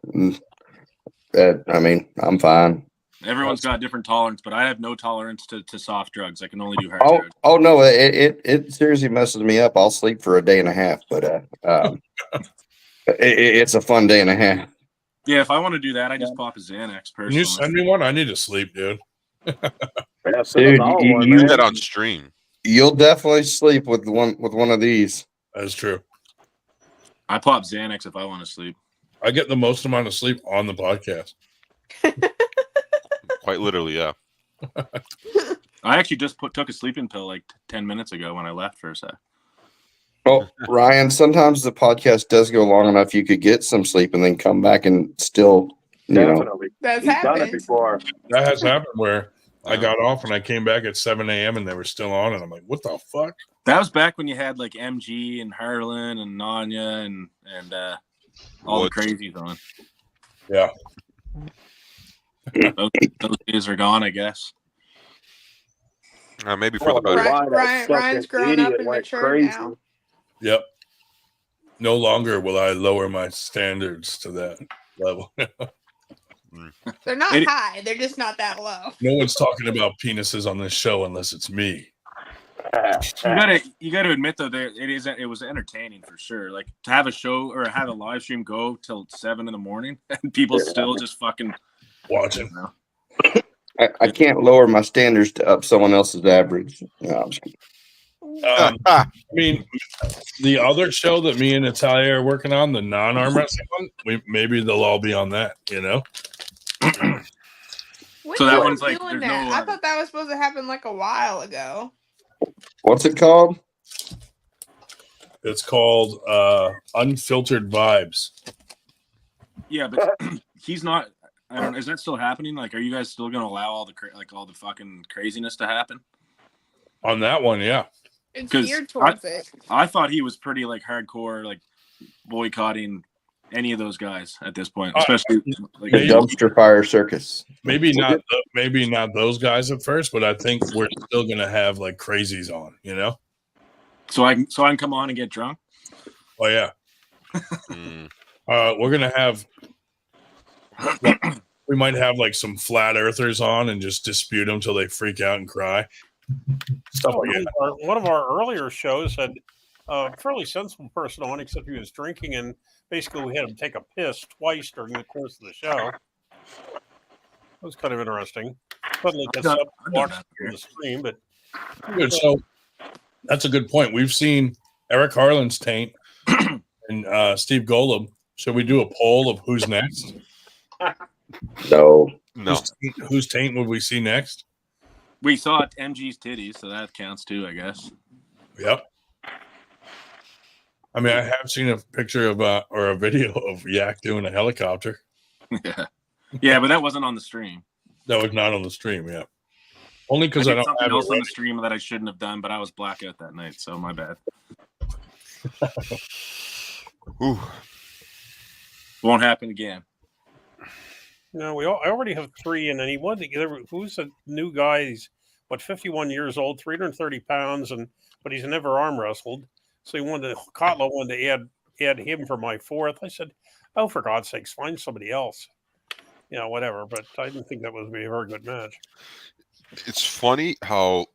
I mean, I'm fine. Everyone's got different tolerance, but I have no tolerance to soft drugs. I can only do hard drugs. Oh no, it seriously messes me up. I'll sleep for a day and a half, but it's a fun day and a half. Yeah, if I want to do that, I just pop a Xanax. Personally, can you send me one? I need to sleep, dude. Dude, you that on stream. You'll definitely sleep with one of these. That's true. I pop Xanax if I want to sleep. I get the most amount of sleep on the podcast. Quite literally, yeah. I actually just took a sleeping pill like 10 minutes ago when I left for a sec. Well, Ryan, sometimes the podcast does go long enough you could get some sleep and then come back and still, Definitely. That's done it happened. before. That has happened where I got off and I came back at 7 a.m. and they were still on, and I'm like, what the fuck? That was back when you had like MG and Harlan and Nanya and all the crazies on. Yeah. Those days are gone, I guess. Maybe for the better. Ryan's grown up and mature now. Yep. No longer will I lower my standards to that level. They're not high. They're just not that low. No one's talking about penises on this show unless it's me. You gotta admit though, it was entertaining for sure. Like to have a show or have a live stream go till 7 a.m. and people still just fucking watching. I can't lower my standards to up someone else's average. No, I'm just kidding. I mean, the other show that me and Natalia are working on, the non-arm wrestling one, maybe they'll all be on that, you know? So that one's like, doing that? I thought that was supposed to happen like a while ago. What's it called? It's called Unfiltered Vibes. Yeah, but he's not. I don't. Is that still happening? Like, are you guys still going to allow all the fucking craziness to happen? On that one, yeah. It's geared towards it. I thought he was pretty like hardcore, like boycotting any of those guys at this point, especially like the dumpster fire circus. Maybe not those guys at first, but I think we're still gonna have like crazies on, you know. So I can come on and get drunk. Oh yeah. We're gonna have. We might have like some flat earthers on and just dispute them till they freak out and cry. Stuff like that. One of our earlier shows had a fairly sensible person on, except he was drinking, and basically we had him take a piss twice during the course of the show. It was kind of interesting. Suddenly gets up and walks through the stream, but good. So that's a good point. We've seen Eric Harlan's taint and Steve Golub. Should we do a poll of who's next? No. Whose taint would we see next? We saw MG's titties, so that counts too, I guess. Yep. I mean, I have seen a picture of or a video of Yak doing a helicopter. Yeah, but that wasn't on the stream. That was not on the stream. Yeah, only because I did don't something have else it on ready. the stream that I shouldn't have done, but I was blackout that night, so my bad. Ooh. Won't happen again. No, I already have 3, and then he wanted to get. Who's a new guy? He's 51 years old, 330 pounds, but he's never arm wrestled. So Kotler wanted to add him for my 4th. I said, "Oh, for God's sakes, find somebody else." Whatever. But I didn't think that would be a very good match. It's funny how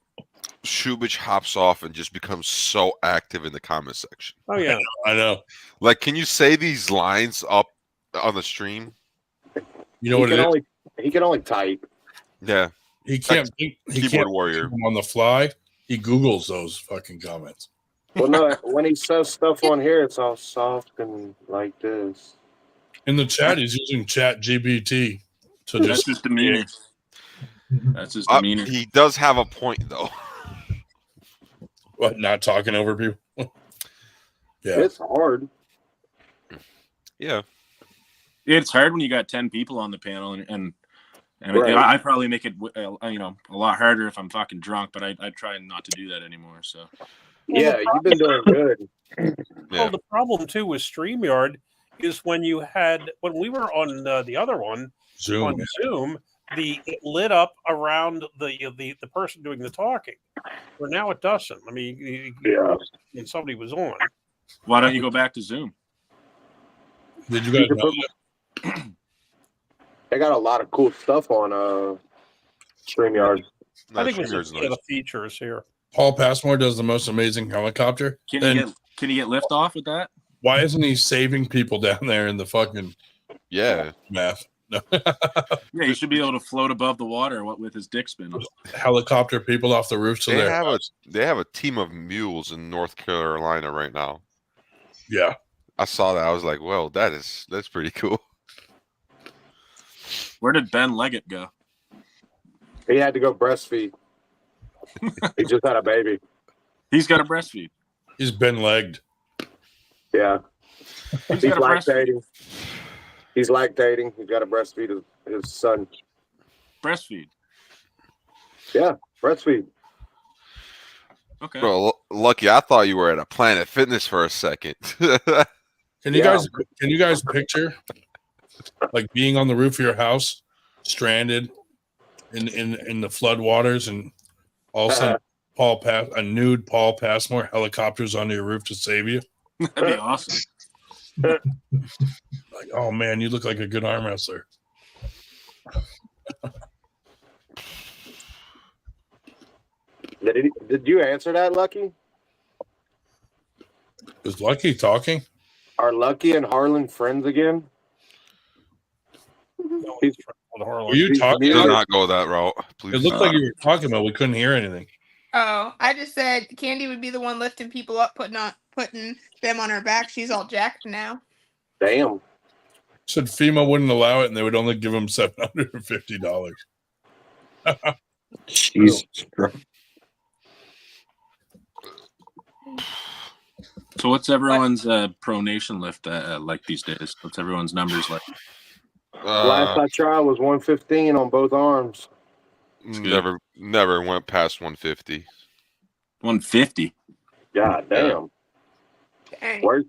Shubich hops off and just becomes so active in the comment section. Oh yeah, I know. Like, can you say these lines up on the stream? You know what it is? He can only type. Yeah, he can't. Keyboard warrior on the fly. He Googles those fucking comments. Well, no, when he says stuff on here, it's all soft and like this. In the chat, he's using Chat GPT to That's his demeanor. That's his demeanor. He does have a point, though. What? Not talking over people? Yeah, it's hard. Yeah, it's hard when you got 10 people on the panel, and Right. I probably make it a lot harder if I'm fucking drunk, but I try not to do that anymore. So Yeah, you've been doing good. Well, the problem too with StreamYard is when we were on the other one Zoom. on Zoom, it lit up around the person doing the talking. Where now it doesn't. I mean, and somebody was on. why don't you go back to Zoom? Did you guys know that? They got a lot of cool stuff on StreamYard. I think it's the features here. Paul Passmore does the most amazing helicopter. Can you get lift off with that? Why isn't he saving people down there in the fucking math? No. Yeah, he should be able to float above the water with his dick spin. Helicopter people off the roofs of their house. They have a team of mules in North Carolina right now. Yeah, I saw that. I was like, "Well, that's pretty cool." Where did Ben Leggett go? He had to go breastfeed. He just had a baby. He's got to breastfeed. He's been legged. Yeah. He's He's got to breastfeed. lactating. He's lactating. He's got to breastfeed his son. Breastfeed. Yeah, breastfeed. Okay. Bro, Lucky, I thought you were at a Planet Fitness for a second. Can you guys picture like being on the roof of your house, stranded in the floodwaters, and all of a sudden a nude Paul Passmore helicopters onto your roof to save you? That'd be awesome. Like, oh man, you look like a good arm wrestler. Did you answer that, Lucky? Is Lucky talking? Are Lucky and Harlan friends again? Were you talking? Do not go that route. Please. It looked like you were talking, but we couldn't hear anything. Oh, I just said Candy would be the one lifting people up, putting them on her back. She's all jacked now. Damn. Said FEMA wouldn't allow it, and they would only give him $750. Jesus Christ. So what's everyone's pronation lift like these days? What's everyone's numbers like? Last I tried was 115 on both arms. Never went past 150. 150. God damn. Dang. Where's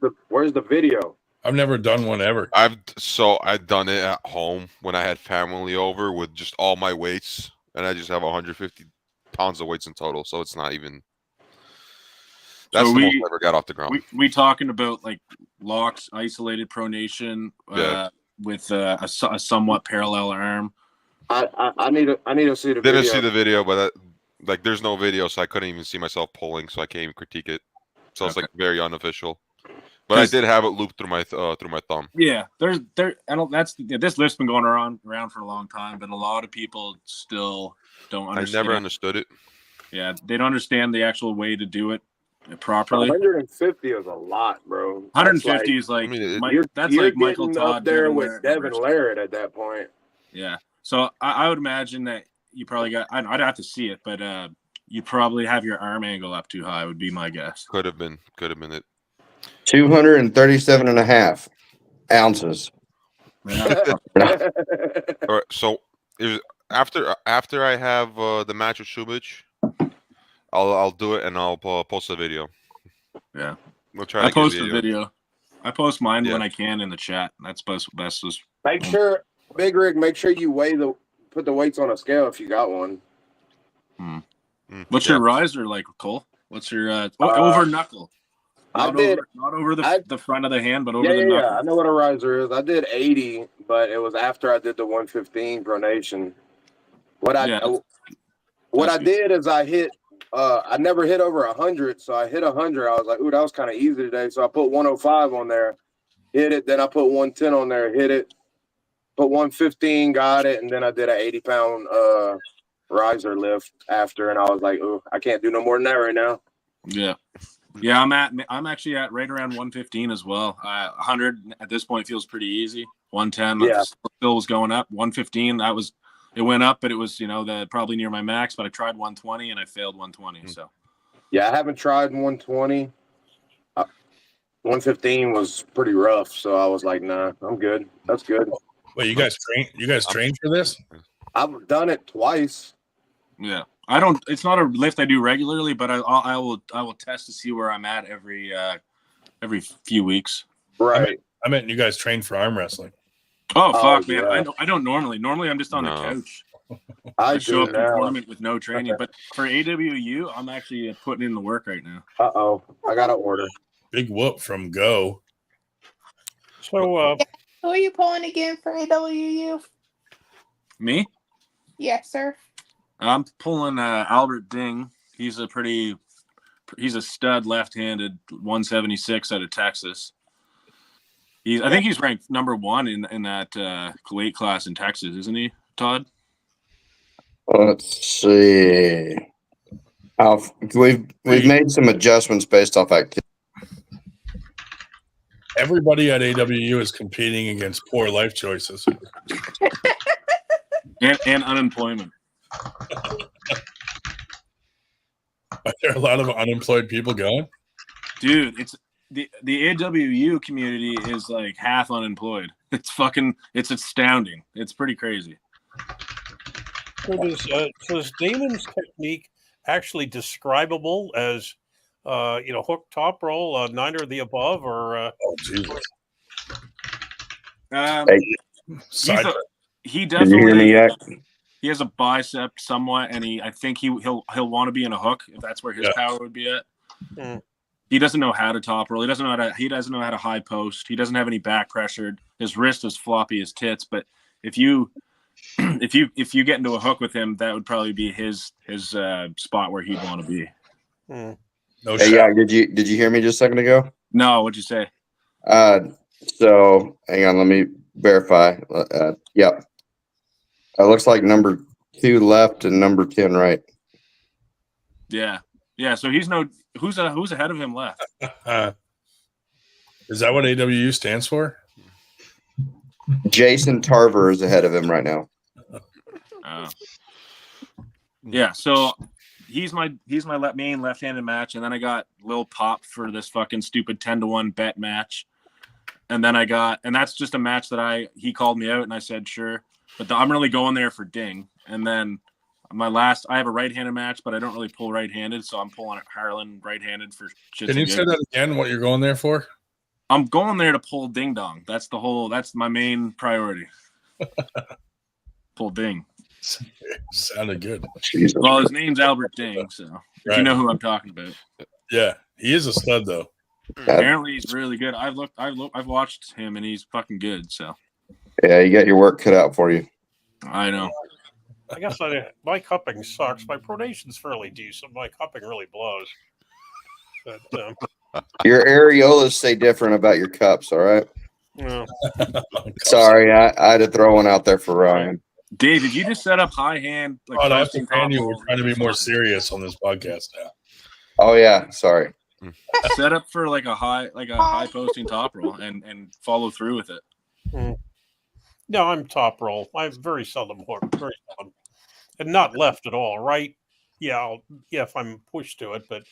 the video? I've never done one ever. I've done it at home when I had family over with just all my weights, and I just have 150 pounds of weights in total. So it's not even. That's the most I ever got off the ground. We talking about like locks, isolated pronation, with a somewhat parallel arm. I need to see the video. Didn't see the video, but there's no video, so I couldn't even see myself pulling, so I can't even critique it. So it's like very unofficial. But I did have it looped through my thumb. Yeah, this lift's been going around for a long time, but a lot of people still don't understand. I never understood it. Yeah, they don't understand the actual way to do it properly. 150 is a lot, bro. 150 is like that's like Michael Todd up there with Devin Larrett at that point. Yeah, so I would imagine that you probably got. I'd have to see it, but you probably have your arm angle up too high. Would be my guess. Could have been it. 237.5 ounces. All right, so after I have the match with Subich, I'll do it and I'll post a video. Yeah, we'll try. I post a video. I post mine when I can in the chat. That's best. Make sure, Big Rig. Make sure you put the weights on a scale if you got one. What's your riser like, Cole? What's your over knuckle? Not over the front of the hand, but over the knuckle. Yeah, I know what a riser is. I did 80, but it was after I did the 115 pronation. What I did is I hit. I never hit over 100, so I hit 100. I was like, ooh, that was kind of easy today. So I put 105 on there, hit it. Then I put 110 on there, hit it. Put 115, got it, and then I did an 80-pound riser lift after, and I was like, ooh, I can't do no more than that right now. Yeah. I'm actually at right around 115 as well. 100 at this point feels pretty easy. 110 still was going up. 115 it went up, but it was probably near my max. But I tried 120 and I failed 120. So yeah, I haven't tried 120. 115 was pretty rough, so I was like, nah, I'm good. That's good. Wait, you guys train for this? I've done it twice. Yeah. I don't. It's not a lift I do regularly, but I will test to see where I'm at every few weeks. Right. I meant you guys train for arm wrestling. Oh fuck, man! Yeah. I don't normally. Normally, I'm just on the couch. I show up in tournament with no training, but for AWU, I'm actually putting in the work right now. I got to order. Big whoop from Go. So, who are you pulling again for AWU? Me? Yes, sir. I'm pulling Albert Ding. He's a stud left-handed 176 out of Texas. I think he's ranked number 1 in that weight class in Texas, isn't he, Todd? Let's see. We've made some adjustments based off activity. Everybody at AWU is competing against poor life choices and unemployment. Are there a lot of unemployed people going? Dude, it's the AWU community is like half unemployed. It's astounding. It's pretty crazy. So is Damon's technique actually describable as hook, top roll, neither of the above, or oh Jesus? He definitely. Did you hear me yet? He has a bicep somewhat, and I think he'll want to be in a hook if that's where his power would be at. He doesn't know how to top roll. He doesn't know how to high post. He doesn't have any back pressure. His wrist is floppy as tits. But if you get into a hook with him, that would probably be his spot where he'd want to be. No shot. Yeah, did you hear me just a second ago? No, what'd you say? So hang on, let me verify. Yep. It looks like number 2 left and number 10 right. Yeah. So who's ahead of him left? Is that what AWU stands for? Jason Tarver is ahead of him right now. Yeah. So he's my main left-handed match, and then I got Lil Pop for this fucking stupid 10-1 bet match, and then that's just a match that he called me out, and I said sure. But I'm really going there for Ding. And then I have a right-handed match, but I don't really pull right-handed, so I'm pulling Harlan right-handed for shit. Can you say that again, what you're going there for? I'm going there to pull Ding Dong. That's my main priority. Pull Ding. Sounded good. Well, his name's Albert Ding, so if you know who I'm talking about. Yeah, he is a stud, though. Apparently, he's really good. I've watched him, and he's fucking good, so. Yeah, you got your work cut out for you. I know. I guess my cupping sucks. My pronation's fairly decent. My cupping really blows. But, your areolas say different about your cups, all right? No. Sorry, I had to throw one out there for Ryan. Dave, did you just set up high hand? I have to hand you. We're trying to be more serious on this podcast now. Oh yeah, sorry. Set up for like a high posting top roll and follow through with it. No, I'm top roll. I very seldom hook, very seldom, and not left at all. Right, Yeah, if I'm pushed to it, but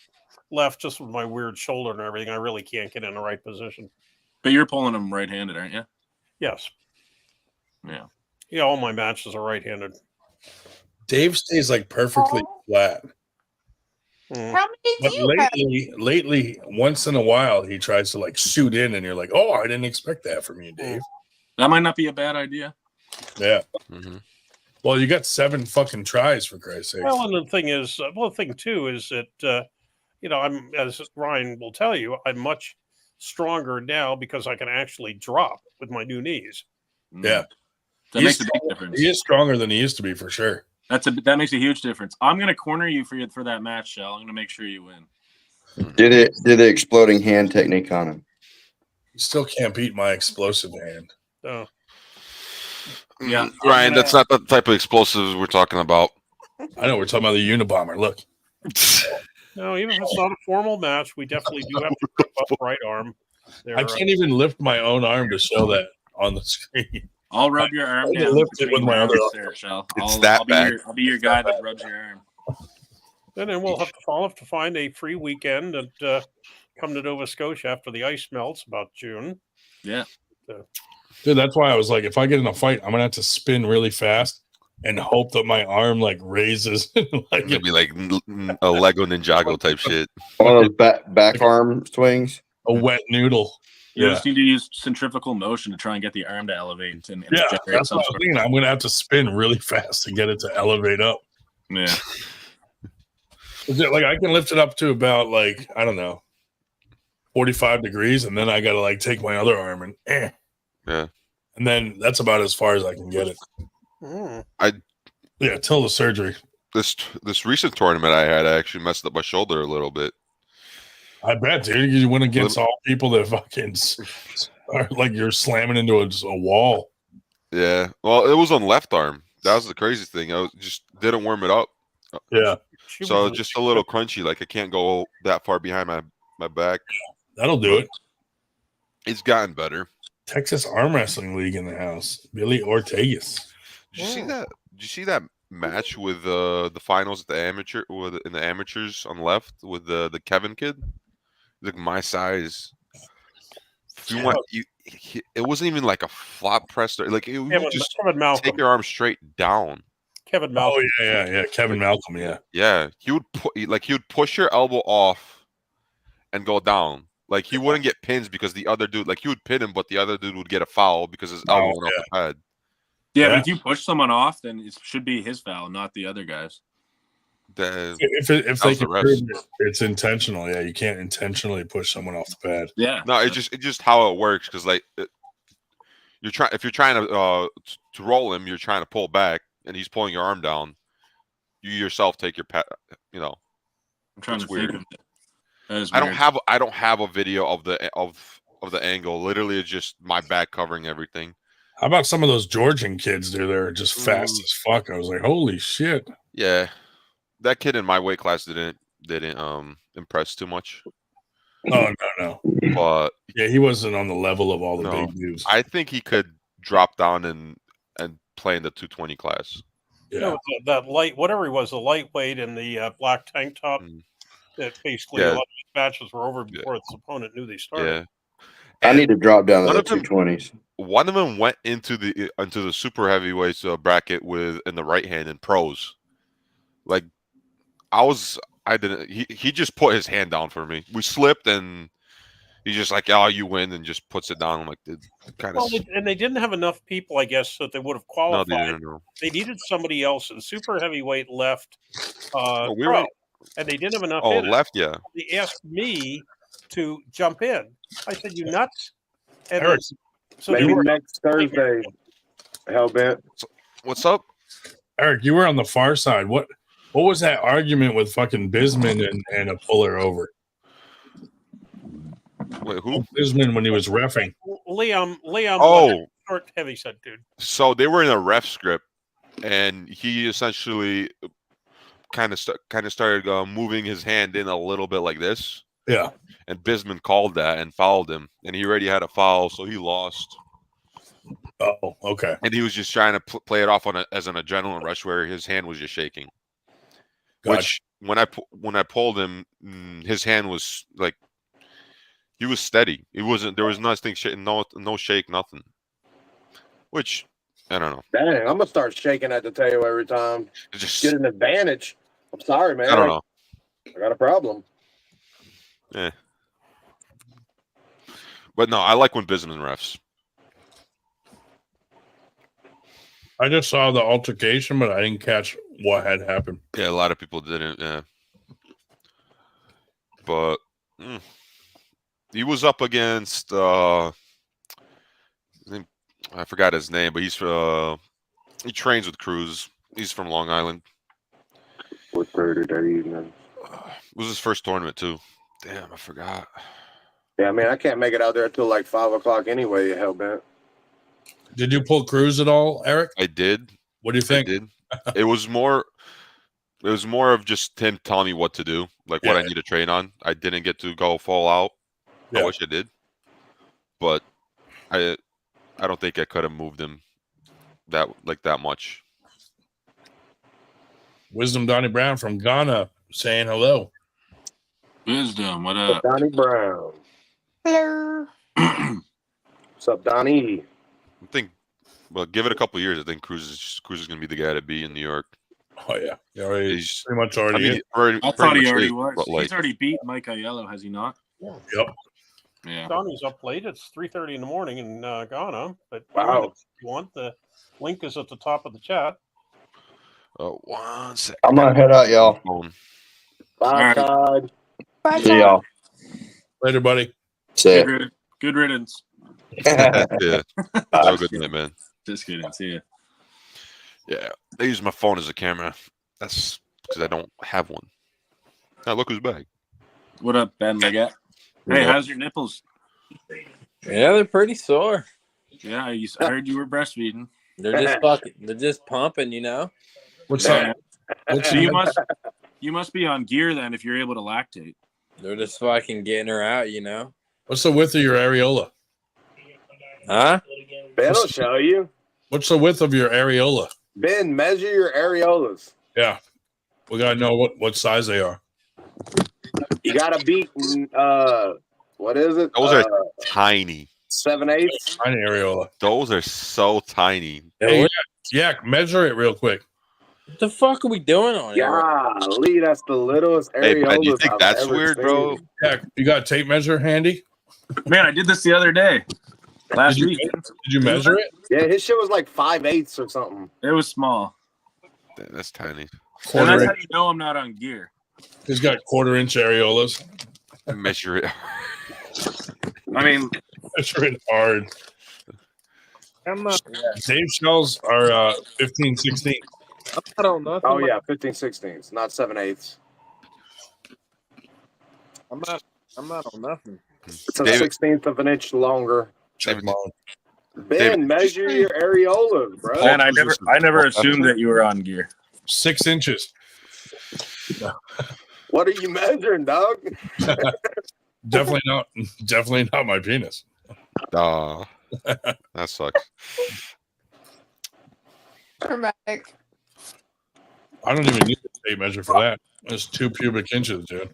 left just with my weird shoulder and everything, I really can't get in the right position. But you're pulling them right-handed, aren't you? Yes. Yeah. Yeah, all my matches are right-handed. Dave stays like perfectly flat. How many do But you have? lately, once in a while, he tries to like shoot in, and you're like, "Oh, I didn't expect that from you, Dave." That might not be a bad idea. Yeah. Well, you got 7 fucking tries, for Christ's sake. Well, and the thing is, the thing too is that I'm, as Ryan will tell you, I'm much stronger now because I can actually drop with my new knees. Yeah, that makes a big difference. He is stronger than he used to be, for sure. That makes a huge difference. I'm going to corner you for that match, Shell. I'm going to make sure you win. Did the exploding hand technique on him? You still can't beat my explosive hand. Oh. Yeah, Ryan, that's not the type of explosives we're talking about. I know we're talking about the Unabomber. Look. No, even if it's not a formal match, we definitely do have to grip up right arm. I can't even lift my own arm to show that on the screen. I'll rub your arm down. Lift it with my other arm. there, Shell. I'll be your guy that rubs your arm. And then we'll have to find a free weekend and come to Nova Scotia after the ice melts about June. Yeah. Dude, that's why I was like, if I get in a fight, I'm gonna have to spin really fast and hope that my arm like raises. Like it'd be like a Lego Ninjago type shit. One of those back arm swings. A wet noodle. You just need to use centrifugal motion to try and get the arm to elevate and Yeah, generate that's what I'm thinking. I'm gonna have to spin really fast to get it to elevate up. Yeah. Like I can lift it up to about like, I don't know, 45 degrees, and then I gotta like take my other arm and yeah. And then that's about as far as I can get it. Till the surgery. This recent tournament I had, I actually messed up my shoulder a little bit. I bet, dude. You went against all people that fucking are like you're slamming into a wall. Yeah. Well, it was on left arm. That was the crazy thing. I just didn't warm it up. Yeah. So just a little crunchy. Like I can't go that far behind my back. That'll do it. It's gotten better. Texas Armwrestling League in the house. Billy Ortegas. Did you see that? Did you see that match with the finals at the in the amateurs on the left with the Kevin kid? Like my size. If you want, it wasn't even like a flop press. Like you just take your arm straight down. Kevin Malcolm. Oh yeah. Kevin Malcolm. Yeah. Yeah, he would push your elbow off and go down. Like he wouldn't get pins because the other dude, like he would pin him, but the other dude would get a foul because his elbow went off the pad. Yeah, but if you push someone off, then it should be his foul, not the other guy's. If they can prove it's intentional, you can't intentionally push someone off the pad. Yeah, no, it's just how it works because like if you're trying to roll him, you're trying to pull back, and he's pulling your arm down. You yourself take your pad. I'm trying to weird. think of it. That is I weird. don't have a video of the angle. Literally, it's just my back covering everything. How about some of those Georgian kids, dude? They're just fast as fuck. I was like, holy shit. Yeah. That kid in my weight class didn't impress too much. Oh no. But yeah, he wasn't on the level of all the big dudes. I think he could drop down and play in the 220 class. Yeah, that light, whatever he was, the lightweight and the black tank top. That basically a lot of these matches were over before his opponent knew they started. Yeah. I need to drop down to the 220s. One of them went into the super heavyweights bracket in the right hand in pros. Like he just put his hand down for me. We slipped and he's just like, oh, you win, and just puts it down. I'm like, and they didn't have enough people, I guess, so they would have qualified. No, they needed somebody else in super heavyweight left. And they didn't have enough. Left, yeah. They asked me to jump in. I said, "You nuts?" And Eric, so maybe next Thursday. Hellbent. What's up, Eric? You were on the far side. What was that argument with fucking Bisman and a puller over? Wait, who? Bisman when he was reffing. Liam. Oh, short, heavyset dude. So they were in a ref script, and he essentially kind of started moving his hand in a little bit like this. Yeah. And Bisman called that and fouled him, and he already had a foul, so he lost. Oh, okay. And he was just trying to play it off as an adrenaline rush where his hand was just shaking. Which when I pulled him, his hand was like he was steady. It wasn't. There was nothing. No shake. Nothing. Which I don't know. Dang, I'm gonna start shaking at the tail every time. Just get an advantage. I'm sorry, man. I don't know. I got a problem. Yeah. But no, I like when Bisman refs. I just saw the altercation, but I didn't catch what had happened. Yeah, a lot of people didn't. Yeah. But he was up against I forgot his name, but he trains with Cruz. He's from Long Island. What third that evening? It was his first tournament too. Damn, I forgot. Yeah, I mean, I can't make it out there until like 5 o'clock anyway. Hellbent. Did you pull Cruz at all, Eric? I did. What do you think? I did. It was more of just him telling me what to do, like what I need to train on. I didn't get to go full out. I wish I did, but I don't think I could have moved him that much. Wisdom Donnie Brown from Ghana saying hello. Wisdom, what up? Donnie Brown. Hello. What's up, Donnie? I think, well, give it a couple of years. I think Cruz is going to be the guy to be in New York. Oh yeah, he's pretty much already. I thought he already was. He's already beat Mike Aiello, has he not? Yep. Yeah. Donnie's up late. It's 3:30 in the morning in Ghana. But wow, if you want, the link is at the top of the chat. 1 second. I'm gonna head out, y'all. Bye, Todd. Bye, See y'all later, buddy. See ya. Good riddance. Yeah. Have a good night, man. Just kidding. See ya. Yeah, I use my phone as a camera. That's because I don't have one. Now look who's back. What up, Ben Leggett? Hey, how's your nipples? Yeah, they're pretty sore. Yeah, I heard you were breastfeeding. They're just pumping, you know. What's up? So you must be on gear then if you're able to lactate. They're just fucking getting her out, you know. What's the width of your areola? Huh? Ben will show you. What's the width of your areola? Ben, measure your areolas. Yeah, we gotta know what size they are. You gotta beat. What is it? Those are tiny. 7/8. Tiny areola. Those are so tiny. Hey, yeah, measure it real quick. What the fuck are we doing on here? Golly, that's the littlest areolas. Hey, Ben, you think I've that's ever weird, seen. bro? Yeah, you got a tape measure handy? Man, I did this the other day. Last week. Did you measure it? Yeah, his shit was like 5/8 or something. It was small. That's tiny. And that's how you know I'm not on gear. He's got 1/4-inch areolas. Measure it. I mean, measure it hard. Dave shells are 15/16. I don't know. Oh yeah, 15/16, not 7/8. I'm not on nothing. It's a 16th of an inch longer. Check them out. Ben, measure your areolas, bro. Man, I never assumed that you were on gear. 6 inches. What are you measuring, dog? Definitely not my penis. That sucks. Dramatic. I don't even need a tape measure for that. It's 2 pubic inches, dude.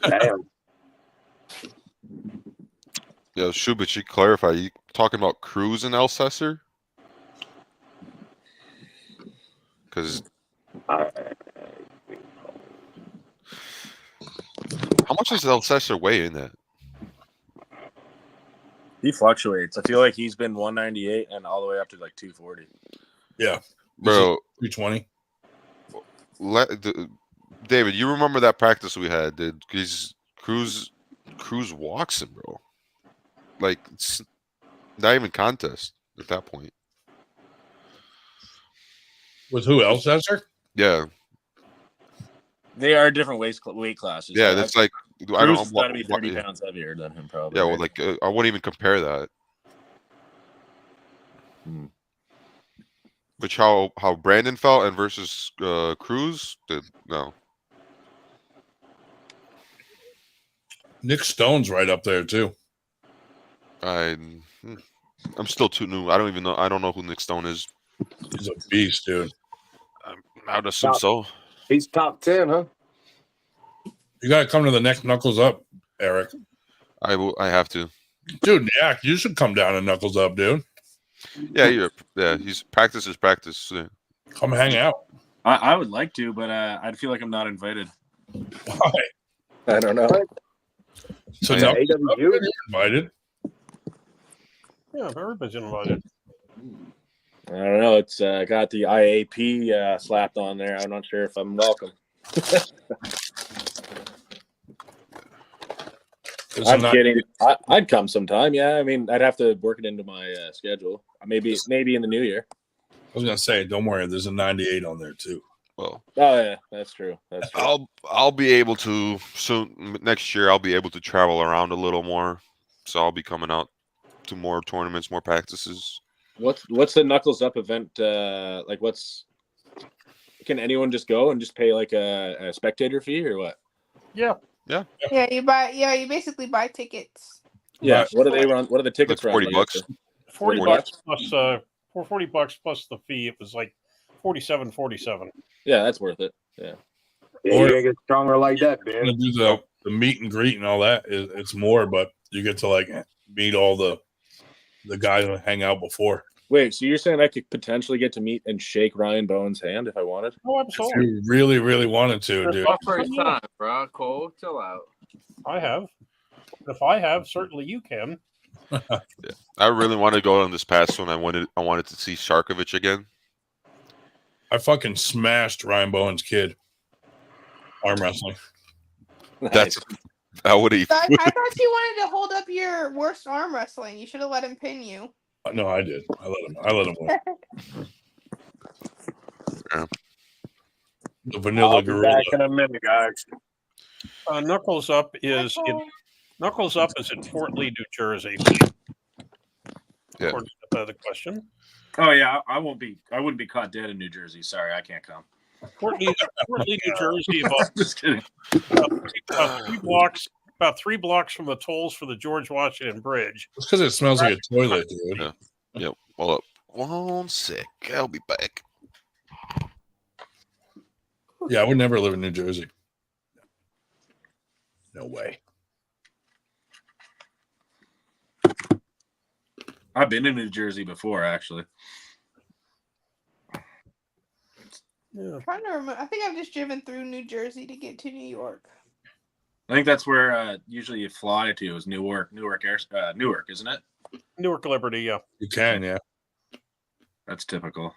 Damn. Yo, Shubich, you clarify. You talking about Cruz and Alcester? Because how much does Alcester weigh in that? He fluctuates. I feel like he's been 198 and all the way up to like 240. Yeah, bro. 320. David, you remember that practice we had? Dude, because Cruz walks him, bro. Like it's not even contest at that point. With who else, Cesar? Yeah. They are different weight classes. Yeah, that's like Cruz I don't has got to be 30 pounds heavier than him, probably. Yeah, well, like I wouldn't even compare that. Which how Brandon felt and versus Cruz did no. Nick Stone's right up there too. I'm still too new. I don't even know. I don't know who Nick Stone is. He's a beast, dude. I would assume so. He's top 10, huh? You got to come to the next Knuckles Up, Eric. I have to. Dude, yeah, you should come down and Knuckles Up, dude. Yeah, he's practice. Come hang out. I would like to, but I'd feel like I'm not invited. Why? I don't know. So Yeah. Knuckles Up, invited. Yeah, everybody's invited. I don't know. It's got the IAP slapped on there. I'm not sure if I'm welcome. I'm kidding. I'd come sometime. Yeah, I mean, I'd have to work it into my schedule. Maybe in the new year. I was gonna say, don't worry. There's a 98 on there too. Well, oh yeah, that's true. That's true. I'll be able to soon next year. I'll be able to travel around a little more, so I'll be coming out to more tournaments, more practices. What's the Knuckles Up event like? Can anyone just go and just pay like a spectator fee or what? Yeah. You basically buy tickets. Yeah. What do they run? What are the tickets like run? $40. $40 plus for $40 plus the fee, it was like $47.47. Yeah, that's worth it. Yeah. Or you get stronger like that, Gonna man. do the meet and greet and all that. It's more, but you get to like meet all the guys who hang out before. Wait, so you're saying I could potentially get to meet and shake Ryan Bowen's hand if I wanted? Oh, If absolutely. you really, really wanted to, dude. Not first time, bro. Cole, chill out. I have. If I have, certainly you can. Yeah. I really wanted to go on this past one. I wanted to see Sharkovich again. I fucking smashed Ryan Bowen's kid. Arm wrestling. That's how would he? I thought you wanted to hold up your worst arm wrestling. You should have let him pin you. No, I did. I let him win. Yeah. The vanilla I'll be gorilla. back in a minute, guys. Knuckles Up is in Fort Lee, New Jersey. Yeah. According to the question. Oh yeah, I wouldn't be caught dead in New Jersey. Sorry, I can't come. Fort Lee, New Jersey, Just kidding. about 3 blocks from the tolls for the George Washington Bridge. It's because it smells like a toilet, dude. Yeah. Yep. Hold up. 1 sec. I'll be back. Yeah, I would never live in New Jersey. No way. I've been in New Jersey before, actually. Yeah. I'm trying to remember. I think I've just driven through New Jersey to get to New York. I think that's where usually you fly to is Newark, isn't it? Newark Liberty, yeah. You can, yeah. That's typical.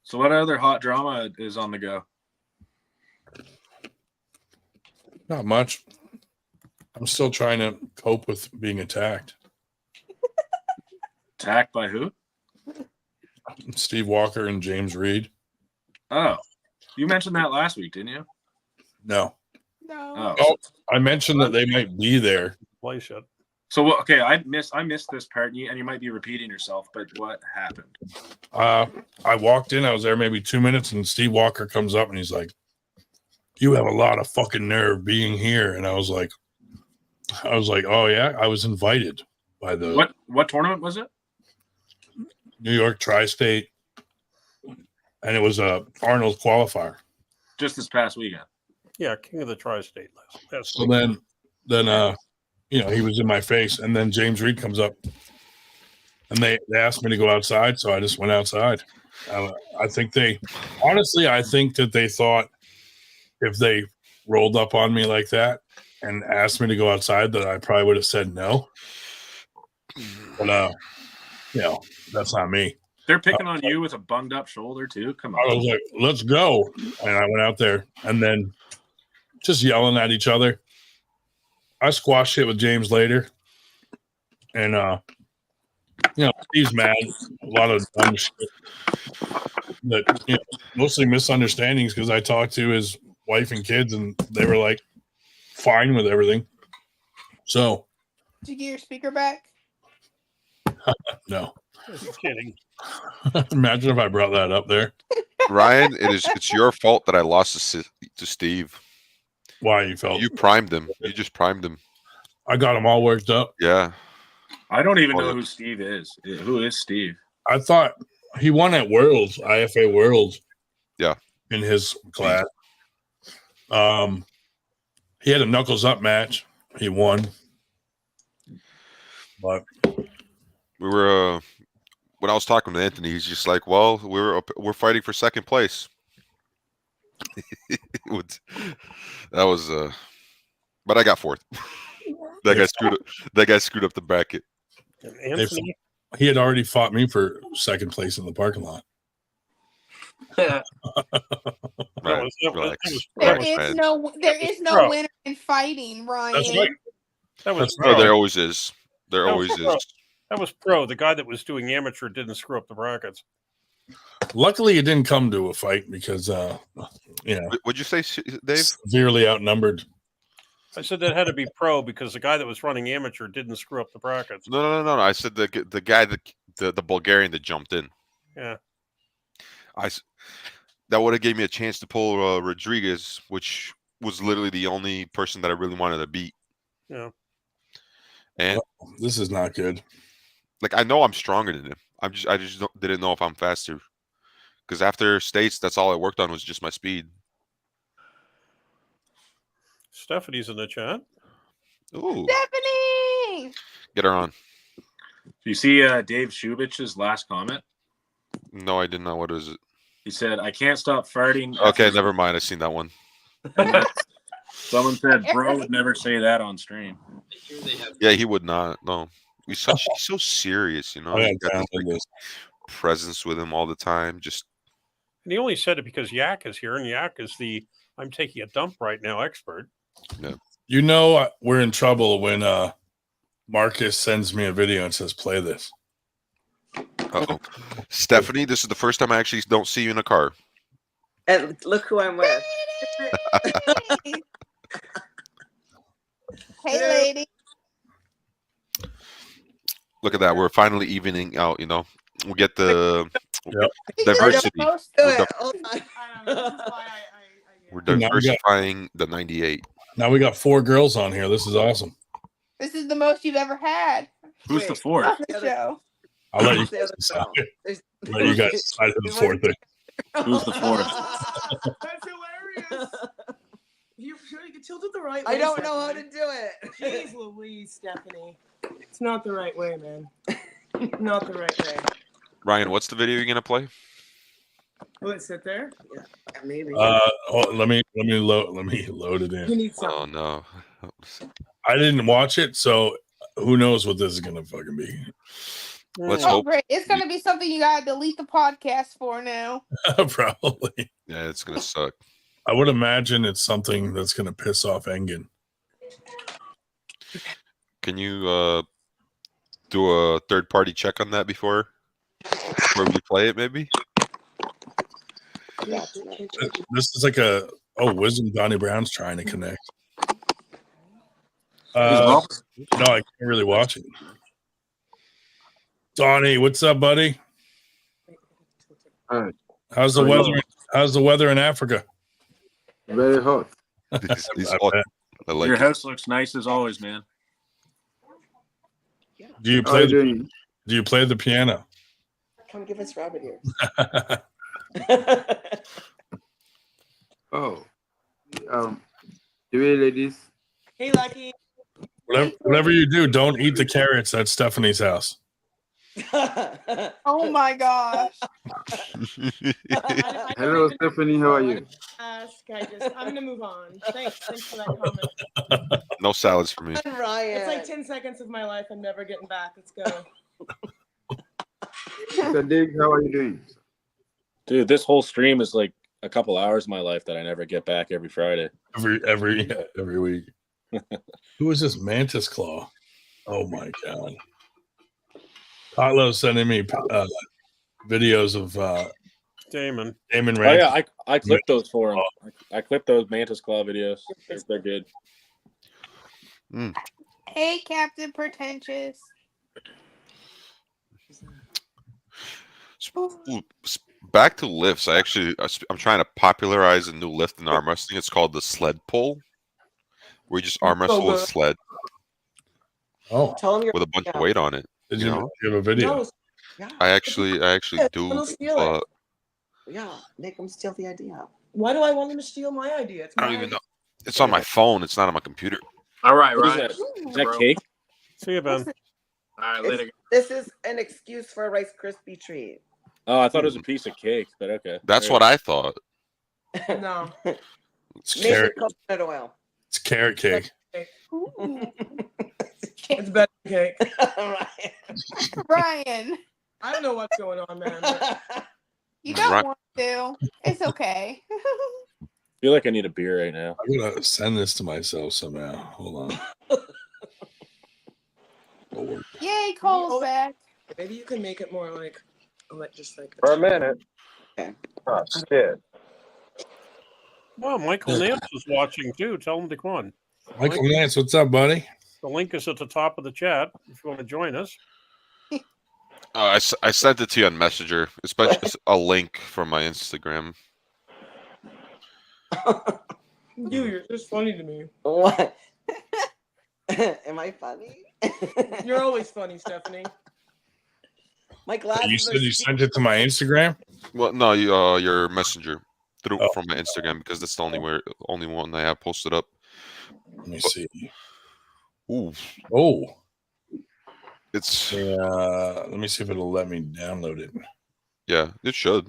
So what other hot drama is on the go? Not much. I'm still trying to cope with being attacked. Attacked by who? Steve Walker and James Reed. Oh, you mentioned that last week, didn't you? No. No. Oh, I mentioned that they might be there. Place it. So okay, I missed this part, and you might be repeating yourself. But what happened? I walked in. I was there maybe 2 minutes, and Steve Walker comes up and he's like, "You have a lot of fucking nerve being here." And I was like, "Oh yeah, I was invited by the what tournament was it? New York Tri-State, and it was a Arnold qualifier." Just this past weekend. Yeah, King of the Tri-State last So week. then he was in my face, and then James Reed comes up, and they asked me to go outside, so I just went outside. I think that they thought if they rolled up on me like that and asked me to go outside, that I probably would have said no. But that's not me. They're picking on you with a bunged up shoulder too. Come on. I was like, "Let's go," and I went out there, and then just yelling at each other. I squashed shit with James later, and Steve's mad. A lot of dumb shit that mostly misunderstandings because I talked to his wife and kids, and they were like fine with everything. So, Did you get your speaker back? no. Just kidding. Imagine if I brought that up there. Ryan, it's your fault that I lost to Steve. Why you felt? You primed him. You just primed him. I got him all worked up. Yeah. I don't even know who Steve is. Who is Steve? I thought He won at Worlds, IFA Worlds. Yeah. In his class. He had a knuckles up match. He won. But we were when I was talking to Anthony, he's just like, "Well, we're fighting for second place." That was but I got fourth. That guy screwed up the bracket. Anthony, he had already fought me for second place in the parking lot. There is no winner in fighting, Ryan. That's right. There always is. There always is. That was pro. The guy that was doing amateur didn't screw up the brackets. Luckily, it didn't come to a fight because, What'd you say, Dave? Severely outnumbered. I said that had to be pro because the guy that was running amateur didn't screw up the brackets. No. I said the guy the Bulgarian that jumped in. Yeah. That would have gave me a chance to pull Rodriguez, which was literally the only person that I really wanted to beat. Yeah. And this is not good. Like, I know I'm stronger than him. I just didn't know if I'm faster. Because after states, that's all I worked on was just my speed. Stephanie's in the chat. Ooh. Stephanie! Get her on. Do you see Dave Shubich's last comment? No, I did not. What is it? He said, "I can't stop farting." Okay, never mind. I seen that one. Someone said, "Bro would never say that on stream." Yeah, he would not. No, he's so serious. You know, he's got this presence with him all the time. And he only said it because Yak is here, and Yak is the "I'm taking a dump right now" expert. Yeah. You know, we're in trouble when Marcus sends me a video and says, "Play this." Uh-oh. Stephanie, this is the first time I actually don't see you in a car. And look who I'm with. Hey, lady. Look at that. We're finally evening out, you know. We get the diversity. We're diversifying the 98. Now we got 4 girls on here. This is awesome. This is the most you've ever had. Who's the fourth? On the show. I'll let you guys decide. Let you guys decide who the fourth is. Who's the fourth? That's hilarious. You tilted the right I way. don't know how to do it. Jeez Louise, Stephanie. It's not the right way, man. Not the right way. Ryan, what's the video you're gonna play? Will it sit there? Yeah, maybe. Let me load it in. You need Oh no. I didn't watch it, so who knows what this is gonna fucking be. Let's Oh, hope. great. It's going to be something you got to delete the podcast for now. Probably. Yeah, it's gonna suck. I would imagine it's something that's gonna piss off Engen. Can you do a third-party check on that before we play it, maybe? This is like Wisdom Donnie Brown's trying to connect. No, I can't really watch it. Donnie, what's up, buddy? Hi. How's the weather? How's the weather in Africa? Very hot. He's hot. I like Your it. house looks nice as always, man. Do you play? Do you play the piano? Come give us rabbit ears. Oh. You ladies. Hey, Lucky. Whatever you do, don't eat the carrots at Stephanie's house. Oh my gosh. Hello, Stephanie. How are you? I'm gonna move on. Thanks for that comment. No salads for me. Ryan. It's like 10 seconds of my life I'm never getting back. Let's go. Mr. Dig, how are you doing? Dude, this whole stream is like a couple hours of my life that I never get back every Friday. Every week. Who is this Mantis Claw? Oh my god. Patlo's sending me videos of Damon Oh Ranch. yeah, I clipped those for him. I clipped those Mantis Claw videos. They're good. Hey, Captain Pretentious. Back to lifts. I'm trying to popularize a new lift in arm wrestling. It's called the sled pull, where you just arm wrestle a sled. Oh, tell him with a bunch of weight on it. Did you have a video? Yeah. I actually do. Someone will steal it. Yeah, make them steal the idea. Why do I want them to steal my idea? It's I my don't even idea. know. It's on my phone. It's not on my computer. All right, What is Ryan. that? Is that cake? See you, Ben. All right, later. This is an excuse for a Rice Krispie treat. Oh, I thought it was a piece of cake, but okay. That's what I thought. No. It's Made carrot. with coconut oil. It's carrot cake. It's better than cake. Ryan, I don't know what's going on, man. but- you don't Right. want to. It's okay. I feel like I need a beer right now. I'm gonna send this to myself somehow. Hold on. Lord. Yay, Cole's back. Maybe you can make it more like just like For a minute. Okay. Oh, shit. Well, Michael Nance is watching too. Tell him to come on. Michael Nance, what's up, buddy? The link is at the top of the chat if you want to join us. I sent it to you on Messenger. Especially a link from my Instagram. you're just funny to me. What? Am I funny? You're always funny, Stephanie. My glasses. You said you sent it to my Instagram? Well, no, your Messenger through from my Instagram because that's the only one I have posted up. Let me see. Ooh. Oh. It's let me see if it'll let me download it. Yeah, it should.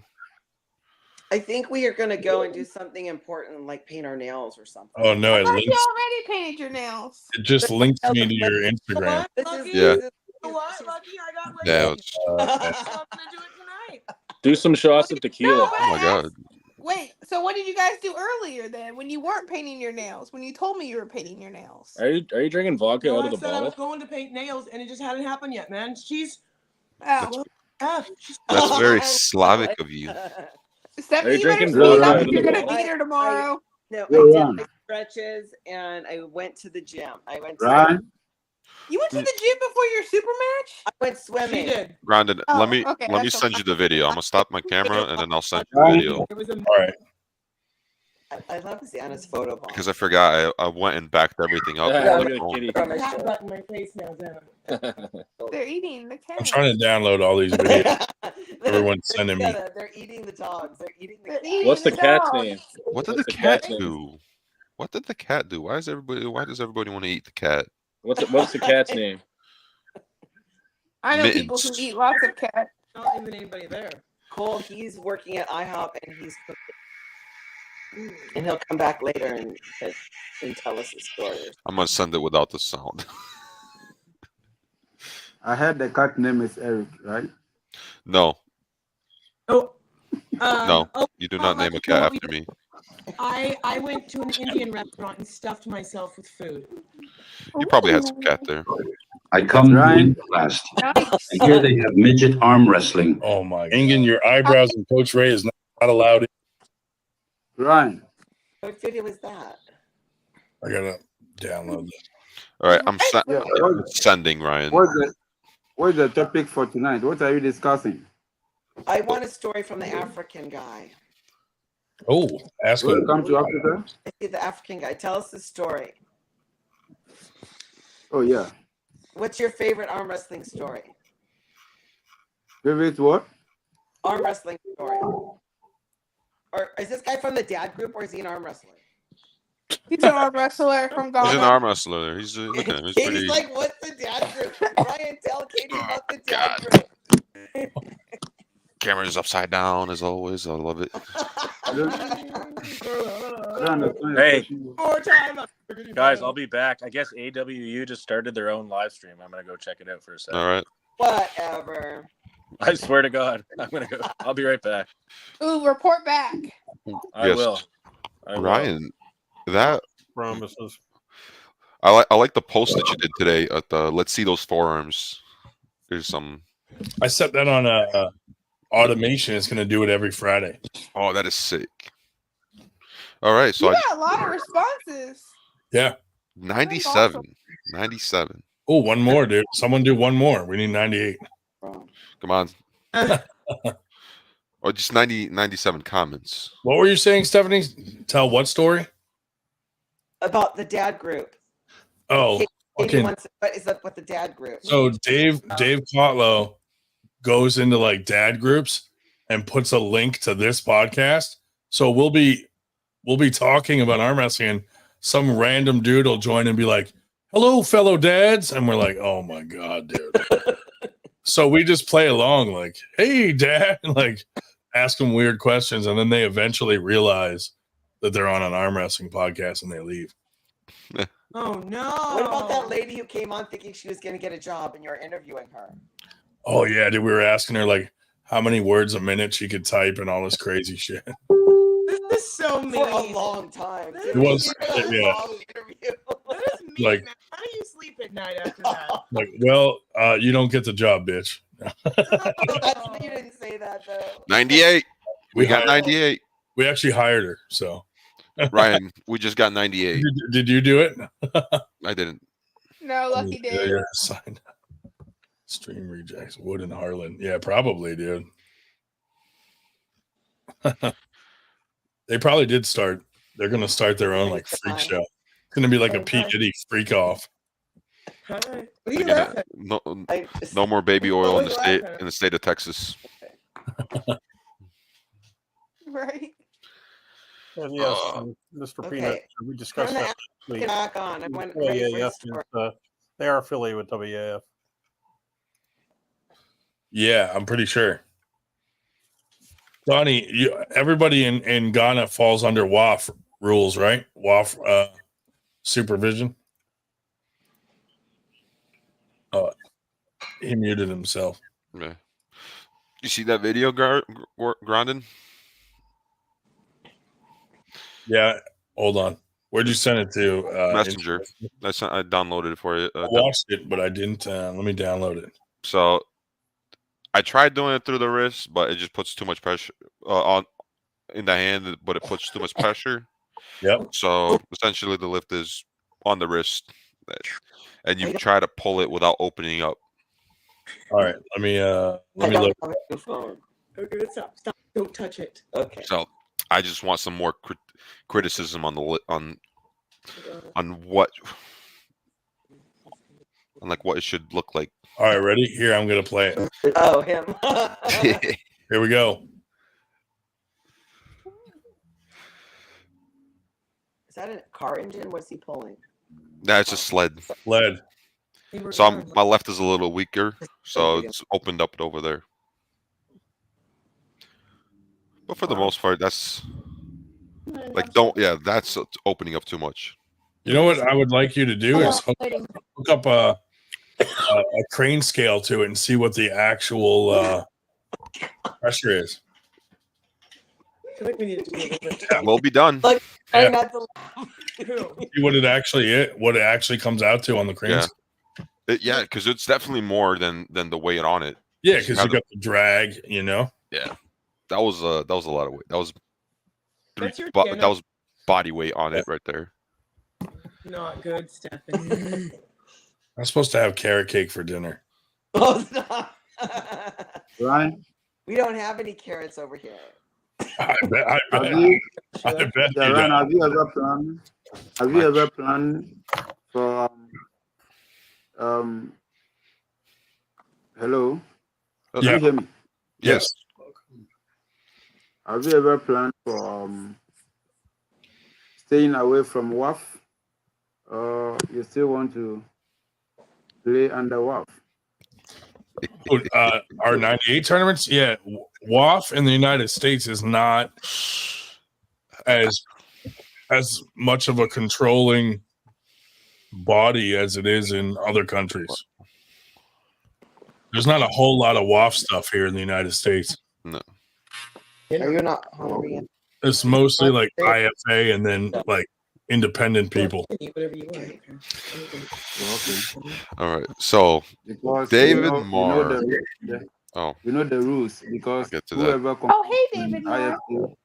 I think we are going to go and do something important like paint our nails or something. Oh no, I it thought links. you already painted your nails. It just links me to your Instagram. Yeah. What, Lucky? I got ready. Yeah. It's, I'm gonna do it tonight. Do some shots of tequila. oh my god. Wait, so what did you guys do earlier then when you weren't painting your nails? When you told me you were painting your nails? Are you drinking vodka No, out I of the said I was bottle? going to paint nails, and it just hadn't happened yet, man. She's Oh, That's very Slavic of you. Stephanie, you better drinking speak up vodka if you're out of gonna the meet her tomorrow. No, I You're did wrong. my stretches and I went to the gym. I went. Right? You went to the gym before your super match? I went swimming. She did. Brandon, Oh, let me okay, let me that's send okay. you the video. I'm gonna stop my camera and then I'll send you the Right. video It was a All right. I love Xana's photo bomb. because I forgot I went and backed everything up. Yeah, on look my at the phone. kitty. Got that butt in my face now, Xana. They're eating the I'm cat. trying to download all these videos everyone's sending me. They're eating the dogs. They're eating the They're cat. eating What's the cat's dog. name? What did What's the the cat cat's name? do? What did the cat do? Why does everybody want to eat the cat? What's the cat's name? I know people who Mittens. eat lots of cat. Not even anybody there. Cole, he's working at IHOP and he's cooking. And he'll come back later and tell us his story. I'm gonna send it without the sound. I heard the cat name is Eric, right? No, Oh, no, you do not name a cat after me. I went to an Indian restaurant and stuffed myself with food. You probably had some cat there. I come Ryan? last. Nice. I hear they have midget arm wrestling. Oh my! Hanging your eyebrows and Coach Ray is not allowed. Ryan. What video was that? I gotta download this. All right, I'm Yeah, sending Ryan. what's the topic for tonight? What are you discussing? I want a story from the African guy. Oh, ask him. Welcome to Africa. I see the African guy. Tell us the story. Oh yeah. What's your favorite arm wrestling story? Favorite what? Arm wrestling story. Or is this guy from the dad group or is he an arm wrestler? He's an arm wrestler from He's an Ghana. arm wrestler. He's look at him. He's Katie's pretty. like, what's the dad group? Ryan, tell Katie about the dad God. Camera's upside down as always. I love it. I don't understand your Hey, question. More time. guys, I'll be back. I guess AWU just started their own live stream. I'm gonna go check it out for a second. All right. Whatever. I swear to God, I'm gonna go. I'll be right back. Ooh, report back. I will. Ryan, that Promises. I like the post that you did today at the Let's See Those Forearms. There's some. I set that on automation. It's gonna do it every Friday. Oh, that is sick. All right, so You got a lot of responses. Yeah. 97. 97. Oh, one more, dude. Someone do one more. We need 98. Come on. Or just 97 comments. What were you saying, Stephanie? Tell what story? About the dad group. Oh, Katie okay. wants, what is up with the dad group? So Dave Cotlow goes into like dad groups and puts a link to this podcast. So we'll be talking about arm wrestling, and some random dude will join and be like, "Hello, fellow dads," and we're like, "Oh my god, dude!" So we just play along, like, "Hey, dad," like ask them weird questions, and then they eventually realize that they're on an arm wrestling podcast and they leave. Oh no! What about that lady who came on thinking she was going to get a job and you're interviewing her? Oh yeah, dude. We were asking her like how many words a minute she could type and all this crazy shit. This is so mean. For a long time. It was, yeah. That is mean, Like- man. How do you sleep at night after that? Like, well, you don't get the job, bitch. You didn't say that though. 98. We got hired- 98. We actually hired her. So Ryan, we just got 98. Did you do it? I didn't. No, Lucky Yeah, did. yeah, signed. Stream rejects. Wood and Harlan. Yeah, probably, dude. They probably did start. They're gonna start their own like freak show. It's gonna be like a P. Diddy freak off. Hi. What are They're you gonna- laughing? no more baby oil in the What state happened? in the state of Texas. Right. And yes, Uh, Mr. Okay. Peanut, we discussed Turn that the last week. back on. I went ready for WAF the is, they are affiliated with WAF. Yeah, I'm pretty sure. Donnie, everybody in Ghana falls under WAF rules, right? WAF supervision. He muted himself. Yeah. You see that video, Grandin? Yeah, hold on. Where'd you send it to? Messenger. I downloaded it for you. I watched it, but I didn't. Let me download it. So I tried doing it through the wrist, but it just puts too much pressure on in the hand, but it puts too much pressure. Yep. So essentially, the lift is on the wrist, and you try to pull it without opening up. All right, let me look. the phone. Okay, stop. Don't touch it. Okay. So I just want some more criticism on the on what on like what it should look like. All right, ready? Here, I'm gonna play it. Oh, him. Here we go. Is that a car engine? What's he pulling? That's a sled. Lead. So my left is a little weaker, so it's opened up over there. But for the most part, that's like that's opening up too much. You know what I would like you to do is hook up a crane scale to it and see what the actual pressure is. I feel like we need to do a little bit. We'll be done. Like, Yeah. not to See what it actually comes out to on the crane Yeah. scale. Yeah, because it's definitely more than the weight on it. Yeah, because you got the drag, you know. Yeah, that was a lot of weight. That was What's your that was body weight on it right there. Not good, Stephanie. I'm supposed to have carrot cake for dinner. Oh, stop. Ryan, We don't have any carrots over here. I bet have you, you Ryan, don't. have you ever planned for hello? Can Yeah. you hear me? Yes. Have you ever planned for staying away from WAF? Or you still want to play under WAF? Our 98 tournaments, yeah. WAF in the United States is not as much of a controlling body as it is in other countries. There's not a whole lot of WAF stuff here in the United States. No. Are you not hungry? It's mostly like IFA and then like independent people. Eat whatever you want. All right. So Because David you Marr. know the rules because get to that. whoever Oh, hey, competes in David Marr. IFA,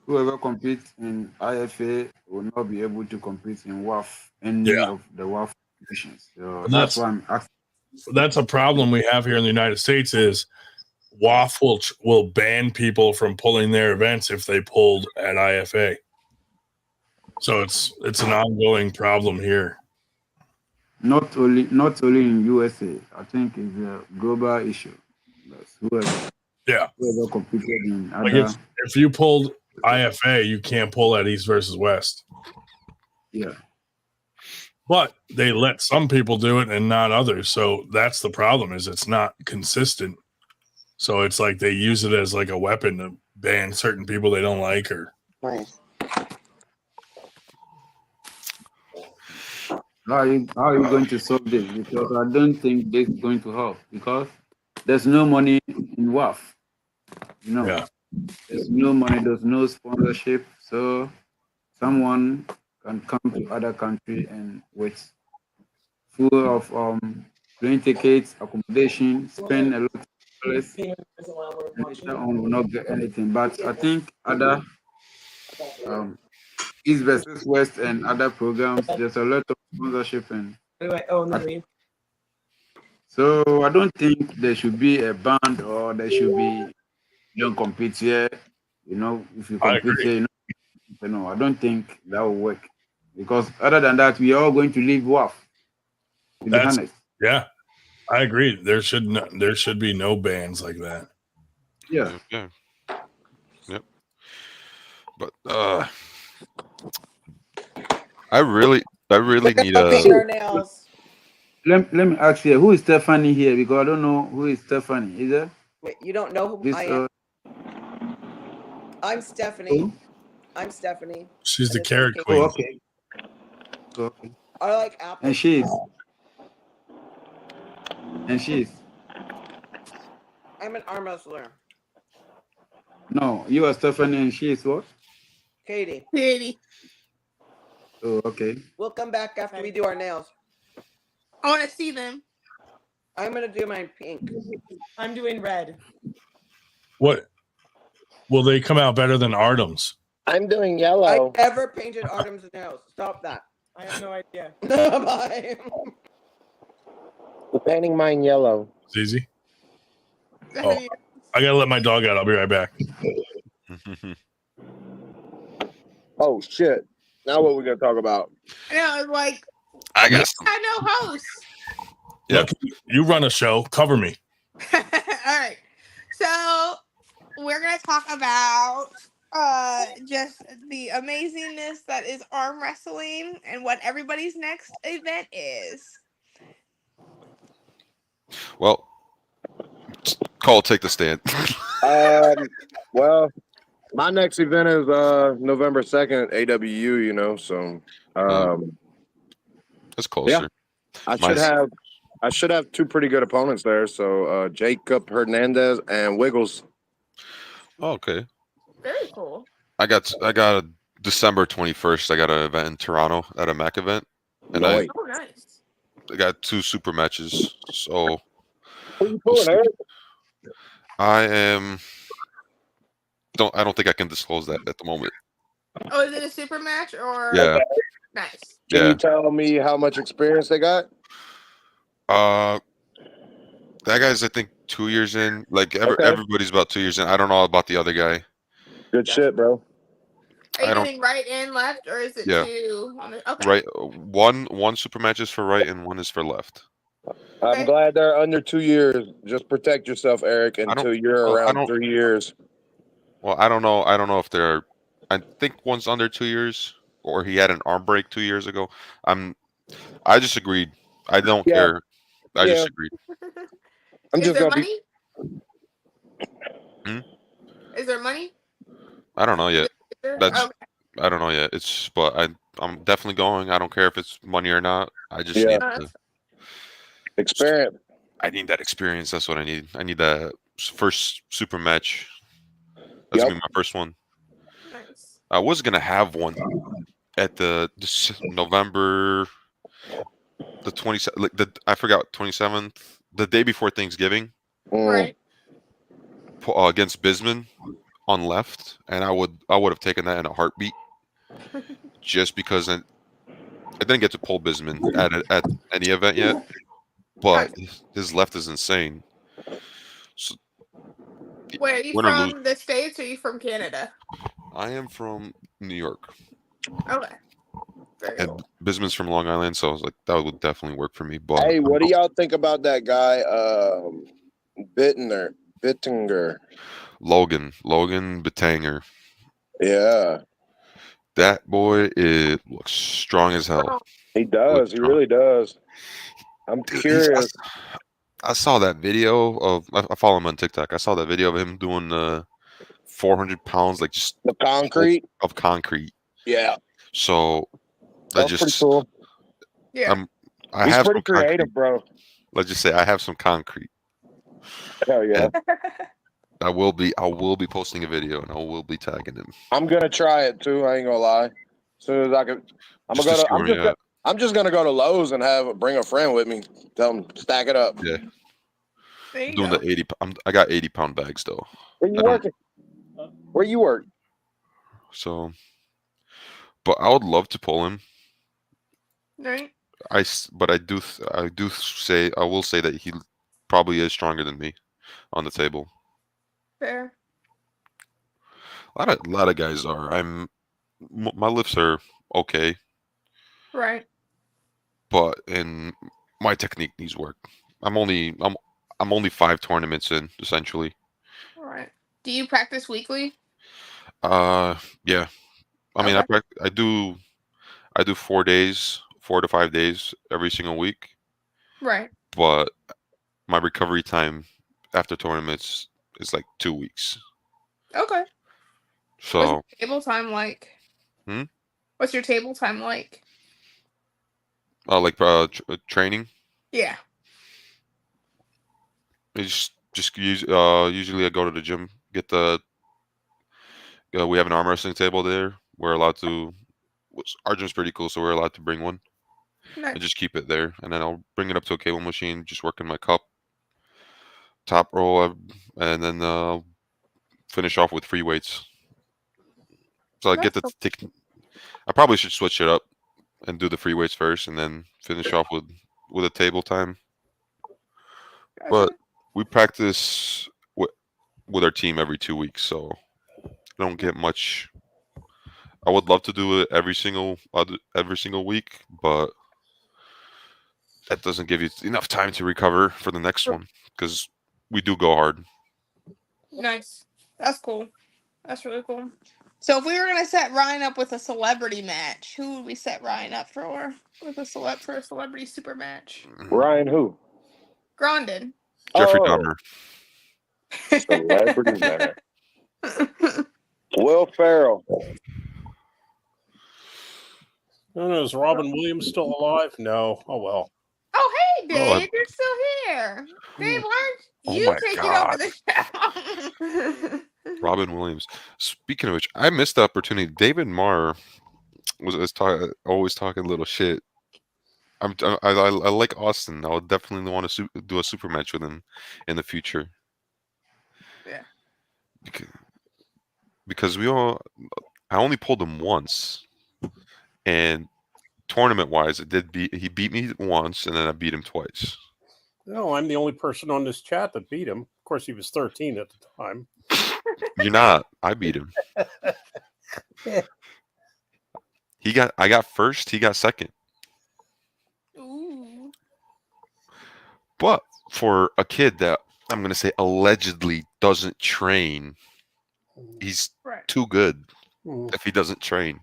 whoever competes in IFA will not be able to compete in WAF any of the WAF competitions. So And that's why I'm asking. That's a problem we have here in the United States is WAF will ban people from pulling their events if they pulled at IFA. So it's an ongoing problem here. Not only in USA, I think it's a global issue. Whoever. Yeah. Whoever competed in Like other. if you pulled IFA, you can't pull that East versus West. Yeah. But they let some people do it and not others. So that's the problem, is it's not consistent. So it's like they use it as like a weapon to ban certain people they don't like, or Right. How are you going to solve this? Because I don't think this is going to help, because there's no money in WAF. You know, yeah. there's no money, there's no sponsorship. So someone can come to other country and with full of plane tickets, accommodation, spend a lot of dollars, and later on will not get anything. But I think other East versus West and other programs, there's a lot of sponsorship and so I don't think there should be a band or there should be don't compete here. You know, if you compete here, I don't think that will work. Because other than that, we are all going to leave WAF. To be honest. Yeah. I agree. There should be no bans like that. Yeah. Yeah. Yep. But I really need our nails. Let me ask you, who is Stephanie here? Because I don't know who is Stephanie. Is it? Wait, you don't know who This, I am? I'm Stephanie. I'm Stephanie. She's the And carrot this is queen. okay. Okay. I like apples. And she's. I'm an arm wrestler. No, you are Stephanie and she is what? Katie. Oh, okay. We'll come back after we do our nails. I want to see them. I'm gonna do mine pink. I'm doing red. What? Will they come out better than Artem's? I'm doing yellow. I never painted Artem's nails. Stop that. I have no idea. Bye. I'm painting mine yellow. It's easy. Oh, I gotta let my dog out. I'll be right back. Oh shit! Now what we gonna talk about? I know, it's like I guess. I no host. Yeah. Look, you run a show. Cover me. All right. So we're gonna talk about just the amazingness that is arm wrestling and what everybody's next event is. Well, Cole, take the stand. Well, my next event is November 2nd, AWU. You know, so that's closer. Yeah, I should have two pretty good opponents there. So Jacob Hernandez and Wiggles. Oh, okay. Very cool. I got a December 21st. I got an event in Toronto at a MAC event, and nice. I got two super matches. So who you pulling, Eric? I don't think I can disclose that at the moment. Oh, is it a super match or? Yeah. Nice. Can you tell me how much experience they got? That guy's I think 2 years in. Like everybody's about 2 years in. I don't know about the other guy. Good shit, bro. Are you doing right and left, or is it two? Okay. Right. One super match is for right and one is for left. I'm glad they're under 2 years. Just protect yourself, Eric, until you're around 3 years. Well, I don't know. I don't know if they're. I think one's under 2 years, or he had an arm break 2 years ago. I just agreed. I don't care. I just agreed. I'm just there gonna money? Is there money? I don't know yet. Okay. I don't know yet. But I'm definitely going. I don't care if it's money or not. I just need experience. I need that experience. That's what I need. I need that first super match. That's gonna be my first one. Nice. I was gonna have one at this November the 27th. I forgot 27th, the day before Thanksgiving. Right. Against Bisman on left, and I would have taken that in a heartbeat, just because I didn't get to pull Bisman at any event yet, but his left is insane. So, wait, are you from the States or are you from Canada? I am from New York. Okay. And Bisman's from Long Island, so I was like, that would definitely work for me. But hey, what do y'all think about that guy, Bittinger. Logan Batanger. Yeah. That boy looks strong as hell. He does. He really does. I'm curious. I saw that video of. I follow him on TikTok. I saw that video of him doing 400 pounds, like just the concrete of concrete. Yeah. So that's pretty cool. Yeah. He's pretty creative, bro. Let's just say I have some concrete. Hell yeah. I will be posting a video and I will be tagging him. I'm gonna try it too. I ain't gonna lie. As soon as I can, I'm just gonna go to Lowe's and bring a friend with me. Tell them stack it up. Yeah. There you doing go. the 80. I got 80-pound bags though. Where you working? Where you work? So, but I would love to pull him. Right. I will say that he probably is stronger than me on the table. Fair. A lot of guys are. My lifts are okay, Right. but my technique needs work. I'm only 5 tournaments in essentially. All right. Do you practice weekly? Yeah. I mean, Okay. I do 4 to 5 days every single week. Right. But my recovery time after tournaments is like 2 weeks. Okay. So what's your table time like? Hmm? What's your table time like? Training. Yeah. It's usually I go to the gym, get we have an arm wrestling table there. We're allowed to. Our gym's pretty cool, so we're allowed to bring one. Nice. And just keep it there, and then I'll bring it up to a cable machine, just work in my cup, top roll, and then finish off with free weights. So I get I probably should switch it up and do the free weights first, and then finish off with a table time. Gotcha. But we practice with our team every 2 weeks, so I don't get much. I would love to do it every single week, but that doesn't give you enough time to recover for the next one because we do go hard. Nice. That's cool. That's really cool. So if we were gonna set Ryan up with a celebrity match, who would we set Ryan up for with a celebrity super match? Ryan who? Grondin. Jeffrey Dahmer. Celebrity match. Will Ferrell. Is Robin Williams still alive? No. Oh well. Oh hey Dave, you're still here. Dave, why don't you take it over the show? Robin Williams. Speaking of which, I missed the opportunity. David Marr was always talking a little shit. I like Austin. I would definitely want to do a super match with him in the future. Yeah. Because I only pulled him once, and tournament wise, he beat me once, and then I beat him twice. No, I'm the only person on this chat that beat him. Of course, he was 13 at the time. You're not. I beat him. I got first. He got second. Ooh. But for a kid that I'm going to say allegedly doesn't train, he's too good if he doesn't train.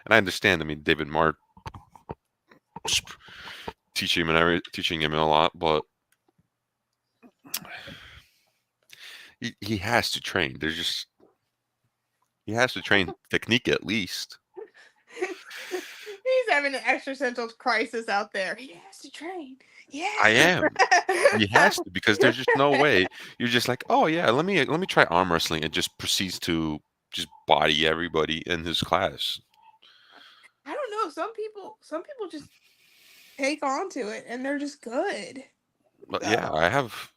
And I understand. I mean, David Marr teaching him a lot, but he has to train. He has to train technique at least. He's having an existential crisis out there. He has to train. Yeah. I am. He has to, because there's just no way. You're just like, oh yeah, let me try arm wrestling, and just proceeds to just body everybody in his class. I don't know. Some people just take on to it, and they're just good. But yeah, I have.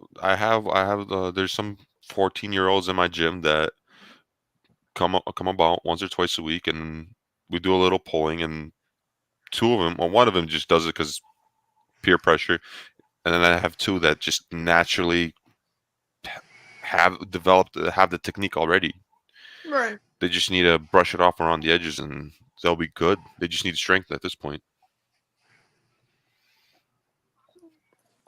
There's some 14-year-olds in my gym that come about once or twice a week, and we do a little pulling, and one of them just does it because peer pressure, and then I have 2 that just naturally have the technique already. Right. They just need to brush it off around the edges, and they'll be good. They just need strength at this point.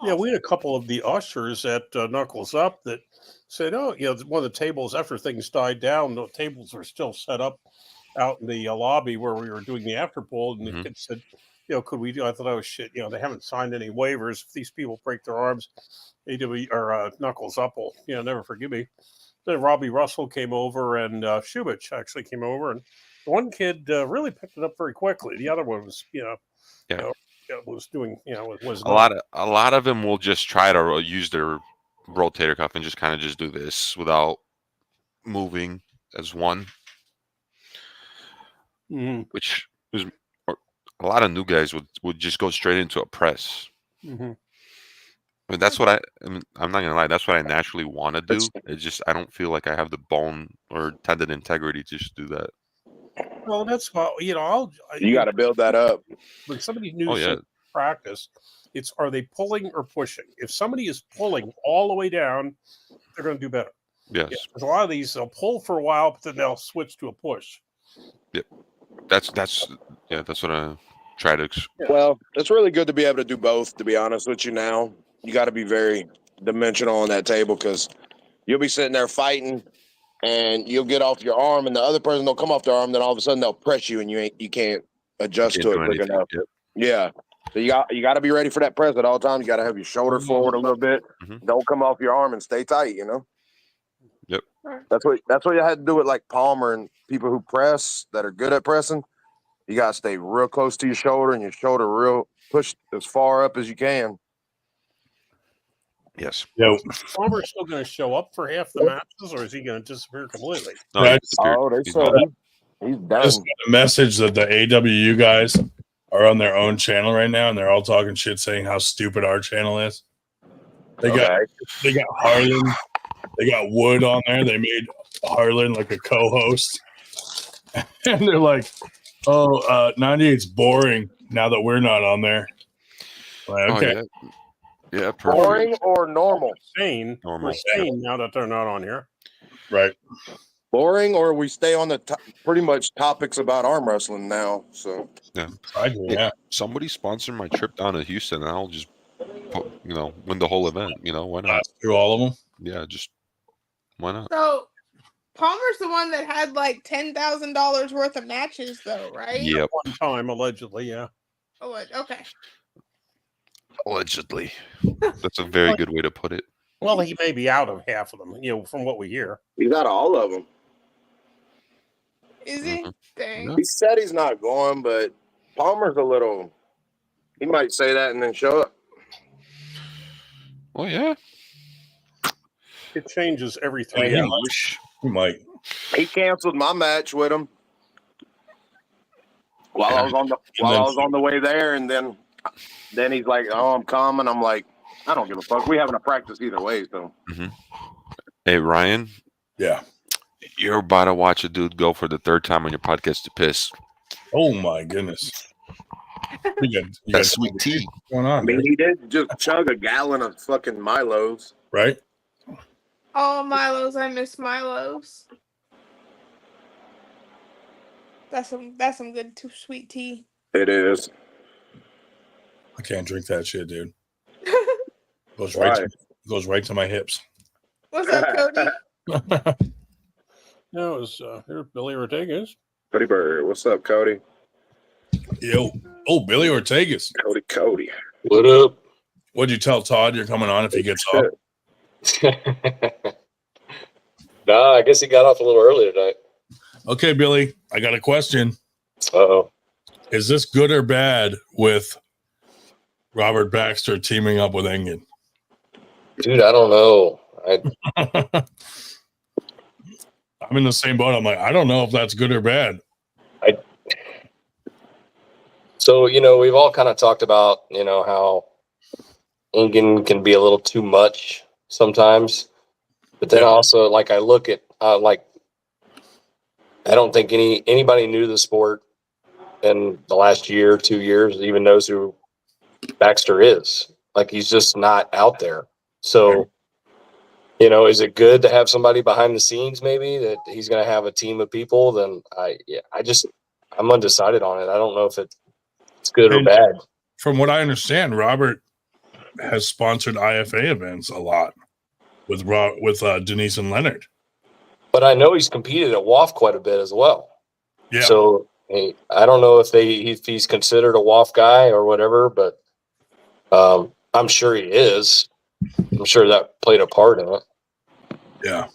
Yeah, we had a couple of the ushers at Knuckles Up that said, "Oh, one of the tables after things died down, the tables were still set up out in the lobby where we were doing the after pool." And the kid said, "Could we do?" I thought, "Oh shit, they haven't signed any waivers. If these people break their arms, AW or Knuckles Up will, never forgive me." Then Robbie Russell came over and Shubich actually came over, and the one kid really picked it up very quickly. The other one was, was doing, was a not. lot of them will just try to use their rotator cuff and just kind of just do this without moving as one, which is a lot of new guys would just go straight into a press. I mean, that's what I'm not gonna lie. That's what I naturally want to do. It's just I don't feel like I have the bone or tendon integrity to just do that. Well, that's why you got to build that up. When somebody new to practice, it's are they pulling or pushing? If somebody is pulling all the way down, they're going to do better. Yes. Because a lot of these they'll pull for a while, but then they'll switch to a push. Yep. That's what I try to. Well, it's really good to be able to do both. To be honest with you, now you got to be very dimensional on that table because you'll be sitting there fighting, and you'll get off your arm, and the other person will come off their arm. Then all of a sudden they'll press you, and you can't adjust to it quick enough. Yep. Yeah, so you got to be ready for that press at all times. You got to have your shoulder forward a little bit. Don't come off your arm and stay tight. Yep. That's what you had to do with like Palmer and people who press that are good at pressing. You got to stay real close to your shoulder and your shoulder real pushed as far up as you can. Yes. Yeah. Palmer's still going to show up for half the matches, or is he going to disappear completely? No, they said he's done. Just got a message that the AWU guys are on their own channel right now, and they're all talking shit, saying how stupid our channel is. They got Harlan, they got Wood on there. They made Harlan like a co-host, and they're like, "Oh, 98's boring now that we're not on there." Like, okay. Oh, yeah, perfect. Boring or normal? Sane. Normal. We're sane now that they're not on here. Right. Boring, or we stay on the pretty much topics about arm wrestling now. So yeah. Somebody sponsor my trip down to Houston, and I'll just win the whole event. Why not? Through all of them. Yeah, just why not? So Palmer's the one that had like $10,000 worth of matches, though, right? Yep. One time, allegedly, yeah. Oh, okay. Allegedly. That's a very good way to put it. Well, he may be out of half of them, from what we hear. He's out of all of them. Is he? Dang. He said he's not going, but Palmer's a little. He might say that and then show up. Well, yeah. It changes every 3 years. He might. He canceled my match with him while I was on the way there, and then he's like, "Oh, I'm coming." I'm like, "I don't give a fuck. We having a practice either way." So. Hey, Ryan. Yeah. You're about to watch a dude go for the third time on your podcast to piss. Oh my goodness. You got sweet tea. What's going on? I mean, he did just chug a gallon of fucking Milos. Right? Oh, Milos. I miss Milos. That's some good sweet tea. It is. I can't drink that shit, dude. Goes right to my hips. What's up, Cody? No, it was here, Billy Ortega's. Cody Bird. What's up, Cody? Yo. Oh, Billy Ortega's. Cody. What up? What'd you tell Todd you're coming on if he gets off? Nah, I guess he got off a little early tonight. Okay, Billy, I got a question. Uh-oh. Is this good or bad with Robert Baxter teaming up with Engen? Dude, I don't know. I'm in the same boat. I'm like, I don't know if that's good or bad. So, we've all kind of talked about, how Engen can be a little too much sometimes. But then also, I look at, I don't think anybody new to the sport in the last year, 2 years, even knows who Baxter is. He's just not out there. So, is it good to have somebody behind the scenes maybe that he's going to have a team of people? Then I'm undecided on it. I don't know if it's good or bad. From what I understand, Robert has sponsored IFA events a lot with Denise and Leonard. But I know he's competed at WAF quite a bit as well. Yeah. So I don't know if he's considered a WAF guy or whatever, but I'm sure he is. I'm sure that played a part in it. Yeah.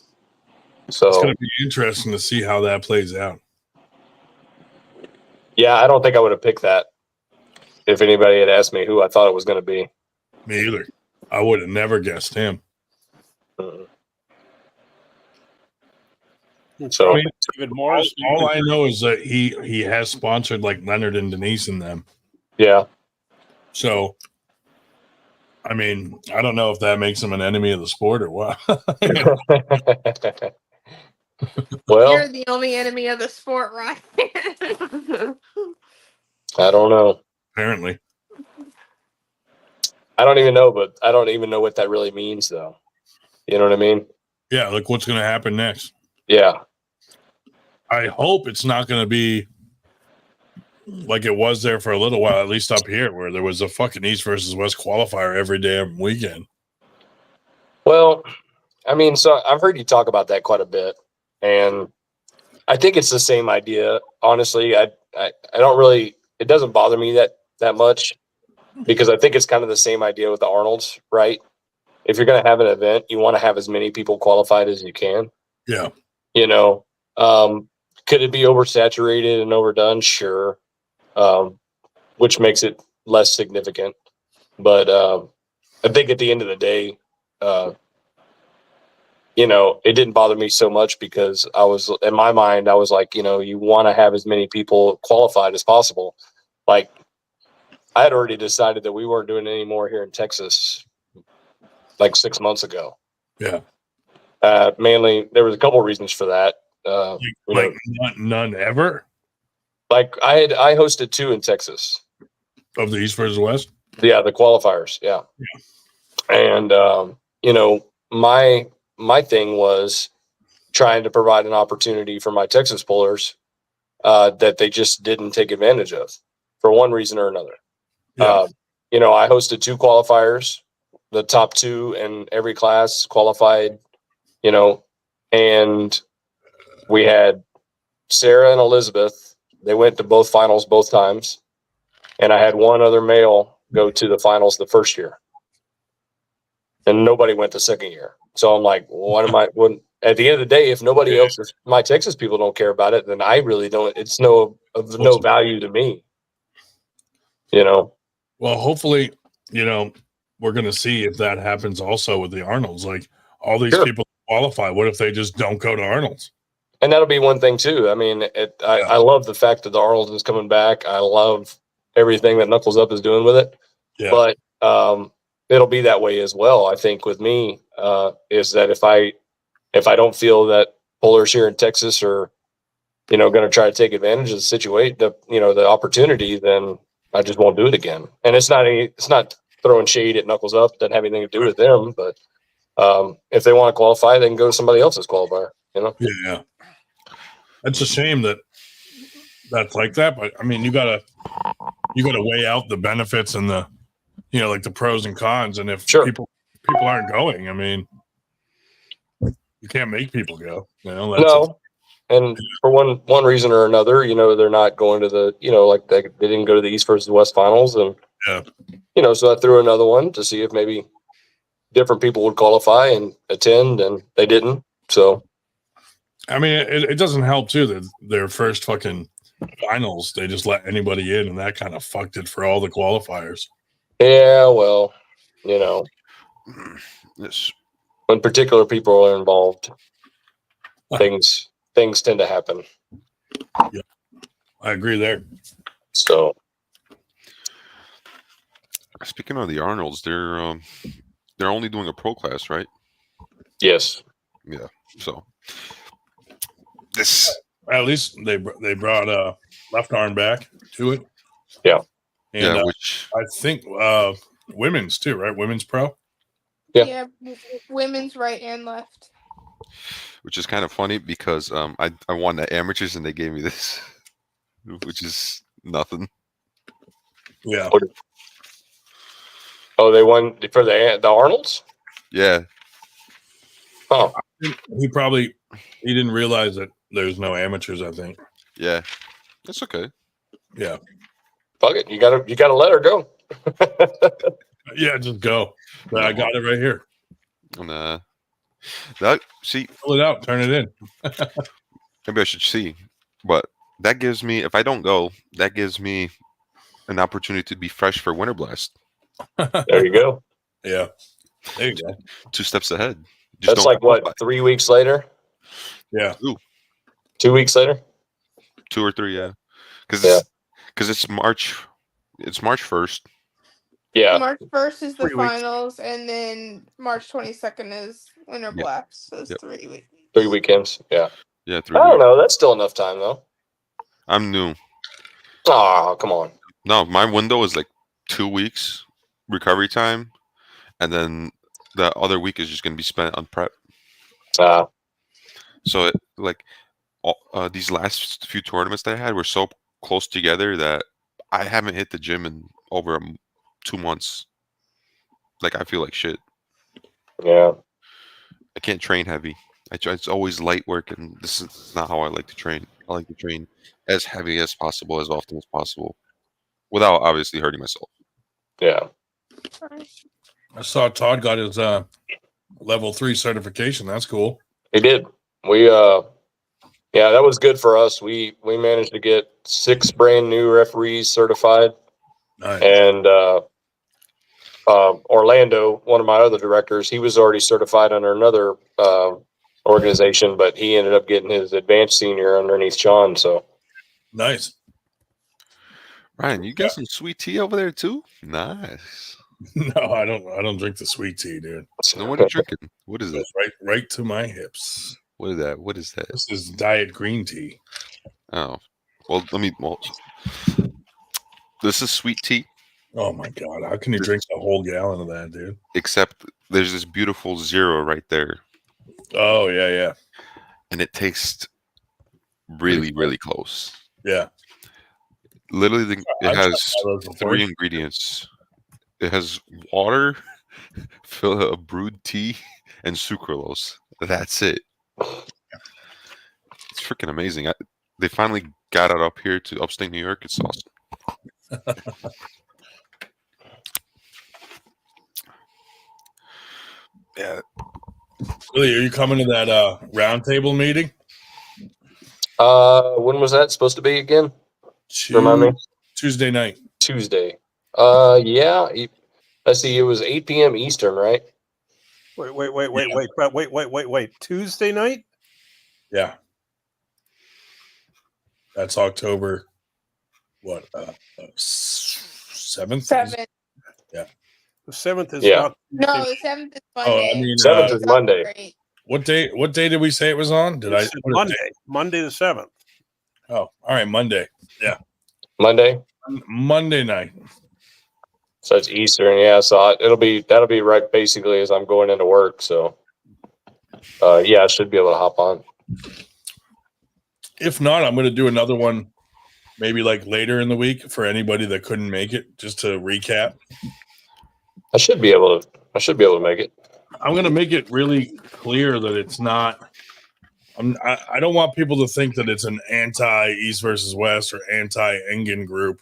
So it's going to be interesting to see how that plays out. Yeah, I don't think I would have picked that if anybody had asked me who I thought it was going to be. Me either. I would have never guessed him. So I mean, all I know is that he has sponsored like Leonard and Denise and them. Yeah. So, I mean, I don't know if that makes him an enemy of the sport or what. Well, you're the only enemy of the sport, right? I don't know. Apparently. I don't even know, but I don't even know what that really means, though. You know what I mean? Yeah, like what's going to happen next? Yeah. I hope it's not going to be like it was there for a little while, at least up here, where there was a fucking East versus West qualifier every damn weekend. Well, I mean, so I've heard you talk about that quite a bit, and I think it's the same idea. Honestly, I don't really. It doesn't bother me that much because I think it's kind of the same idea with the Arnolds, right? If you're going to have an event, you want to have as many people qualified as you can. Yeah. You know, could it be oversaturated and overdone? Sure. Which makes it less significant. But I think at the end of the day, you know, it didn't bother me so much because I was, in my mind, I was like, you know, you want to have as many people qualified as possible. Like, I had already decided that we weren't doing any more here in Texas like 6 months ago. Yeah. Mainly, there was a couple of reasons for that. Like none ever? Like I hosted 2 in Texas. Of the East versus West? Yeah, the qualifiers. Yeah. And, you know, my thing was trying to provide an opportunity for my Texas pullers that they just didn't take advantage of for one reason or another. Yeah. You know, I hosted 2 qualifiers, the top 2 in every class qualified, you know, and we had Sarah and Elizabeth. They went to both finals both times. And I had one other male go to the finals the first year. And nobody went the second year. So I'm like, what am I? When, at the end of the day, if nobody else, if my Texas people don't care about it, then I really don't. It's no value to me. You know. Well, hopefully, you know, we're going to see if that happens also with the Arnolds. Like all these people qualify. What if they just don't go to Arnolds? And that'll be one thing too. I mean, I love the fact that the Arnolds is coming back. I love everything that Knuckles Up is doing with it. Yeah. But it'll be that way as well. I think with me is that if I don't feel that pullers here in Texas are, you know, going to try to take advantage of the situation, the opportunity, then I just won't do it again. And it's not throwing shade at Knuckles Up. It doesn't have anything to do with them. But if they want to qualify, they can go to somebody else's qualifier. You know. Yeah. It's a shame that that's like that, but I mean, you gotta weigh out the benefits and the, you know, like the pros and cons. And if people aren't going, I mean, you can't make people go. You know, no. And for one reason or another, you know, they're not going to the, you know, like they didn't go to the East versus West finals, and you know, so I threw another one to see if maybe different people would qualify and attend, and they didn't. So. I mean, it doesn't help too that their first fucking finals, they just let anybody in, and that kind of fucked it for all the qualifiers. Yeah, well, you know, when particular people are involved, things tend to happen. Yeah, I agree there. So, speaking of the Arnolds, they're only doing a pro class, right? Yes. Yeah. So. At least they brought left arm back to it. Yeah. And which I think women's too, right? Women's pro. Yeah, women's right and left. Which is kind of funny because I won the amateurs and they gave me this, which is nothing. Yeah. Oh, they won for the Arnolds? Yeah. Oh. He didn't realize that there's no amateurs, I think. Yeah. That's okay. Yeah. Fuck it. You gotta let her go. Yeah, just go. But I got it right here. Fill it out, turn it in. Maybe I should see. But that gives me, if I don't go, that gives me an opportunity to be fresh for Winter Blast. There you go. Yeah. There you go. 2 steps ahead. Just That's don't like what, 3 weeks later? Yeah. 2 weeks later? 2 or 3, yeah. Because it's March 1st. Yeah. March 1st is the 3 weeks. finals, and then March 22nd is Winter Blast. So it's 3 weeks. 3 weekends. Yeah. Yeah, 3 I weeks. don't know. That's still enough time though. I'm new. Oh, come on. No, my window is like 2 weeks recovery time, and then the other week is just going to be spent on prep. So these last few tournaments that I had were so close together that I haven't hit the gym in over 2 months. Like, I feel like shit. Yeah. I can't train heavy. It's always light work, and this is not how I like to train. I like to train as heavy as possible, as often as possible, without obviously hurting myself. Yeah. I saw Todd got his level 3 certification. That's cool. He did. We yeah, that was good for us. We managed to get 6 brand new referees certified. Nice. And Orlando, one of my other directors, he was already certified under another organization, but he ended up getting his advanced senior underneath Sean. So nice. Ryan, you got some sweet tea over there too? Nice. No, I don't drink the sweet tea, dude. No, what are you drinking? What is it? Right to my hips. What is that? What is that? This is diet green tea. Oh, well, this is sweet tea. Oh my god, how can you drink a whole gallon of that, dude? Except there's this beautiful 0 right there. Oh yeah. And it tastes really, really close. Yeah. Literally, it has those before. 3 ingredients. It has water, brewed tea, and sucralose. That's it. It's freaking amazing. They finally got it up here to upstate New York. It's awesome. Yeah. Really, are you coming to that roundtable meeting? when was that supposed to be again? Remind me. Tuesday night. Tuesday. Yeah. Let's see. It was 8 p.m. Eastern, right? Wait. Tuesday night? Yeah. That's October. What? 7th? 7th. Yeah. The 7th is Yeah. not. No, the 7th is Oh, Monday. I mean, 7th is Monday. Great. What day did we say it was on? Did I? It's Monday the 7th. Oh, all right, Monday. Yeah. Monday. Monday night. So it's Eastern, yeah. So that'll be right basically as I'm going into work. So, yeah, I should be able to hop on. If not, I'm going to do another one, maybe like later in the week for anybody that couldn't make it, just to recap. I should be able to make it. I'm going to make it really clear that it's not. I don't want people to think that it's an anti-East versus West or anti-Engen group.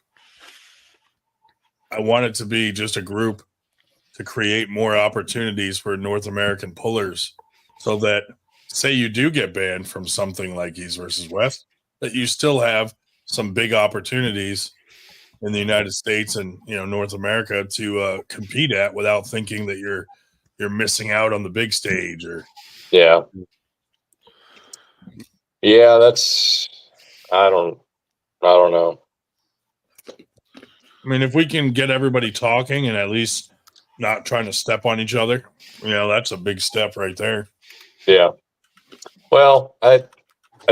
I want it to be just a group to create more opportunities for North American pullers, so that, say you do get banned from something like East versus West, that you still have some big opportunities in the United States and North America to compete at without thinking that you're missing out on the big stage. Or yeah, that's I don't know. I mean, if we can get everybody talking and at least not trying to step on each other, that's a big step right there. Yeah. Well, I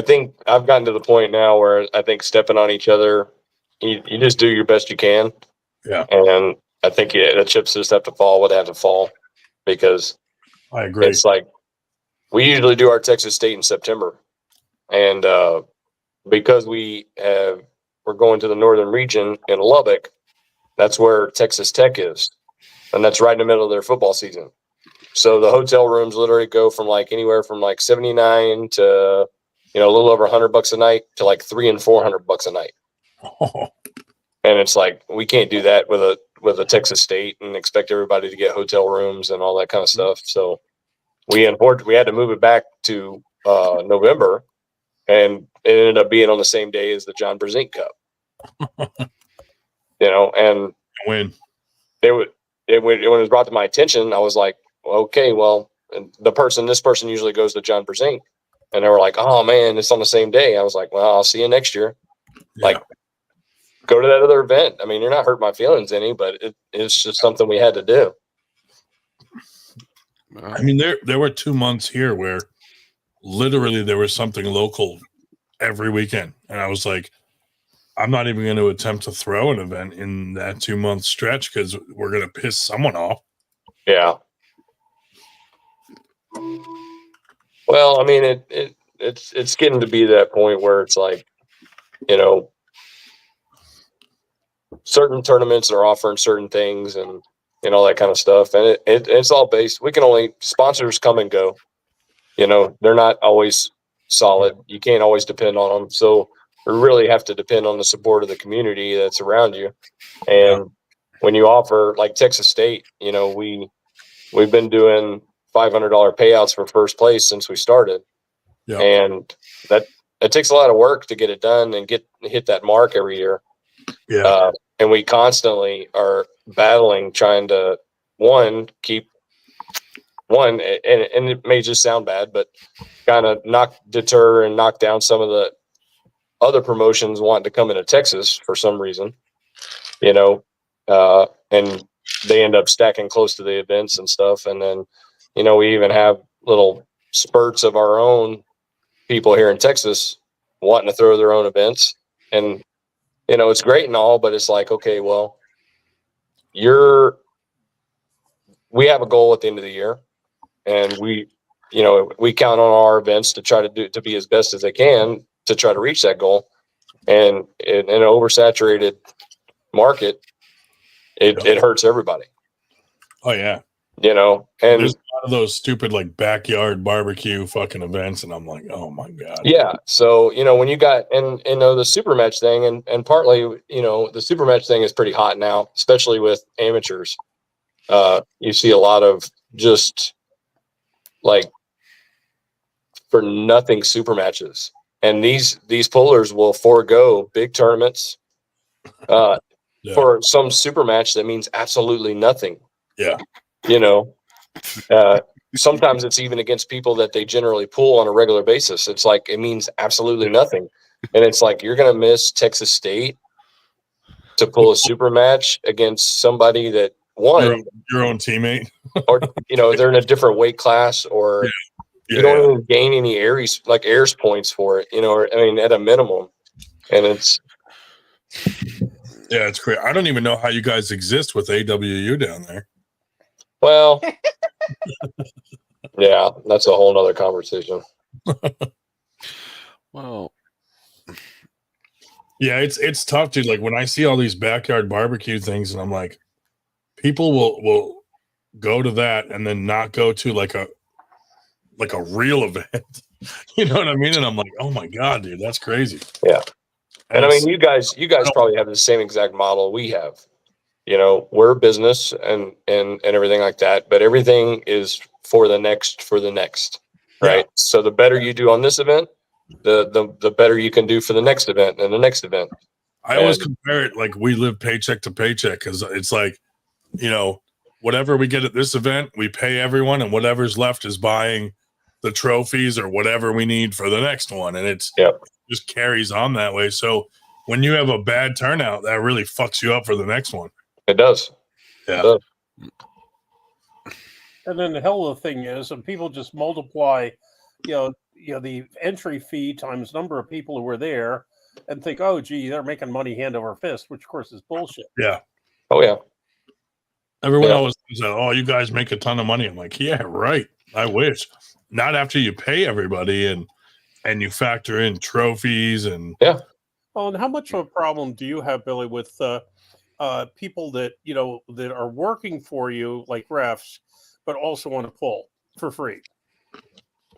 think I've gotten to the point now where I think stepping on each other, you just do your best you can. Yeah. And I think the chips just have to fall what have to fall, because I agree. It's like we usually do our Texas State in September, and because we're going to the northern region in Lubbock, that's where Texas Tech is. and that's right in the middle of their football season. So the hotel rooms literally go from like anywhere from like 79 to, you know, a little over $100 a night to like $300 and $400 a night. And it's like, we can't do that with a Texas State and expect everybody to get hotel rooms and all that kind of stuff. So we had to move it back to November, and it ended up being on the same day as the John Brzezinski Cup. You know, and when it was brought to my attention, I was like, okay, well, this person usually goes to John Brzezinski, and they were like, oh man, it's on the same day. I was like, well, I'll see you next year. Yeah. Like, go to that other event. I mean, you're not hurting my feelings any, but it's just something we had to do. I mean, there were 2 months here where literally there was something local every weekend, and I was like, I'm not even going to attempt to throw an event in that 2 month stretch because we're going to piss someone off. Yeah. Well, I mean, it's getting to be that point where it's like, you know, certain tournaments are offering certain things and all that kind of stuff, and it's all based. We can only sponsors come and go. You know, they're not always solid. You can't always depend on them. So we really have to depend on the support of the community that's around you. And when you offer like Texas State, you know, we've been doing $500 payouts for first place since we started. Yeah. And it takes a lot of work to get it done and hit that mark every year. Yeah. And we constantly are battling, trying to keep and it may just sound bad, but kind of deter and knock down some of the other promotions wanting to come into Texas for some reason, you know, and they end up stacking close to the events and stuff. And then, you know, we even have little spurts of our own people here in Texas wanting to throw their own events. And, you know, it's great and all, but it's like, okay, well, we have a goal at the end of the year, and we count on our events to try to be as best as they can to try to reach that goal. And in an oversaturated market, it hurts everybody. Oh yeah. You know, and there's a lot of those stupid like backyard barbecue fucking events, and I'm like, oh my god. Yeah. So, you know, when you got and the super match thing, and partly, you know, the super match thing is pretty hot now, especially with amateurs. You see a lot of just like for nothing super matches, and these pullers will forego big tournaments for some super match that means absolutely nothing. Yeah. You know, sometimes it's even against people that they generally pull on a regular basis. It's like it means absolutely nothing, and it's like you're gonna miss Texas State to pull a super match against somebody that won your own teammate, or you know they're in a different weight class, or you don't even gain any airs points for it. You know, or, I mean, at a minimum, and it's it's great. I don't even know how you guys exist with AWU down there. Well, yeah, that's a whole nother conversation. Well, yeah, it's tough, dude. Like when I see all these backyard barbecue things, and I'm like, people will go to that and then not go to like a real event. You know what I mean? And I'm like, oh my god, dude, that's crazy. Yeah, and I mean, you guys probably have the same exact model we have. You know, we're a business and everything like that, but everything is for the next, right? Yeah. So the better you do on this event, the better you can do for the next event and the next event. I always compare it like we live paycheck to paycheck, because it's like, you know, whatever we get at this event, we pay everyone, and whatever's left is buying the trophies or whatever we need for the next one. And it's just carries on that way. So when you have a bad turnout, that really fucks you up for the next one. It does. Yeah. It does. And then the hell of the thing is, and people just multiply, the entry fee times number of people who were there, and think, oh, gee, they're making money hand over fist, which of course is bullshit. Yeah. Oh yeah. Everyone always says, "Oh, you guys make a ton of money." I'm like, yeah, right. I wish. Not after you pay everybody and you factor in trophies and Well, and how much of a problem do you have, Billy, with people that that are working for you, like refs, but also want to pull for free?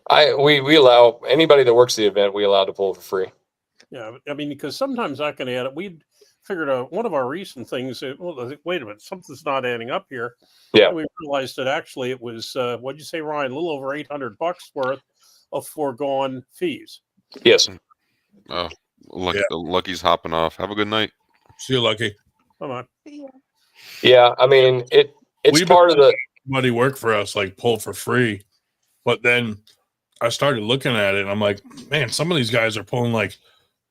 We allow anybody that works the event, we allow to pull for free. Yeah, I mean, because sometimes that can add up. We figured out one of our recent things. Wait a minute, something's not adding up here. Yeah, and we realized that actually it was what'd you say, Ryan? A little over $800 worth of foregone fees. Yes. Oh, Lucky's hopping off. Have a good night. See you, Lucky. Come on. Yeah, I mean it's part of the money work for us, like pull for free. But then I started looking at it and I'm like, man, some of these guys are pulling like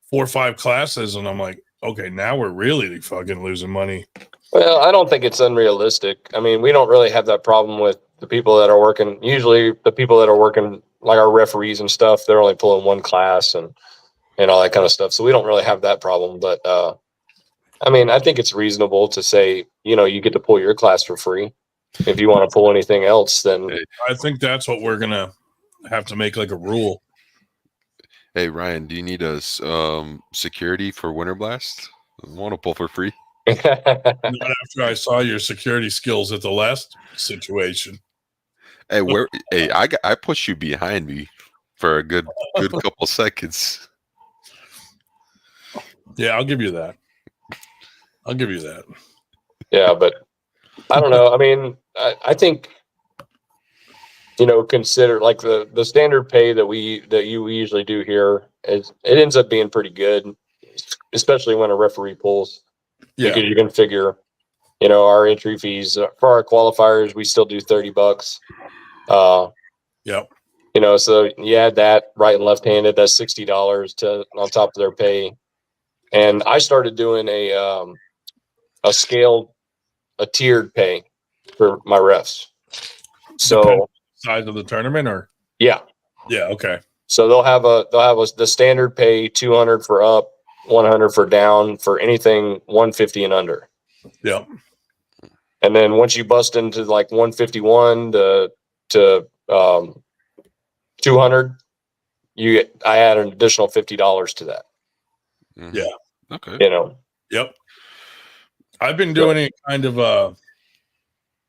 4 or 5 classes, and I'm like, okay, now we're really fucking losing money. Well, I don't think it's unrealistic. I mean, we don't really have that problem with the people that are working. Usually the people that are working, like our referees and stuff, they're only pulling 1 class and all that kind of stuff. So we don't really have that problem. But I mean, I think it's reasonable to say, you get to pull your class for free. If you want to pull anything else, then I think that's what we're gonna have to make like a rule. Hey Ryan, do you need a security for Winter Blast? I want to pull for free. Not after I saw your security skills at the last situation. Hey, I pushed you behind me for a good couple seconds. Yeah, I'll give you that. Yeah, but I don't know. I mean, I think consider like the standard pay that we usually do here it ends up being pretty good, especially when a referee pulls. Yeah, because you can figure, our entry fees for our qualifiers, we still do $30. Yep. So you add that right and left-handed, that's $60 on top of their pay. And I started doing a tiered pay for my refs. So depending on the size of the tournament, or yeah, okay. So they'll have the standard pay 200 for up, 100 for down, for anything 150 and under. Yep. And then once you bust into like 151 to 200, I add an additional $50 to that. Mm-hmm. Yeah. Okay. Yep. I've been doing it kind of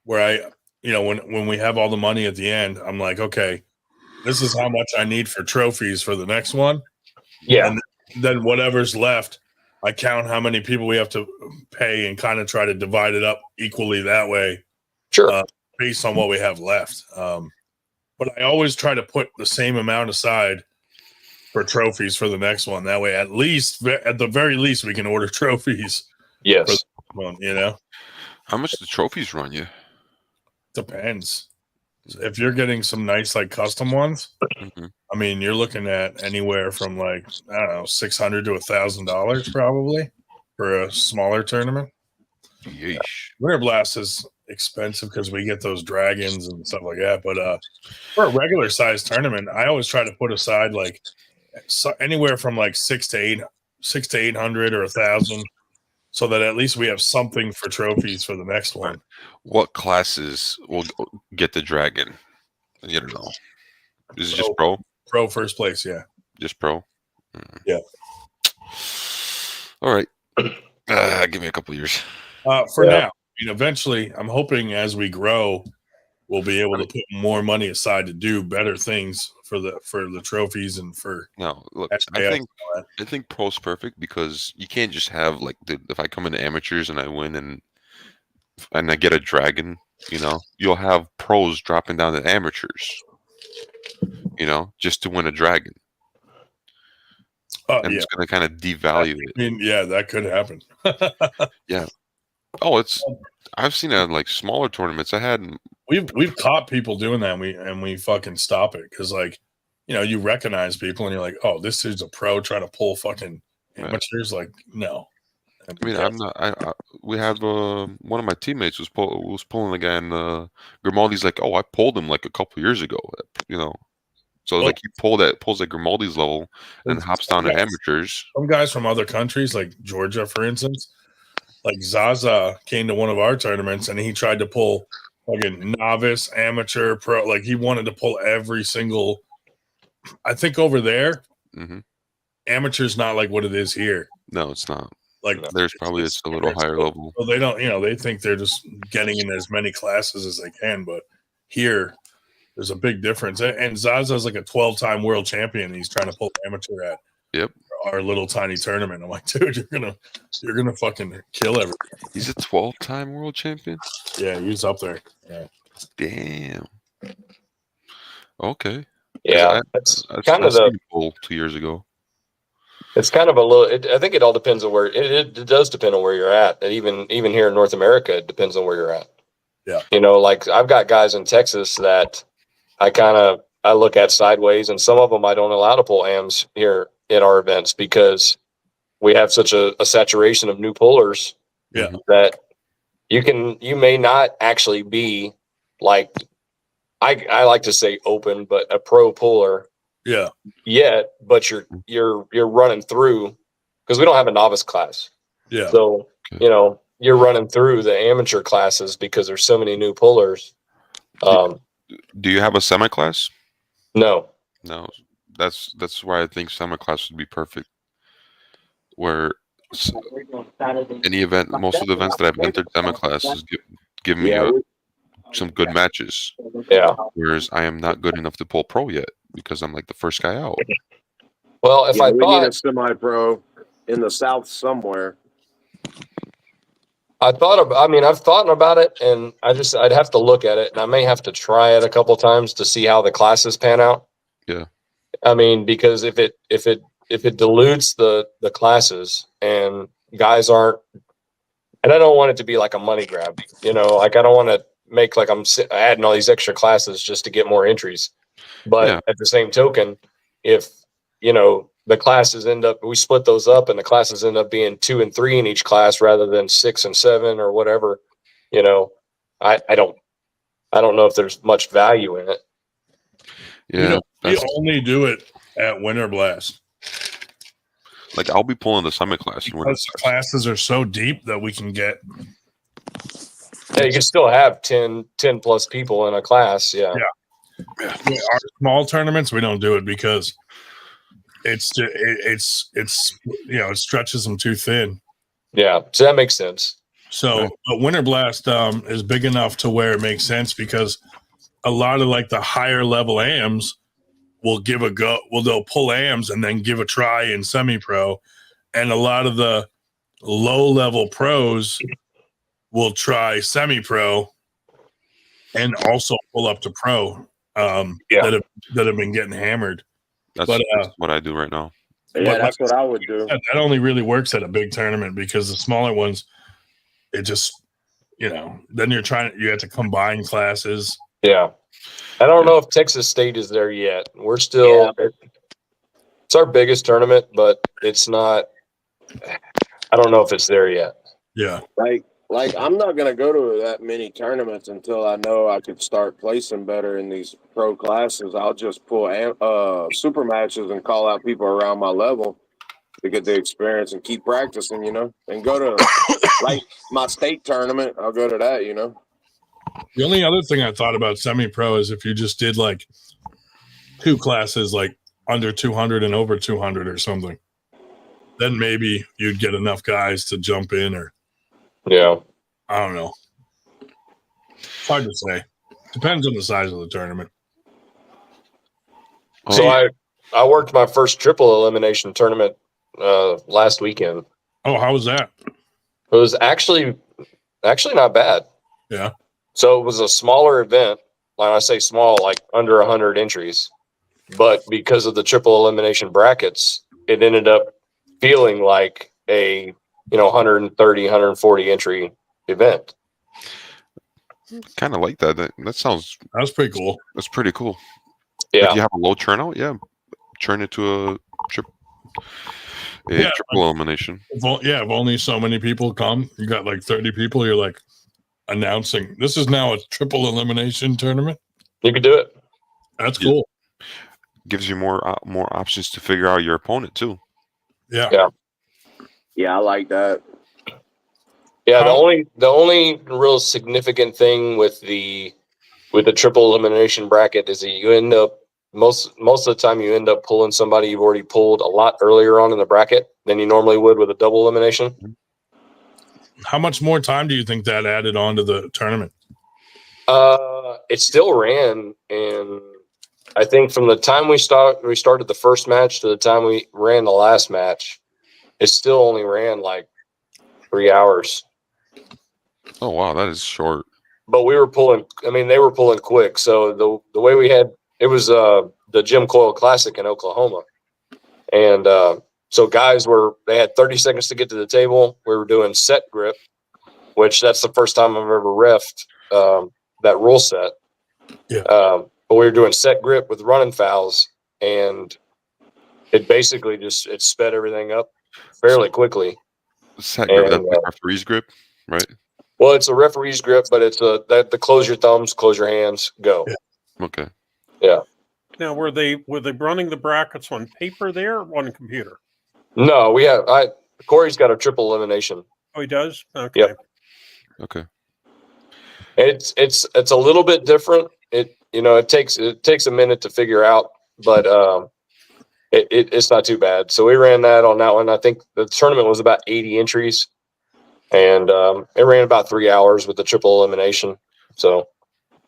where I, when we have all the money at the end, I'm like, okay, this is how much I need for trophies for the next one. Yeah. And then whatever's left, I count how many people we have to pay and kind of try to divide it up equally that way. Sure. Based on what we have left. But I always try to put the same amount aside for trophies for the next one. That way, at the very least, we can order trophies. Yes. For the one, How much do trophies run you? Depends. If you're getting some nice like custom ones, mm-hmm. I mean, you're looking at anywhere from like, I don't know, $600 to $1,000 probably for a smaller tournament. Yeesh. Winter Blast is expensive because we get those dragons and stuff like that. But for a regular size tournament, I always try to put aside like anywhere from like 600 to 800 or 1,000, so that at least we have something for trophies for the next one. What classes will get the dragon? You don't know. Is it just pro? Pro first place, yeah. Just pro? Yeah. All right. Give me a couple years. For now. I mean, eventually, I'm hoping as we grow, we'll be able to put more money aside to do better things for the trophies and for. No, look, SKS. I think pro's perfect because you can't just have like if I come into amateurs and I win and I get a dragon, you'll have pros dropping down to amateurs, just to win a dragon. And it's going to kind of devalue it. I mean, yeah, that could happen. Yeah. Oh, I've seen it in like smaller tournaments. We've caught people doing that, and we fucking stop it because you recognize people and you're like, oh, this is a pro trying to pull fucking amateurs. Like, no. I mean, I'm not. We had one of my teammates was pulling a guy, and Grimaldi's like, "Oh, I pulled him like a couple years ago." So like he pulls at Grimaldi's level and hops down to amateurs. Some guys from other countries, like Georgia, for instance, like Zaza came to one of our tournaments and he tried to pull fucking novice, amateur, pro. Like he wanted to pull every single. I think over there, mm-hmm. amateur's not like what it is here. No, it's not. Like there's probably it's a little higher level. Well, they don't, they think they're just getting in as many classes as they can, but here there's a big difference. And Zaza's like a 12-time world champion. He's trying to pull amateur at our little tiny tournament. I'm like, dude, you're gonna fucking kill everything. He's a 12-time world champion. Yeah, he's up there. Yeah. Damn. Okay. Yeah, that's kind of the goal 2 years ago. It's kind of a little. I think it all depends on where it does depend on where you're at. And even here in North America, it depends on where you're at. Yeah. Like I've got guys in Texas that I look at sideways, and some of them I don't allow to pull AMs here at our events because we have such a saturation of new pullers. Yeah. That you may not actually be like I like to say open, but a pro puller. Yeah. Yet, but you're running through because we don't have a novice class. Yeah. So you're running through the amateur classes because there's so many new pullers. Do you have a semi class? No. No. That's why I think semi class would be perfect. Where any event, most of the events that I've entered semi class is give me some good matches. Yeah. Whereas I am not good enough to pull pro yet because I'm like the first guy out. Well, if we need a semi-pro in the South somewhere. I've thought about it, and I'd have to look at it, and I may have to try it a couple times to see how the classes pan out. Yeah. I mean, because if it dilutes the classes and guys aren't, and I don't want it to be like a money grab, like I don't want to make like I'm adding all these extra classes just to get more entries. But at the same token, if the classes we split those up and the classes end up being 2 and 3 in each class rather than 6 and 7 or whatever, I don't know if there's much value in it. Yeah. We only do it at Winter Blast. Like I'll be pulling the semi class. Because classes are so deep that we can get. Yeah, you can still have 10 plus people in a class. Yeah. Our small tournaments, we don't do it because it stretches them too thin. Yeah, so that makes sense. So, but Winter Blast is big enough to where it makes sense because a lot of like the higher level AMs will give a go. Well, they'll pull AMs and then give a try in semi-pro, and a lot of the low level pros will try semi-pro and also pull up to pro. That have been getting hammered. That's what I do right now. Yeah, that's what I would do. That only really works at a big tournament because the smaller ones, it just, then you have to combine classes. Yeah. I don't know if Texas State is there yet. We're still, it's our biggest tournament, but it's not, I don't know if it's there yet. Yeah. Like I'm not gonna go to that many tournaments until I know I could start placing better in these pro classes. I'll just pull super matches and call out people around my level to get the experience and keep practicing, and go to like my state tournament. I'll go to that, The only other thing I thought about semi-pro is if you just did like 2 classes, like under 200 and over 200 or something, then maybe you'd get enough guys to jump in or. Yeah. I don't know. It's hard to say. Depends on the size of the tournament. So I worked my first triple elimination tournament last weekend. Oh, how was that? It was actually not bad. Yeah. So it was a smaller event. When I say small, like under 100 entries. But because of the triple elimination brackets, it ended up feeling like a 130, 140 entry event. Kind of like that. That was pretty cool. That's pretty cool. Yeah. If you have a low turnout, turn it to a triple elimination. If only so many people come, you got like 30 people, you're like announcing this is now a triple elimination tournament. You can do it. That's cool. Gives you more options to figure out your opponent too. Yeah. Yeah, I like that. Yeah, the only real significant thing with the triple elimination bracket is that you end up most of the time you end up pulling somebody you've already pulled a lot earlier on in the bracket than you normally would with a double elimination. How much more time do you think that added on to the tournament? It still ran, and I think from the time we started the first match to the time we ran the last match, it still only ran like 3 hours. Oh wow, that is short. But we were pulling. I mean, they were pulling quick. So the way we had it was the Jim Coyle Classic in Oklahoma, and so guys they had 30 seconds to get to the table. We were doing set grip, which that's the first time I've ever reffed that rule set. Yeah. But we were doing set grip with running fouls, and it basically it sped everything up fairly quickly. Set grip, that's like referee's grip, right? Well, it's a referee's grip, but it's the close your thumbs, close your hands, go. Yeah. Okay. Yeah. Now, were they running the brackets on paper there or on a computer? No, Corey's got a triple elimination. Oh, he does? Okay. Yep. Okay. It's a little bit different. It takes a minute to figure out, but it's not too bad. So we ran that on that one. I think the tournament was about 80 entries, and it ran about 3 hours with the triple elimination. So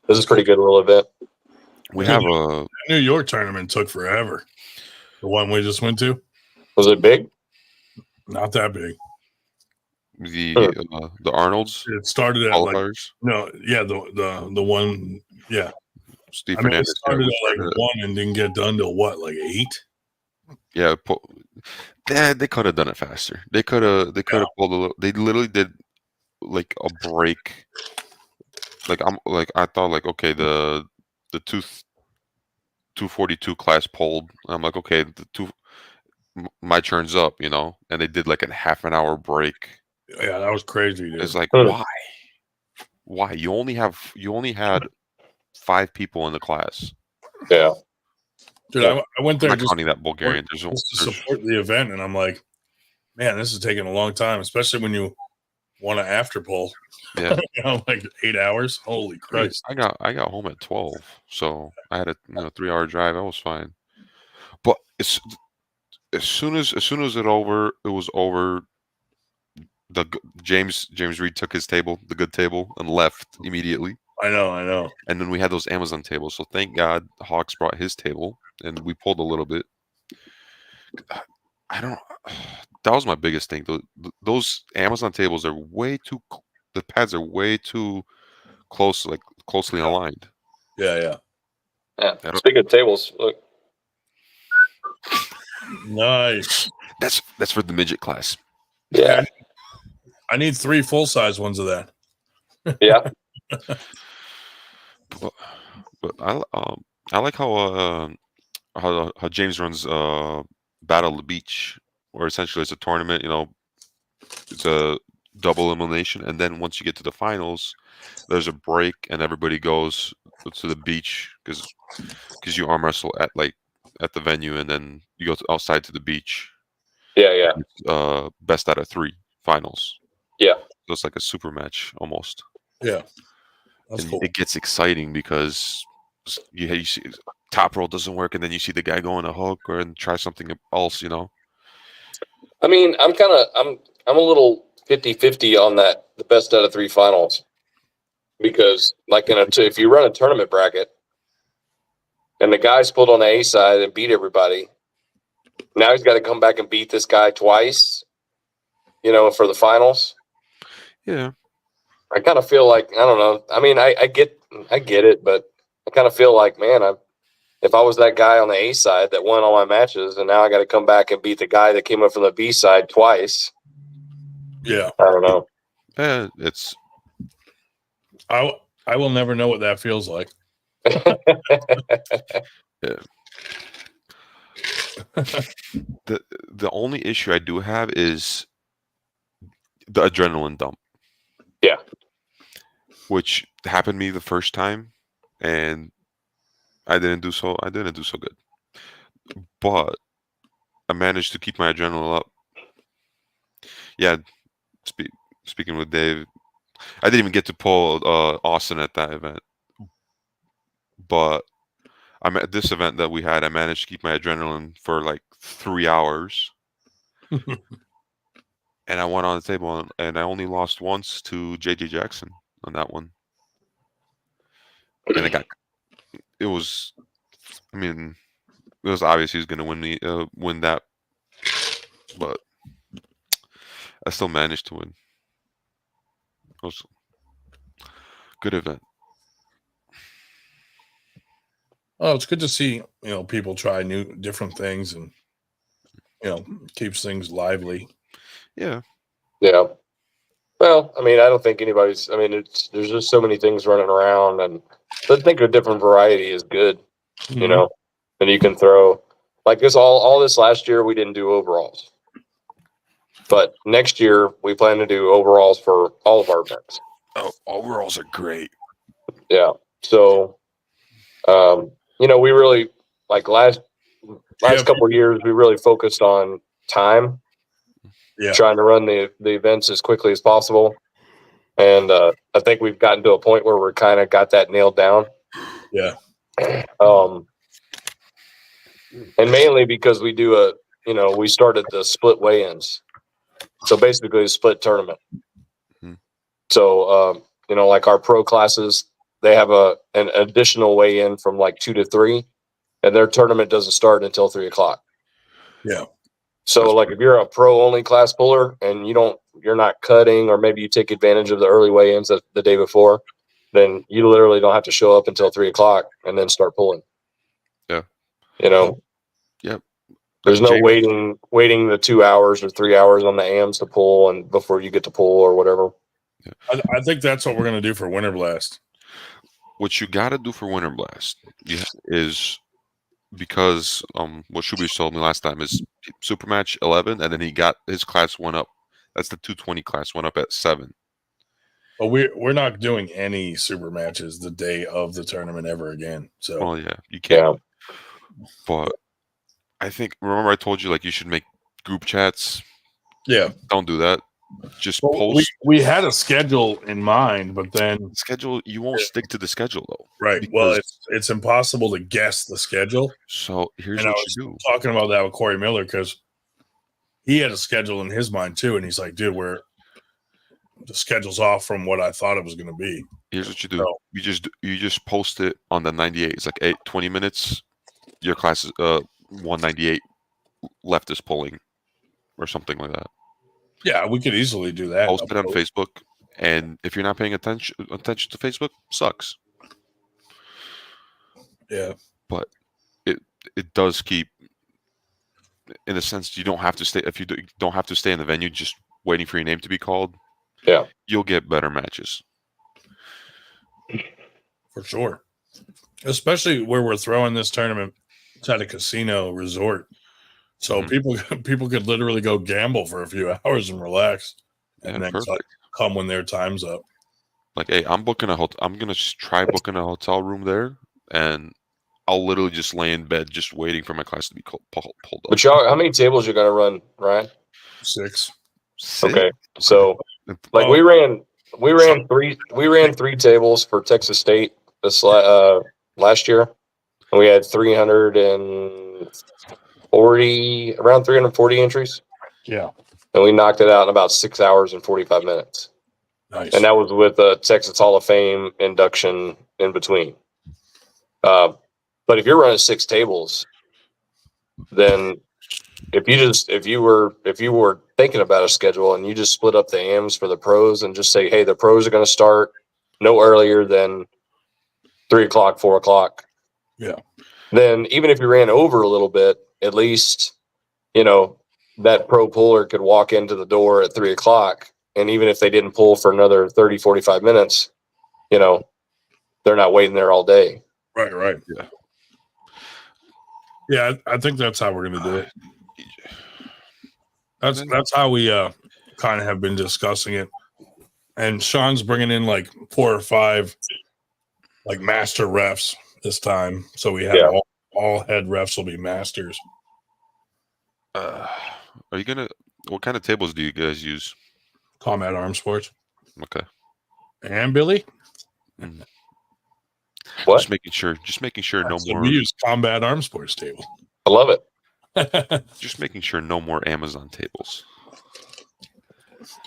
this is a pretty good little event. We have a New York tournament took forever. The one we just went to. Was it big? Not that big. The Arnold's. It started at like the one Steve I mean, it Fernandez started at like 1 and didn't get done till what, like 8? Yeah, they could have done it faster. They could have pulled a little. They literally did like a break. I thought like okay the 242 class pulled. I'm like okay my turn's up, and they did like a half an hour break. Yeah, that was crazy, dude. It's like why you only had 5 people in the class. Yeah. Dude, I went there I'm not just counting that Bulgarian. to support the event, and I'm like, man, this is taking a long time, especially when you want to after pull. Yeah. Like 8 hours. Holy Christ! I got home at 12, so I had a 3-hour drive. I was fine, but as soon as it was over. James Reed took his table, the good table, and left immediately. I know. And then we had those Amazon tables. So thank God Hawks brought his table, and we pulled a little bit. I don't. That was my biggest thing. Those Amazon tables are way too. The pads are way too close, like closely aligned. Yeah. Speaking of tables, look. Nice. That's for the midget class. Yeah. I need 3 full-size ones of that. Yeah. But I like how James runs Battle of the Beach, where essentially it's a tournament. It's a double elimination, and then once you get to the finals, there's a break, and everybody goes to the beach because you arm wrestle at the venue, and then you go outside to the beach. Yeah. Best out of 3 finals. Yeah. So it's like a super match almost. Yeah. That's cool. It gets exciting because you see top roll doesn't work, and then you see the guy go on a hook and try something else. I mean, I'm a little 50-50 on that. The best out of 3 finals, because like if you run a tournament bracket, and the guy's pulled on the A side and beat everybody, now he's got to come back and beat this guy twice. For the finals. Yeah. I kind of feel like, I don't know. I mean, I get it, but I kind of feel like, man, if I was that guy on the A side that won all my matches, and now I got to come back and beat the guy that came up from the B side twice. Yeah. I don't know. It's. I will never know what that feels like. Yeah. The only issue I do have is the adrenaline dump. Yeah. Which happened to me the first time, and I didn't do so good. But I managed to keep my adrenaline up. Yeah. Speaking with Dave, I didn't even get to pull Austin at that event, but I'm at this event that we had. I managed to keep my adrenaline for like 3 hours, and I went on the table, and I only lost once to JJ Jackson on that one. And it was, I mean, it was obvious he was going to win that, but I still managed to win. It was a good event. Oh, it's good to see, people try different things, and keeps things lively. Yeah. Yeah. Well, I mean, I don't think anybody's. I mean, there's just so many things running around, and I think a different variety is good. Mhm. And you can throw like this. All this last year, we didn't do overalls, but next year we plan to do overalls for all of our events. Oh, overalls are great. Yeah. So, we really like last couple of years, we really focused on time. Yeah. Trying to run the events as quickly as possible. And I think we've gotten to a point where we're kind of got that nailed down. Yeah. And mainly because we do we started the split weigh-ins. So basically a split tournament. Mm-hmm. So, like our pro classes, they have an additional weigh-in from like 2 to 3, and their tournament doesn't start until 3 o'clock. Yeah. So like if you're a pro only class puller and you're not cutting, or maybe you take advantage of the early weigh-ins the day before, then you literally don't have to show up until 3 o'clock and then start pulling. Yeah. Yep. There's no waiting the 2 hours or 3 hours on the AMs to pull and before you get to pull or whatever. Yeah. I think that's what we're going to do for Winter Blast. What you got to do for Winter Blast is, because what Shubish told me last time is super match 11, and then he got his class went up. That's the 220 class went up at 7. But we're not doing any super matches the day of the tournament ever again. So well, yeah, you can't. But I think, remember I told you like you should make group chats. Yeah. Don't do that. Just post. We had a schedule in mind, but then you won't stick to the schedule though. Right. Well, it's impossible to guess the schedule. So here's and what I was you do. Talking about that with Corey Miller, because he had a schedule in his mind too, and he's like, "Dude, the schedule's off from what I thought it was going to be." Here's what you do. You just post it on the 98. It's like 20 minutes. Your class is 198 leftist pulling or something like that. Yeah, we could easily do that. Post it on Facebook, and if you're not paying attention to Facebook, sucks. Yeah, but it does keep, in a sense, you don't have to stay. If you don't have to stay in the venue, just waiting for your name to be called. Yeah, you'll get better matches for sure. Especially where we're throwing this tournament. It's at a casino resort. So people could literally go gamble for a few hours and relax, and then come when their time's up. Like, hey, I'm gonna try booking a hotel room there, and I'll literally just lay in bed, just waiting for my class to be pulled up. But y'all, how many tables you gonna run, Ryan? 6. Okay, so like we ran 3 tables for Texas State this last year, and we had 340 entries. Yeah. And we knocked it out in about 6 hours and 45 minutes. Nice. And that was with a Texas Hall of Fame induction in between. But if you're running 6 tables, then if you were thinking about a schedule and you just split up the AMs for the pros and just say, hey, the pros are going to start no earlier than 3 o'clock, 4 o'clock. Yeah. Then even if you ran over a little bit, at least, that pro puller could walk into the door at 3 o'clock. And even if they didn't pull for another 30, 45 minutes, they're not waiting there all day. Right. Yeah. Yeah, I think that's how we're going to do it. That's how we kind of have been discussing it. And Sean's bringing in like 4 or 5 like master refs this time. So we have all head refs will be masters. Are you gonna? What kind of tables do you guys use? Combat Arm Sports. Okay. And Billy? What? Just making sure no So more. we use Combat Arm Sports table. I love it. Just making sure no more Amazon tables.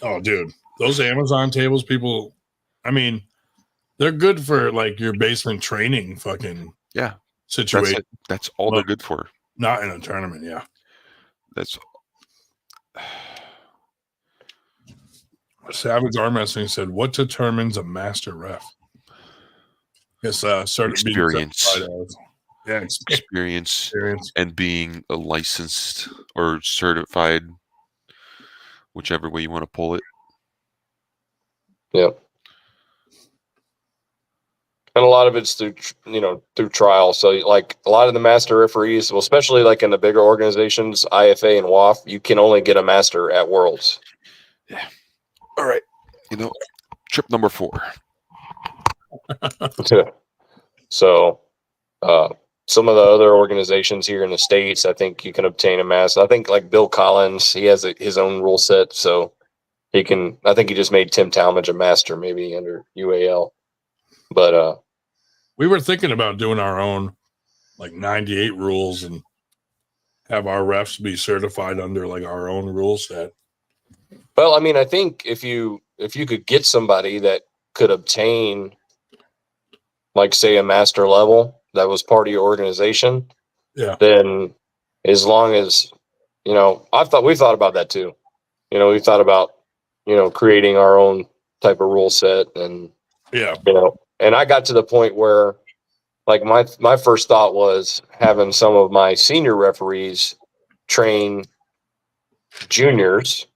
Oh, dude, those Amazon tables, people. I mean, they're good for like your basement training, fucking situation. That's all they're good for. Not in a tournament, yeah. That's. Savage Arm Wrestling said, "What determines a master ref?" Yes, Experience. Yeah, experience and being a licensed or certified, whichever way you want to pull it. Yeah. And a lot of it's through trial. So like a lot of the master referees, well, especially like in the bigger organizations, IFA and WAF, you can only get a master at Worlds. Yeah. All right. Trip number 4. So some of the other organizations here in the States, I think you can obtain a master. I think like Bill Collins, he has his own rule set. So he can, I think he just made Tim Talmadge a master, maybe under UAL. But we were thinking about doing our own like 98 rules and have our refs be certified under like our own rule set. Well, I mean, I think if you could get somebody that could obtain, like, say, a master level that was part of your organization, then as long as, we thought about that too. We thought about, creating our own type of rule set and, and I got to the point where, like, my first thought was having some of my senior referees train juniors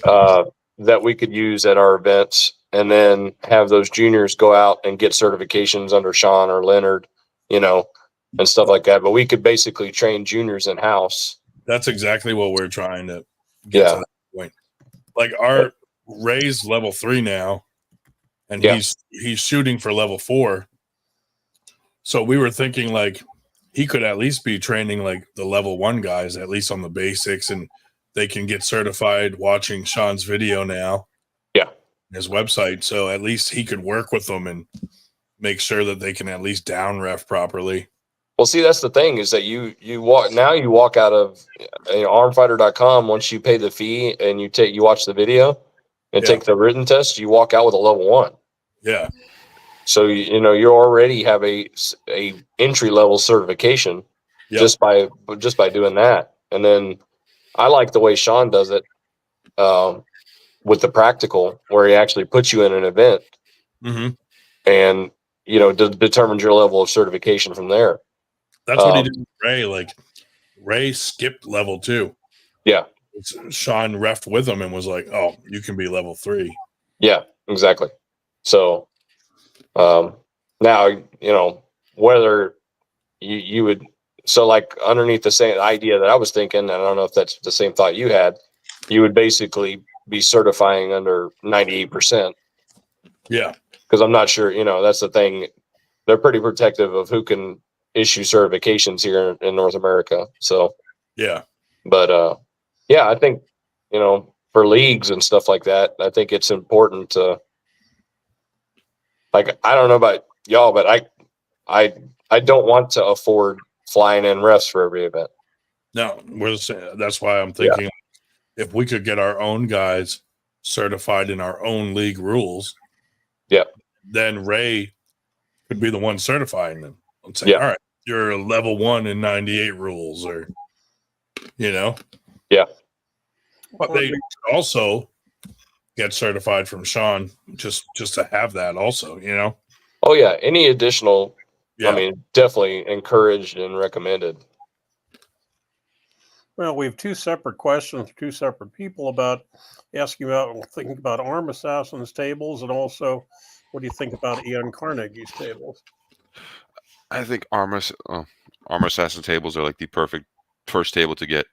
that we could use at our events, and then have those juniors go out and get certifications under Sean or Leonard, and stuff like that. But we could basically train juniors in house. That's exactly what we're trying to get to that point. Like our Ray's level 3 now, and he's shooting for level 4. So we were thinking like he could at least be training like the level 1 guys, at least on the basics, and they can get certified watching Sean's video now. Yeah. His website. So at least he could work with them and make sure that they can at least down ref properly. Well, see, that's the thing is that you walk out of armfighter.com once you pay the fee and you watch the video and take the written test, you walk out with a level 1. Yeah. So you already have a entry level certification just by doing that. And then I like the way Sean does it with the practical, where he actually puts you in an event and determines your level of certification from there. That's what he did with Ray. Like Ray skipped level 2. Yeah. Sean refed with him and was like, "Oh, you can be level 3." Yeah, exactly. So now, whether you would, so like underneath the same idea that I was thinking, and I don't know if that's the same thought you had, you would basically be certifying under 98%. Yeah. Because I'm not sure, that's the thing. They're pretty protective of who can issue certifications here in North America. So, yeah. But, I think, for leagues and stuff like that, I think it's important to, like, I don't know about y'all, but I don't want to afford flying in refs for every event. No, that's why I'm thinking if we could get our own guys certified in our own league rules, then Ray could be the one certifying them. I'm saying, all right, you're a level 1 in 98 rules, or But they also get certified from Sean just to have that also, Oh yeah, any additional, I mean, definitely encouraged and recommended. Well, we have 2 separate questions, 2 separate people thinking about Arm Assassin's tables, and also what do you think about Ian Carnegie's tables? I think Arm Assassin tables are like the perfect first table to get.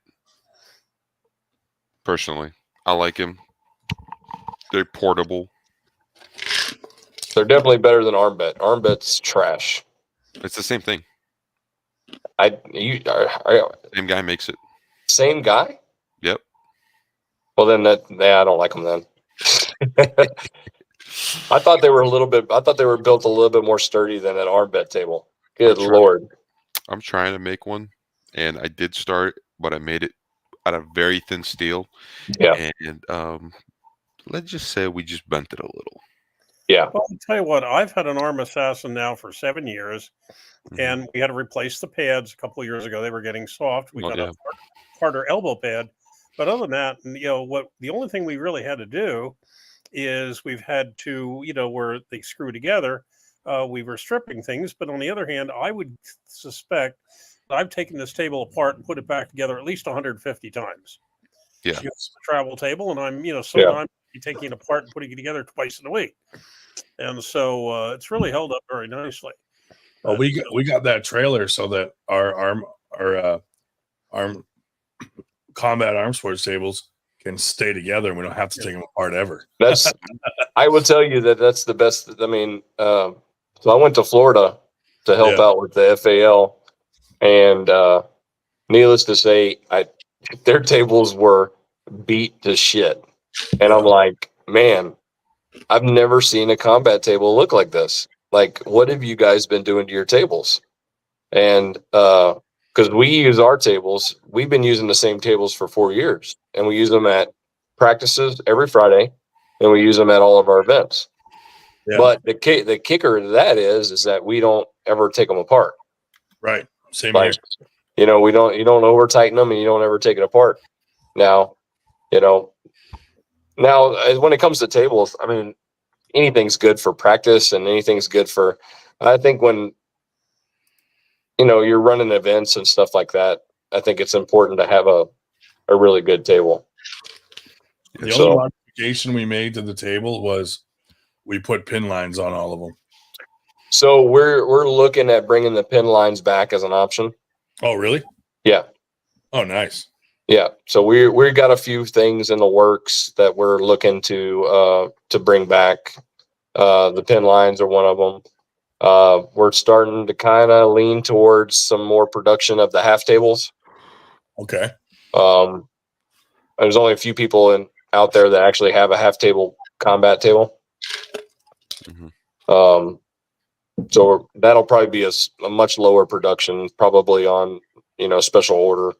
Personally, I like him. They're portable. They're definitely better than Armbet. Armbet's trash. It's the same thing. Same guy makes it. Same guy? Yep. Well, then I don't like him then. I thought they were built a little bit more sturdy than an arm bed table. Good Lord. I'm trying to make one, and I did start, but I made it out of very thin steel. Yeah. And let's just say we just bent it a little. Yeah. Well, I'll tell you what, I've had an arm assassin now for 7 years, and we had to replace the pads a couple of years ago. They were getting soft. We got a harder elbow pad. But other than that, the only thing we really had to do is we've had to, where they screw together, we were stripping things. But on the other hand, I would suspect that I've taken this table apart and put it back together at least 150 times. Yeah. It's a travel table, and I'm, sometimes taking it apart and putting it together twice in a week. And so it's really held up very nicely. Well, we got that trailer so that our arm combat arm sports tables can stay together and we don't have to take them apart ever. I would tell you that's the best. I mean, so I went to Florida to help out with the FAL, and needless to say, their tables were beat to shit. And I'm like, man, I've never seen a combat table look like this. Like, what have you guys been doing to your tables? And because we use our tables, we've been using the same tables for 4 years, and we use them at practices every Friday, and we use them at all of our events. Yeah. But the kicker to that is that we don't ever take them apart. Right. Same here. You don't over tighten them, and you don't ever take it apart. Now, when it comes to tables, I mean, anything's good for practice, and anything's good for. I think when you're running events and stuff like that, I think it's important to have a really good table. The only modification we made to the table was we put pin lines on all of them. So we're looking at bringing the pin lines back as an option. Oh, really? Yeah. Oh, nice. Yeah. So we got a few things in the works that we're looking to bring back. The pin lines are one of them. We're starting to kind of lean towards some more production of the half tables. Okay. There's only a few people out there that actually have a half table combat table. Mm-hmm. So that'll probably be a much lower production, probably on special order.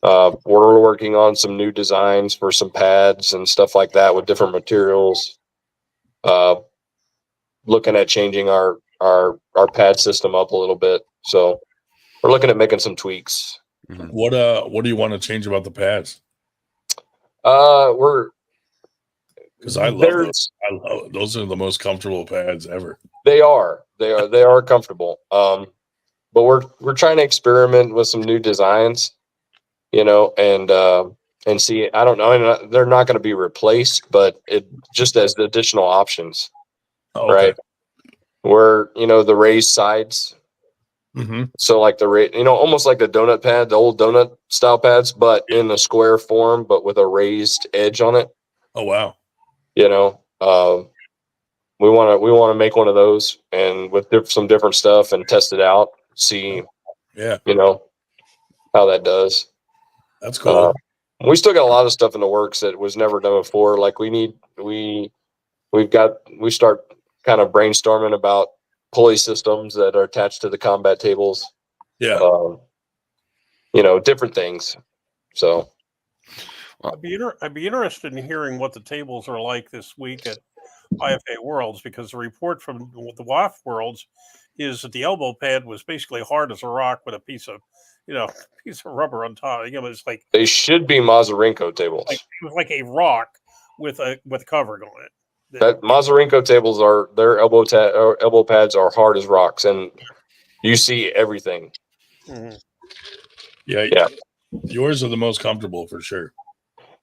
We're working on some new designs for some pads and stuff like that with different materials. Looking at changing our pad system up a little bit. So we're looking at making some tweaks. Mm-hmm. What do you want to change about the pads? Because I love those. Those are the most comfortable pads ever. They are comfortable. But we're trying to experiment with some new designs, and see. I don't know. They're not going to be replaced, but it just as the additional options. Oh, okay. Right. Where the raised sides. Mm-hmm. So like almost like the donut pad, the old donut style pads, but in a square form, but with a raised edge on it. Oh wow! We want to make one of those and with some different stuff and test it out, see, how that does. That's cool. We still got a lot of stuff in the works that was never done before. Like we start kind of brainstorming about pulley systems that are attached to the combat tables. Yeah. Different things. So I'd be interested in hearing what the tables are like this week at IFA Worlds, because the report from the WAF Worlds is that the elbow pad was basically hard as a rock with a piece of rubber on top. It's like they should be Mazurenko tables. It was like a rock with covering on it. That Mazurenko tables their elbow pads are hard as rocks, and you see everything. Mm-hmm. Yeah. Yours are the most comfortable for sure.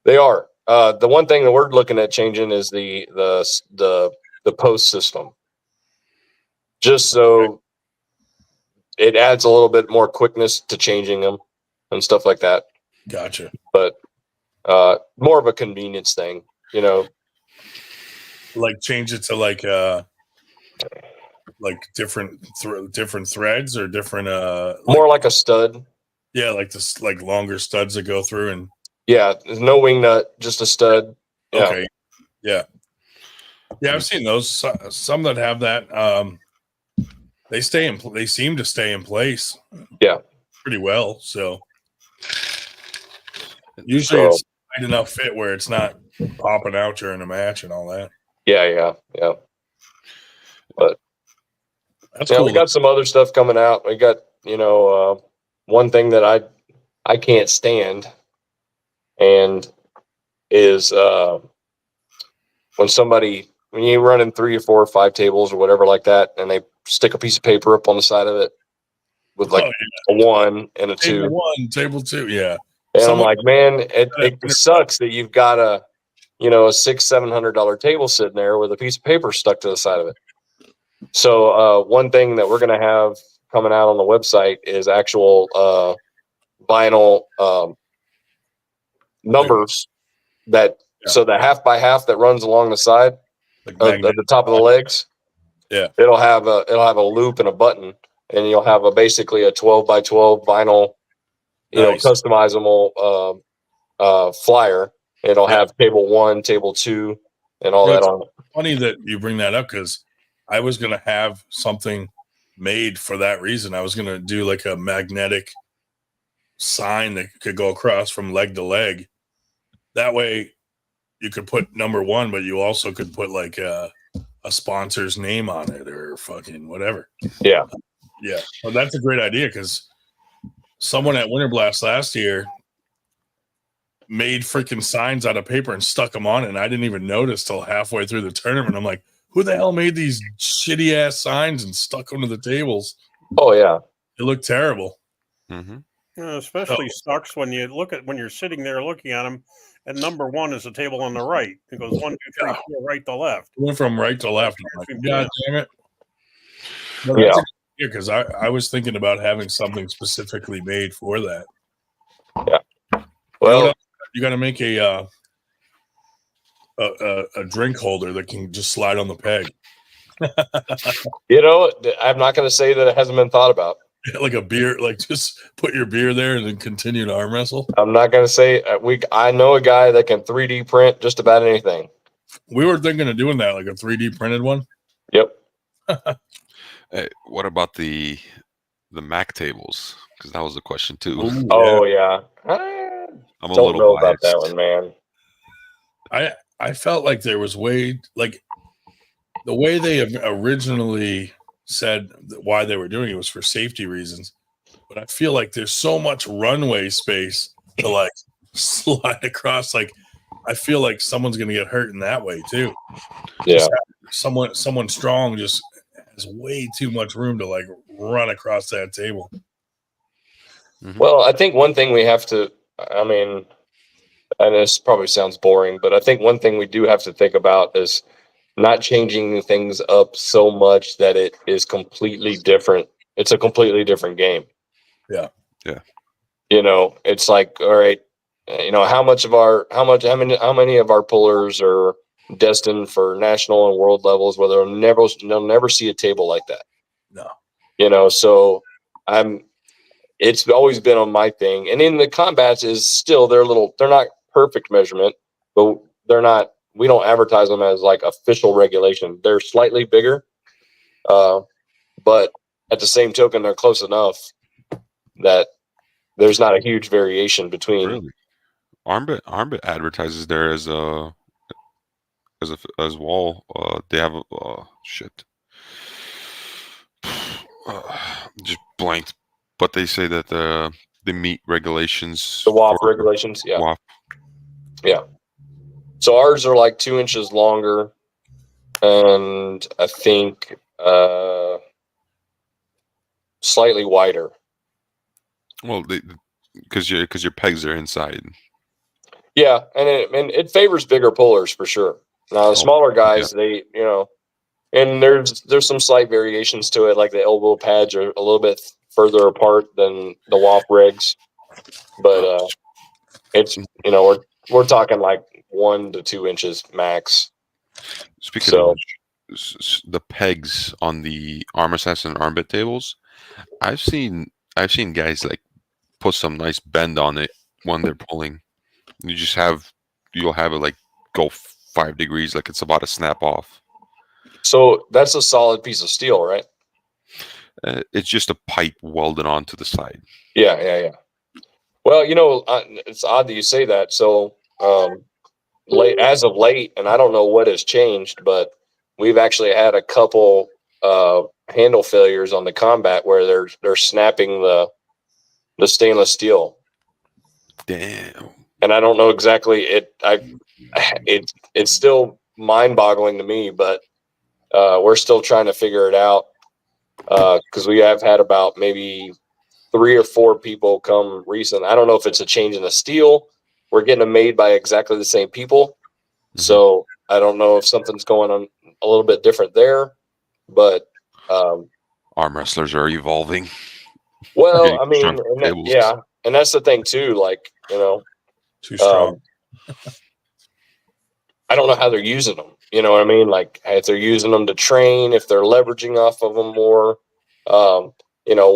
They are. The one thing that we're looking at changing is the post system, just so it adds a little bit more quickness to changing them and stuff like that. Gotcha. But more of a convenience thing, Like change it to like different threads or different more like a stud. Yeah, like this, like longer studs that go through and. Yeah, there's no wing nut, just a stud. Yeah. Okay. Yeah. Yeah, I've seen those. Some that have that. They stay in. They seem to stay in place. Yeah, pretty well. So usually it's tight enough fit where it's not popping out during a match and all that. Yeah. But that's cool. We got some other stuff coming out. We got one thing that I can't stand, and is when you're running 3 or 4 or 5 tables or whatever like that, and they stick a piece of paper up on the side of it with like a 1 and a 2. Table 1, table 2, yeah. And I'm like, man, it sucks that you've got a $600-700 table sitting there with a piece of paper stuck to the side of it. So one thing that we're gonna have coming out on the website is actual vinyl numbers so the half by half that runs along the side at the top of the legs. Yeah, it'll have a loop and a button, and you'll have basically a 12 by 12 vinyl, customizable flyer. It'll have table 1, table 2, and all that on it. Funny that you bring that up, because I was going to have something made for that reason. I was going to do like a magnetic sign that could go across from leg to leg. That way you could put number 1, but you also could put like a sponsor's name on it or fucking whatever. Yeah. Yeah. Well, that's a great idea, because someone at Winter Blast last year made freaking signs out of paper and stuck them on it, and I didn't even notice till halfway through the tournament. I'm like, who the hell made these shitty ass signs and stuck them to the tables? Oh yeah, it looked terrible. Especially sucks when you're sitting there looking at them, and number 1 is the table on the right. It goes 1, 2, 3, 4, right to left. Went from right to left. I'm like, God damn it! Well, yeah, because I was thinking about having something specifically made for that. Yeah. Well, you got to make a drink holder that can just slide on the peg. I'm not going to say that it hasn't been thought about. Like a beer, like just put your beer there and then continue to arm wrestle. I'm not going to say I know a guy that can 3D print just about anything. We were thinking of doing that, like a 3D printed one. Yep. Hey, what about the Mac tables? Because that was the question too. Ooh, oh yeah. I'm a don't little know biased. about that one, man. I felt like there was the way they originally said why they were doing it was for safety reasons, but I feel like there's so much runway space to like slide across. Like I feel like someone's gonna get hurt in that way too. Yeah, someone strong just has way too much room to like run across that table. Well, I think one thing we have to, and this probably sounds boring, but I think one thing we do have to think about is not changing things up so much that it is completely different. It's a completely different game. Yeah. It's like, all right, how many of our pullers are destined for national and world levels where they'll never see a table like that. No. So it's always been on my thing. And in the combats is still they're not perfect measurement, but we don't advertise them as like official regulation. They're slightly bigger, but at the same token, they're close enough that there's not a huge variation between. Really? Armbit advertises there as wall. They have shit. Just blanked, but they say that the meat regulations, the WAF regulations, yeah. WAF. Yeah. So ours are like 2 inches longer, and I think slightly wider. Well, because your pegs are inside. Yeah, and it favors bigger pullers for sure. Now the smaller guys, they and there's some slight variations to it, like the elbow pads are a little bit further apart than the WAF rigs, but it's we're talking like 1 to 2 inches max. Speaking of the pegs on the Arm Assassin and Armbit tables, I've seen guys like put some nice bend on it when they're pulling. You'll have it like go 5 degrees, like it's about to snap off. So that's a solid piece of steel, right? It's just a pipe welded onto the side. Yeah. Well, it's odd that you say that. So, as of late, and I don't know what has changed, but we've actually had a couple handle failures on the Combat where they're snapping the stainless steel. Damn. And I don't know exactly it's still mind-boggling to me, but we're still trying to figure it out because we have had about maybe 3 or 4 people come recent. I don't know if it's a change in the steel. We're getting them made by exactly the same people. So I don't know if something's going on a little bit different there, but arm wrestlers are evolving. Well, I mean, and that's the thing too. Like, too strong. I don't know how they're using them. You know what I mean? Like, if they're using them to train, if they're leveraging off of them more.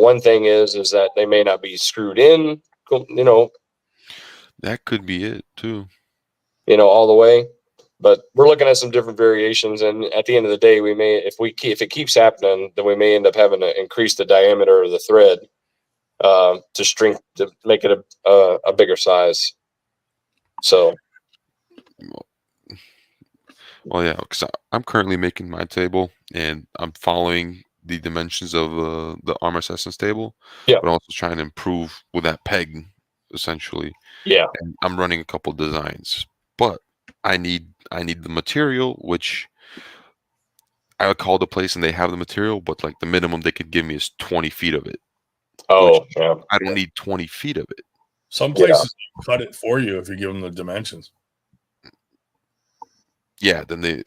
One thing is that they may not be screwed in. That could be it too. All the way. But we're looking at some different variations, and at the end of the day, we may, if it keeps happening, then we may end up having to increase the diameter of the thread to make it a bigger size. So, well, yeah, because I'm currently making my table, and I'm following the dimensions of the Arm Assassin's table. Yeah, but also trying to improve with that peg, essentially. Yeah, and I'm running a couple designs, but I need the material, which I would call the place and they have the material, but like the minimum they could give me is 20 feet of it. Oh, yeah. I don't need 20 feet of it. Some places cut it for you if you give them the dimensions. Yeah, then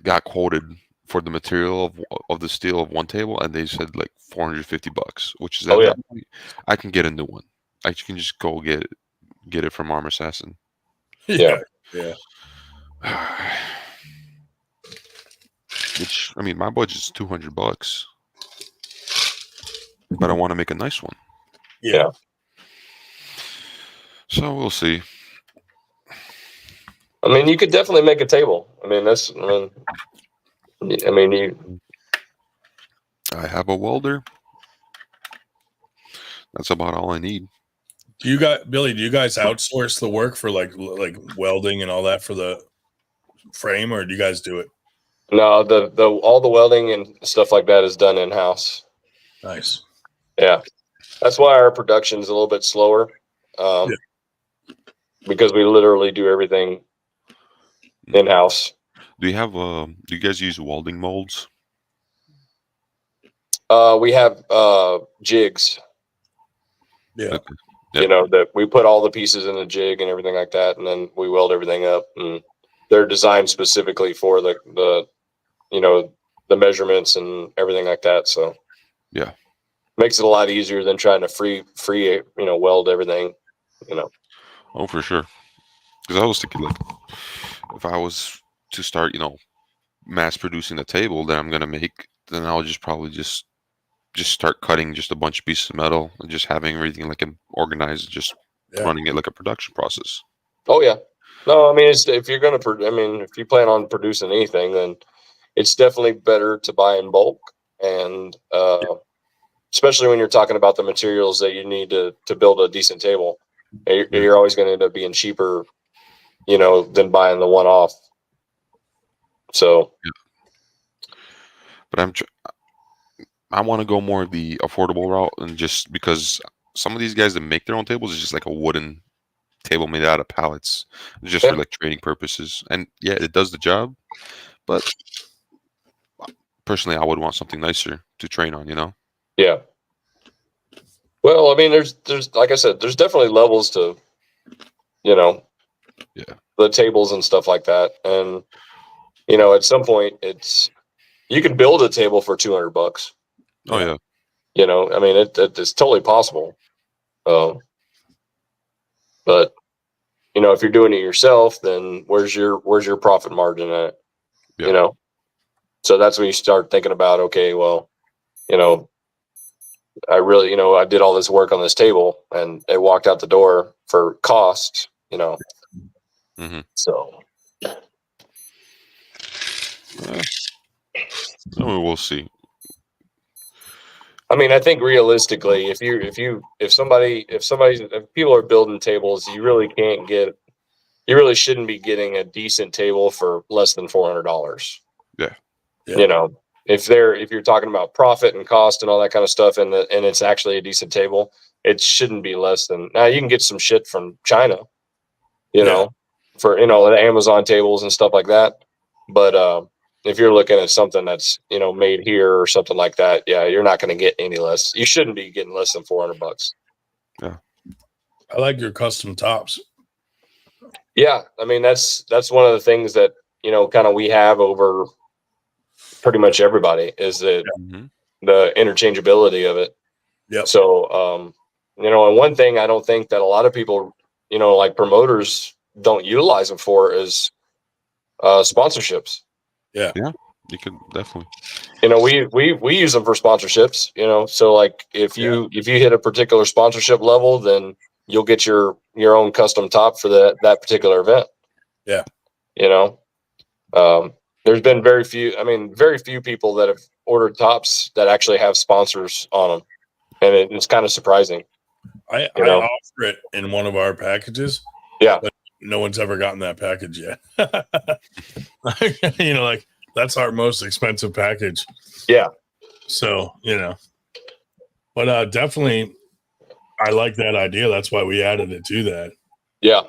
got quoted for the material of the steel of one table, and they said like $450, which is that point, I can get a new one. I can just go get it from Arm Assassin. Yeah. Which, I mean, my budget's $200, but I want to make a nice one. Yeah. So we'll see. I mean, you could definitely make a table. I have a welder. That's about all I need. Do you guys outsource the work for like welding and all that for the frame, or do you guys do it? No, all the welding and stuff like that is done in house. Nice. Yeah, that's why our production is a little bit slower. Because we literally do everything in house. Do you have do you guys use welding molds? We have jigs. Yeah. That we put all the pieces in the jig and everything like that, and then we weld everything up. And they're designed specifically for the measurements and everything like that. So yeah, makes it a lot easier than trying to free weld everything. Oh, for sure. Because I was thinking, like, if I was to start, mass producing the table that I'm gonna make, then I'll probably just start cutting just a bunch of pieces of metal and just having everything like organized, just running it like a production process. Oh yeah, no, I mean, if you're gonna, if you plan on producing anything, then it's definitely better to buy in bulk, and especially when you're talking about the materials that you need to build a decent table. You're always going to end up being cheaper, than buying the one off. So, but I want to go more of the affordable route, and just because some of these guys that make their own tables is just like a wooden table made out of pallets, just for like training purposes. And yeah, it does the job, but personally, I would want something nicer to train on. Yeah. Well, I mean, there's like I said, there's definitely levels to, the tables and stuff like that. And, at some point you can build a table for $200. Oh yeah. I mean, it's totally possible. But, if you're doing it yourself, then where's your profit margin at? Yeah. So that's when you start thinking about, okay, well, I really, I did all this work on this table and it walked out the door for cost, Mm-hmm. So We'll see. I mean, I think realistically, if people are building tables, you really shouldn't be getting a decent table for less than $400. Yeah. You know, if you're talking about profit and cost and all that kind of stuff, and it's actually a decent table, it shouldn't be less than. Now you can get some shit from China, you know, for the Amazon tables and stuff like that. But if you're looking at something that's made here or something like that, yeah, you're not going to get any less. You shouldn't be getting less than $400. Yeah, I like your custom tops. Yeah, I mean that's one of the things that kind of we have over pretty much everybody is the interchangeability of it. Yeah. So and one thing I don't think that a lot of people like promoters don't utilize them for is sponsorships. Yeah, you can definitely. We use them for sponsorships. So like if you hit a particular sponsorship level, then you'll get your own custom top for that particular event. Yeah. There's been very few people that have ordered tops that actually have sponsors on them, and it's kind of surprising. I offer it in one of our packages. Yeah, but no one's ever gotten that package yet. Like that's our most expensive package. Yeah. So but definitely, I like that idea. That's why we added it to that. Yeah.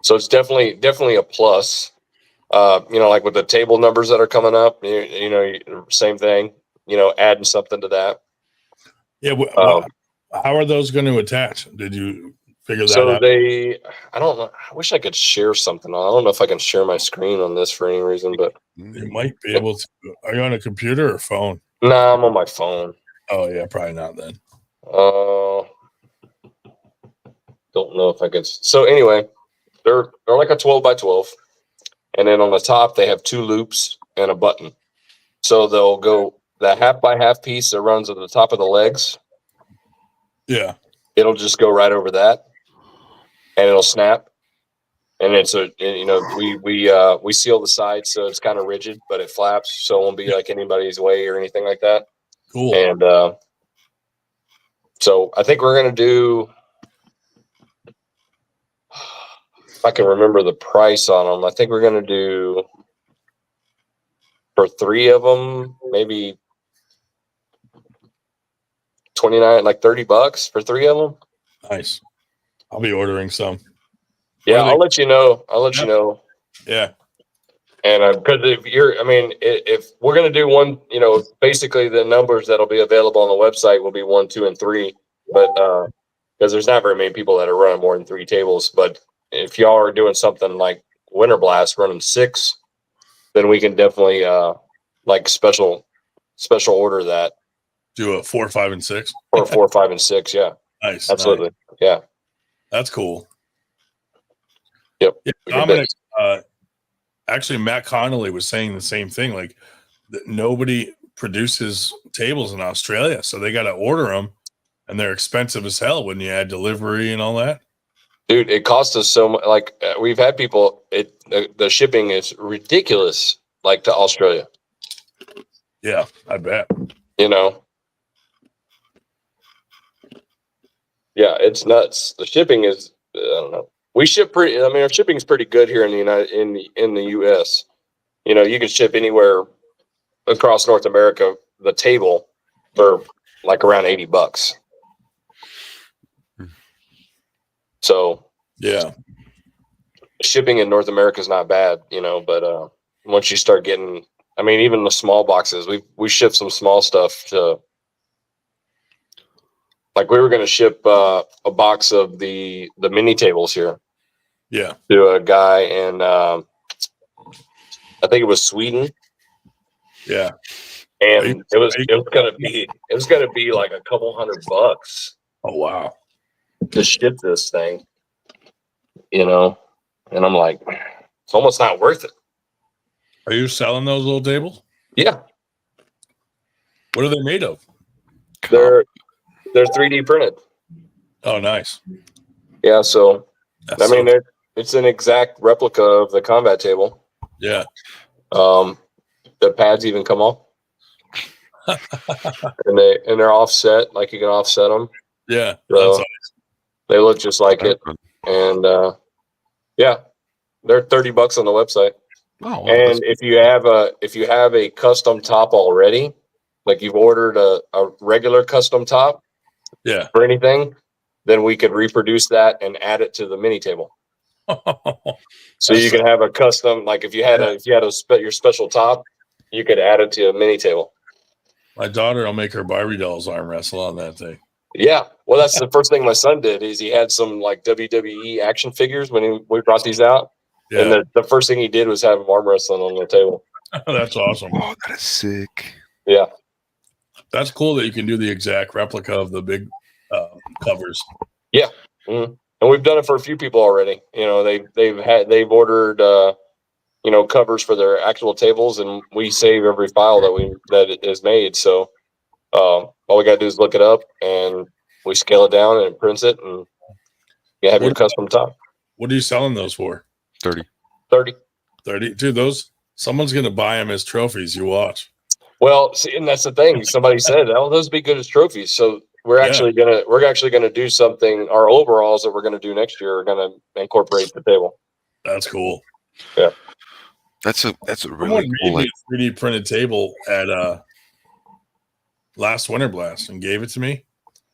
So it's definitely a plus. Like with the table numbers that are coming up, same thing. Adding something to that. Yeah. How are those going to attach? Did you figure that out? I don't know. I wish I could share something. I don't know if I can share my screen on this for any reason, but you might be able to. Are you on a computer or phone? Nah, I'm on my phone. Oh yeah, probably not then. Don't know if I can. So anyway, they're like a 12 by 12, and then on the top they have 2 loops and a button. So they'll go that half by half piece that runs at the top of the legs. Yeah, it'll just go right over that, and it'll snap. And it's we seal the sides so it's kind of rigid, but it flaps, so it won't be like anybody's way or anything like that. Cool. And so I think we're gonna do. If I can remember the price on them, I think we're gonna do for 3 of them, maybe 29, like $30 for 3 of them. Nice. I'll be ordering some. Yeah, I'll let you know. You know. Yeah. And because if we're gonna do one, basically the numbers that'll be available on the website will be 1, 2, and 3. But because there's not very many people that are running more than 3 tables. But if y'all are doing something like Winter Blast running 6, then we can definitely like special order that. Do a 4, 5, and 6. Or 4, 5, and 6. Yeah. Nice. Absolutely. Nice. Yeah. That's cool. Yep. Yeah, Dominic, actually, Matt Connolly was saying the same thing. Like, that nobody produces tables in Australia, so they got to order them, and they're expensive as hell when you add delivery and all that. Dude, it costs us so much. Like, we've had people. The shipping is ridiculous. Like to Australia. Yeah, I bet. Yeah, it's nuts. The shipping is. I don't know. We ship pretty. I mean, our shipping is pretty good here in the U.S. You can ship anywhere across North America the table for like around $80. So yeah, shipping in North America is not bad, But once you start getting, even the small boxes, we ship some small stuff to. Like we were going to ship a box of the mini tables here. Yeah. To a guy in I think it was Sweden. Yeah. And it was gonna be like a couple $100. Oh wow. To ship this thing. And I'm like, it's almost not worth it. Are you selling those little tables? Yeah. What are they made of? They're 3D printed. Oh, nice. Yeah, so It's an exact replica of the combat table. Yeah. The pads even come off, and they're offset, like you can offset them. Yeah, so that's awesome. They look just like it, and yeah, they're $30 on the website. Oh, wow, and if you have a custom top already, like you've ordered a regular custom top, yeah, for anything, then we could reproduce that and add it to the mini table. So you can have a custom, like if you had your special top, you could add it to a mini table. My daughter will make her Barbie dolls arm wrestle on that thing. Yeah, well, that's the first thing my son did. Is he had some like WWE action figures when we brought these out, and the first thing he did was have them arm wrestling on the table. That's awesome. Oh, that is sick. Yeah, that's cool that you can do the exact replica of the big covers. Yeah, and we've done it for a few people already. You know, they've ordered covers for their actual tables, and we save every file that it is made. So all we got to do is look it up, and we scale it down, and it prints it, and you have your custom top. What are you selling those for? 30. 30. Dude, someone's gonna buy them as trophies. You watch. Well, see, and that's the thing. Somebody said, "Oh, those would be good as trophies." So we're actually gonna do something. Our overalls that we're gonna do next year are gonna incorporate the table. That's cool. Yeah, that's a really Someone cool. made me a 3D printed table at last Winter Blast and gave it to me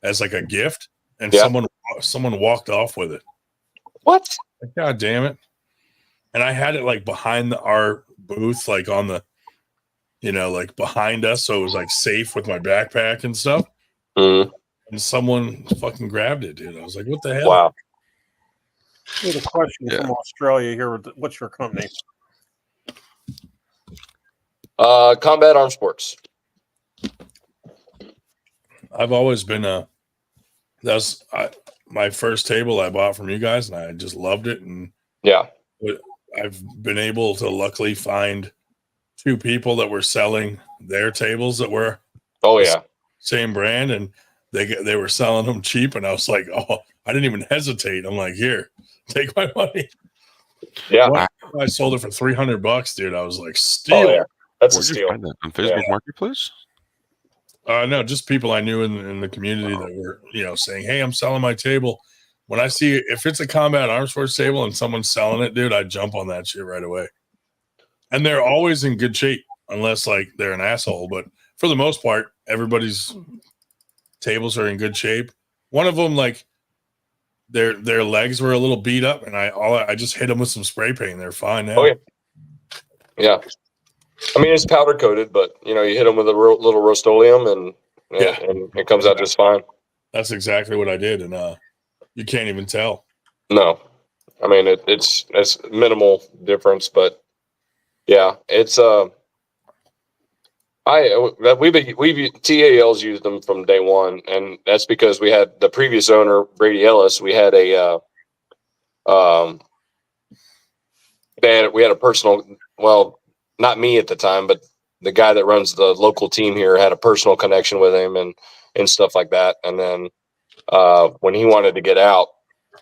as like a gift, and someone walked off with it. What? God damn it! And I had it like behind our booth, like on the, like behind us, so it was like safe with my backpack and stuff. Mm-hmm. And someone fucking grabbed it, dude. I was like, "What the hell?" Wow. We have a question from Australia here. What's your company? Combat Arm Sports. I've always been my first table I bought from you guys, and I just loved it. And I've been able to luckily find 2 people that were selling their tables that were same brand, and they were selling them cheap, and I was like, oh, I didn't even hesitate. I'm like, here, take my money. Yeah, I sold it for $300, dude. I was like, steal. Oh, yeah. That's Where'd a you steal. find that? On Facebook Marketplace? No, just people I knew in the community that were, saying, hey, I'm selling my table. When I see if it's a Combat Arms Force table and someone's selling it, dude, I jump on that shit right away. And they're always in good shape, unless like they're an asshole. But for the most part, everybody's tables are in good shape. One of them, like their legs were a little beat up, and I just hit them with some spray paint. They're fine now. Oh yeah. I mean, it's powder coated, but you hit them with a little Rust-Oleum, and it comes out just fine. That's exactly what I did, and you can't even tell. No, I mean it's minimal difference, but yeah, it's we've TAL's used them from day one, and that's because we had the previous owner, Brady Ellis. We had a personal, well, not me at the time, but the guy that runs the local team here had a personal connection with him and stuff like that. And then when he wanted to get out,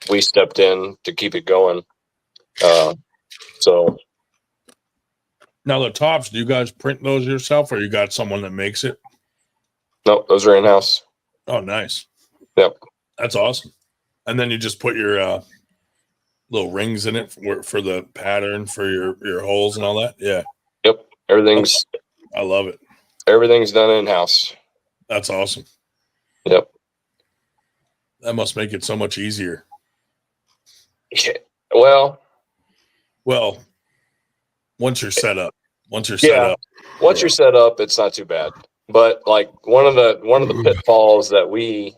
we stepped in to keep it going. So now the tops, do you guys print those yourself, or you got someone that makes it? No, those are in-house. Oh, nice. Yep. That's awesome. And then you just put your little rings in it for the pattern for your holes and all that. Yeah. Yep. Everything's. I love it. Everything's done in-house. That's awesome. Yep. That must make it so much easier. Yeah. Well, once you're set up. Once you're set up, it's not too bad. But like one of the pitfalls that we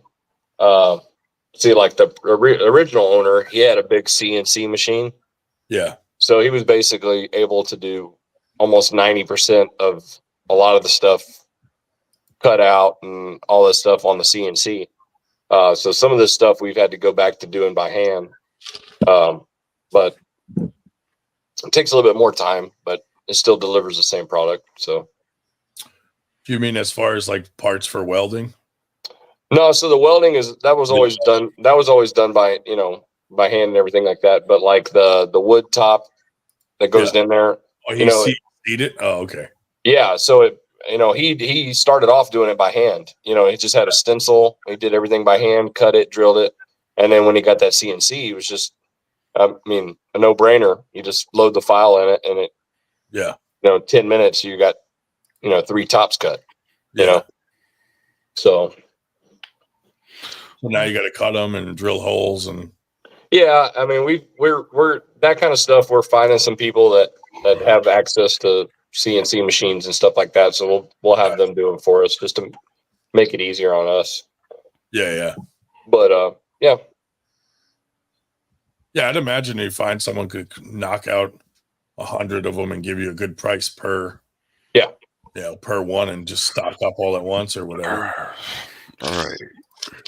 see, like the original owner, he had a big CNC machine. Yeah. So he was basically able to do almost 90% of a lot of the stuff cut out and all this stuff on the CNC. So some of this stuff we've had to go back to doing by hand. But it takes a little bit more time, but it still delivers the same product. So do you mean as far as like parts for welding? No, so the welding was always done. That was always done by, by hand and everything like that. But like the wood top that goes in there, Oh, he seed it. Oh, okay. Yeah, so it, he started off doing it by hand. He just had a stencil. He did everything by hand, cut it, drilled it, and then when he got that CNC, it was just, a no-brainer. You just load the file in it, and it, 10 minutes, you got, 3 tops cut. So now you got to cut them and drill holes and. Yeah, I mean, we're that kind of stuff. We're finding some people that have access to CNC machines and stuff like that. So we'll have them do it for us just to make it easier on us. Yeah. But yeah. Yeah, I'd imagine you find someone could knock out 100 of them and give you a good price per. Yeah. Per one and just stock up all at once or whatever. All right.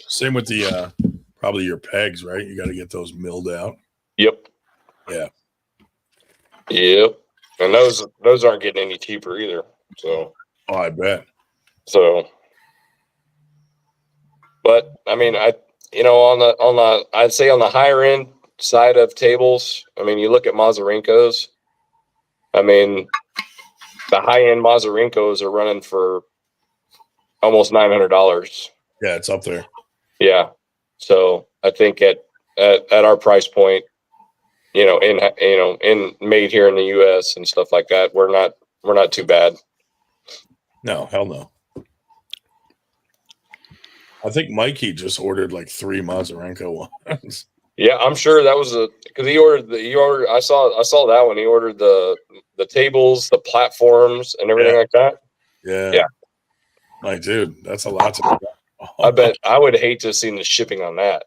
Same with the probably your pegs, right? You got to get those milled out. Yep. Yeah. Yep. And those aren't getting any cheaper either. So. Oh, I bet. So. But I mean, on the I'd say on the higher end side of tables, I mean, you look at Mazarenko's. I mean, the high end Mazarenko's are running for almost $900. Yeah, it's up there. Yeah. So I think at our price point, in made here in the US and stuff like that, we're not too bad. No, hell no. I think Mikey just ordered like 3 Mazarenko ones. Yeah, I'm sure that was because he ordered I saw that one. He ordered the tables, the platforms, and everything like that. Yeah. Like, dude, that's a lot to do. I bet I would hate to have seen the shipping on that.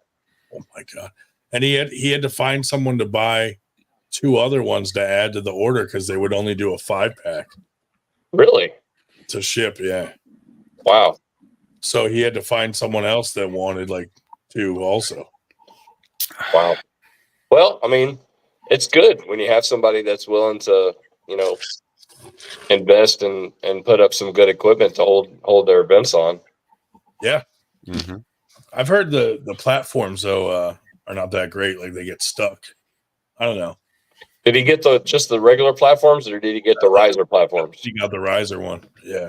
Oh my God. And he had to find someone to buy 2 other ones to add to the order because they would only do a 5-pack. Really? To ship, yeah. Wow. So he had to find someone else that wanted like 2 also. Wow. Well, I mean, it's good when you have somebody that's willing to, invest and put up some good equipment to hold their events on. Yeah. Mm-hmm. I've heard the platforms though are not that great. Like they get stuck. I don't know. Did he get just the regular platforms, or did he get the riser platforms? He got the riser one. Yeah.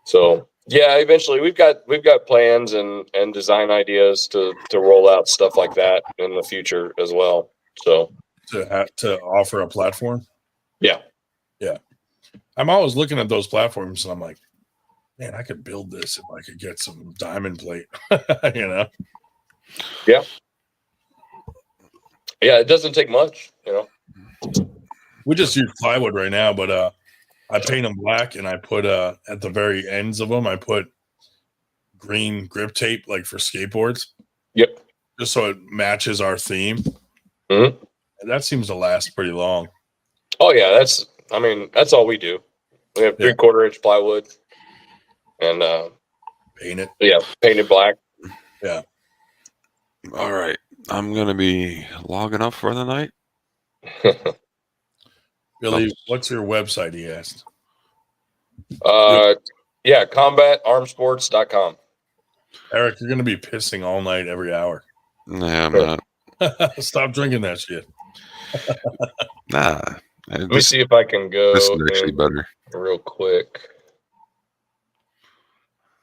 So yeah, eventually we've got plans and design ideas to roll out stuff like that in the future as well. So to offer a platform. Yeah. I'm always looking at those platforms and I'm like, man, I could build this if I could get some diamond plate. Yeah. Yeah, it doesn't take much, We just use plywood right now, but I paint them black and I put at the very ends of them, I put green grip tape like for skateboards. Yep. Just so it matches our theme. Mm-hmm. And that seems to last pretty long. Oh yeah, that's all we do. We have 3/4 inch plywood and paint it. Yeah, paint it black. Yeah. All right. I'm gonna be logging up for the night. Billy, what's your website? He asked. Yeah, combatarmsports.com. Eric, you're gonna be pissing all night every hour. Nah, I'm not. Stop drinking that shit. Nah. Let me see if I can go. This is actually better. Real quick.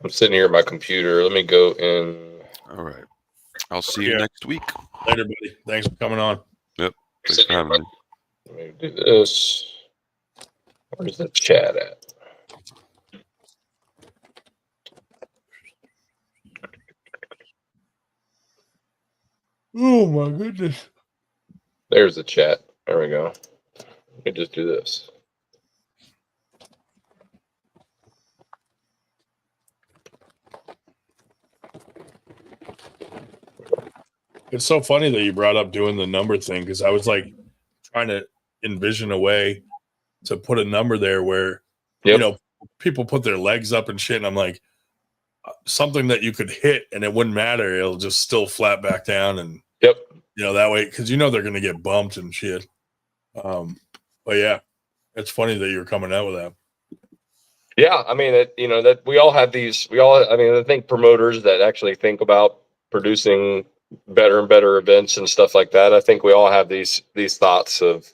I'm sitting here at my computer. Let me go in. All right. I'll see you next week. Later, buddy. Thanks for coming on. Yep. Thanks for having me. Let me do this. Where's the chat at? Oh my goodness. There's the chat. There we go. Let me just do this. It's so funny that you brought up doing the number thing because I was like trying to envision a way to put a number there where people put their legs up and shit, and I'm like something that you could hit and it wouldn't matter; it'll just still flat back down, and that way because they're gonna get bumped and shit. But yeah, it's funny that you're coming out with that. Yeah, I mean that we all have these. I think promoters that actually think about producing better and better events and stuff like that. I think we all have these thoughts of,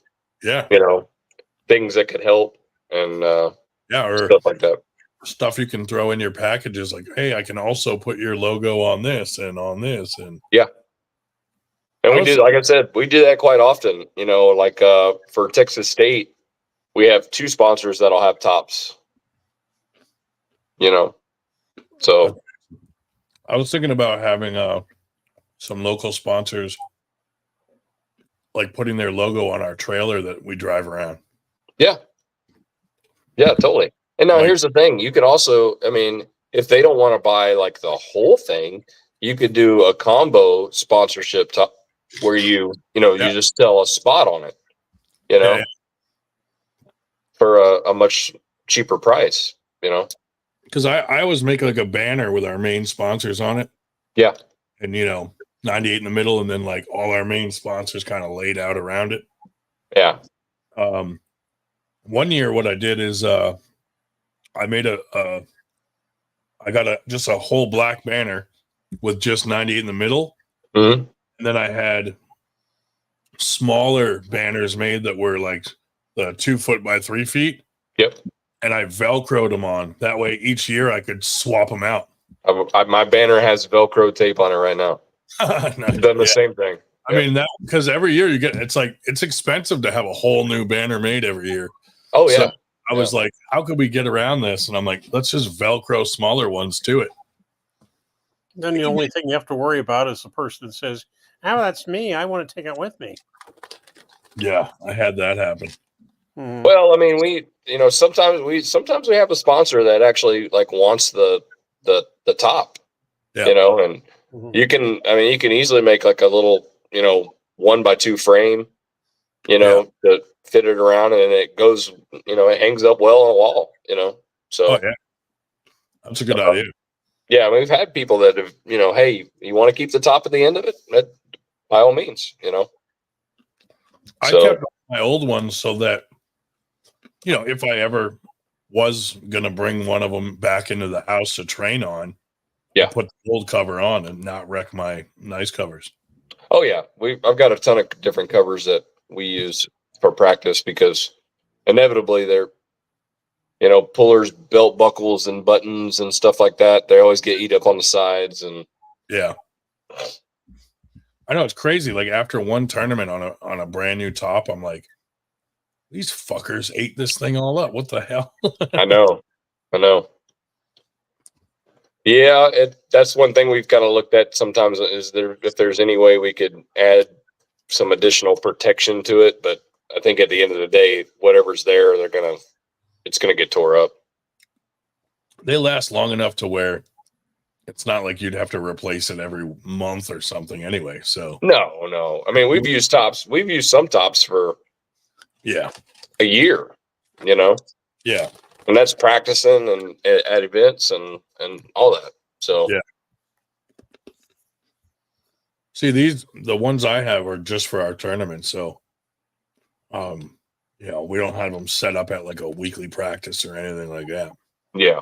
things that could help and or stuff like that. Stuff you can throw in your packages, like, hey, I can also put your logo on this and on this, and And we do, like I said, we do that quite often. Like for Texas State, we have 2 sponsors that'll have tops. So I was thinking about having some local sponsors, like putting their logo on our trailer that we drive around. Yeah, totally. And now here's the thing: you could also, if they don't want to buy like the whole thing, you could do a combo sponsorship top where you just sell a spot on it, for a much cheaper price, Because I always make like a banner with our main sponsors on it. Yeah. And 98 in the middle, and then like all our main sponsors kind of laid out around it. Yeah. One year what I did is I made I got just a whole black banner with just 98 in the middle. Mm-hmm. And then I had smaller banners made that were like the 2 foot by 3 feet. Yep. And I Velcroed them on. That way each year I could swap them out. My banner has Velcro tape on it right now. Nice. Done the same thing. I mean, that because every year it's expensive to have a whole new banner made every year. Oh, yeah. So I was like, how could we get around this? And I'm like, let's just Velcro smaller ones to it. Then the only thing you have to worry about is the person that says, "Oh, that's me. I want to take it with me." Yeah, I had that happen. Mm-hmm. Well, we sometimes we have a sponsor that actually like wants the top, and you can easily make like a little 1x2 frame, to fit it around, and it goes, it hangs up well on a wall, so that's a good idea. Yeah, we've had people that have, hey, you want to keep the top at the end of it? By all means, I kept my old ones so that, if I ever was going to bring one of them back into the house to train on, I'd put the old cover on and not wreck my nice covers. Oh yeah. I've got a ton of different covers that we use for practice because inevitably they're, pullers, belt buckles and buttons and stuff like that. They always get eat up on the sides and I know it's crazy. Like after one tournament on a brand new top, I'm like, these fuckers ate this thing all up. What the hell? I know. Yeah, that's one thing we've kind of looked at sometimes is if there's any way we could add some additional protection to it, but I think at the end of the day, whatever's there, it's gonna get tore up. They last long enough to where it's not like you'd have to replace it every month or something anyway. So no. We've used some tops for a year, Yeah. And that's practicing and at events and all that. So see, the ones I have are just for our tournament. So we don't have them set up at like a weekly practice or anything like that. Yeah.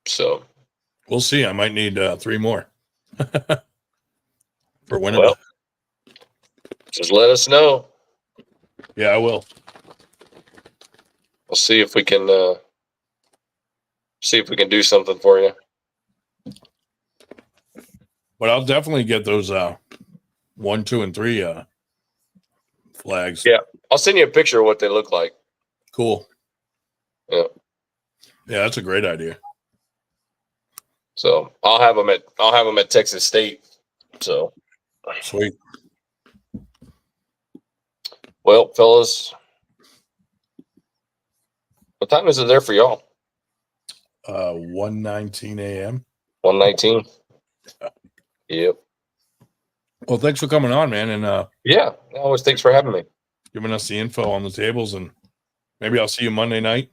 So we'll see. I might need 3 more for winter. Well, just let us know. Yeah, I will. We'll see if we can do something for you. But I'll definitely get those 1, 2, and 3 flags. Yeah, I'll send you a picture of what they look like. Cool. Yeah, that's a great idea. So I'll have them at Texas State. So sweet. Well, fellas, what time is it there for y'all? 1:19 a.m. 1:19. Yep. Well, thanks for coming on, man, and yeah, always thanks for having me, giving us the info on the tables, and maybe I'll see you Monday night.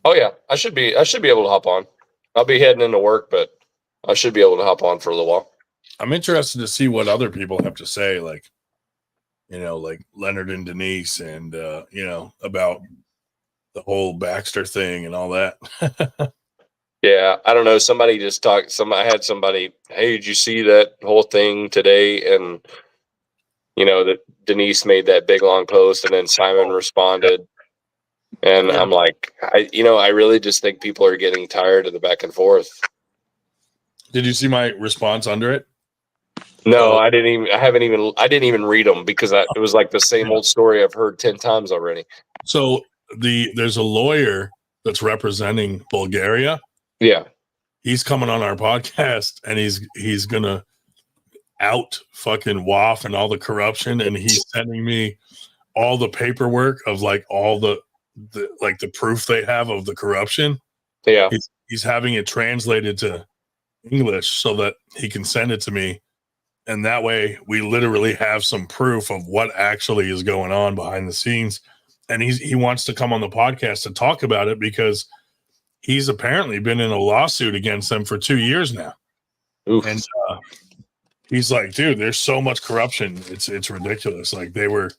Oh yeah, I should be able to hop on. I'll be heading into work, but I should be able to hop on for a little while. I'm interested to see what other people have to say, like like Leonard and Denise, and about the whole Baxter thing and all that. Yeah, I don't know. Somebody just talked. I had somebody. Hey, did you see that whole thing today? And that Denise made that big long post, and then Simon responded. And I'm like, I really just think people are getting tired of the back and forth. Did you see my response under it? No, I didn't even read them because it was like the same old story I've heard 10 times already. So there's a lawyer that's representing Bulgaria. Yeah. He's coming on our podcast, and he's gonna out fucking WAF and all the corruption, and he's sending me all the paperwork of like all the proof they have of the corruption. Yeah. He's having it translated to English so that he can send it to me. And that way we literally have some proof of what actually is going on behind the scenes. And he wants to come on the podcast to talk about it because he's apparently been in a lawsuit against them for 2 years now. Oof. And he's like, dude, there's so much corruption. It's ridiculous. Like they were,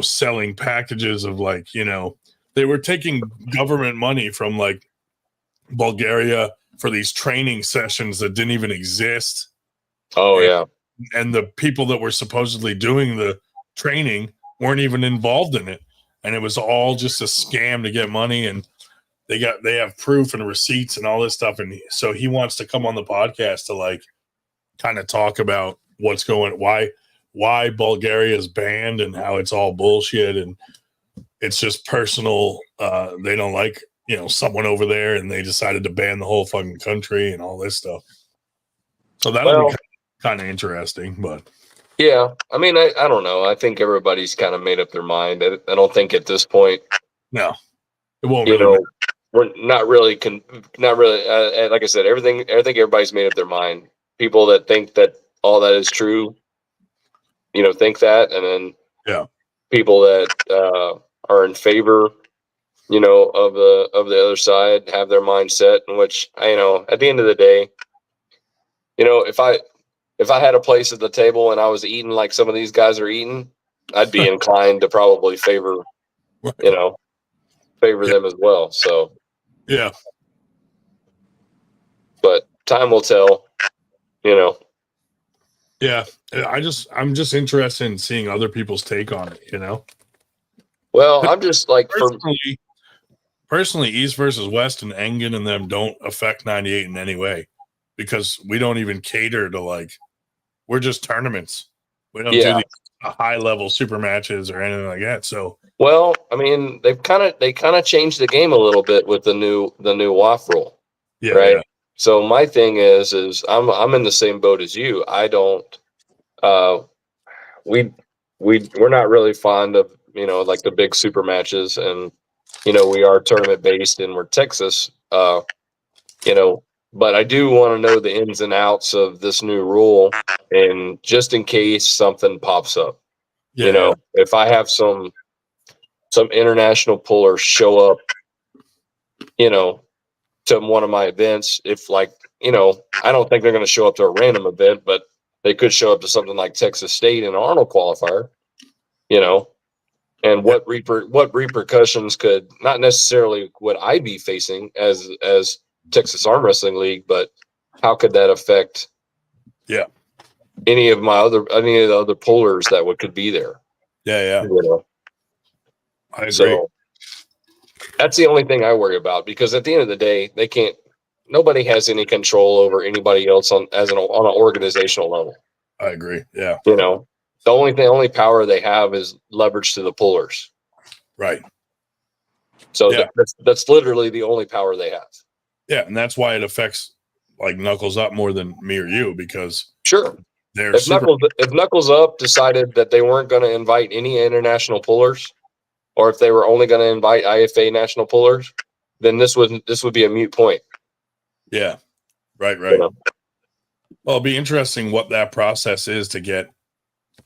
selling packages of they were taking government money from like Bulgaria for these training sessions that didn't even exist. Oh, yeah. And the people that were supposedly doing the training weren't even involved in it. And it was all just a scam to get money. And they have proof and receipts and all this stuff. And so he wants to come on the podcast to like kind of talk about what's going, why Bulgaria is banned and how it's all bullshit. And it's just personal. They don't like, someone over there, and they decided to ban the whole fucking country and all this stuff. So that'll be kind of interesting, but yeah, I mean, I don't know. I think everybody's kind of made up their mind. I don't think at this point, no, it won't. We're not really, like I said, I think everybody's made up their mind. People that think that all that is true, think that, and then people that are in favor, of the other side have their mindset. In which at the end of the day, if I had a place at the table and I was eating like some of these guys are eating, I'd be inclined to probably favor them as well. So yeah, but time will tell. Yeah, I'm just interested in seeing other people's take on it. Well, I'm just like personally, East versus West and Engen and them don't affect 98 in any way because we don't even cater to we're just tournaments. We don't do these high level super matches or anything like that. So well, I mean, they kind of changed the game a little bit with the new WAF rule. Yeah. Right. Yeah. So my thing is I'm in the same boat as you. I don't we're not really fond of like the big super matches, and we are tournament based and we're Texas, but I do want to know the ins and outs of this new rule, and just in case something pops up. If I have some international pullers show up to one of my events, if I don't think they're going to show up to a random event, but they could show up to something like Texas State and Arnold qualifier, and what repercussions could, not necessarily would I be facing as Texas Arm Wrestling League, but how could that affect any of the other pullers that could be there? Yeah. I agree. So that's the only thing I worry about, because at the end of the day, nobody has any control over anybody else on an organizational level. I agree. Yeah. The only power they have is leverage to the pullers. Right. So that's literally the only power they have. Yeah, and that's why it affects Knuckles Up more than me or you, because sure, if Knuckles Up decided that they weren't going to invite any international pullers, or if they were only going to invite IFA national pullers, then this would be a moot point. Yeah. Right. Well, it'll be interesting what that process is to get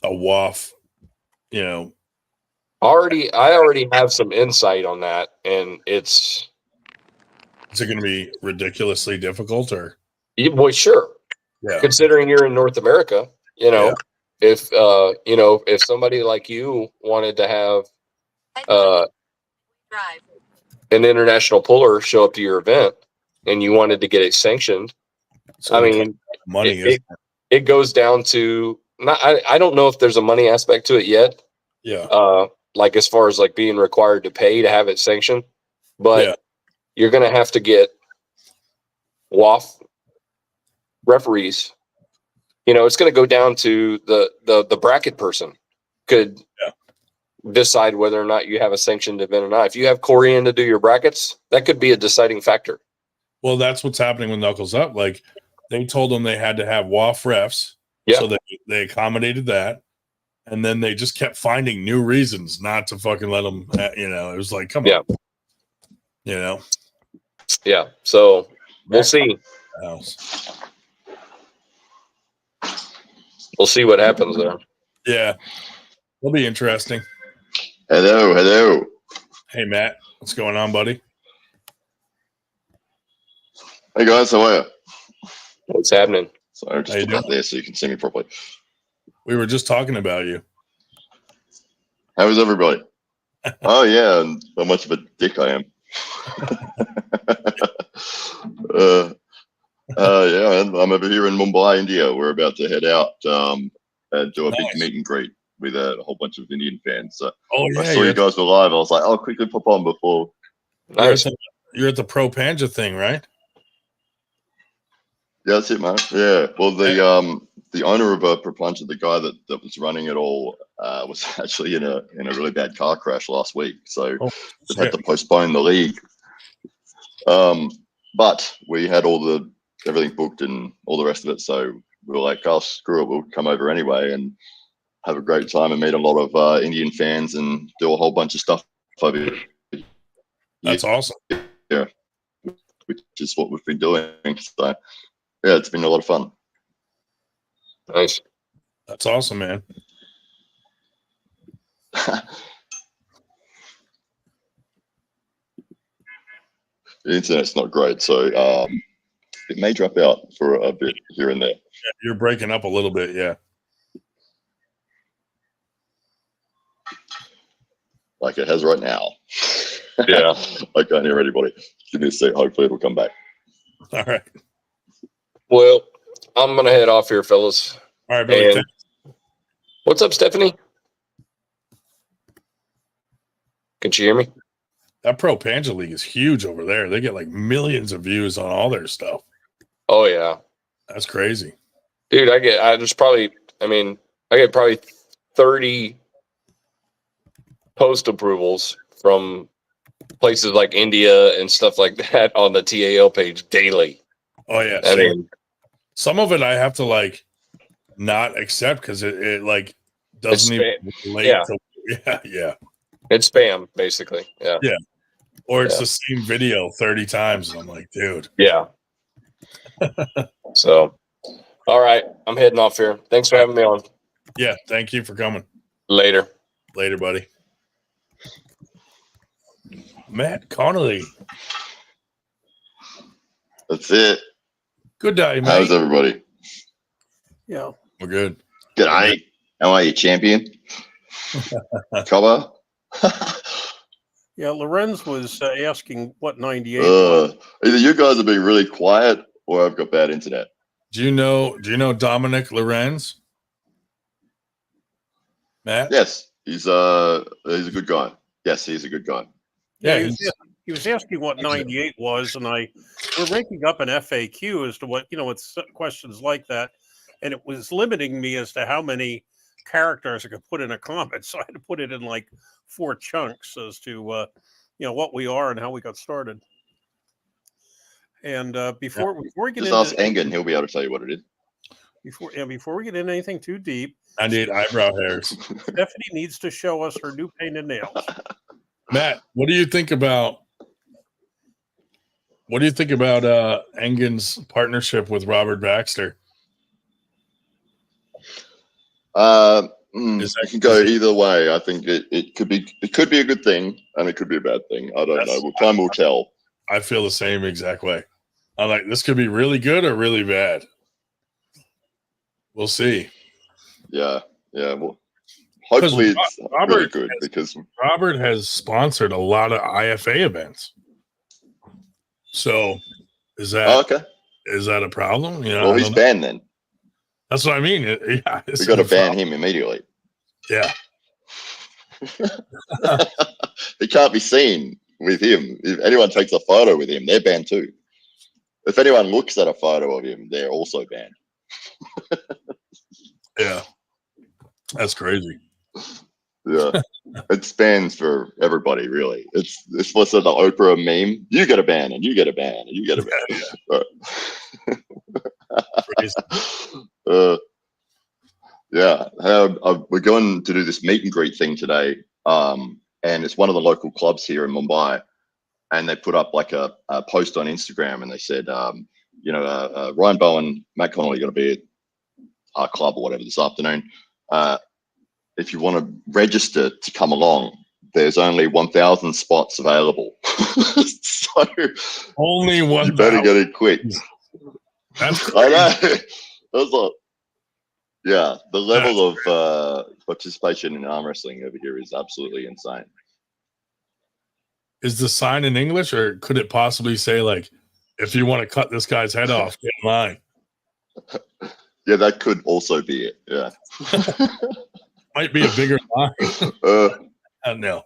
a WAF, I already have some insight on that, and is it going to be ridiculously difficult, or? Boy, sure. Yeah. Considering you're in North America, if somebody like you wanted to have an international puller show up to your event, and you wanted to get it sanctioned, So I mean, money it goes down to not. I don't know if there's a money aspect to it yet. Yeah. Like as far as like being required to pay to have it sanctioned, but you're going to have to get WAF referees. You know, it's going to go down to the bracket person could decide whether or not you have a sanctioned event or not. If you have Corey in to do your brackets, that could be a deciding factor. Well, that's what's happening with Knuckles Up. Like they told them they had to have WAF refs. Yeah. So they accommodated that. And then they just kept finding new reasons not to fucking let them, you know, it was like, come on. You know? Yeah. So we'll see. We'll see what happens there. Yeah. It'll be interesting. Hello. Hey, Matt. What's going on, buddy? Hey, guys. How are you? What's happening? Sorry, just put that there so you can see me properly. We were just talking about you. How is everybody? Oh, yeah. And how much of a dick I am. Yeah, I'm over here in Mumbai, India. We're about to head out and do a big meet and greet with a whole bunch of Indian fans. So I saw you guys were live. I was like, I'll quickly pop on before. You're at the Pro Panja thing, right? Yeah, that's it, man. Yeah. Well, the owner of Propulsion, the guy that was running it all, was actually in a really bad car crash last week. So they had to postpone the league. But we had everything booked and all the rest of it. So we were like, oh, screw it. We'll come over anyway and have a great time and meet a lot of Indian fans and do a whole bunch of stuff over here. That's awesome. Yeah. Which is what we've been doing. So yeah, it's been a lot of fun. Nice. That's awesome, man. The internet's not great, so it may drop out for a bit here and there. Yeah, you're breaking up a little bit, yeah. Like it has right now. Yeah. I can't hear anybody. Give me a sec. Hopefully it'll come back. All right. Well, I'm going to head off here, fellas. All right, Billy. What's up, Stephanie? Can you hear me? That Pro Panja League is huge over there. They get like millions of views on all their stuff. Oh, yeah. That's crazy. Dude, I get probably 30 post approvals from places like India and stuff like that on the TAL page daily. Oh, yeah. I mean, some of it I have to like not accept because it like doesn't even relate to. Yeah. It's spam, basically. Yeah. Yeah. Or it's the same video 30 times. And I'm like, dude. Yeah. So, all right. I'm heading off here. Thanks for having me on. Yeah. Thank you for coming. Later. Later, buddy. Matt Connolly. That's it. Good day, mate. How's everybody? Yeah. We're good. G'day. How are you, champion? Cover? Yeah, Lorenz was asking what 98 was. Either you guys are being really quiet or I've got bad internet. Do you know Dominic Lorenz? Matt? Yes, he's a good guy. Yes, he's a good guy. Yeah, he was asking what 98 was, and we're making up an FAQ as to what it's questions like that, and it was limiting me as to how many characters I could put in a comment, so I had to put it in like 4 chunks as to what we are and how we got started. And before we get just into ask Engen, he'll be able to tell you what it is. Before we get into anything too deep, 98 eyebrow hairs. Stephanie needs to show us her new painted nails. Matt, what do you think about Engen's partnership with Robert Baxter? It can go either way. I think it could be a good thing and it could be a bad thing. I don't know. Time will tell. I feel the same exact way. I'm like, this could be really good or really bad. We'll see. Yeah. Well, hopefully it's really good because Robert has sponsored a lot of IFA events. So Is that okay? Is that a problem? You know, Well, he's banned then. That's what I mean. Yeah, We got to ban him immediately. Yeah. He can't be seen with him. If anyone takes a photo with him, they're banned too. If anyone looks at a photo of him, they're also banned. Yeah. That's crazy. Yeah. It bans for everybody, really. It's what's the Oprah meme. You get a ban, and you get a ban, and you get a ban. Yeah. We're going to do this meet and greet thing today. And it's one of the local clubs here in Mumbai. And they put up like a post on Instagram, and they said, Ryan Bowen, Matt Connolly going to be at our club or whatever this afternoon. If you want to register to come along, there's only 1,000 spots available. So only 1,000. You better get it quick. That's crazy. I know. Yeah, the level of participation in arm wrestling over here is absolutely insane. Is the sign in English, or could it possibly say, like, if you want to cut this guy's head off, get in line? Yeah, that could also be it. Yeah. Might be a bigger line. I don't know.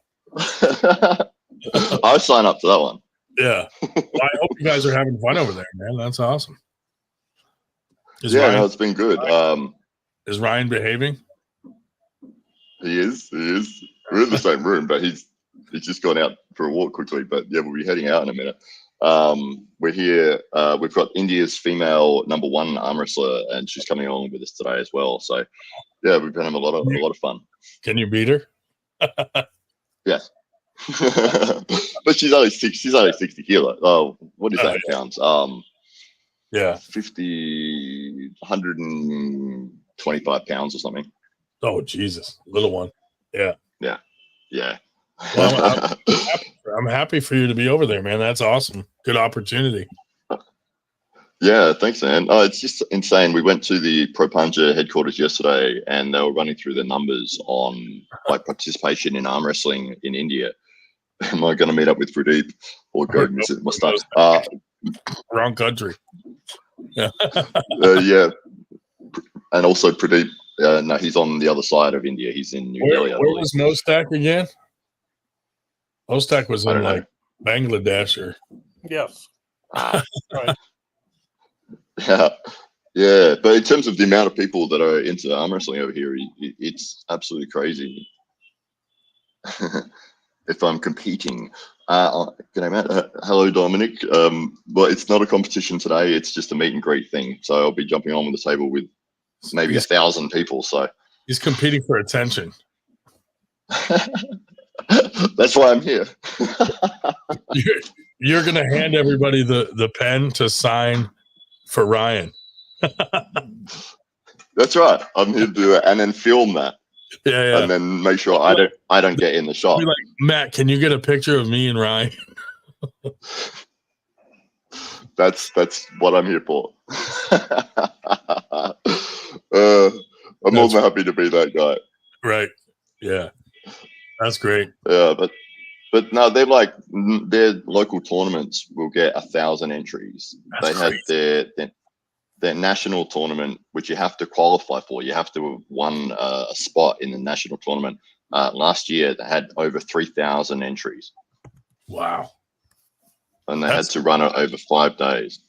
I'll sign up to that one. Yeah. Well, I hope you guys are having fun over there, man. That's awesome. It's been good. Is Ryan behaving? He is. We're in the same room, but he's just gone out for a walk quickly. But yeah, we'll be heading out in a minute. We're here. We've got India's female #1 arm wrestler, and she's coming along with us today as well. So yeah, we've been having a lot of fun. Can you beat her? Yes. But she's only 60 kilos. Oh, what is that in pounds? Yeah, 125 pounds or something. Oh Jesus, little one. Yeah. Well, I'm happy for you to be over there, man. That's awesome. Good opportunity. Yeah, thanks, man. Oh, it's just insane. We went to the Propanja headquarters yesterday, and they were running through the numbers on like participation in arm wrestling in India. Am I going to meet up with Pradeep or go visit my stuff? Wrong country. Yeah. And also Pradeep. No, he's on the other side of India. He's in New Delhi. Where was Mostak again? Mostak was in like Bangladesh or. Yes. Right. Yeah, but in terms of the amount of people that are into arm wrestling over here, it's absolutely crazy. If I'm competing, g'day, Matt. Hello, Dominic. Well, it's not a competition today; it's just a meet and greet thing. So I'll be jumping on with the table with maybe 1,000 people. So he's competing for attention. That's why I'm here. You're gonna hand everybody the pen to sign for Ryan. That's right. I'm here to do it and then film that. Yeah. And then make sure I don't get in the shot. Be like, Matt, can you get a picture of me and Ryan? That's what I'm here for. I'm more than happy to be that guy. Right. Yeah. That's great. Yeah, but no, they're like their local tournaments will get 1,000 entries. They had their national tournament, which you have to qualify for. You have to have won a spot in the national tournament. Last year, they had over 3,000 entries. Wow. And they had to run it over 5 days.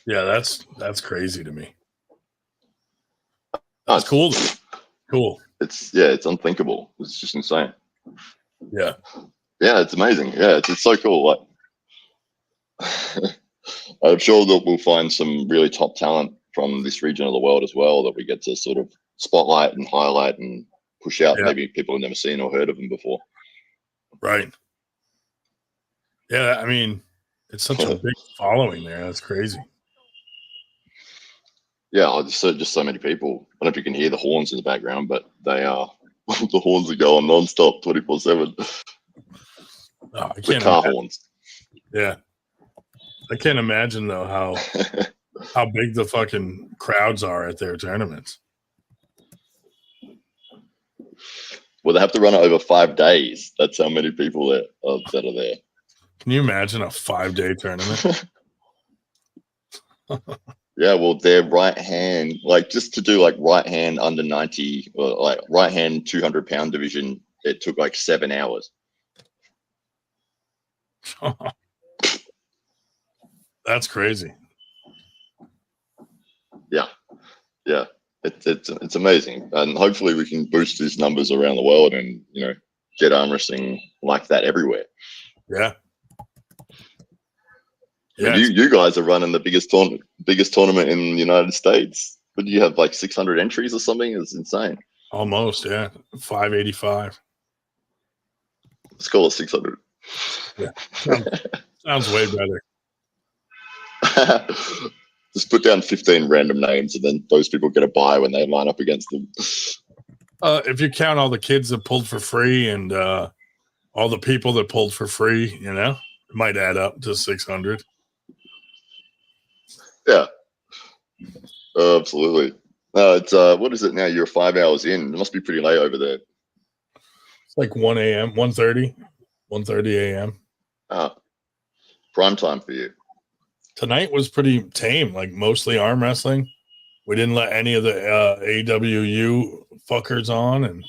Yeah, that's crazy to me. That's cool. Cool. It's unthinkable. It's just insane. Yeah. Yeah, it's amazing. Yeah, it's so cool. Like, I'm sure that we'll find some really top talent from this region of the world as well that we get to sort of spotlight and highlight and push out. Maybe people have never seen or heard of them before. Right. Yeah, I mean, it's such a big following there. That's crazy. Yeah, just so many people. I don't know if you can hear the horns in the background, but they are the horns are going non-stop 24/7. The car horns. Yeah. I can't imagine though how big the fucking crowds are at their tournaments. Well, they have to run it over 5 days. That's how many people that are there. Can you imagine a 5-day tournament? Yeah, well, their right hand, like just to do like right hand under 90 or like right hand 200-pound division, it took like 7 hours. That's crazy. Yeah, yeah, it's amazing, and hopefully we can boost these numbers around the world, and get arm wrestling like that everywhere. Yeah. And you guys are running the biggest tournament in the United States. But you have like 600 entries or something? It's insane. Almost, yeah. 585. Let's call it 600. Yeah. Sounds way better. Just put down 15 random names, and then those people get a bye when they line up against them. If you count all the kids that pulled for free and all the people that pulled for free, it might add up to 600. Yeah. Absolutely. It's what is it now? You're 5 hours in. It must be pretty late over there. It's like 1 a.m., 1:30 a.m. Prime time for you. Tonight was pretty tame, like mostly arm wrestling. We didn't let any of the AWU fuckers on, and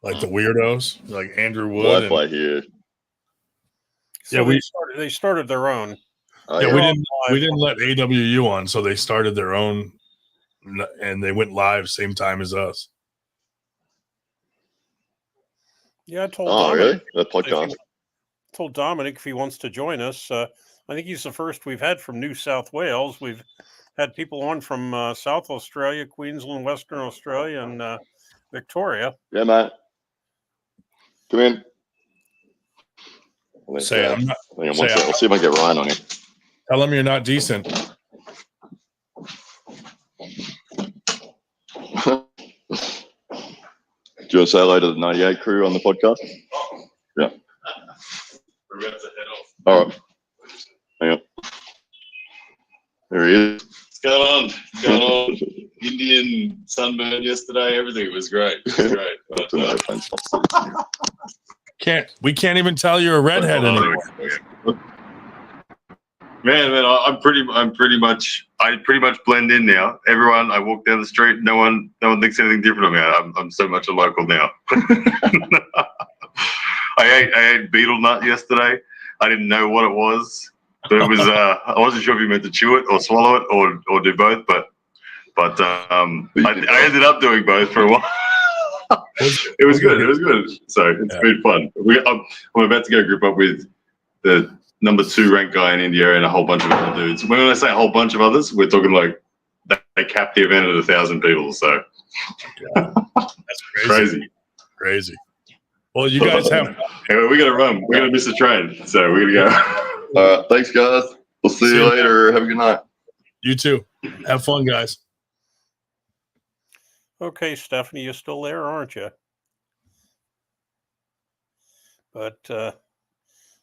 like the weirdos, like Andrew Wood. Wi-Fi here. So they started their own. Yeah, we didn't let AWU on, so they started their own, and they went live same time as us. Yeah, I told Dominic. Really? The podcast. Told Dominic if he wants to join us. I think he's the first we've had from New South Wales. We've had people on from South Australia, Queensland, Western Australia, and Victoria. Yeah, Matt. Come in. I'm not. I'll see if I can get Ryan on here. Tell him you're not decent. Do you want to say hello to the 98 crew on the podcast? Yeah. We're about to head off. All right. Hang on. There he is. What's going on? Indian sunburn yesterday. Everything was great. It was great. We can't even tell you're a redhead anymore. Man, I pretty much blend in now. Everyone, I walk down the street, no one thinks anything different of me. I'm so much a local now. I ate beetle nut yesterday. I didn't know what it was, but it was I wasn't sure if you meant to chew it or swallow it or do both, but I ended up doing both for a while. It was good. So it's been fun. I'm about to go group up with the number 2 ranked guy in India and a whole bunch of other dudes. When I say a whole bunch of others, we're talking like they capped the event at 1,000 people. So that's crazy. Well, you guys have. Anyway, we got to run. We're gonna miss the train, so we're gonna go. All right, thanks, guys. We'll see you later. Have a good night. You too. Have fun, guys. Okay, Stephanie, you're still there, aren't you? But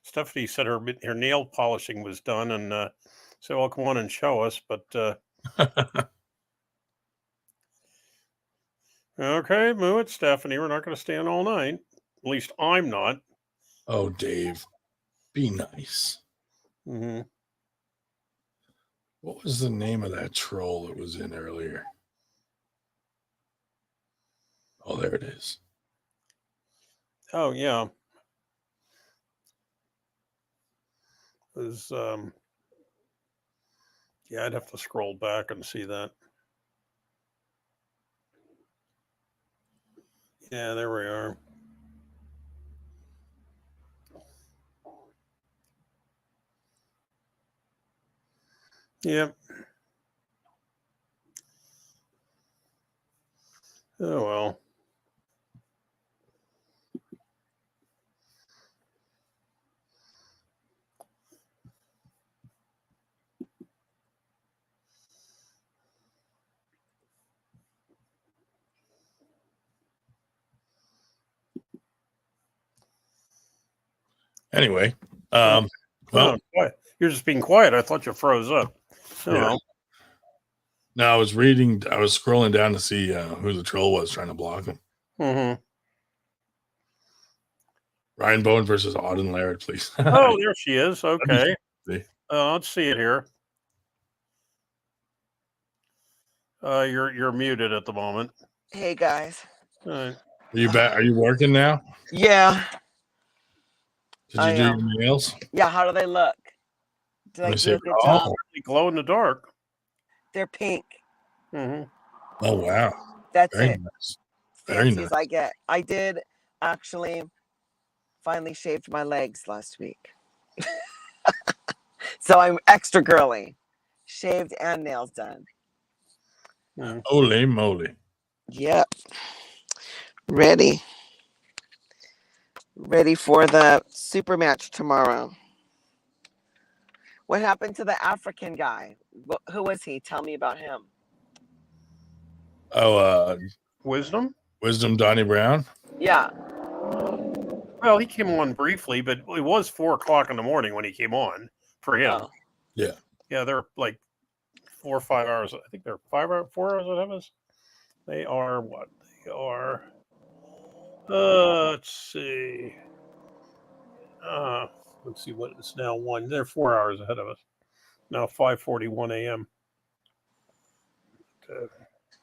Stephanie said her nail polishing was done, and said, "Well, come on and show us." But okay, move it, Stephanie. We're not going to stand all night. At least I'm not. Oh, Dave, be nice. Mm-hmm. What was the name of that troll that was in earlier? Oh, there it is. Oh, yeah. It was, yeah, I'd have to scroll back and see that. Yeah, there we are. Yep. Oh, well. Anyway, well, you're just being quiet. I thought you froze up. Oh, yeah. well. No, I was scrolling down to see who the troll was trying to block him. Mm-hmm. Ryan Bowen versus Auden Laird, please. Oh, there she is. Okay. Let's see it here. You're muted at the moment. Hey guys. Are you back? Are you working now? Yeah. Did you do your nails? Yeah. How do they look? Did I do a good job? They glow in the dark. They're pink. Mm-hmm. Oh wow. That's Very it. nice. Very Fancy nice. as I get. I did actually finally shaved my legs last week. So I'm extra girly. Shaved and nails done. Holy moly. Yep. Ready. Ready for the super match tomorrow. What happened to the African guy? Who was he? Tell me about him. Oh, Wisdom? Wisdom Donnie Brown? Yeah. Well, he came on briefly, but it was 4:00 in the morning when he came on for him. Oh. Yeah. Yeah, they're like 4 or 5 hours. I think they're 4 hours ahead of us. They are what? They are. Let's see. Let's see what it's now. They're 4 hours ahead of us. Now 5:41 a.m.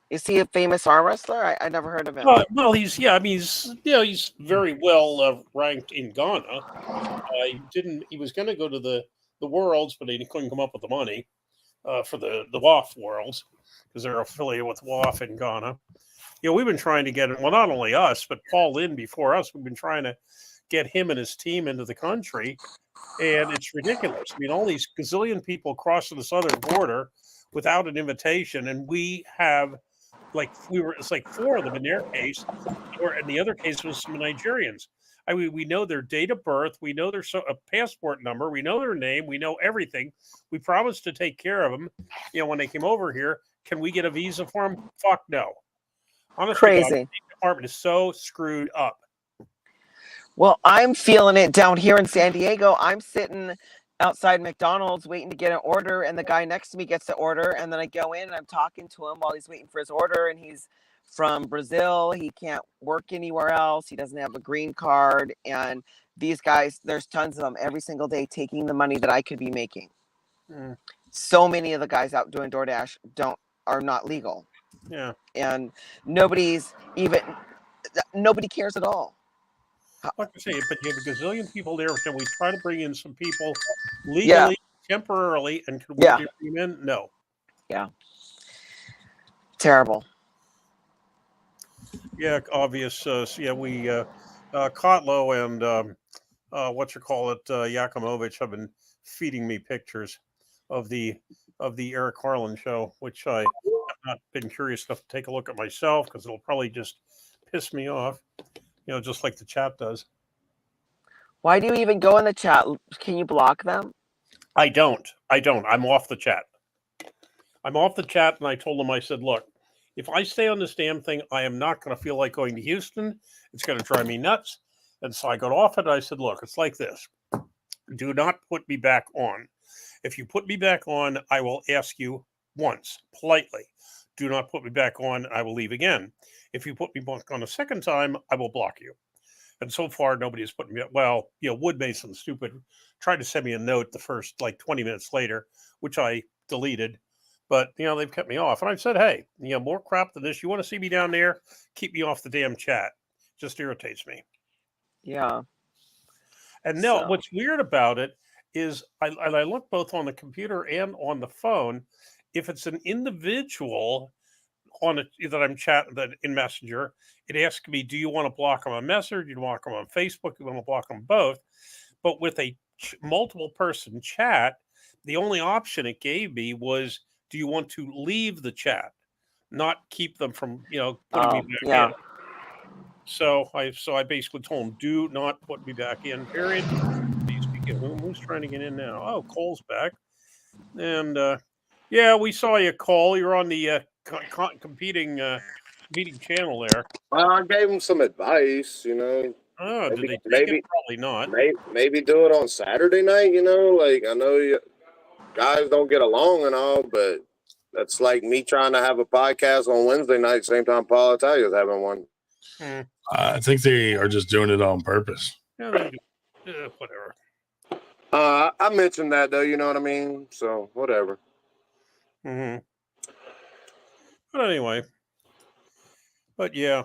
Is he a famous arm wrestler? I never heard of him. Well, he's he's very well ranked in Ghana. He was going to go to the Worlds, but he couldn't come up with the money for the WAF Worlds because they're affiliated with WAF in Ghana. We've been trying to get him. Well, not only us, but Paul Lynn before us. We've been trying to get him and his team into the country, and it's ridiculous. I mean, all these gazillion people crossing the southern border without an invitation, and we have it's like 4 of them in their case, and the other case was some Nigerians. I mean, we know their date of birth, we know their passport number, we know their name, we know everything. We promised to take care of them. When they came over here, can we get a visa for them? Fuck no. Honestly, Crazy. God, the State Department is so screwed up. Well, I'm feeling it down here in San Diego. I'm sitting outside McDonald's waiting to get an order, and the guy next to me gets the order, and then I go in and I'm talking to him while he's waiting for his order, and he's from Brazil. He can't work anywhere else. He doesn't have a green card, and these guys, there's tons of them every single day taking the money that I could be making. So many of the guys out doing DoorDash are not legal. Yeah. And nobody cares at all. Like I say, but you have a gazillion people there. Can we try to bring in some people legally, temporarily, and can we bring them in? No. Yeah. Terrible. Yeah, obvious. We Kotlo and Yakimovich have been feeding me pictures of the Eric Harlan show, which I have not been curious enough to take a look at myself because it'll probably just piss me off. Just like the chat does. Why do you even go in the chat? Can you block them? I don't. I'm off the chat. And I told them, I said, look, if I stay on this damn thing, I am not going to feel like going to Houston. It's going to drive me nuts. And so I got off it. I said, look, it's like this. Do not put me back on. If you put me back on, I will ask you once, politely. Do not put me back on. I will leave again. If you put me back on a second time, I will block you. And so far, nobody has put me up. Well, Wood Mason, stupid, tried to send me a note the first 20 minutes later, which I deleted. But, they've kept me off. And I said, hey, more crap than this. You want to see me down there? Keep me off the damn chat. Just irritates me. Yeah. And no, what's weird about it is I look both on the computer and on the phone. If it's an individual that I'm chatting that in Messenger, it asks me, do you want to block them on Messenger? Do you want to block them on Facebook? Do you want to block them both? But with a multiple person chat, the only option it gave me was, do you want to leave the chat, not keep them from, putting me back in. So I basically told him, do not put me back in, period. Who's trying to get in now? Oh, Cole's back. And we saw you, Cole. You're on the competing channel there. Well, I gave him some advice, Oh, did they take it? Probably not. Maybe do it on Saturday night, I know you guys don't get along and all, but that's like me trying to have a podcast on Wednesday night, same time Paul Italia's having one. I think they are just doing it on purpose. Yeah, whatever. I mentioned that though, you know what I mean? So whatever. Mm-hmm. But anyway, but yeah,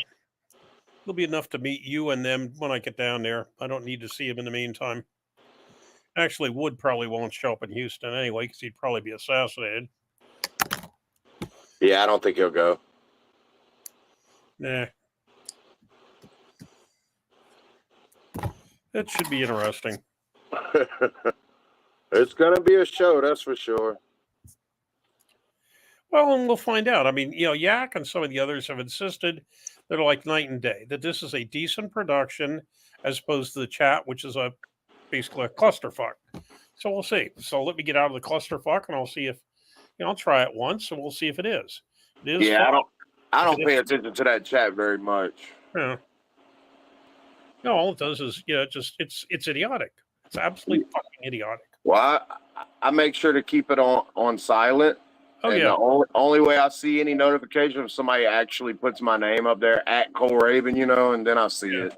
it'll be enough to meet you and them when I get down there. I don't need to see him in the meantime. Actually, Wood probably won't show up in Houston anyway because he'd probably be assassinated. Yeah, I don't think he'll go. Nah. It should be interesting. It's gonna be a show, that's for sure. Well, and we'll find out. I mean, Yak and some of the others have insisted that are like night and day, that this is a decent production as opposed to the chat, which is basically a clusterfuck. So we'll see. So let me get out of the clusterfuck, and I'll see if I'll try it once, and we'll see if it is. It is. Yeah, fun. I don't pay attention to that chat very much. Yeah. No, all it does is it's idiotic. It's absolutely fucking idiotic. Well, I make sure to keep it on silent. Oh, and yeah. The only way I see any notification if somebody actually puts my name up there at Cole Raven, and then I see it.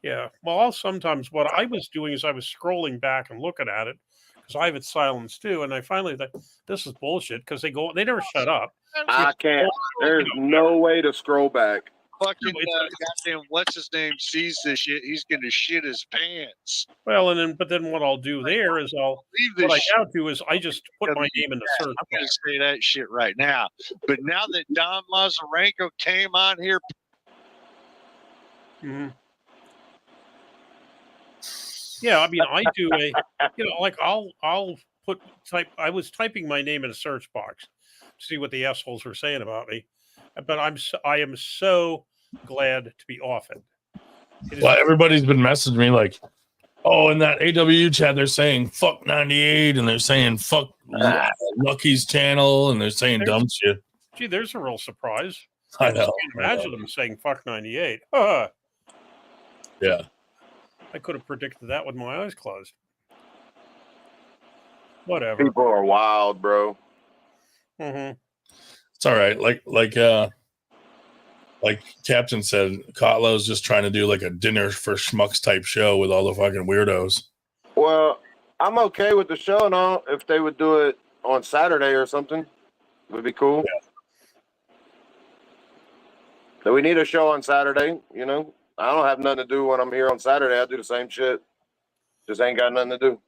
Yeah. Well, sometimes what I was doing is I was scrolling back and looking at it because I have it silenced too, and I finally thought this is bullshit because they never shut up. I can't. There's no way to scroll back. Fucking goddamn what's his name sees this shit, he's gonna shit his pants. Well, but then what I'll do there is what I now do is I just put my name in the search. I'm gonna say that shit right now. But now that Don Mazarenko came on here, yeah, I mean, I do like I'll type. I was typing my name in a search box to see what the assholes were saying about me, but I am so glad to be off it. Well, everybody's been messaging me like, oh, in that AW chat, they're saying fuck 98 and they're saying fuck Lucky's channel and they're saying dumb shit. Gee, there's a real surprise. I know. Can't imagine them saying fuck 98. Yeah. I could have predicted that with my eyes closed. Whatever. People are wild, bro. Mm-hmm. It's all right. Like Captain said, Kotlo's just trying to do like a dinner for schmucks type show with all the fucking weirdos. Well, I'm okay with the show and all. If they would do it on Saturday or something, it would be cool. Yeah. So we need a show on Saturday, I don't have nothing to do when I'm here on Saturday. I do the same shit. Just ain't got nothing to do.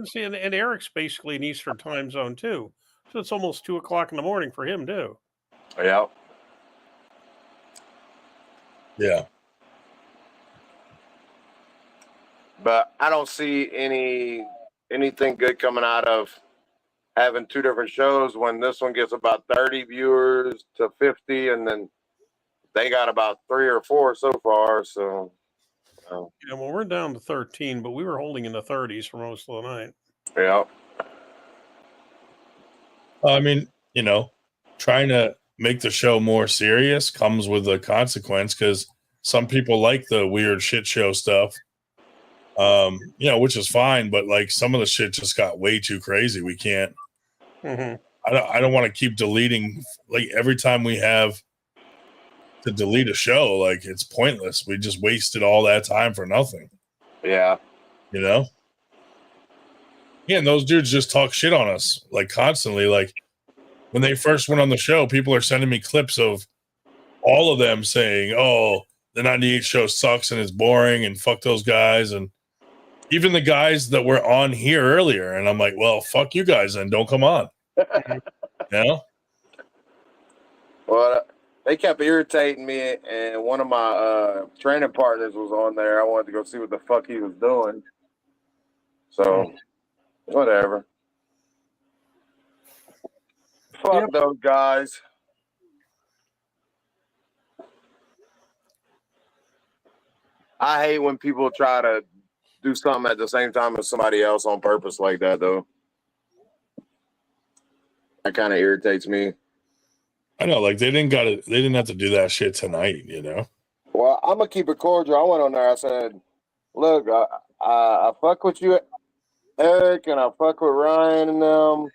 See, and Eric's basically in Eastern time zone too. So it's almost 2:00 in the morning for him too. Yeah. Yeah. But I don't see anything good coming out of having two different shows when this one gets about 30 viewers to 50, and then they got about 3 or 4 so far. So, yeah, well, we're down to 13, but we were holding in the 30s for most of the night. Yeah. I mean, trying to make the show more serious comes with a consequence because some people like the weird shit show stuff, which is fine. But like some of the shit just got way too crazy. We can't. Mm-hmm. I don't want to keep deleting. Like every time we have to delete a show, like it's pointless. We just wasted all that time for nothing. Yeah. Yeah, and those dudes just talk shit on us like constantly. Like when they first went on the show, people are sending me clips of all of them saying, oh, the 98 show sucks and it's boring and fuck those guys. And even the guys that were on here earlier. And I'm like, well, fuck you guys and don't come on. Well, they kept irritating me, and one of my training partners was on there. I wanted to go see what the fuck he was doing. So, whatever. Fuck those guys. I hate when people try to do something at the same time as somebody else on purpose like that, though. That kind of irritates me. I know, like they didn't have to do that shit tonight, Well, I'm gonna keep it cordial. I went on there. I said, "Look, I fuck with you, Eric, and I fuck with Ryan and them."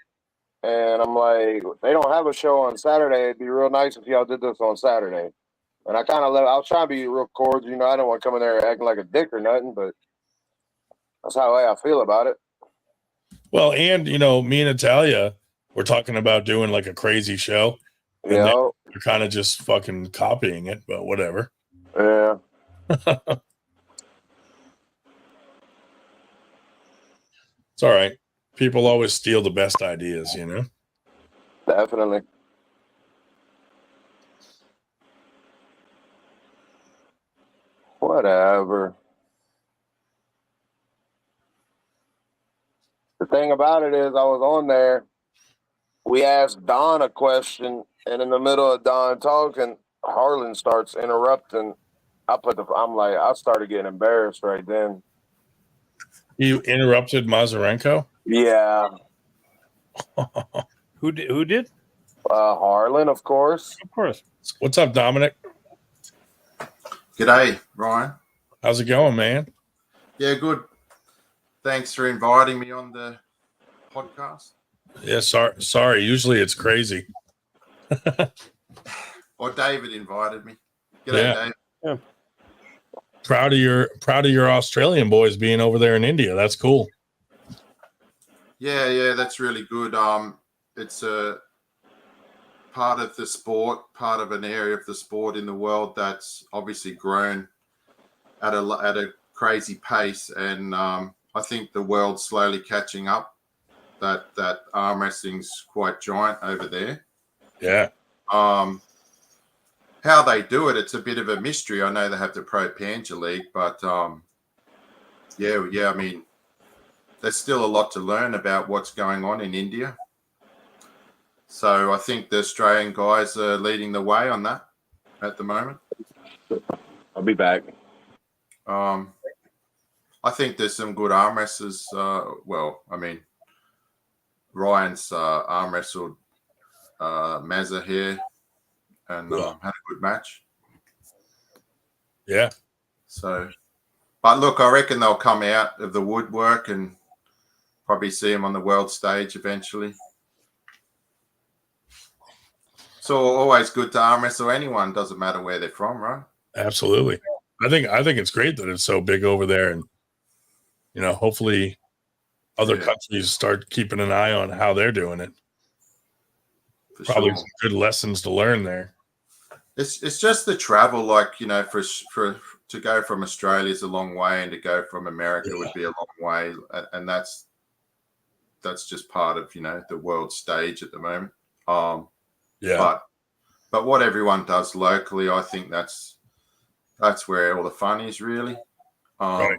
And I'm like, they don't have a show on Saturday. It'd be real nice if y'all did this on Saturday. And I kind of I was trying to be real cordial. I don't want to come in there acting like a dick or nothing, but that's how I feel about it. Well, and me and Natalia were talking about doing like a crazy show. And they're kind of just fucking copying it, but whatever. Yeah. It's all right. People always steal the best ideas, you know? Definitely. Whatever. The thing about it is, I was on there. We asked Don a question, and in the middle of Don talking, Harlan starts interrupting. I started getting embarrassed right then. You interrupted Mazurenko? Yeah. Who did? Harlan, of course. Of course. What's up, Dominic? G'day, Ryan. How's it going, man? Yeah, good. Thanks for inviting me on the podcast. Yeah, sorry. Usually it's crazy. Or David invited me. G'day, Dave. Yeah. Proud of your Australian boys being over there in India. That's cool. Yeah, that's really good. It's a part of the sport, part of an area of the sport in the world that's obviously grown at a crazy pace, and I think the world's slowly catching up. That arm wrestling's quite giant over there. Yeah. How they do it, it's a bit of a mystery. I know they have the Pro Panja League, but I mean, there's still a lot to learn about what's going on in India. So I think the Australian guys are leading the way on that at the moment. I'll be back. I think there's some good arm wrestlers. Ryan's arm wrestled Mazza here and had a good match. Yeah. So, but look, I reckon they'll come out of the woodwork and probably see him on the world stage eventually. So always good to arm wrestle anyone, doesn't matter where they're from, right? Absolutely. I think it's great that it's so big over there, and hopefully other countries start keeping an eye on how they're doing it. Probably some good lessons to learn there. It's just the travel, for to go from Australia is a long way, and to go from America would be a long way, and that's just part of the world stage at the moment. But what everyone does locally, I think that's where all the fun is, really. Right.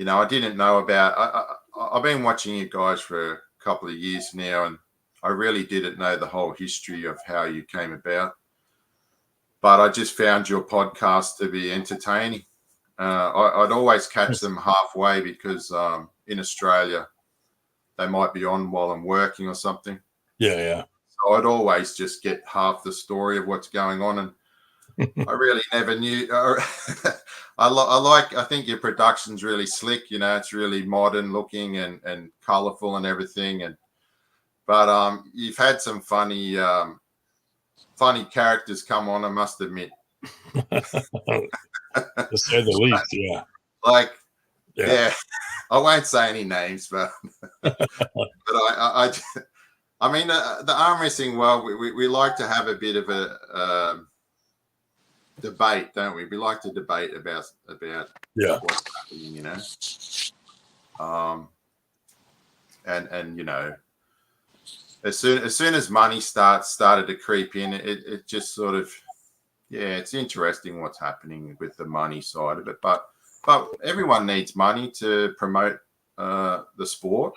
I didn't know about. I've been watching you guys for a couple of years now, and I really didn't know the whole history of how you came about. But I just found your podcast to be entertaining. I'd always catch them halfway because in Australia they might be on while I'm working or something. Yeah. So I'd always just get half the story of what's going on, and I really never knew. I think your production's really slick. It's really modern looking and colorful and everything. But you've had some funny characters come on, I must admit. To say the least, yeah. Yeah. I won't say any names, but I mean, the arm wrestling world, we like to have a bit of a debate, don't we? We like to debate about what's happening, and as soon as money started to creep in, it just sort of, it's interesting what's happening with the money side of it, but everyone needs money to promote the sport.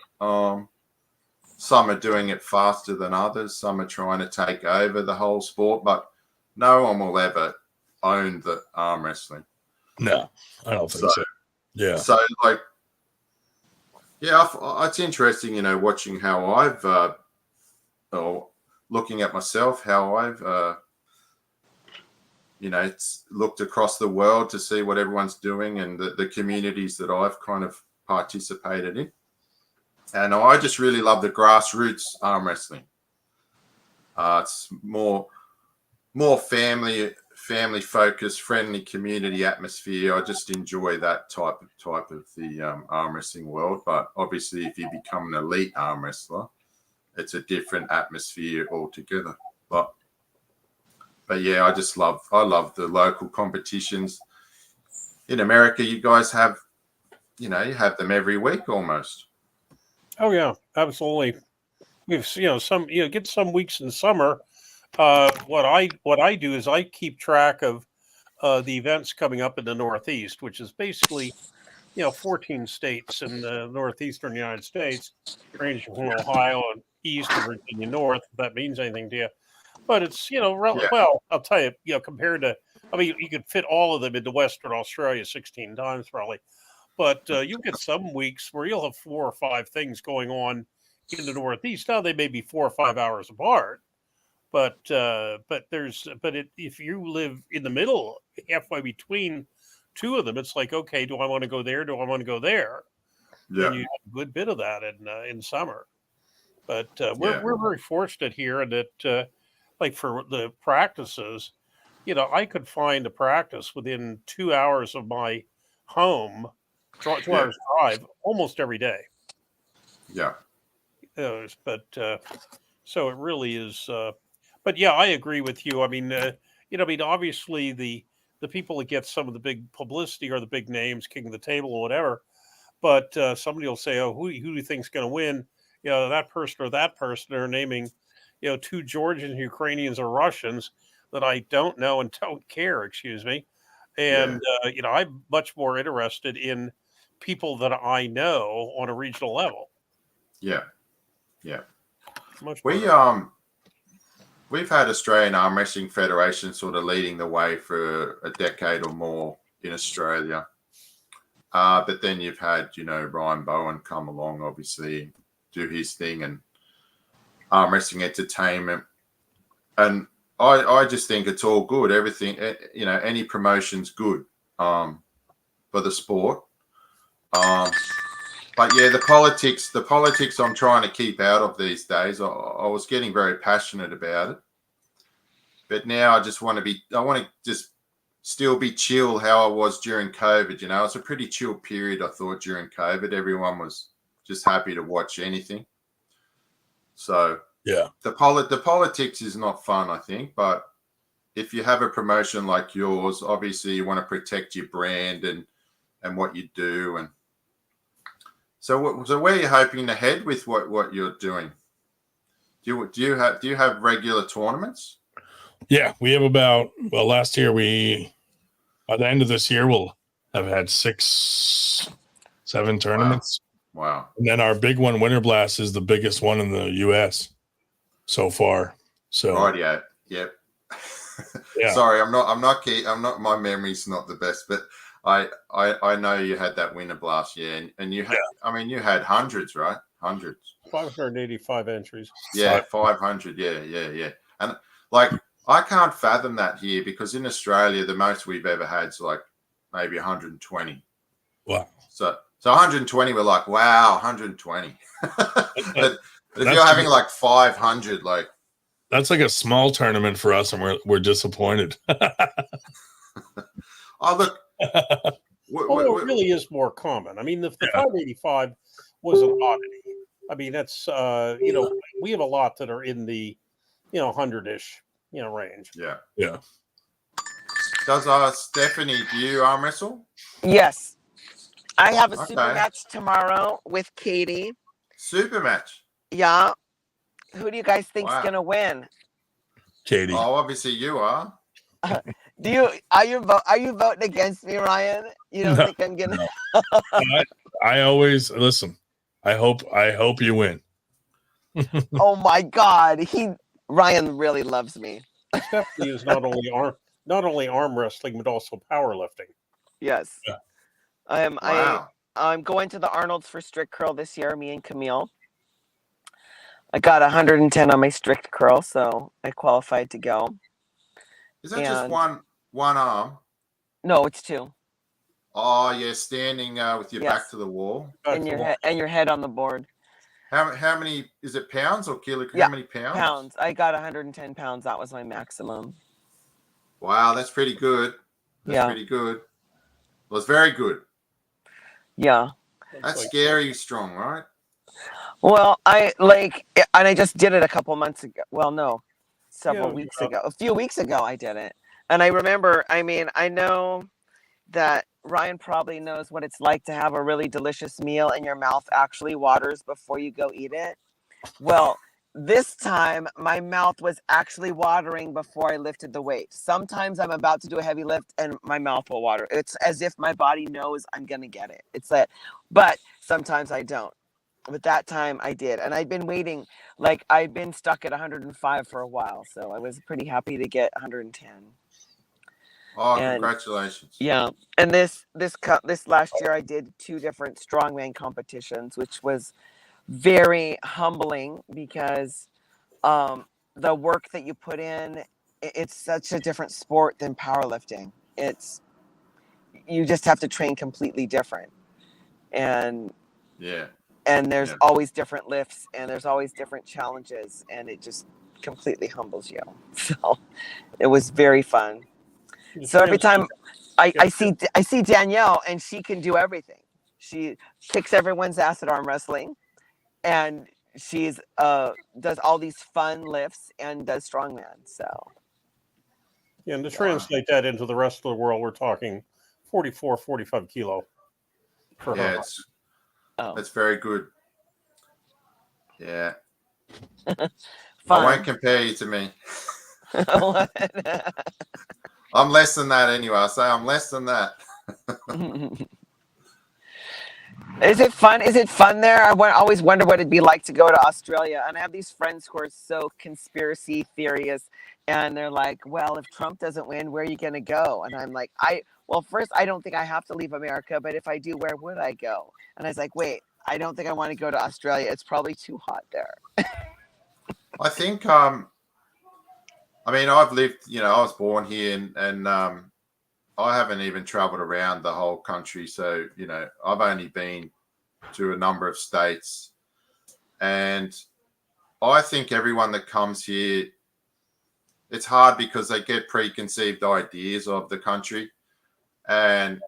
Some are doing it faster than others. Some are trying to take over the whole sport, but no one will ever own the arm wrestling. No, I don't think so. Yeah. So it's interesting, watching how I've, looking at myself, how I've, looked across the world to see what everyone's doing and the communities that I've kind of participated in. And I just really love the grassroots arm wrestling. It's more family focused, friendly community atmosphere. I just enjoy that type of the arm wrestling world. But obviously, if you become an elite arm wrestler, it's a different atmosphere altogether. But yeah, I love the local competitions. In America, you guys have, you have them every week almost. Oh yeah, absolutely. We've get some weeks in summer. What I do is I keep track of the events coming up in the Northeast, which is basically 14 states in the northeastern United States, ranging from Ohio and east to Virginia north, if that means anything to you. But it's well, I'll tell you, compared to, I mean, you could fit all of them into Western Australia 16 times probably. But you'll get some weeks where you'll have 4 or 5 things going on in the Northeast. Now they may be 4 or 5 hours apart, but if you live in the middle, halfway between 2 of them, it's like, okay, do I want to go there? Do I want to go there? Yeah. And you have a good bit of that in summer. But we're very fortunate here, and that like for the practices, I could find a practice within 2 hours of my home. 2 hours drive almost every day. Yeah. But so it really is. But yeah, I agree with you. I mean, obviously the people that get some of the big publicity are the big names, king of the table or whatever. But somebody will say, "Oh, who do you think's going to win?" That person or that person. Are naming, 2 Georgians, Ukrainians, or Russians that I don't know and don't care. Excuse me. And I'm much more interested in people that I know on a regional level. Yeah. We've had Australian Arm Wrestling Federation sort of leading the way for a decade or more in Australia. But then you've had, Ryan Bowen come along, obviously, do his thing, and Arm Wrestling Entertainment. And I just think it's all good. Everything, any promotion's good for the sport. But yeah, the politics I'm trying to keep out of these days. I was getting very passionate about it, but now I want to just still be chill how I was during COVID. It's a pretty chill period, I thought, during COVID. Everyone was just happy to watch anything. So yeah, the politics is not fun, I think, but if you have a promotion like yours, obviously you want to protect your brand and what you do. And so where are you hoping to head with what you're doing? Do you have regular tournaments? Yeah, we have last year by the end of this year we'll have had 6, 7 tournaments. Wow. And then our big one, Winter Blast, is the biggest one in the US so far. So right, yep. Yeah. Sorry, I'm not my memory's not the best, but I know you had that Winter Blast, and you had you had hundreds, right? Hundreds. 585 entries. Yeah, 500. Yeah. And I can't fathom that here, because in Australia the most we've ever had is like maybe 120. Wow. So 120, we're like, wow, 120. but if you're having like 500, like that's like a small tournament for us, and we're disappointed. Oh, look. It really is more common. I mean, the 585 was an oddity. I mean, that's we have a lot that are in the 100-ish range. Yeah. Does Stephanie, do you arm wrestle? Yes, I have a super match tomorrow with Katie. Super match. Yeah. Who do you guys think's gonna win? Katie. Oh, obviously you are. Are you voting against me, Ryan? You don't think I'm gonna? I always listen. I hope you win. Oh my God, Ryan really loves me. Stephanie is not only arm wrestling but also powerlifting. Yes. Yeah. I'm going to the Arnold's for strict curl this year. Me and Camille. I got 110 on my strict curl, so I qualified to go. Is that just one arm? No, it's 2. Oh, yeah, standing with your back to the wall. And your head on the board. How many, is it pounds or kilograms? Yeah, how many pounds? Pounds. I got 110 pounds. That was my maximum. Wow, that's pretty good. That's pretty good. Well, it's very good. Yeah. That's scary strong, right? Well, and I just did it a couple months ago. Well, no, several Yeah, weeks ago. A few weeks ago, I did it. And I remember, I mean, I know that Ryan probably knows what it's like to have a really delicious meal and your mouth actually waters before you go eat it. Well, this time my mouth was actually watering before I lifted the weight. Sometimes I'm about to do a heavy lift and my mouth will water. It's as if my body knows I'm going to get it. It's that, but sometimes I don't. But that time I did. And I'd been waiting, like I'd been stuck at 105 for a while. So I was pretty happy to get 110. Oh, And congratulations. yeah. And this last year I did 2 different strongman competitions, which was very humbling because the work that you put in, it's such a different sport than powerlifting. You just have to train completely different. And Yeah. there's always different lifts and there's always different challenges and it just completely humbles you. So it was very fun. So every time I see Danielle and she can do everything. She kicks everyone's ass at arm wrestling and she's does all these fun lifts and does strongman. So yeah, and to translate that into the rest of the world, we're talking 44, 45 kilo for her. That's very good. Yeah. Fun. I won't compare you to me. I'm less than that anyway. I say I'm less than that. Is it fun? Is it fun there? I always wonder what it'd be like to go to Australia. And I have these friends who are so conspiracy theorists, and they're like, "Well, if Trump doesn't win, where are you going to go?" And I'm like, well, first, I don't think I have to leave America, but if I do, where would I go? And I was like, wait, I don't think I want to go to Australia. It's probably too hot there. I think, I mean, I've lived, I was born here and I haven't even traveled around the whole country. So, I've only been to a number of states. And I think everyone that comes here, it's hard because they get preconceived ideas of the country. And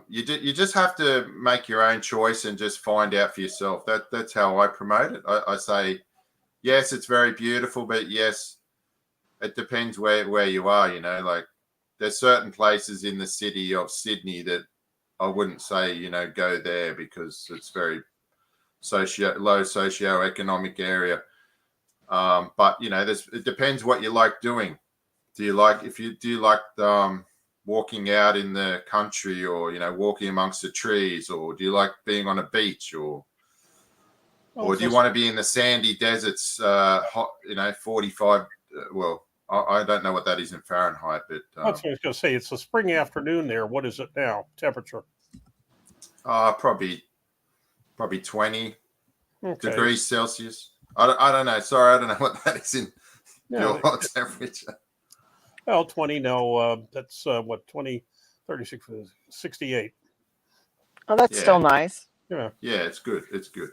you just have to make your own choice and just find out for yourself. That's how I promote it. I say, yes, it's very beautiful, but yes, it depends where you are. Like there's certain places in the city of Sydney that I wouldn't say go there because it's very low socioeconomic area. But it depends what you like doing. Do you like walking out in the country or walking amongst the trees, or do you like being on a beach, or do you want to be in the sandy deserts, hot 45 well, I don't know what that is in Fahrenheit, but that's what I was going to say. It's a spring afternoon there. What is it now, temperature? Probably 20 degrees Celsius. I don't know, sorry, I don't know what that is in your temperature. Well, 20, no, that's 20, 36, 68. Oh, that's still nice. Yeah, it's good. It's good.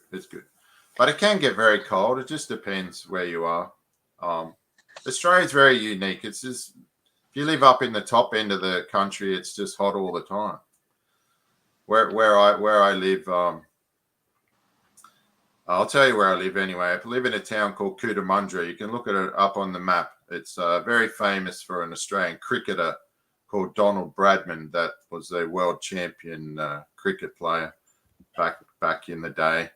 But it can get very cold. It just depends where you are. Australia's very unique. It's just, if you live up in the top end of the country, it's just hot all the time. Where I live, I'll tell you where I live anyway. I live in a town called Cootamundra. You can look at it up on the map. It's very famous for an Australian cricketer called Donald Bradman that was a world champion cricket player back in the day.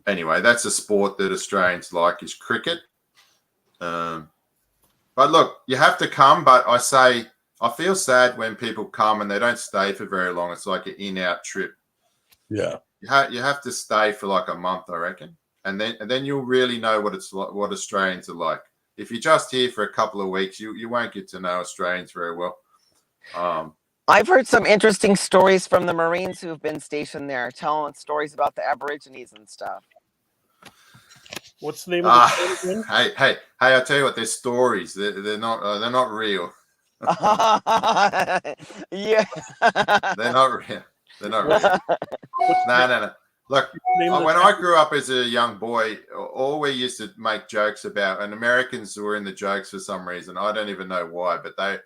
Anyway, that's a sport that Australians like, is cricket. But look, you have to come. But I feel sad when people come and they don't stay for very long. It's like an in-out trip. Yeah. You have to stay for like a month, I reckon, and then you'll really know what it's like, what Australians are like. If you're just here for a couple of weeks, you won't get to know Australians very well. I've heard some interesting stories from the Marines who've been stationed there, telling stories about the Aborigines and stuff. What's the name of the story? Hey! I tell you what, they're stories. They're not real. Yeah. They're not real. They're not real. No. Look, when I grew up as a young boy, all we used to make jokes about, and Americans were in the jokes for some reason. I don't even know why, but the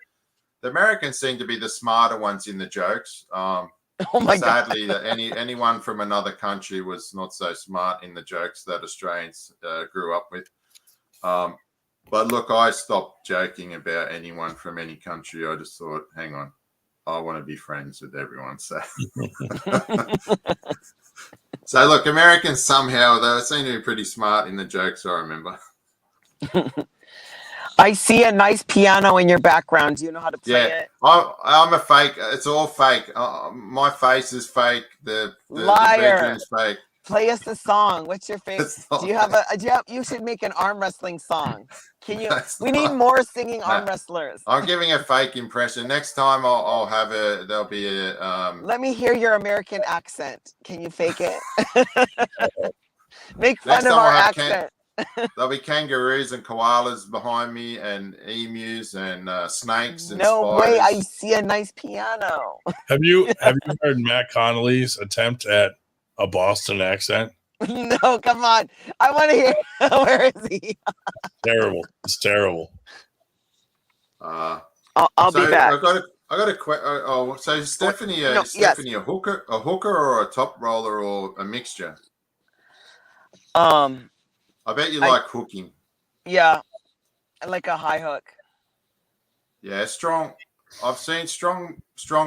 Americans seem to be the smarter ones in the jokes. Oh my Sadly, that anyone from another country was not so smart in the jokes that Australians grew up with. But look, I stopped joking about anyone from any country. I just thought, hang on, I want to be friends with everyone. So, so look, Americans somehow they seem to be pretty smart in the jokes. I remember. I see a nice piano in your background. Do you know how to play it? I'm a fake. It's all fake. My face is fake. The Liar. bedroom's fake. Play us a song. What's your favorite? It's not Do you have a? You should make an arm wrestling song. Can you? It's We need not. more singing No. arm wrestlers. I'm giving a fake impression. Next time I'll have a. There'll be a. Let me hear your American accent. Can you fake it? Make fun Next of time our I'll have accent. there'll be kangaroos and koalas behind me, and emus and snakes and No way! I spiders. see a nice piano. Have you heard Matt Connolly's attempt at a Boston accent? No, come on! I want to hear. Where is he? Terrible. It's terrible. I'll So be back. I got a question. So is Stephanie, No, Stephanie a hooker or a top roller or a mixture? I bet you like hooking. Yeah, I like a high hook. Yeah, strong. I've seen strong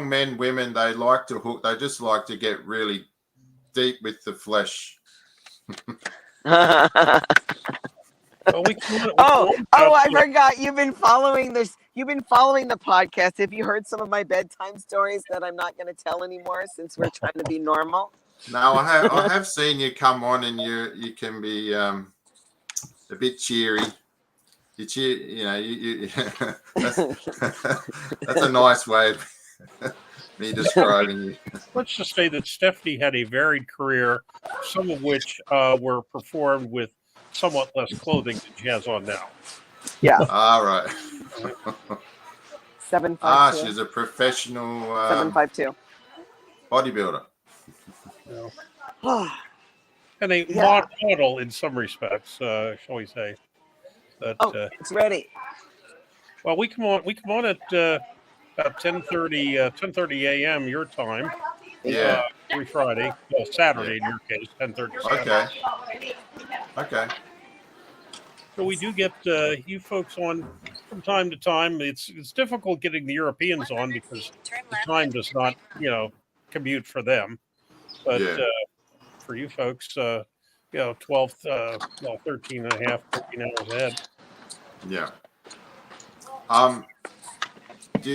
men, women. They like to hook. They just like to get really deep with the flesh. Well, I forgot. You've been following this. You've been following the podcast. Have you heard some of my bedtime stories that I'm not going to tell anymore since we're trying to be normal? No, I have seen you come on, and you can be a bit cheery. You cheer, you that's a nice way of me describing you. Let's just say that Stephanie had a varied career, some of which were performed with somewhat less clothing than she has on now. Yeah. All right. 752. She's a professional 752. bodybuilder. And a Yeah. model in some respects, shall we say? That, it's ready. Well, we come on at about 10:30 a.m. your time. Yeah. Every Friday. Well, Saturday in your case, 10:30. Okay. So we do get you folks on from time to time. It's difficult getting the Europeans on because the time does not, commute for them. But for you folks, 12, 13 and a half, 14 hours ahead. Yeah. Do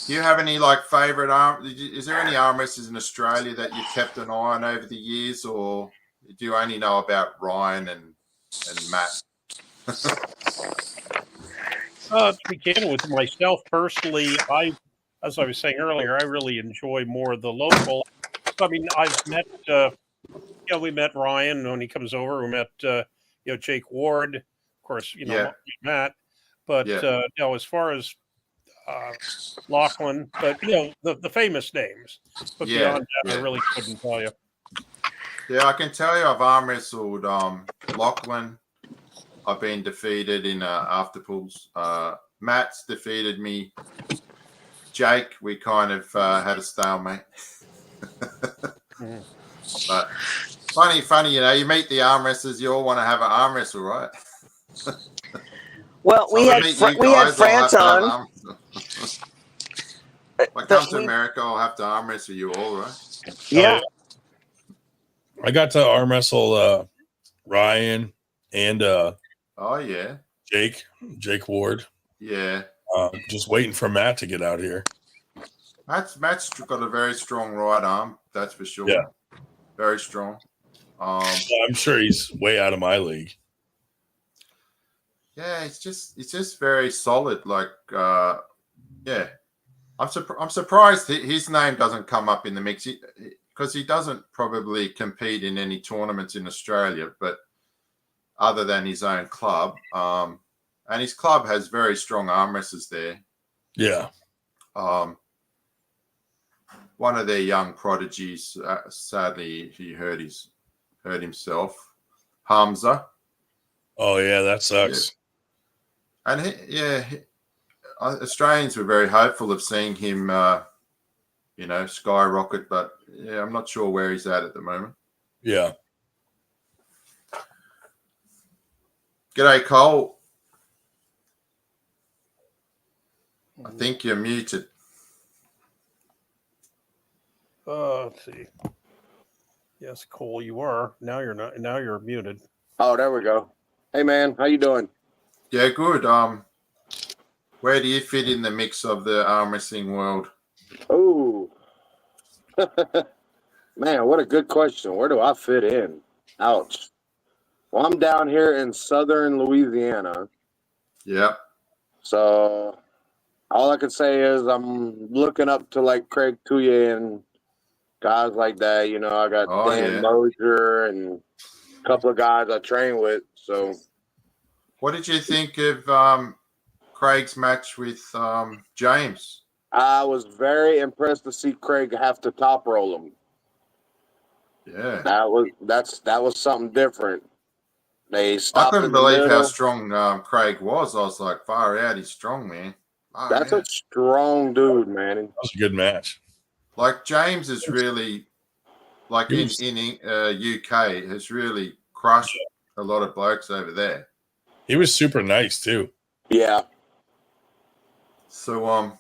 you have any favorite arm? Is there any arm wrestlers in Australia that you kept an eye on over the years, or do you only know about Ryan and Matt? To begin with, myself personally, as I was saying earlier, I really enjoy more of the local. I mean, I've met, we met Ryan when he comes over. We met, Jake Ward, of course, Matt. But as far as Lachlan, but the famous names. But beyond that, I really couldn't tell you. Yeah, I can tell you I've arm wrestled Lachlan. I've been defeated in after pulls. Matt's defeated me. Jake, we kind of had a stalemate. But funny, you meet the arm wrestlers, you all want to have an arm wrestle, right? Well, So we had France on. If I come to America, I'll have to arm wrestle you all, right? Yeah. I got to arm wrestle Ryan and Jake Ward. Yeah. Just waiting for Matt to get out here. Matt's got a very strong right arm, that's for sure. Yeah. Very strong. I'm sure he's way out of my league. Yeah, it's just very solid. I'm surprised his name doesn't come up in the mix because he doesn't probably compete in any tournaments in Australia, but other than his own club, and his club has very strong arm wrestlers there. Yeah. One of their young prodigies, sadly, he hurt himself. Hamza. Oh yeah, that sucks. And, And, Australians were very hopeful of seeing him skyrocket. But yeah, I'm not sure where he's at the moment. Yeah. G'day, Cole. I think you're muted. Let's see. Yes, Cole, you are. Now you're not. Now you're muted. Oh, there we go. Hey, man, how you doing? Yeah, good. Where do you fit in the mix of the arm wrestling world? Oh, man, what a good question. Where do I fit in? Ouch. Well, I'm down here in southern Louisiana. Yeah. So all I can say is I'm looking up to like Craig Touye and guys like that. I got Dan Mosier and a couple of guys I train with. So what did you think of Craig's match with James? I was very impressed to see Craig have to top roll him. Yeah. That was something different. They I stopped couldn't in the believe how middle. strong Craig was. I was like, far out, he's strong, man. That's a strong dude, man. That was a good match. Like James is really, like in UK, has really crushed a lot of blokes over there. He was super nice too. Yeah. So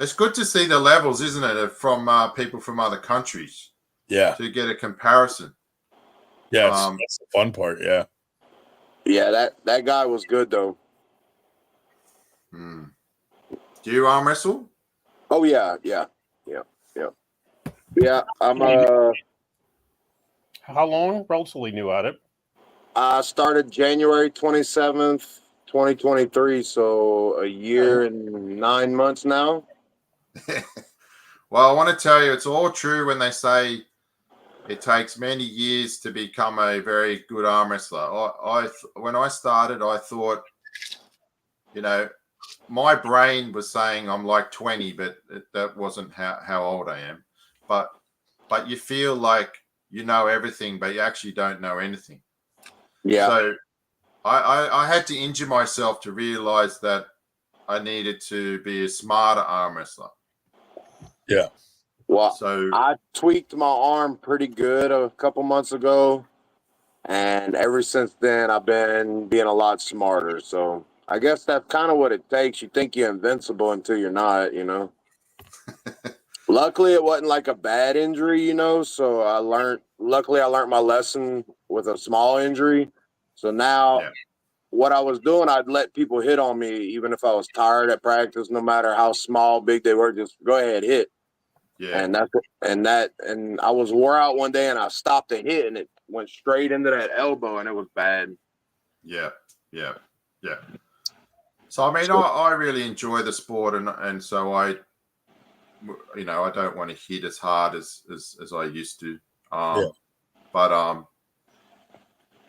it's good to see the levels, isn't it, from people from other countries? Yeah. To get a comparison. Yeah, that's the fun part. Yeah. Yeah, that guy was good though. Do you arm wrestle? Oh yeah. I'm How long? Relatively new at it. I started January 27th, 2023, so a year and 9 months now. Well, I want to tell you, it's all true when they say it takes many years to become a very good arm wrestler. When I started, I thought, my brain was saying I'm like 20, but that wasn't how old I am. But you feel like you know everything, but you actually don't know anything. Yeah. So I had to injure myself to realize that I needed to be a smarter arm wrestler. Yeah. Well, so I tweaked my arm pretty good a couple months ago, and ever since then I've been being a lot smarter. So I guess that's kind of what it takes. You think you're invincible until you're not, Luckily, it wasn't like a bad injury, So luckily I learned my lesson with a small injury. So now what I was doing, I'd let people hit on me, even if I was tired at practice, no matter how small, big they were, just go ahead, hit. Yeah. And I was wore out one day and I stopped the hit and it went straight into that elbow and it was bad. Yeah. So, I mean, I really enjoy the sport and so I don't want to hit as hard as I used to. But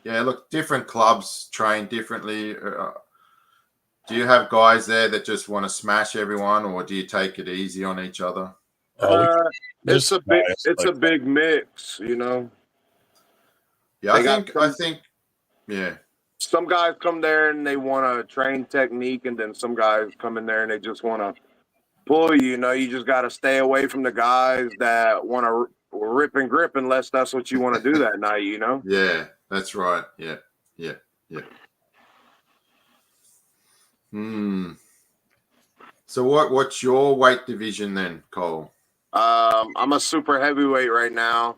look, different clubs train differently. Do you have guys there that just want to smash everyone, or do you take it easy on each other? It's a big mix, Yeah, I think, yeah. Some guys come there and they want to train technique, and then some guys come in there and they just want to pull you. You just got to stay away from the guys that want to rip and grip unless that's what you want to do that night, Yeah, that's right. Yeah. So what's your weight division then, Cole? I'm a super heavyweight right now.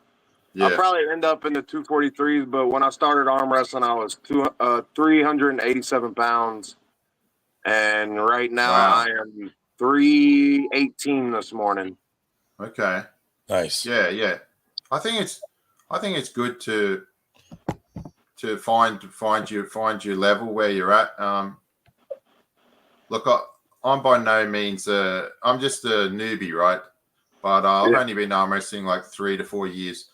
Yeah. I'll probably end up in the 243s, but when I started arm wrestling, I was 387 pounds. And right now I am 318 this morning. Okay. Nice. Yeah. I think it's good to find your level where you're at. Look, I'm by no means I'm just a newbie, right? But I've only been arm wrestling like 3 to 4 years,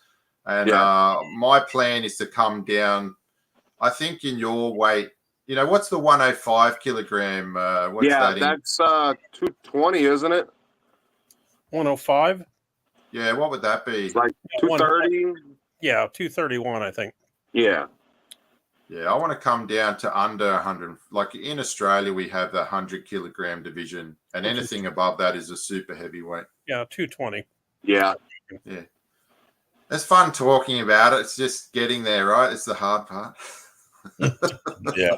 and my plan is to come down. I think in your weight, what's the 105 kilogram? What's that? That's 220, isn't it? 105. Yeah, what would that be? It's like 230. Yeah, 231, I think. Yeah. Yeah, I want to come down to under 100. Like in Australia, we have the 100 kilogram division, and anything above that is a super heavyweight. Yeah, 220. Yeah. Yeah. It's fun talking about it. It's just getting there, right? It's the hard part. Yeah.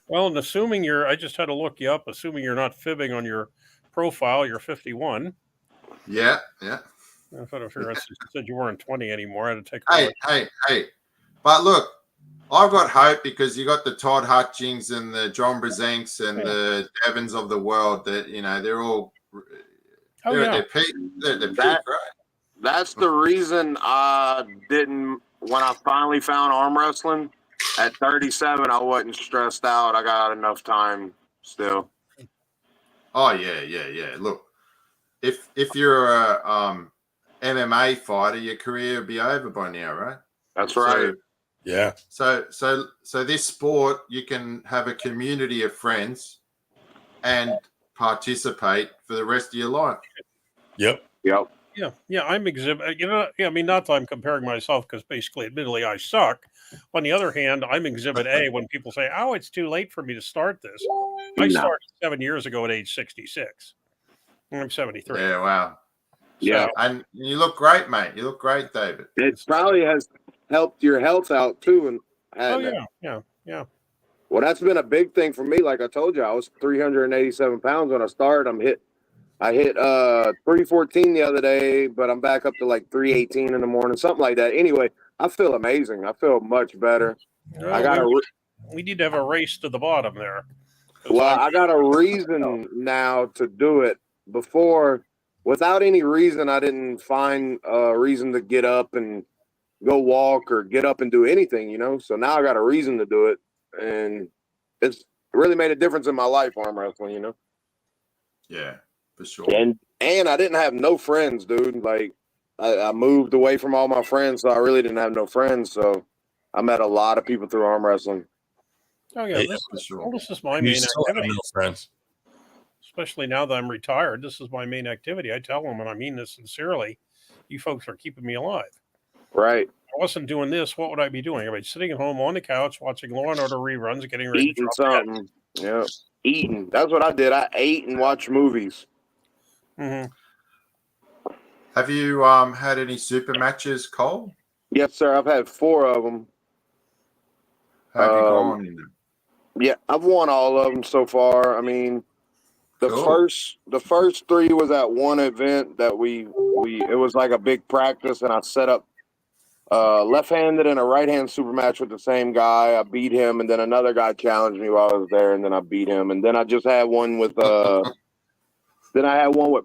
Well, and assuming I just had to look you up, assuming you're not fibbing on your profile, you're 51. Yeah, yeah. I thought if you said you weren't 20 anymore, I had to take a look. Hey. But look, I've got hope because you got the Todd Hutchings and the John Brzenks and the Devons of the world that, they're all they're at their peak. They're at their peak, right? That's the reason I didn't, when I finally found arm wrestling at 37, I wasn't stressed out. I got enough time still. Oh, yeah. Look, if you're a MMA fighter, your career will be over by now, right? That's right. Yeah. So this sport, you can have a community of friends and participate for the rest of your life. Yep. Yeah. I'm exhibit. I mean, not that I'm comparing myself because basically, admittedly, I suck. On the other hand, I'm exhibit A when people say, "Oh, it's too late for me to start this." I started 7 years ago at age 66. I'm 73. Yeah, wow. Yeah. And you look great, mate. You look great, David. It probably has helped your health out too. Yeah. Well, that's been a big thing for me. Like I told you, I was 387 pounds when I started. I hit 314 the other day, but I'm back up to like 318 in the morning, something like that. Anyway, I feel amazing. I feel much better. Well, we need to have a race to the bottom there. Well, I got a reason now to do it. Before, without any reason, I didn't find a reason to get up and go walk or get up and do anything, So now I got a reason to do it, and it's really made a difference in my life, arm wrestling, Yeah, for sure. And I didn't have no friends, dude. Like I moved away from all my friends, so I really didn't have no friends. So I met a lot of people through arm wrestling. Oh yeah, this is my main activity. No friends. Especially now that I'm retired, this is my main activity. I tell them, and I mean this sincerely, you folks are keeping me alive. Right. If I wasn't doing this, what would I be doing? I'd be sitting at home on the couch watching Law and Order reruns, getting ready Eating to drop something. Yeah, eating. That's what I did. I ate and watched movies. Mm-hmm. Have you had any super matches, Cole? Yes, sir. I've had 4 of them. How have you gone in them? Yeah, I've won all of them so far. I mean, the first 3 was at one event that it was like a big practice, and I set up left-handed and a right-hand super match with the same guy. I beat him, and then another guy challenged me while I was there, and then I beat him. And then I just had one with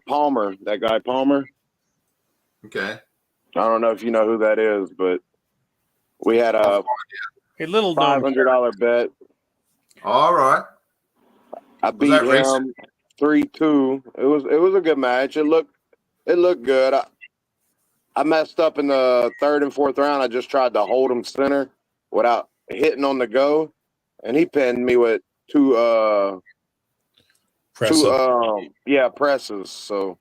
Palmer, that guy Palmer. Okay. I don't know if you know who that is, but we had a little $500 bet. All right. I beat him 3-2. It was a good match. It looked good. I messed up in the 3rd and 4th round. I just tried to hold him center without hitting on the go, and he pinned me with 2 presses. So,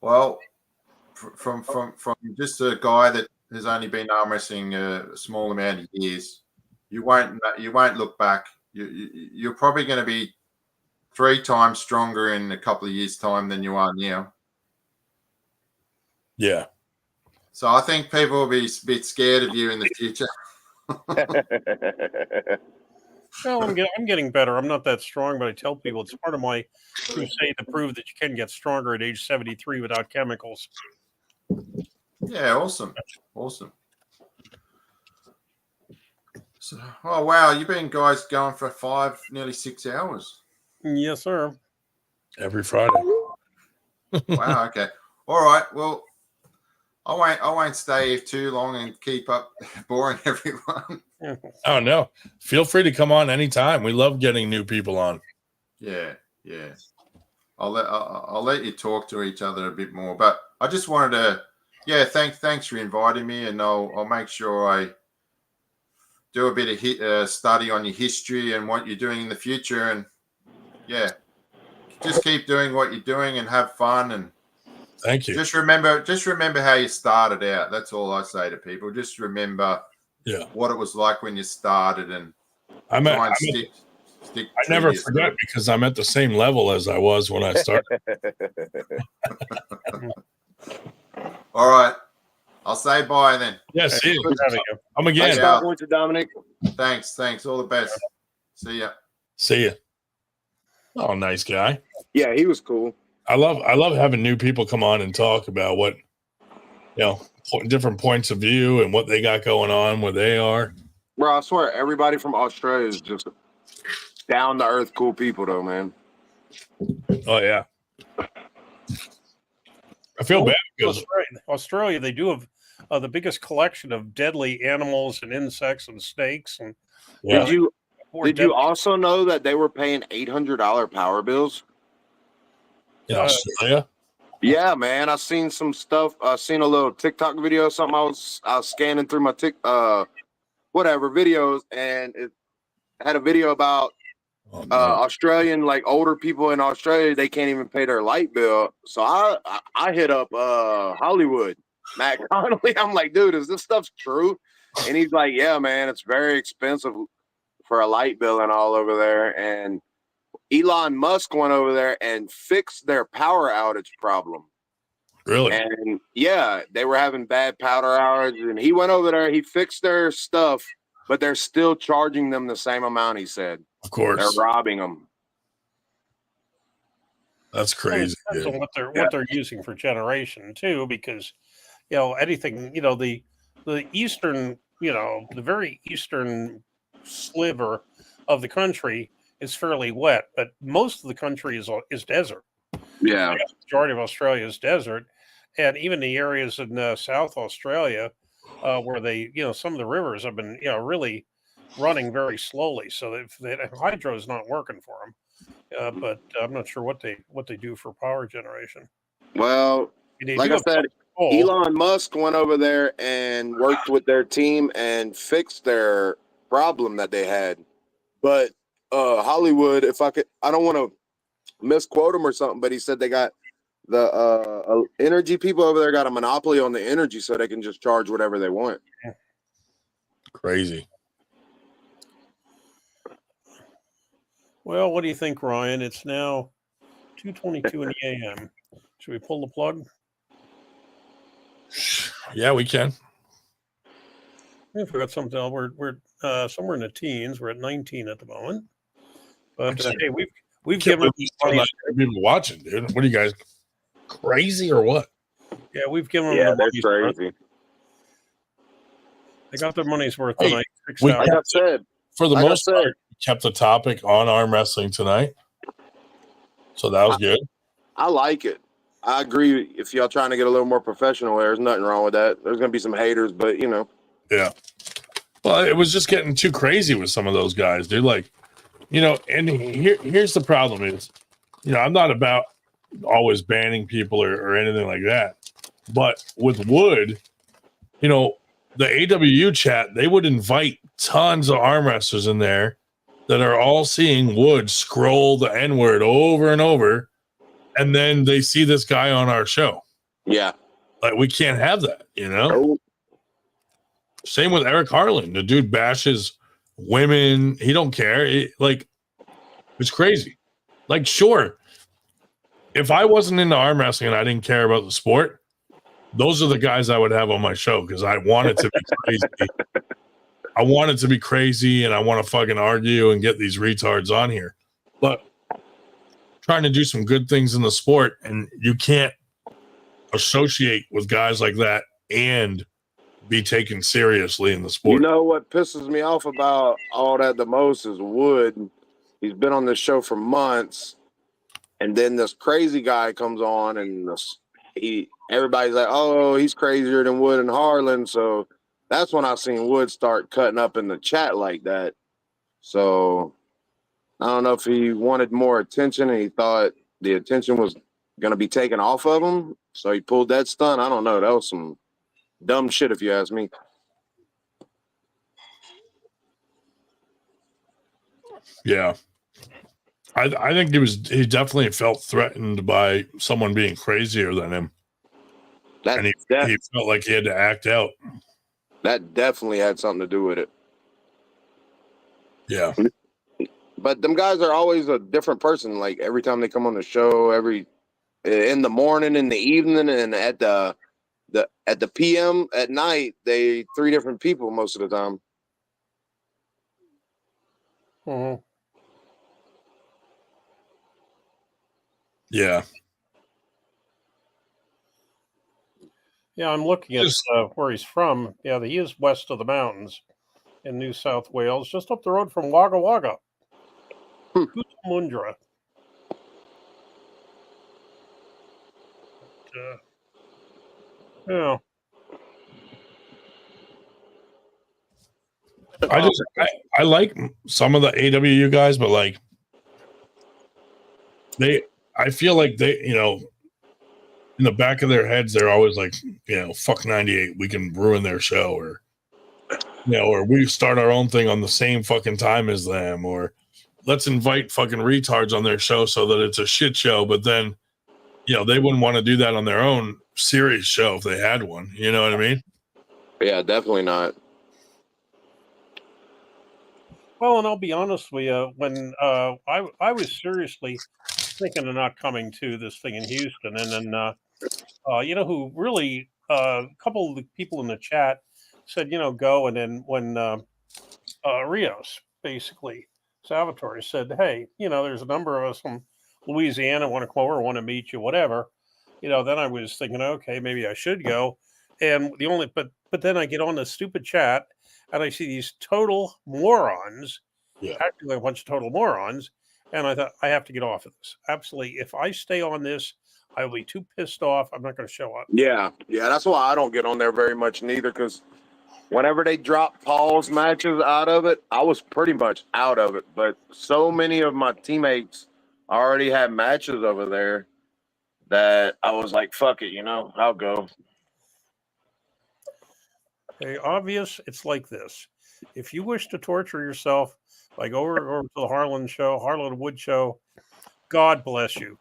well, from just a guy that has only been arm wrestling a small amount of years, you won't look back. You're probably going to be 3 times stronger in a couple of years' time than you are now. Yeah. So I think people will be a bit scared of you in the future. Well, I'm getting better. I'm not that strong, but I tell people it's part of my crusade to prove that you can get stronger at age 73 without chemicals. Yeah, awesome. So, oh wow, you've been guys going for 5, nearly 6 hours. Yes, sir. Every Friday. Wow. Okay. All right. Well, I won't stay here too long and keep up boring everyone. Oh no. Feel free to come on anytime. We love getting new people on. Yeah. I'll let you talk to each other a bit more. But I just wanted to, thanks for inviting me, and I'll make sure I do a bit of study on your history and what you're doing in the future, and just keep doing what you're doing and have fun. And thank you. Just remember how you started out. That's all I say to people. Just remember what it was like when you started, and I never forget because I'm at the same level as I was when I started. All right. I'll say bye then. Yeah, see you. Good having you. I'm again. Nice talking with you, Dominic. Thanks. All the best. See ya. See ya. Oh, nice guy. Yeah, he was cool. I love having new people come on and talk about what, different points of view and what they got going on, where they are. Bro, I swear, everybody from Australia is just down to earth, cool people, though, man. Oh yeah. I feel bad because Australia, they do have the biggest collection of deadly animals and insects and snakes. And Did you also know that they were paying $800 power bills in Australia? Yeah, man. I seen some stuff. I seen a little TikTok video. Something I was scanning through my videos, and it had a video about Australian, like older people in Australia. They can't even pay their light bill. So I hit up Hollywood, Matt Connolly. I'm like, dude, is this stuff true? And he's like, yeah, man, it's very expensive for a light bill and all over there. And Elon Musk went over there and fixed their power outage problem. Really? And yeah, they were having bad power outage, and he went over there. He fixed their stuff, but they're still charging them the same amount. He said, "Of course, they're robbing them." That's crazy. Well, it depends on what they're using for generation too, because anything the eastern the very eastern sliver of the country is fairly wet, but most of the country is desert. Yeah, the majority of Australia is desert, and even the areas in South Australia where some of the rivers have been really running very slowly, so if the hydro is not working for them. But I'm not sure what they do for power generation. Well, like I said, Elon Musk went over there and worked with their team and fixed their problem that they had. But Hollywood, I don't want to misquote him or something, but he said they got the energy people over there got a monopoly on the energy, so they can just charge whatever they want. Crazy. Well, what do you think, Ryan? It's now 2:22 in the a.m. Should we pull the plug? Yeah, we can. I forgot something else. We're somewhere in the teens. We're at 19 at the moment. But hey, we've given people watching, dude. What are you guys, crazy or what? Yeah, we've given them Yeah, the that's crazy. They got their money's worth Hey, tonight. Like I said, for the most part, we kept the topic on arm wrestling tonight, so that was good. I like it. I agree. If y'all trying to get a little more professional, there's nothing wrong with that. There's gonna be some haters, but Yeah. Well, it was just getting too crazy with some of those guys, dude. Like, and here's the problem is, I'm not about always banning people or anything like that. But with Wood, the AWU chat, they would invite tons of arm wrestlers in there that are all seeing Wood scroll the N-word over and over, and then they see this guy on our show. Yeah. Like, we can't have that, Same with Eric Harlan. The dude bashes women. He don't care. It's crazy. Like, sure, if I wasn't into arm wrestling and I didn't care about the sport, those are the guys I would have on my show because I want it to be crazy. I want it to be crazy, and I want to fucking argue and get these retards on here. But trying to do some good things in the sport, and you can't associate with guys like that and be taken seriously in the sport. You know what pisses me off about all that the most is Wood. He's been on this show for months, and then this crazy guy comes on, and everybody's like, "Oh, he's crazier than Wood and Harlan." So that's when I seen Wood start cutting up in the chat like that. So I don't know if he wanted more attention and he thought the attention was going to be taken off of him, so he pulled that stunt. I don't know. That was some dumb shit, if you ask me. Yeah. I think he definitely felt threatened by someone being crazier than him. And he felt like he had to act out. That definitely had something to do with it. Yeah. But them guys are always a different person. Like, every time they come on the show, in the morning, in the evening, and at the PM at night. They 3 different people most of the time. Mm-hmm. Yeah. Yeah, I'm looking at where he's from. Yeah, he is west of the mountains in New South Wales, just up the road from Wagga Wagga. Mundra. Yeah. I like some of the AWU guys, but like I feel like they, you know, in the back of their heads, they're always like, you know, fuck 98, we can ruin their show, or you know, or we start our own thing on the same fucking time as them, or let's invite fucking retards on their show so that it's a shit show. But then, you know, they wouldn't want to do that on their own serious show if they had one. You know what I mean? Yeah, definitely not. Well, and I'll be honest with you, when I was seriously thinking of not coming to this thing in Houston, and then you know who really a couple of the people in the chat said, you know, go, and then when Rios basically Salvatore said, hey, you know, there's a number of us from Louisiana want to come over, want to meet you, whatever, you know, then I was thinking, okay, maybe I should go, and the only but then I get on the stupid chat and I see these total morons, acting like a bunch of total morons, and I thought I have to get off of this. Absolutely, if I stay on this, I will be too pissed off. I'm not going to show up. Yeah, that's why I don't get on there very much neither, because whenever they dropped Paul's matches out of it, I was pretty much out of it. But so many of my teammates already had matches over there that I was like, fuck it, you know, I'll go. Okay, obvious, it's like this. If you wish to torture yourself, like over to the Harlan Wood show, God bless you.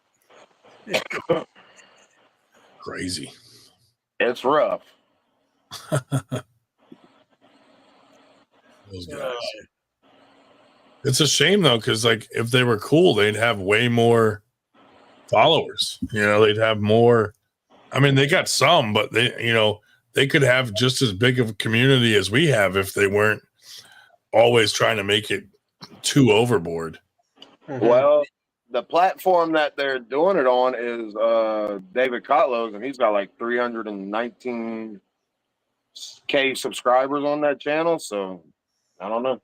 Crazy. It's rough. Those guys. It's a shame though, because like if they were cool, they'd have way more followers. You know, they'd have more. I mean, they got some, but they, you know, they could have just as big of a community as we have if they weren't always trying to make it too overboard. Well, the platform that they're doing it on is David Kotlow's, and he's got like 319K subscribers on that channel. So I don't know.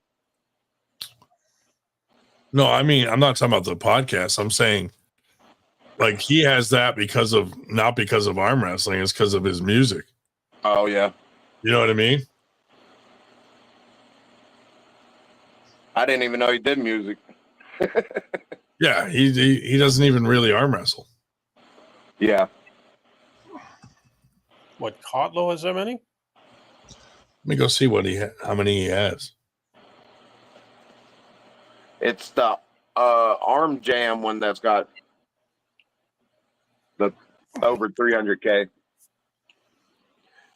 No, I mean, I'm not talking about the podcast. I'm saying like he has that because of, not because of arm wrestling, it's because of his music. Oh yeah. You know what I mean? I didn't even know he did music. Yeah, he doesn't even really arm wrestle. Yeah. What, Kotlo has that many? Let me go see what how many he has. It's the Arm Jam one that's got the over 300K.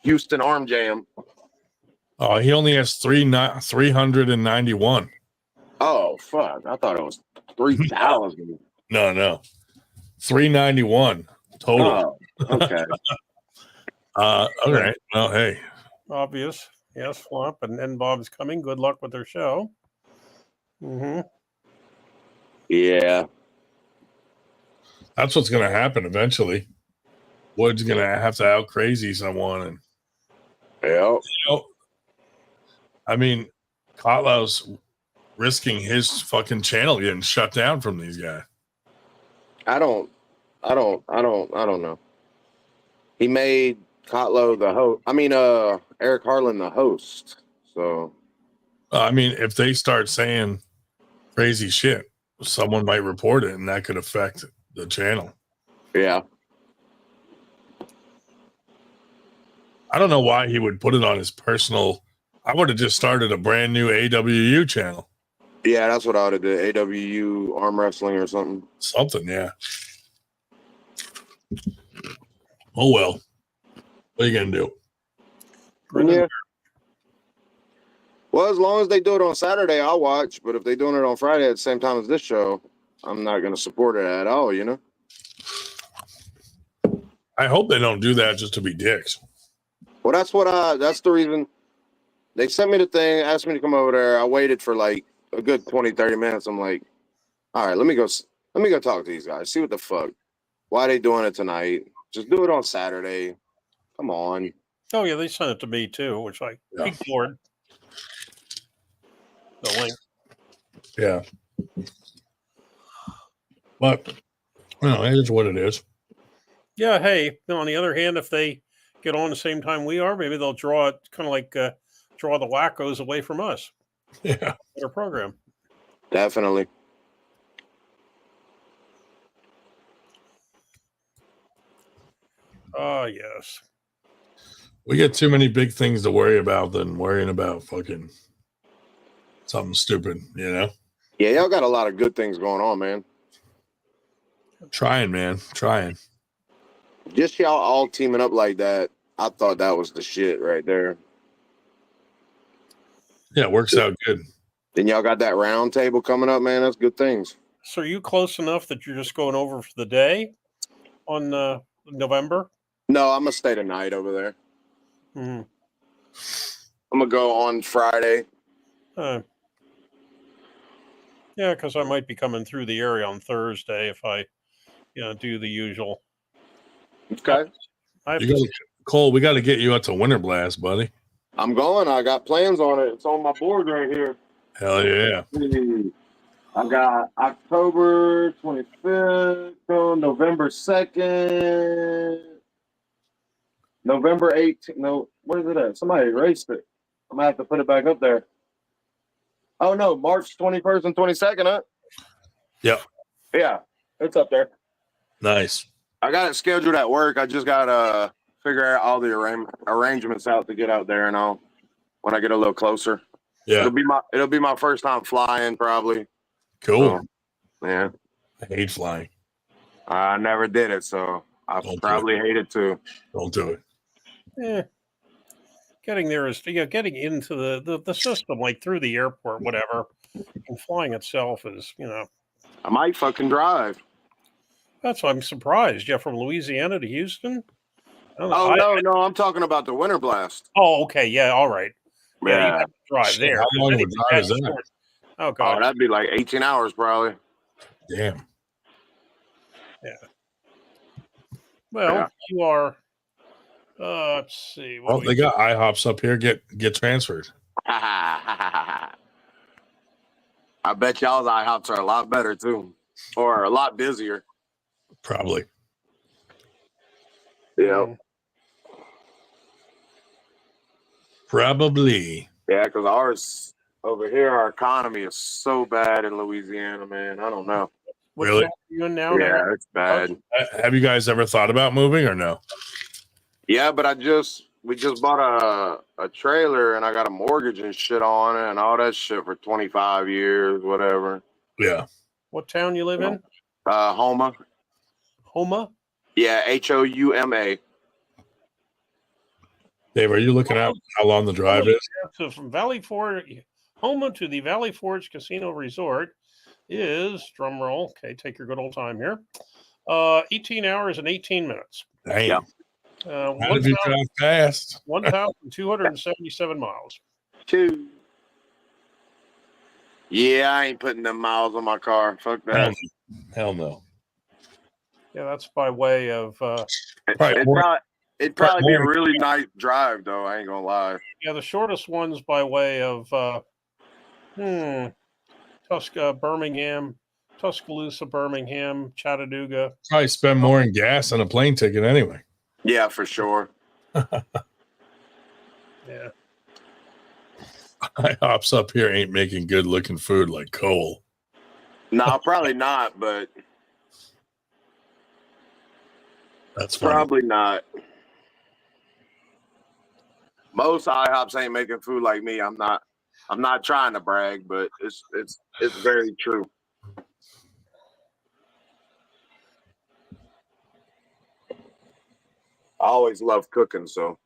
Houston Arm Jam. Oh, he only has 391. Oh fuck! I thought it was 3,000. No, 391 total. Oh, okay. All right. Well, hey, Obvious. Yes, Flop and N Bob's coming. Good luck with their show. Yeah. That's what's going to happen eventually. Wood's going to have to out crazy someone, and yeah. You know, I mean, Kotlow's risking his fucking channel getting shut down from these guys. I don't know. He made Kotlo the host. I mean, Eric Harlan the host. So, I mean, if they start saying crazy shit, someone might report it, and that could affect the channel. Yeah. I don't know why he would put it on his personal. I would have just started a brand new AWU channel. Yeah, that's what I would have did. AWU arm wrestling or something. Something, yeah. Oh well. What are you gonna do? Yeah. Well, as long as they do it on Saturday, I'll watch. But if they're doing it on Friday at the same time as this show, I'm not going to support it at all, you know? I hope they don't do that just to be dicks. Well, that's the reason they sent me the thing, asked me to come over there. I waited for like a good 20, 30 minutes. I'm like, all right, let me go talk to these guys. See what the fuck. Why are they doing it tonight? Just do it on Saturday. Come on. Oh yeah, they sent it to me too, which I ignored. The link. Yeah. But it is what it is. Yeah, hey, on the other hand, if they get on the same time we are, maybe they'll draw it kind of like draw the wackos away from us. Yeah. Better program. Definitely. Oh, yes. We get too many big things to worry about than worrying about fucking something stupid, you know? Yeah, y'all got a lot of good things going on, man. Trying, man. Trying. Just y'all all teaming up like that, I thought that was the shit right there. Yeah, it works out good. Then y'all got that round table coming up, man. That's good things. So are you close enough that you're just going over for the day on November? No, I'm gonna stay the night over there. Mm-hmm. I'm gonna go on Friday. Yeah, because I might be coming through the area on Thursday if I, do the usual. Okay. Cole, we got to get you out to Winter Blast, buddy. I'm going. I got plans on it. It's on my board right here. Hell yeah. I got October 25th, November 2nd, November 18th. No, where's it at? Somebody erased it. I'm going to have to put it back up there. Oh, no, March 21st and 22nd, huh? Yep. Yeah, it's up there. Nice. I got it scheduled at work. I just got to figure out all the arrangements out to get out there and all when I get a little closer. Yeah. It'll be my first time flying, probably. Cool. So, yeah. I hate flying. I never did it, so I probably hate it too. Don't do it. Getting there is getting into the system, like through the airport, whatever, and flying itself is, I might fucking drive. That's why I'm surprised. Yeah, from Louisiana to Houston. Oh no, I'm talking about the Winter Blast. Oh, okay, yeah, all right. Yeah, you have to drive Shit, there. how long of a drive is that? Oh god. Oh, that'd be like 18 hours probably. Damn. Yeah. Well, you are. Let's see. Oh, they got IHOPs up here. Get transferred. I bet y'all's IHOPs are a lot better too, or a lot busier. Probably. Yeah. Probably. Yeah, because ours over here, our economy is so bad in Louisiana, man. I don't know. Really? You in now? Yeah, it's bad. Have you guys ever thought about moving or no? Yeah, but we just bought a trailer and I got a mortgage and shit on it and all that shit for 25 years, whatever. Yeah. What town you live in? Houma. Houma? Yeah, Houma. Dave, are you looking out how long the drive is? So from Valley Forge, Houma to the Valley Forge Casino Resort is, drum roll, okay, take your good old time here, 18 hours and 18 minutes. Damn. How did you drive fast? 1,277 miles. Two. Yeah, I ain't putting them miles on my car. Fuck that. Hell no. Yeah, that's by way of. It'd probably be a really nice drive, though. I ain't gonna lie. Yeah, the shortest one's by way of Birmingham, Tuscaloosa, Birmingham, Chattanooga. Probably spend more in gas on a plane ticket anyway. Yeah, for sure. Yeah. IHOPs up here ain't making good looking food like Cole. No, probably not, but that's funny. Probably not. Most IHOPs ain't making food like me. I'm not trying to brag, but it's very true. I always love cooking, so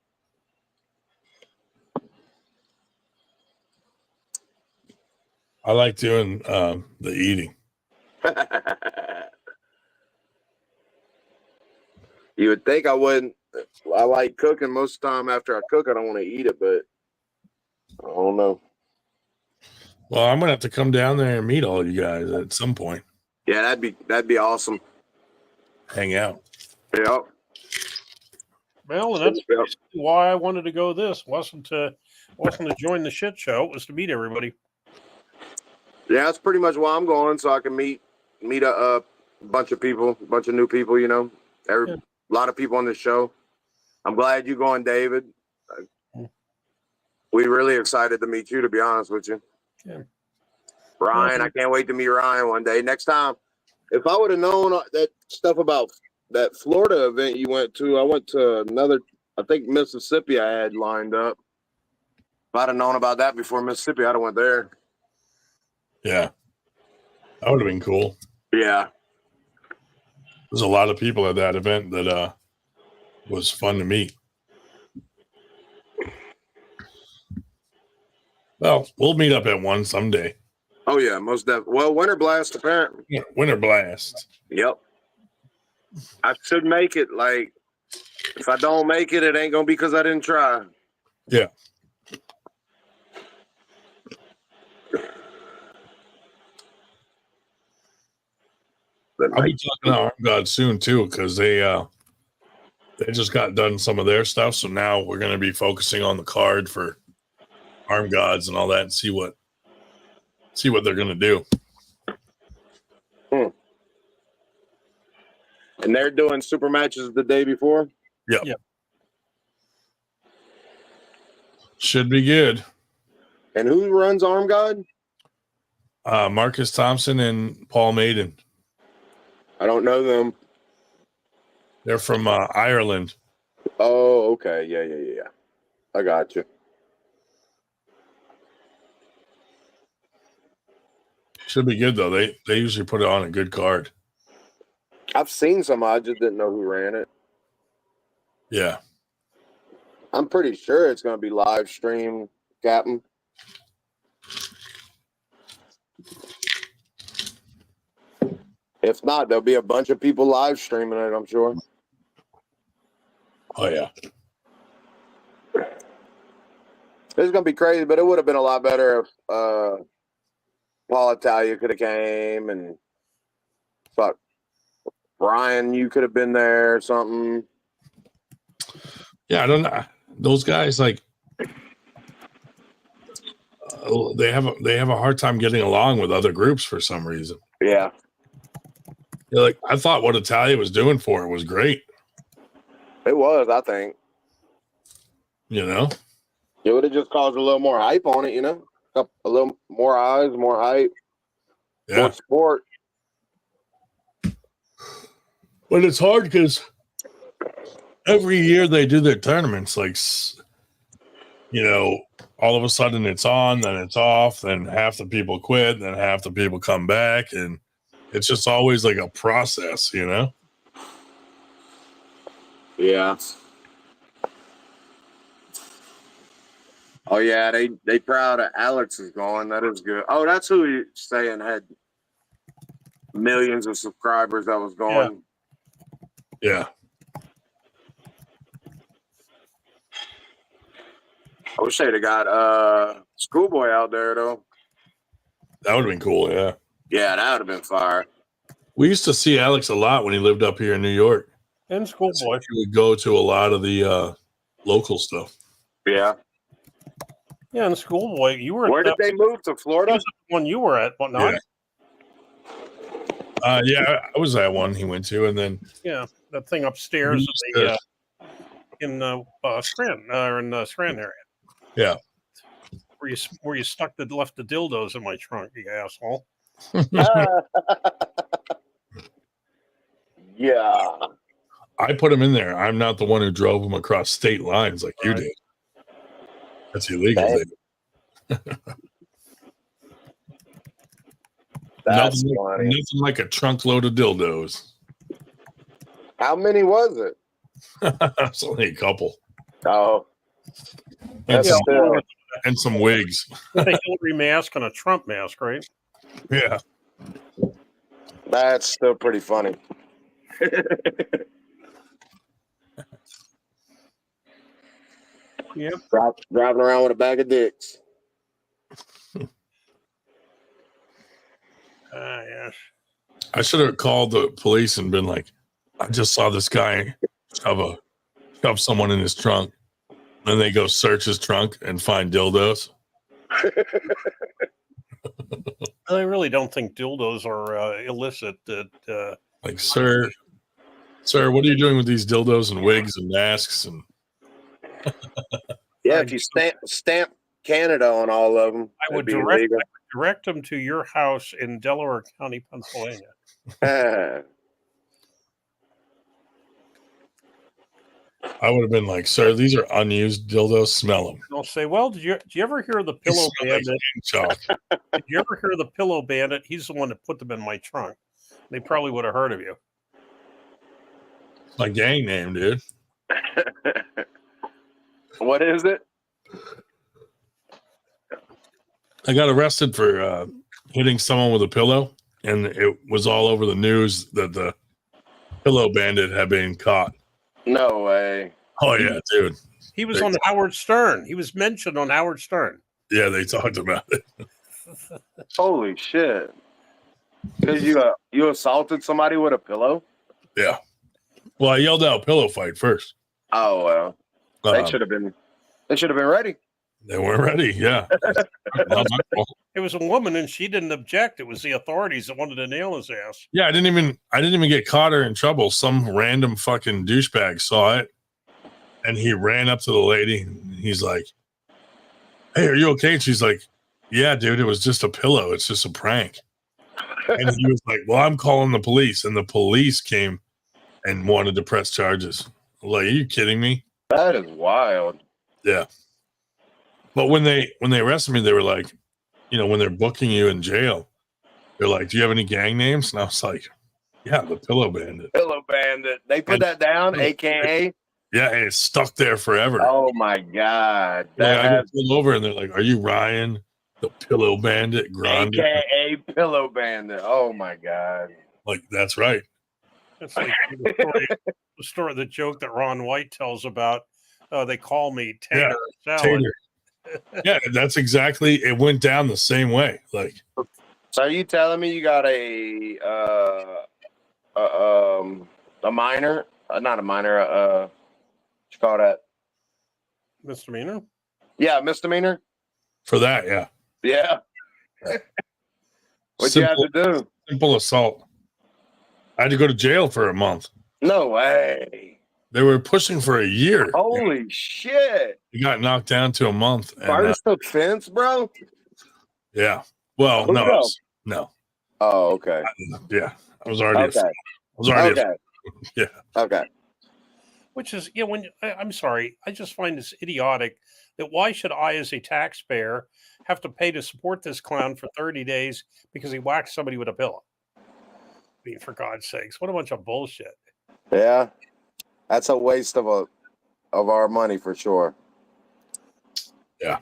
I like doing the eating. You would think I wouldn't. I like cooking most of the time. After I cook, I don't want to eat it, but I don't know. Well, I'm gonna have to come down there and meet all you guys at some point. Yeah, that'd be awesome. Hang out. Yep. Well, and that's basically why I wanted to go. This wasn't to join the shit show. It was to meet everybody. Yeah, that's pretty much why I'm going, so I can meet a bunch of people, a bunch of new people. You know, a lot of people on the show. I'm glad you're going, David. We're really excited to meet you, to be honest with you. Yeah. Ryan, I can't wait to meet Ryan one day. Next time, if I would have known that stuff about that Florida event you went to, I went to another, I think Mississippi I had lined up. If I'd have known about that before Mississippi, I'd have went there. Yeah. That would have been cool. Yeah. There's a lot of people at that event that was fun to meet. Well, we'll meet up at one someday. Oh yeah, most definitely. Well, Winter Blast apparently. Yeah, Winter Blast. Yep. I should make it. Like, if I don't make it, it ain't gonna be because I didn't try. Yeah. I'll be talking to Arm God soon too, because they just got done some of their stuff. So now we're going to be focusing on the card for Arm Gods and all that, and see what they're going to do. And they're doing super matches the day before. Yep. Should be good. And who runs Arm God? Marcus Thompson and Paul Maiden. I don't know them. They're from Ireland. Oh, okay. Yeah. I got you. Should be good though. They usually put it on a good card. I've seen some. I just didn't know who ran it. Yeah. I'm pretty sure it's going to be live stream, Captain. If not, there'll be a bunch of people live streaming it, I'm sure. Oh, yeah. It's going to be crazy, but it would have been a lot better if Paul Italia could have came and fuck. Brian, you could have been there or something. Yeah, I don't know. Those guys, like, they have a hard time getting along with other groups for some reason. Yeah. You're like, I thought what Italia was doing for it was great. It was, I think. You know? It would have just caused a little more hype on it, you know? A little more eyes, more hype. Yeah. More support. But it's hard because every year they do their tournaments, like, you know, all of a sudden it's on, then it's off, then half the people quit, then half the people come back, and it's just always like a process, you know? Yeah. Oh yeah, they proud of Alex is going. That is good. Oh, that's who he's saying had millions of subscribers that was going. Yeah. I wish they'd have got Schoolboy out there though. That would have been cool, yeah. Yeah, that would have been fire. We used to see Alex a lot when he lived up here in New York. And Schoolboy. He would go to a lot of the local stuff. Yeah. Yeah, and Schoolboy, you were. Where did they move to Florida? The one you were at, whatnot. Yeah. Yeah, I was at one he went to, and then that thing upstairs in Scranton or in the Scranton area. Yeah. Where you left the dildos in my trunk, you asshole. Yeah. I put him in there. I'm not the one who drove him across state lines like you did. That's illegal. That's nothing like a trunk load of dildos. How many was it? It's only a couple. Oh. And, and some wigs. A Hillary mask and a Trump mask, right? Yeah. That's still pretty funny. Yep. Driving around with a bag of dicks. Yes. I should have called the police and been like, I just saw this guy shove someone in his trunk. Then they go search his trunk and find dildos. I really don't think dildos are illicit. Like, sir, what are you doing with these dildos and wigs and masks? And yeah, if you stamp Canada on all of them, I would direct them to your house in Delaware County, Pennsylvania. I would have been like, sir, these are unused dildos. Smell them. They'll say, well, did you ever hear of the Pillow Bandit? Did you ever hear of the Pillow Bandit? He's the one that put them in my trunk. They probably would have heard of you. My gang name, dude. What is it? I got arrested for hitting someone with a pillow, and it was all over the news that the Pillow Bandit had been caught. No way. Oh, yeah, dude. He was on Howard Stern. He was mentioned on Howard Stern. Yeah, they talked about it. Holy shit. Because you assaulted somebody with a pillow? Yeah. Well, I yelled out pillow fight first. Oh, well. They should have been ready. They weren't ready, yeah. It was a woman, and she didn't object. It was the authorities that wanted to nail his ass. Yeah, I didn't even get caught or in trouble. Some random fucking douchebag saw it, and he ran up to the lady. And he's like, "Hey, are you okay?" And she's like, "Yeah, dude, it was just a pillow. It's just a prank." And he was like, "Well, I'm calling the police," and the police came and wanted to press charges. I'm like, are you kidding me? That is wild. Yeah. But when they arrested me, they were like, when they're booking you in jail, they're like, "Do you have any gang names?" And I was like, "Yeah, the Pillow Bandit." Pillow Bandit. They put that down, AKA? Yeah, and it's stuck there forever. Oh, my God. I got pulled over, and they're like, "Are you Ryan, the Pillow Bandit Grande?" AKA Pillow Bandit. Oh, my God. Like, that's right. That's like the joke that Ron White tells about, they call me Tater Salad. Tater. Yeah, that's exactly. It went down the same way. Like, so are you telling me you got a minor? Not a minor. What you call that? Misdemeanor. Yeah, misdemeanor. For that, yeah. Yeah. What you have to do? Simple assault. I had to go to jail for a month. No way. They were pushing for a year. Holy shit. It got knocked down to a month. First offense, bro? Yeah. Well, no. Oh, okay. Yeah. I was already yeah. Okay. Which is, I'm sorry, I just find this idiotic that why should I, as a taxpayer, have to pay to support this clown for 30 days because he whacked somebody with a pillow? I mean, for God's sakes, what a bunch of bullshit. Yeah. That's a waste of our money for sure. Yeah.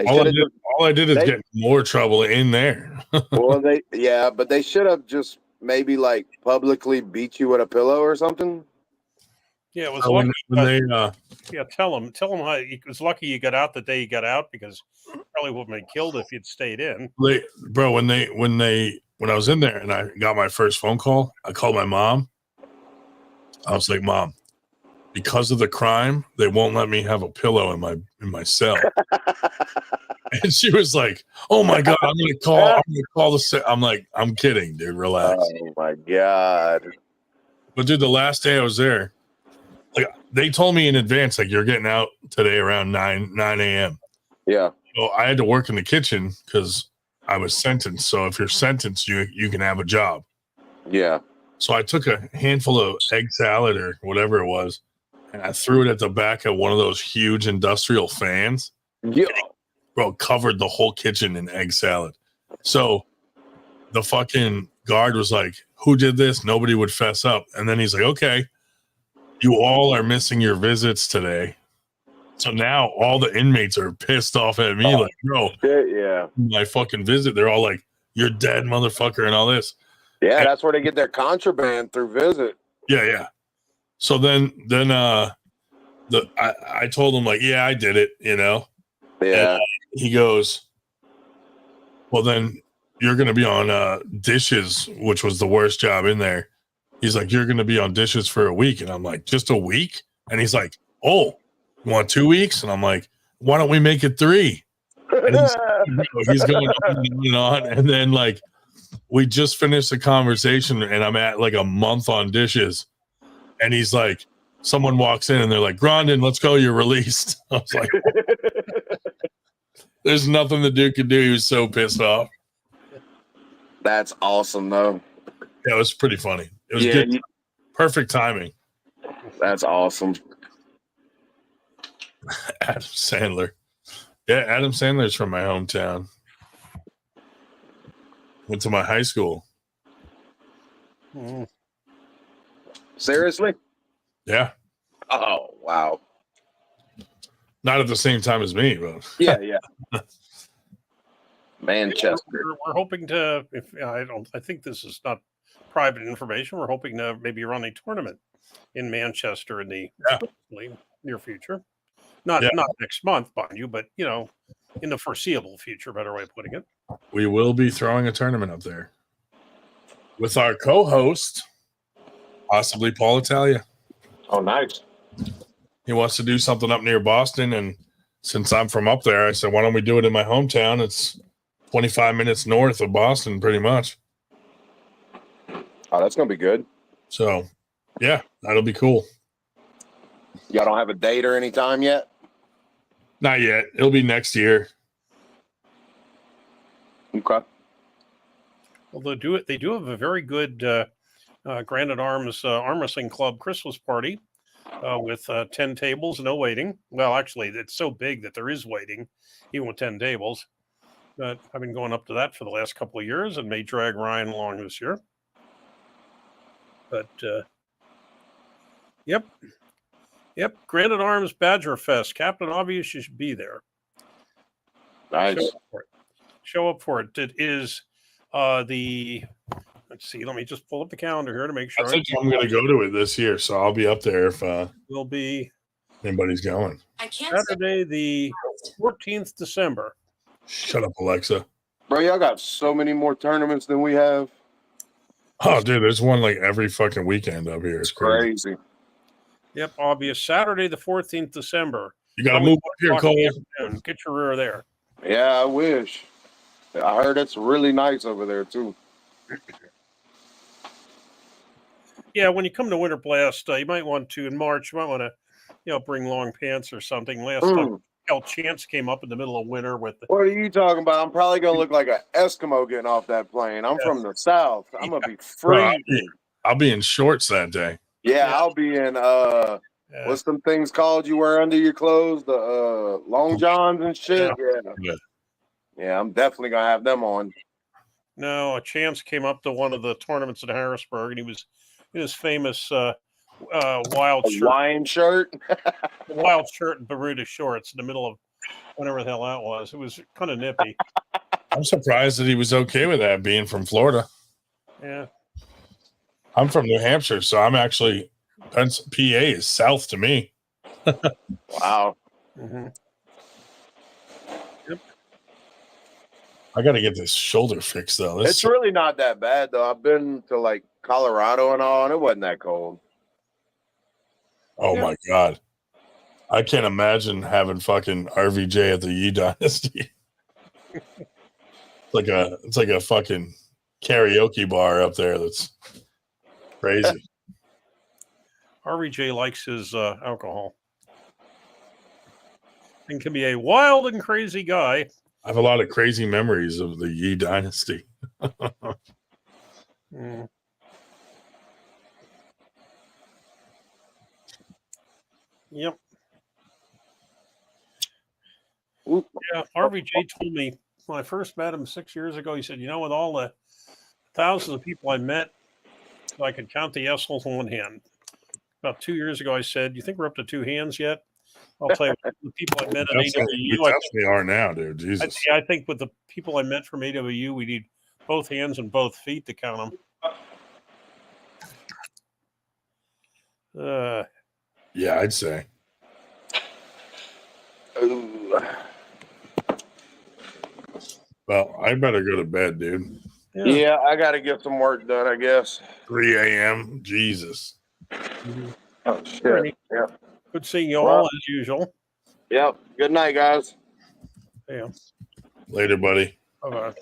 All I did is get more trouble in there. Well, but they should have just maybe like publicly beat you with a pillow or something. Yeah, it was when they tell him how it was lucky you got out the day you got out, because you probably would have been killed if you'd stayed in. Bro, when I was in there and I got my first phone call, I called my mom. I was like, "Mom, because of the crime, they won't let me have a pillow in my cell." And she was like, "Oh my God, I'm gonna call the." I'm like, "I'm kidding, dude. Relax." Oh my God. But dude, the last day I was there, like they told me in advance, like, "You're getting out today around 9 a.m." Yeah. So I had to work in the kitchen because I was sentenced. So if you're sentenced, you can have a job. Yeah. So I took a handful of egg salad or whatever it was, and I threw it at the back of one of those huge industrial fans. Yeah. Bro, covered the whole kitchen in egg salad. So the fucking guard was like, "Who did this?" Nobody would fess up. And then he's like, "Okay, you all are missing your visits today." So now all the inmates are pissed off at me. Like, bro, shit, yeah. My fucking visit, they're all like, "You're dead, motherfucker," and all this. Yeah, that's where they get their contraband through visit. Yeah. So then I told him like, yeah, I did it, you know. Yeah. And he goes, well, then you're going to be on dishes, which was the worst job in there. He's like, you're going to be on dishes for a week. And I'm like, just a week? And he's like, oh, you want 2 weeks? And I'm like, why don't we make it 3? And he's going on and on. And then like, we just finished the conversation and I'm at like a month on dishes. And he's like, someone walks in and they're like, Grondin, let's go. You're released. I was like, there's nothing the dude could do. He was so pissed off. That's awesome, though. Yeah, it was pretty funny. It was good. Perfect timing. That's awesome. Adam Sandler. Yeah, Adam Sandler's from my hometown. Went to my high school. Seriously? Yeah. Oh, wow. Not at the same time as me, but yeah. Manchester. We're hoping to. I think this is not private information. We're hoping to maybe run a tournament in Manchester in the near future. Not next month, mind you, but in the foreseeable future. Better way of putting it. We will be throwing a tournament up there with our co-host, possibly Paul Italia. Oh, nice. He wants to do something up near Boston, and since I'm from up there, I said, why don't we do it in my hometown? It's 25 minutes north of Boston, pretty much. Oh, that's going to be good. So, yeah, that'll be cool. Y'all don't have a date or any time yet? Not yet. It'll be next year. Okay. Well, they do have a very good Granite Arms Arm Wrestling Club Christmas party with 10 tables, no waiting. Well, actually, it's so big that there is waiting, even with 10 tables. But I've been going up to that for the last couple of years and may drag Ryan along this year. But, yep. Granite Arms Badger Fest. Captain Obvious, you should be there. Nice. Show up for it. It is let's see, let me just pull up the calendar here to make sure. I think I'm going to go to it this year, so I'll be up there if will be anybody's going. Saturday, the 14th December. Shut up, Alexa. Bro, y'all got so many more tournaments than we have. Oh, dude, there's one like every fucking weekend up here. It's crazy. Yep, obvious. Saturday, the 14th December. You got to move up here, Cole. Get your rear there. Yeah, I wish. I heard it's really nice over there, too. Yeah, when you come to Winter Blast, you might want to, in March, you might want to, bring long pants or something. Last time, Chance came up in the middle of winter with the... What are you talking about? I'm probably going to look like an Eskimo getting off that plane. I'm from the South. I'm going to be free. I'll be in shorts that day. Yeah, I'll be in, what's them things called you wear under your clothes? The long johns and shit? Yeah, I'm definitely going to have them on. No, a Chance came up to one of the tournaments in Harrisburg, and he was in his famous wild shirt. Hawaiian shirt? Wild shirt and Bermuda shorts in the middle of whatever the hell that was. It was kind of nippy. I'm surprised that he was okay with that, being from Florida. Yeah. I'm from New Hampshire, so I'm actually, PA is south to me. Wow. Mm-hmm. Yep. I got to get this shoulder fixed, though. It's really not that bad, though. I've been to, like, Colorado and all, and it wasn't that cold. Oh, my God. I can't imagine having fucking RVJ at the Yi Dynasty. It's like a fucking karaoke bar up there that's crazy. RVJ likes his alcohol and can be a wild and crazy guy. I have a lot of crazy memories of the Yi Dynasty. Yep. Yeah, RVJ told me when I first met him 6 years ago, he said, with all the thousands of people I met, I could count the assholes on one hand. About 2 years ago, I said, you think we're up to 2 hands yet? I'll tell you, the people I met at AWU. We definitely are now, dude. Jesus. I think with the people I met from AWU, we need both hands and both feet to count them. Yeah, I'd say. Ooh. Well, I better go to bed, dude. Yeah, I got to get some work done, I guess. 3 a.m. Jesus. Oh, shit. Alrighty. Yeah. Good seeing you all Well, as usual. Yep. Good night, guys. Yeah. Later, buddy. Bye-bye.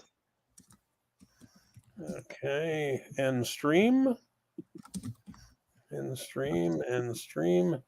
Okay. End stream. End stream. End stream.